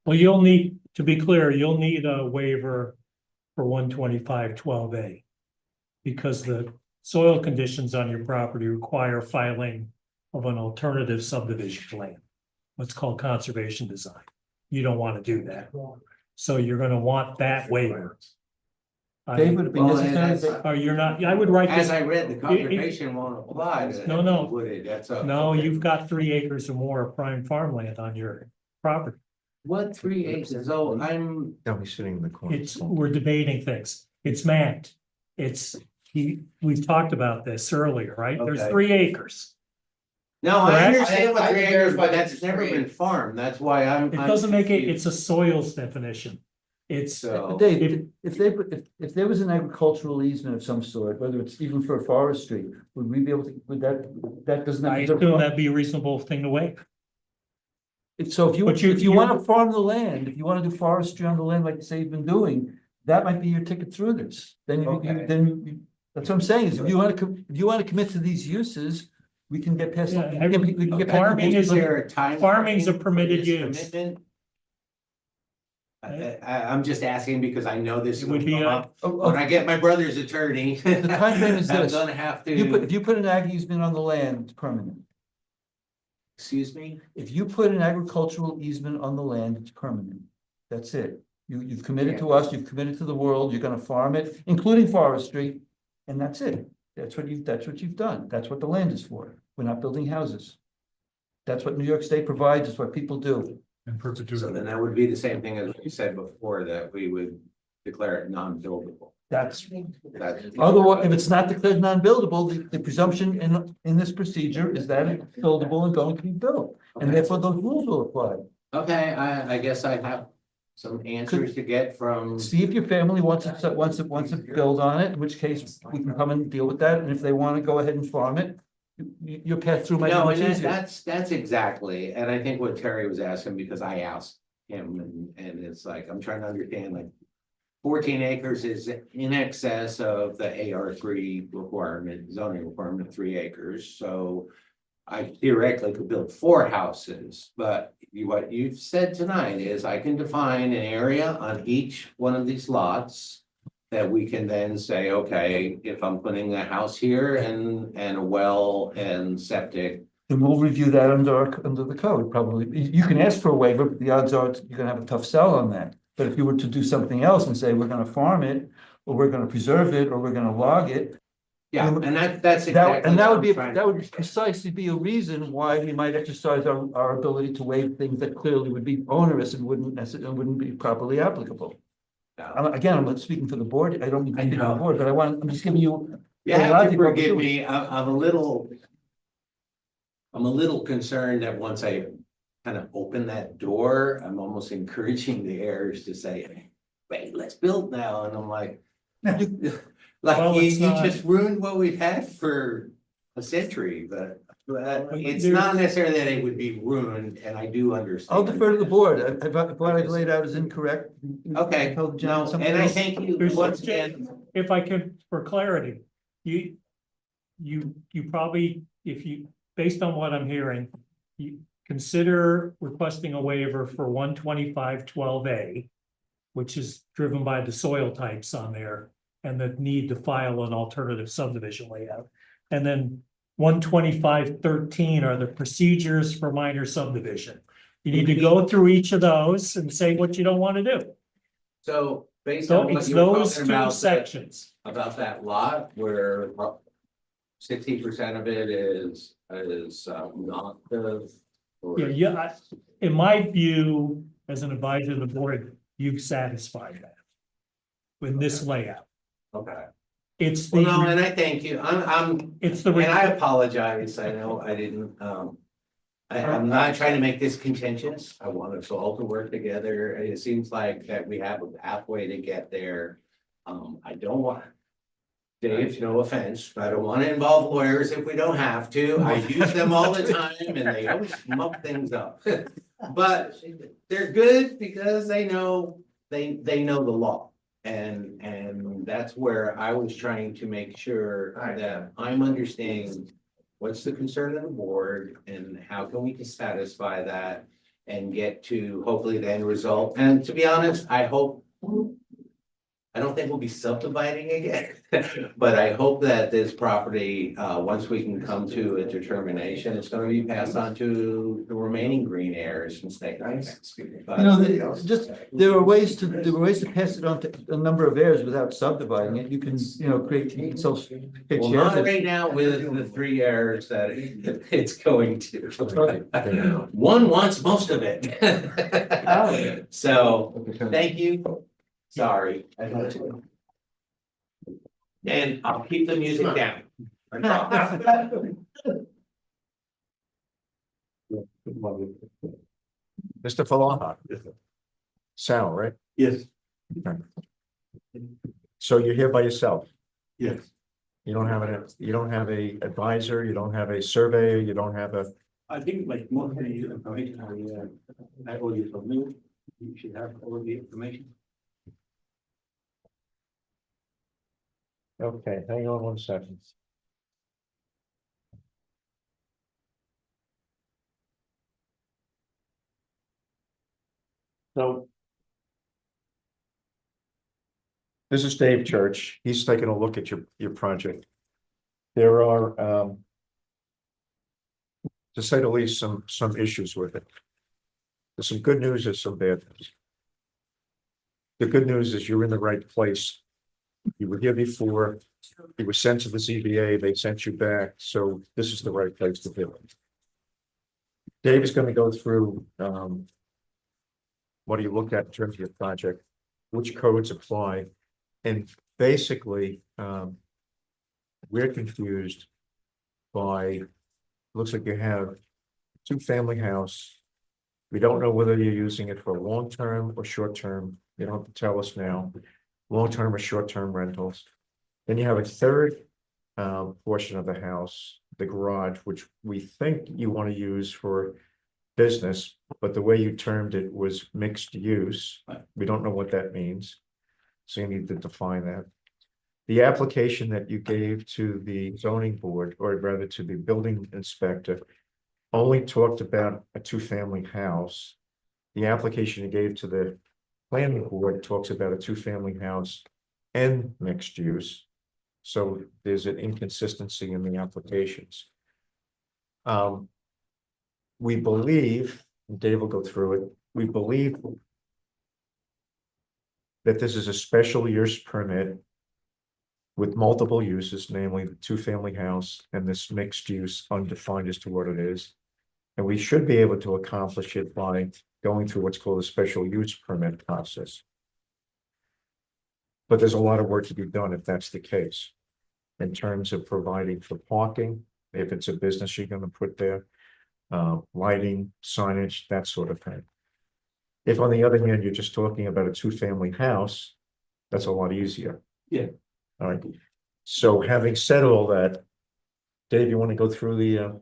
Well, you'll need, to be clear, you'll need a waiver for 125-12A. Because the soil conditions on your property require filing of an alternative subdivision plan. What's called conservation design. You don't want to do that. So you're gonna want that waiver.
They would be
Well,
necessary.
that's-
Or you're not, I would write
As
this,
I read, the conservation won't apply to.
No, no.
would it? That's a.
no, you've got 3 acres or more of prime farmland on your property.
What 3 acres? Oh, I'm,
Now he's sitting in the corner.
We're debating things. It's mapped. We've talked about this earlier, right? There's
Okay.
3 acres.
no, I
Correct?
understand what
I
3
think
acres,
there's
but
like
that's never
3
been farmed. That's why I'm.
It
I'm
doesn't make it,
confused.
it's a soils definition. It's,
So,
Dave, if there was an agricultural easement of some sort, whether it's even for forestry, would we be able to, that doesn't.
I assume that'd be a reasonable thing to waive.
So if you,
But you-
if you wanna farm the land, if you wanna do forestry on the land like you say you've been doing, that might be your ticket through this. Then
Okay.
that's what I'm saying, is if you wanna commit to these uses, we can get past.
Yeah,
we can get past-
farming
is there a time?
Farming's a
frame for
permitted
this
use.
commitment? I'm just asking because I know this
It
will
would be
come
a-
up
Oh,
when I get my brother's attorney.
The timeframe is
I'm
this.
gonna have
If
to,
you put an ag easement on the land, it's permanent.
excuse me?
If you put an agricultural easement on the land, it's permanent. That's it. You've committed to us, you've committed to the world, you're gonna farm it, including forestry, and that's it. That's what you've done. That's what the land is for. We're not building houses. That's what New York State provides, it's what people do.
In perpetuity.
So then that would be the same thing as what you said before, that we would declare it non-buildable.
That's,
That's.
otherwise, if it's not declared non-buildable, the presumption in this procedure is that it's buildable and going to be built. And
Okay.
therefore those rules will apply.
Okay, I guess I have some answers to get from.
See if your family wants to build on it, in which case we can come and deal with that, and if they wanna go ahead and farm it. Your path through might be
No,
much
and
easier.
that's exactly, and I think what Terry was asking, because I asked him, and it's like, I'm trying to understand, like. 14 acres is in excess of the AR3 requirement, zoning requirement of 3 acres, so. I theoretically could build 4 houses, but what you've said tonight is I can define an area on each one of these lots. That we can then say, okay, if I'm putting a house here and a well and septic.
And we'll review that under the code, probably. You can ask for a waiver, but the odds are you're gonna have a tough sell on that. But if you were to do something else and say, we're gonna farm it, or we're gonna preserve it, or we're gonna log it.
Yeah,
you-
and that's
That,
exactly.
and that
what
would be,
I'm trying to
that would
understand.
precisely be a reason why we might exercise our ability to waive things that clearly would be onerous and wouldn't be properly applicable. Again, I'm not speaking for the board, I don't mean to
I
speak for the
know.
board, but I'm just giving you.
You have to
logic what we're
forgive
doing.
me, I'm a little concerned that once I kind of open that door, I'm almost encouraging the heirs to say, wait, let's build now, and I'm like. Like,
Well,
you
it's not-
just ruined what we've had for a century, but it's
There's-
not necessarily that it would be ruined, and I do understand.
I'll defer to the board, if what I've laid out is incorrect.
Okay,
Tell the gentleman
no,
something
and I
else.
thank you
There's-
once again.
If I could, for clarity, you probably, based on what I'm hearing, you consider requesting a waiver for 125-12A, which is driven by the soil types on there and the need to file an alternative subdivision layout. And then 125-13 are the procedures for minor subdivision. You need to go through each of those and say what you don't want to do.
So based
So
on what
it's
you were
those
talking
two
about,
sections.
about that lot where 60% of it is not the. or-
Yeah, in my view, as an advisor to the board, you've satisfied that. With this layout,
Okay,
it's
well, no,
the,
and I thank you,
it's the.
and I apologize, I know I didn't, I'm not trying to make this contentious, I want us all to work together, it seems like that we have a pathway to get there. I don't want. Dave, no offense, but I don't want to involve lawyers if we don't have to, I use them all the time and they always muck things up. But they're good because they know the law. And that's where I was trying to make sure that I'm understanding what's the concern of the board and how can we satisfy that and get to hopefully the end result. And to be honest, I hope
I don't think we'll be subdividing again, but I hope that this property, once we can come to a determination, it's gonna be passed on to the remaining green heirs and stay.
There are ways to pass it on to a number of heirs without subdividing it. You can, create
Well, not right now with the 3 heirs that it's going to. One wants most of it. So, thank you. Sorry. And I'll keep the music down.
Mr. Falaha. Sal, right?
Yes,
Okay. So you're here by yourself?
yes.
You don't have a advisor, you don't have a surveyor, you don't have a,
I think like most of the information I owe you from you, you should have all the information.
okay, hang on 1 second. So. This is Dave Church. He's taking a look at your project. There are, to say the least, some issues with it. There's some good news, there's some bad news. The good news is you're in the right place. You were here before, you were sent to the ZBA, they sent you back, so this is the right place to do it. Dave is going to go through, what do you look at in terms of your project, which codes apply, and basically, we're confused by, looks like you have 2-family house. We don't know whether you're using it for long-term or short-term. You don't have to tell us now, long-term or short-term rentals. Then you have a third portion of the house, the garage, which we think you want to use for business, but the way you termed it was mixed use. We don't know what that means. So you need to define that. The application that you gave to the zoning board, or rather to the building inspector, only talked about a 2-family house. The application you gave to the planning board talks about a 2-family house and mixed use. So there's an inconsistency in the applications. We believe, and Dave will go through it, we believe that this is a special use permit with multiple uses, namely the 2-family house and this mixed use undefined as to what it is. And we should be able to accomplish it by going through what's called a special use permit process. But there's a lot of work to be done if that's the case, in terms of providing for parking, if it's a business you're going to put there, lighting, signage, that sort of thing. If on the other hand, you're just talking about a 2-family house, that's a lot easier.
Yeah.
All right. So having said all that, Dave, you want to go through the,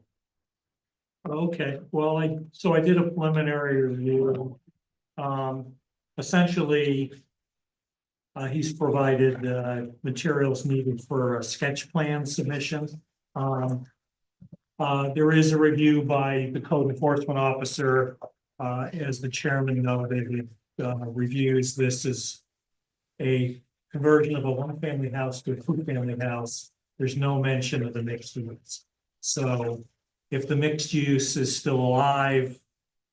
Okay, well, I did a preliminary review. Essentially, he's provided materials needed for a sketch plan submission. There is a review by the code enforcement officer. As the chairman noted, reviews this is a conversion of a 1-family house to a 2-family house. There's no mention of the mixed use. So if the mixed use is still alive,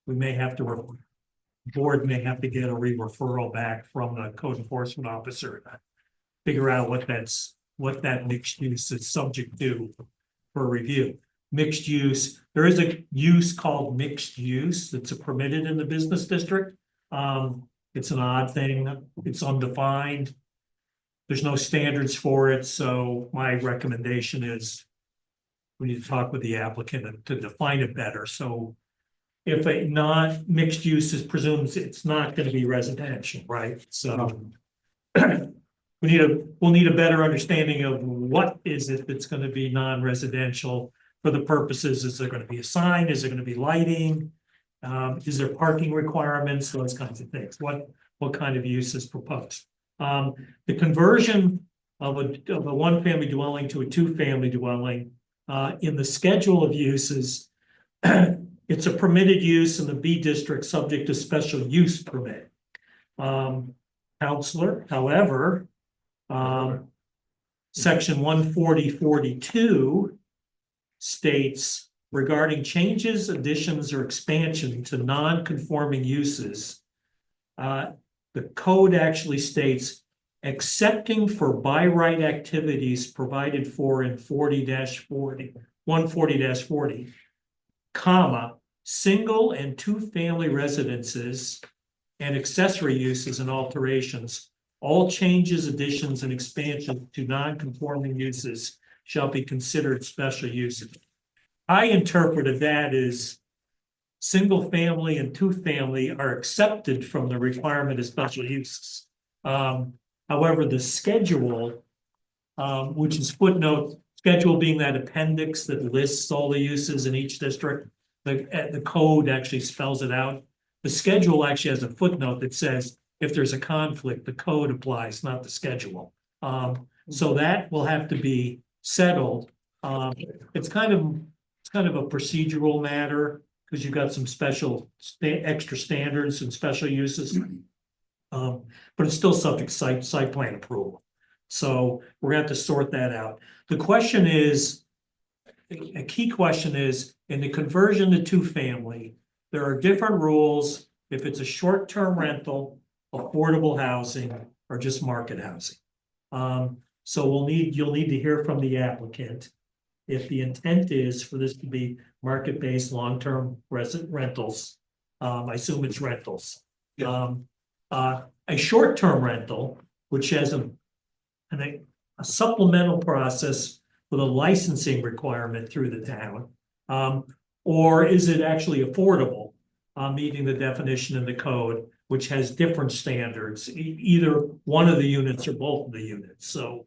we may have to, board may have to get a referral back from the code enforcement officer to figure out what that mixed use is subject to for review. Mixed use, there is a use called mixed use that's permitted in the business district. It's an odd thing, it's undefined. There's no standards for it, so my recommendation is we need to talk with the applicant to define it better. So if a not mixed use is presumed, it's not going to be residential, right? So we'll need a better understanding of what is it that's going to be non-residential for the purposes. Is there going to be a sign? Is there going to be lighting? Is there parking requirements? Those kinds of things. What kind of use is proposed? The conversion of a 1-family dwelling to a 2-family dwelling, in the schedule of uses, it's a permitted use in the B district subject to special use permit. Counselor, however, Section 140.42 states regarding changes, additions, or expansion to non-conforming uses. The code actually states excepting for by right activities provided for in 140-40, comma, single and two-family residences and accessory uses and alterations. All changes, additions, and expansions to non-conforming uses shall be considered special uses. I interpreted that as single family and two-family are accepted from the requirement of special uses. However, the schedule, which is footnote, schedule being that appendix that lists all the uses in each district, the code actually spells it out. The schedule actually has a footnote that says if there's a conflict, the code applies, not the schedule. So that will have to be settled. It's kind of a procedural matter because you've got some special extra standards and special uses. But it's still subject to site plan approval. So we're gonna have to sort that out. The question is, a key question is, in the conversion to two-family, there are different rules if it's a short-term rental, affordable housing, or just market housing. So you'll need to hear from the applicant. If the intent is for this to be market-based, long-term rentals, I assume it's rentals. A short-term rental, which has a supplemental process with a licensing requirement through the town, or is it actually affordable, meeting the definition in the code, which has different standards, either one of the units or both of the units. So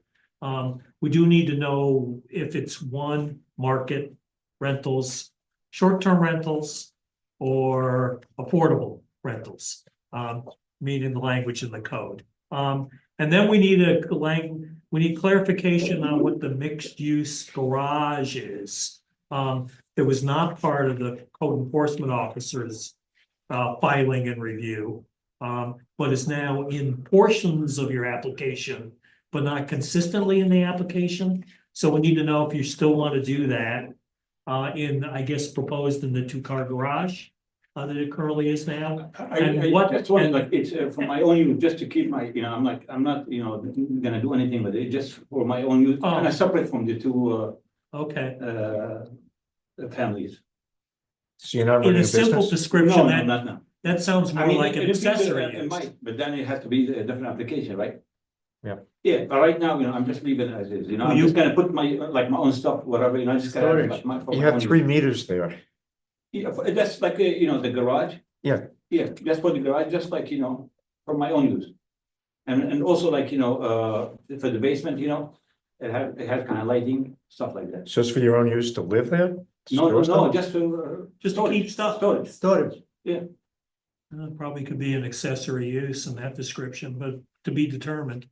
we do need to know if it's one market rentals, short-term rentals, or affordable rentals, meaning the language in the code. And then we need clarification on what the mixed-use garage is. It was not part of the code enforcement officer's filing and review, but is now in portions of your application, but not consistently in the application. So we need to know if you still want to do that I guess, proposed in the two-car garage that it currently is now.
I just want, like, it's for my own use, just to keep my, I'm not, gonna do anything with it, just for my own use, kind of separate from the two,
okay,
families.
So you're not
In
running
a
a
simple
business?
description,
No, not now.
that sounds more like an accessory
It
use.
might, but then it has to be a different application, right?
Yeah.
Yeah, but right now, I'm just leaving it as is,
Well,
I'm
you-
just gonna put my, like, my own stuff, whatever, just gonna have like my. for
You
my
have
own
3
use.
meters there.
Yeah, that's like, the garage.
Yeah.
Yeah, just for the garage, just like, for my own use. And also like, for the basement, it has kind of lighting, stuff like that.
So it's for your own use to live there?
No,
Store stuff?
just to.
Just to keep stuff.
Storage, yeah.
Probably could be an accessory use in that description, but to be determined.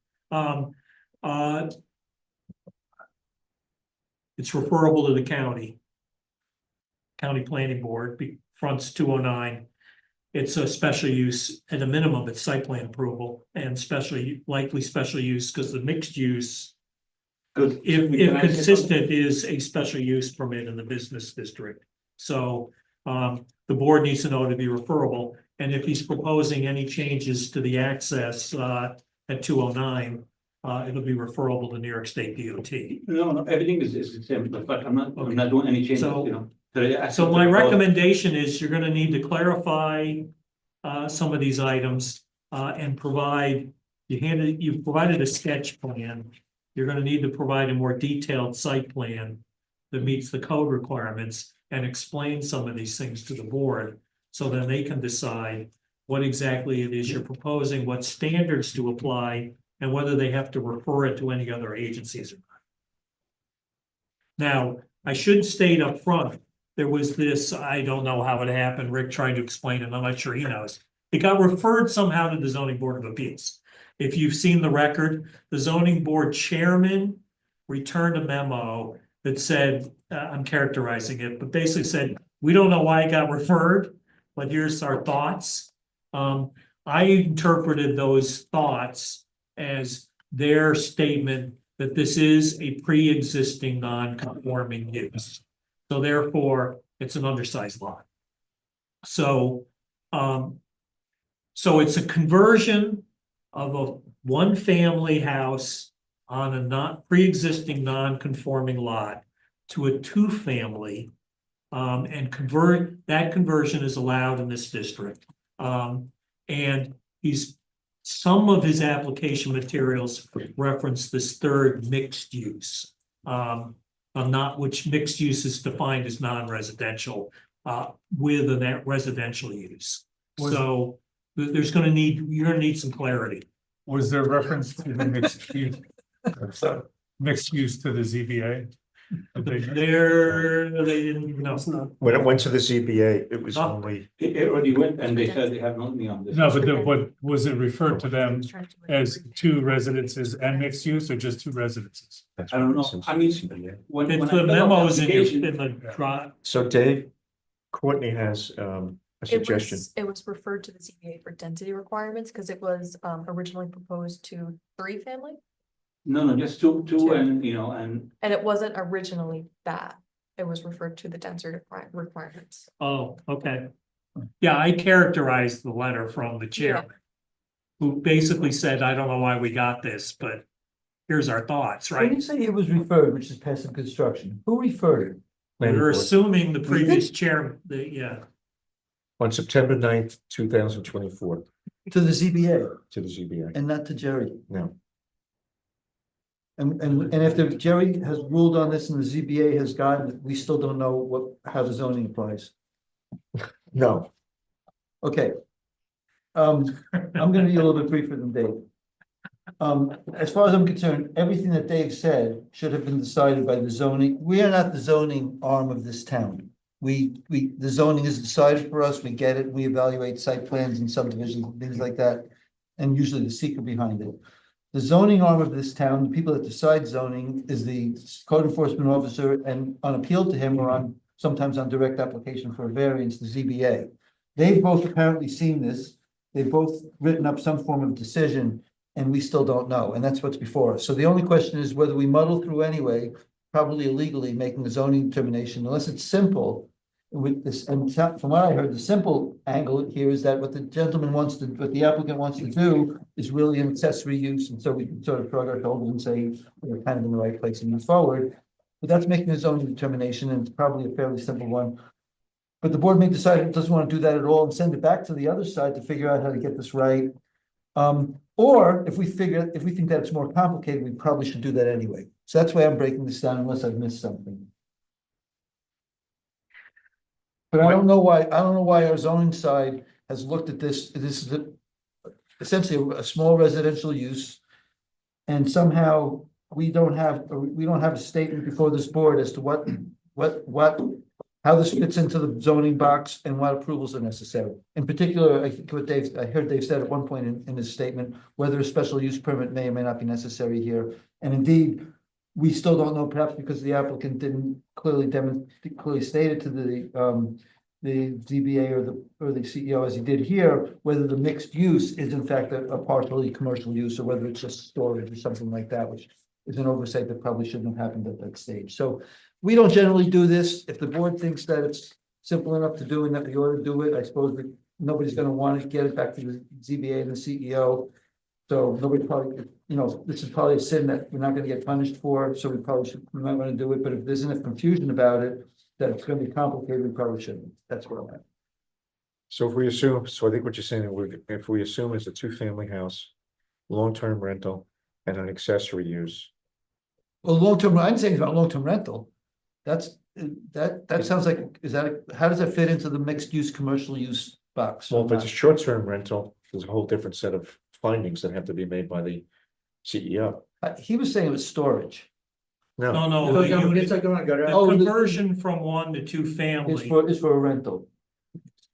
It's referable to the county. County Planning Board, fronts 209. It's a special use, at a minimum, it's site plan approval and likely special use, because the mixed use,
Good.
if consistent, is a special use permit in the business district. So the board needs to know to be referable, and if he's proposing any changes to the access at 209, it'll be referable to New York State DOT.
No, everything is the same, but I'm not doing any changes,
So-
So
So my recommendation is you're gonna need to clarify some of these items and you've provided a sketch plan. You're gonna need to provide a more detailed site plan that meets the code requirements and explain some of these things to the board, so then they can decide what exactly it is you're proposing, what standards to apply, and whether they have to refer it to any other agencies or not. Now, I should state up front, there was this, I don't know how it happened, Rick tried to explain it, I'm not sure he knows. It got referred somehow to the zoning board of appeals. If you've seen the record, the zoning board chairman returned a memo that said, I'm characterizing it, but basically said, we don't know why it got referred, but here's our thoughts. I interpreted those thoughts as their statement that this is a pre-existing non-conforming use. So therefore, it's an undersized lot. So, so it's a conversion of a one-family house on a not pre-existing non-conforming lot to a two-family. And that conversion is allowed in this district. And some of his application materials reference this third mixed use. Which mixed use is defined as non-residential, with a residential use. So you're gonna need some clarity.
Was there reference to the mixed use? Mixed use to the ZBA?
They didn't even know.
When it went to the ZBA, it was only,
It already went and they said they have no me on this.
No, but was it referred to them as two residences and mixed use or just two residences?
I don't know. I mean, when I
The
filled out the
memos
application-
in the drive.
so Dave, Courtney has a suggestion.
It was referred to the ZBA for density requirements because it was originally proposed to 3-family.
No, just two, and
And it wasn't originally that. It was referred to the density requirements.
Oh, okay. Yeah, I characterized the letter from the chairman. Who basically said, I don't know why we got this, but here's our thoughts,
When you
right?
say it was referred, which is passive construction, who referred it?
We're assuming the previous chair, yeah.
On September 9th, 2024,
To the ZBA
to the ZBA.
and not to Jerry.
No.
And if the Jerry has ruled on this and the ZBA has gotten it, we still don't know how the zoning applies.
No.
Okay. I'm gonna be a little bit briefer than Dave. As far as I'm concerned, everything that Dave said should have been decided by the zoning. We are not the zoning arm of this town. The zoning is decided for us, we get it, we evaluate site plans and subdivisions, and things like that. And usually the seeker behind it. The zoning arm of this town, the people that decide zoning is the code enforcement officer, and on appeal to him or sometimes on direct application for a variance, the ZBA. They've both apparently seen this, they've both written up some form of decision, and we still don't know, and that's what's before us. So the only question is whether we muddle through anyway, probably illegally making a zoning determination, unless it's simple. With this, and from what I heard, the simple angle here is that what the applicant wants to do is really an accessory use, and so we can sort of shrug our shoulders and say we're kind of in the right place and move forward. But that's making a zoning determination, and it's probably a fairly simple one. But the board may decide it doesn't want to do that at all and send it back to the other side to figure out how to get this right. Or if we think that it's more complicated, we probably should do that anyway. So that's why I'm breaking this down unless I've missed something. But I don't know why our zoning side has looked at this. This is essentially a small residential use. And somehow we don't have a statement before this board as to how this fits into the zoning box and what approvals are necessary. In particular, I think I heard Dave said at one point in his statement, whether a special use permit may or may not be necessary here. And indeed, we still don't know, perhaps because the applicant didn't clearly state it to the ZBA or the CEO as he did here, whether the mixed use is in fact a partially commercial use or whether it's just storage or something like that, which is an oversight that probably shouldn't have happened at that stage. So we don't generally do this. If the board thinks that it's simple enough to do and that we ought to do it, I suppose that nobody's going to want to get it back to the ZBA and the CEO. So nobody probably, this is probably a sin that we're not going to get punished for. So we might want to do it. But if there's enough confusion about it, that it's going to be complicated, we probably shouldn't. That's where I'm at.
So if we assume, so I think what you're saying, if we assume it's a two-family house, long-term rental and an accessory use.
Well, long-term, I'm saying about long-term rental. That sounds like, how does that fit into the mixed-use, commercial use box?
Well, if it's a short-term rental, there's a whole different set of findings that have to be made by the CEO.
He was saying it was storage.
No, the conversion from one to two family
is for a rental.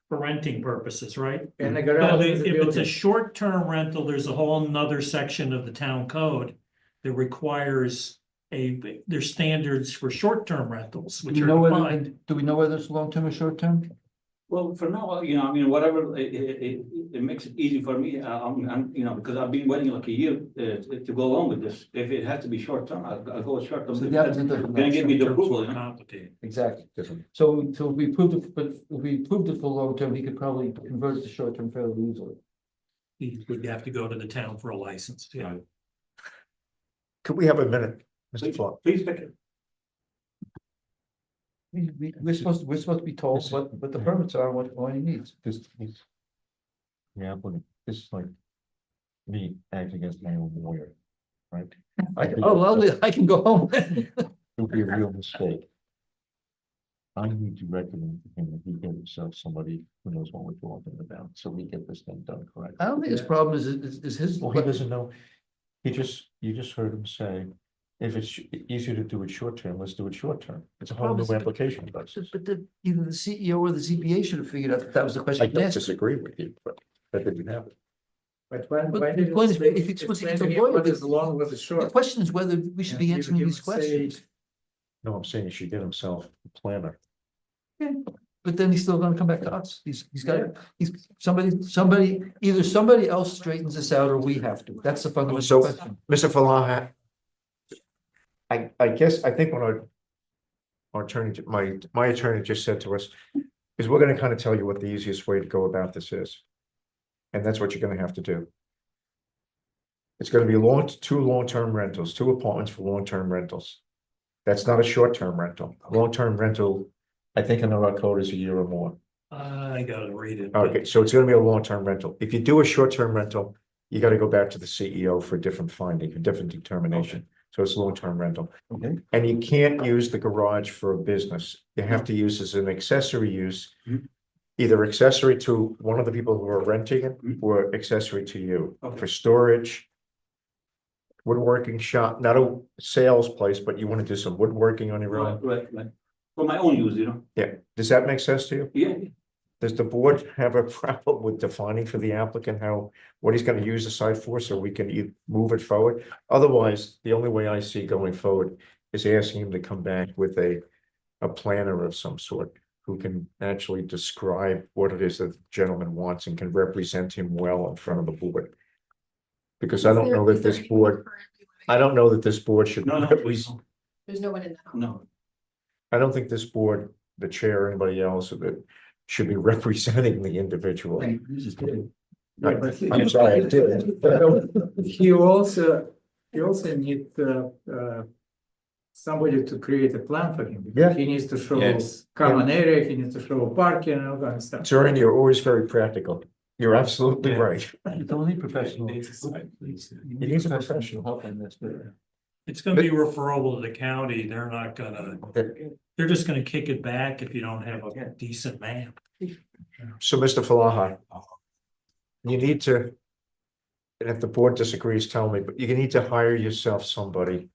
for renting purposes, right?
And the
So
garage is
if
the
it's a
building.
short-term rental, there's a whole nother section of the town code that requires there's standards for short-term rentals, which
Do
are
we know
defined.
whether it's long-term or short-term?
Well, for now, I mean, whatever, it makes it easy for me, because I've been waiting like a year, to go on with this. If it has to be short term, I'll go short term.
So the applicant doesn't know.
Gonna give me the approval,
Complicated.
Exactly. So if we approved it, but if we approved it for long term, he could probably convert it to short term fairly easily.
He would have to go to the town for a license, yeah.
Could we have a minute, Mr. Flood?
Please pick it.
We're supposed to be told what the permits are, what he needs.
Yeah, but this is like me acting against my own lawyer, right?
I can go home.
It would be a real mistake. I need to recommend to him that he get himself somebody who knows what we're talking about, so we get this thing done correctly.
I don't think his problem is his.
Well, he doesn't know. You just heard him say, if it's easier to do it short term, let's do it short term. It's a whole new application process.
But either the CEO or the ZBA should have figured out that was the
I
question.
don't
asked.
disagree with you, but that didn't happen.
But
But
why
the
did
point is,
you
if it's supposed to
explain
get
to
to
him what
lawyer,
is long, what is
the
short?
question is whether we should be
Yeah,
answering
you
these
would say-
questions.
No, I'm saying he should get himself a planner.
But then he's still gonna come back to us. Either somebody else straightens this out or we have to. That's the fundamental
So,
question.
Mr. Falaha, I guess, I think what our attorney, my attorney just said to us, is we're gonna kind of tell you what the easiest way to go about this is. And that's what you're gonna have to do. It's gonna be two long-term rentals, 2 apartments for long-term rentals. That's not a short-term rental. Long-term rental, I think in our code is a year or more.
I gotta read it.
Okay, so it's gonna be a long-term rental. If you do a short-term rental, you gotta go back to the CEO for a different finding, a different determination. So it's long-term rental.
Okay.
And you can't use the garage for a business. You have to use as an accessory use. Either accessory to one of the people who are renting it or accessory to you for storage. Woodworking shop, not a sales place, but you want to do some woodworking on your own.
Right. For my own use,
Yeah, does that make sense to you?
Yeah.
Does the board have a problem with defining for the applicant what he's gonna use the site for, so we can move it forward? Otherwise, the only way I see going forward is asking him to come back with a planner of some sort who can actually describe what it is that the gentleman wants and can represent him well in front of the board. Because I don't know that this board, should.
No,
There's no one in the house.
no.
I don't think this board, the chair, or anybody else of it, should be representing the individual.
You just did.
I'm sorry, I did.
He also need somebody to create a plan for him.
Yeah.
He needs to show
Yes.
common area, he needs to show parking and all that kind of stuff.
Zoran, you're always very practical. You're absolutely right.
You don't need professional.
He needs a professional.
help on this, but.
It's gonna be referable to the county. They're not gonna, they're just gonna kick it back if you don't have a decent map.
So, Mr. Falaha, you need to, and if the board disagrees, tell me, but you need to hire yourself somebody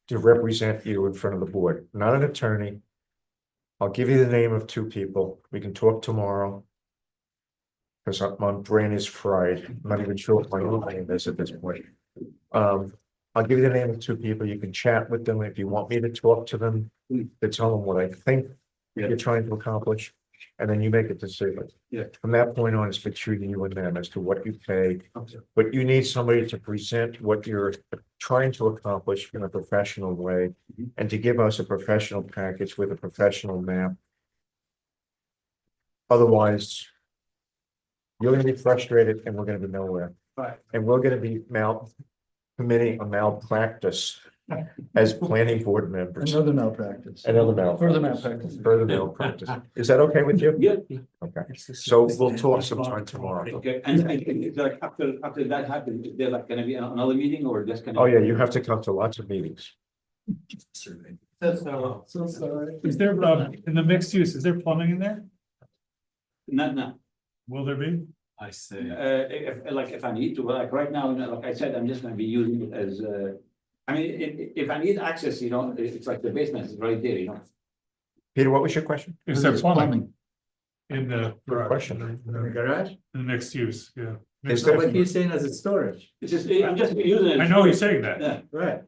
to represent you in front of the board, not an attorney. I'll give you the name of 2 people. We can talk tomorrow. Because my brain is fried. I'm not even sure what my own name is at this point. I'll give you the name of 2 people. You can chat with them if you want me to talk to them, to tell them what I think you're trying to accomplish. And then you make a decision.
Yeah.
From that point on, it's between you and them as to what you pay. But you need somebody to present what you're trying to accomplish in a professional way. And to give us a professional package with a professional map. Otherwise, you're gonna be frustrated and we're gonna be nowhere.
Right.
And we're gonna be committing a malpractice as planning board members.
Another malpractice.
Further malpractice. Is that okay with you?
Yeah.
Okay, so we'll talk sometime tomorrow.
Okay, and it's like after that happens, is there like gonna be another meeting or just gonna?
Oh, yeah, you have to come to lots of meetings.
So sorry.
Is there, in the mixed use, is there plumbing in there?
Not.
Will there be?
I see.
If I need to, like right now, like I said, I'm just gonna be using it as, I mean, if I need access, it's like the basement is right there,
Peter, what was your question?
Is there plumbing? In the
Good question.
In the garage?
in the mixed use, yeah.
Is
So
there-
what he's saying as a storage,
It's just, I'm just using it.
I know you're saying that,
Yeah,
right?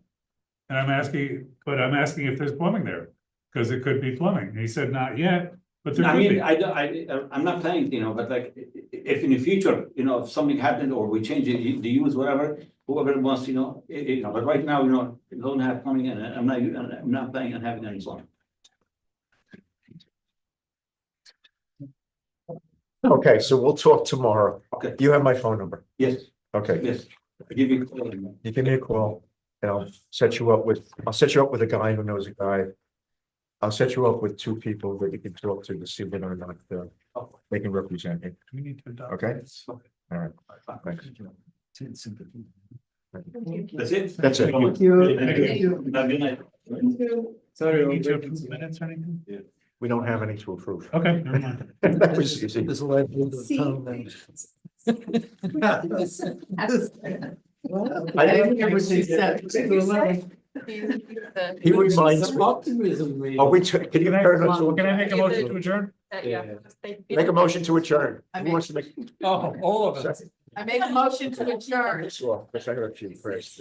and I'm asking if there's plumbing there, because it could be plumbing. And he said not yet, But there
I
could
mean,
be.
I'm not saying, but like, if in the future, if something happened or we change the use, whatever, whoever wants, but right now, you don't have plumbing and I'm not planning on having any plumbing.
Okay, so we'll talk tomorrow.
Okay.
You have my phone number.
Yes,
Okay,
yes, I give you.
you give me a call and I'll set you up with a guy who knows a guy. I'll set you up with two people that you can talk to see whether or not they can represent you.
We need to adopt.
Okay?
this.
All right. Thanks.
That's it?
That's it.
Thank
you.
Thank you. Have a good night.
Sorry.
We need to approve the minutes or anything?
We don't have any to approve.
Okay, never mind.
That was easy.
There's a lot of people that tell them
I didn't ever see that. He reminds me.
Optimism.
Are we, can you turn us
Can I make a motion to adjourn?
Make a motion to adjourn. Who wants to make?
Oh, all of us.
I make a motion to adjourn.
Sure, I heard you first.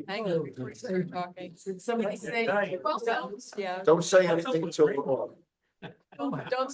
Hang on, before you start talking.
Did somebody say?
Yeah.
Don't say anything until we're on.
Don't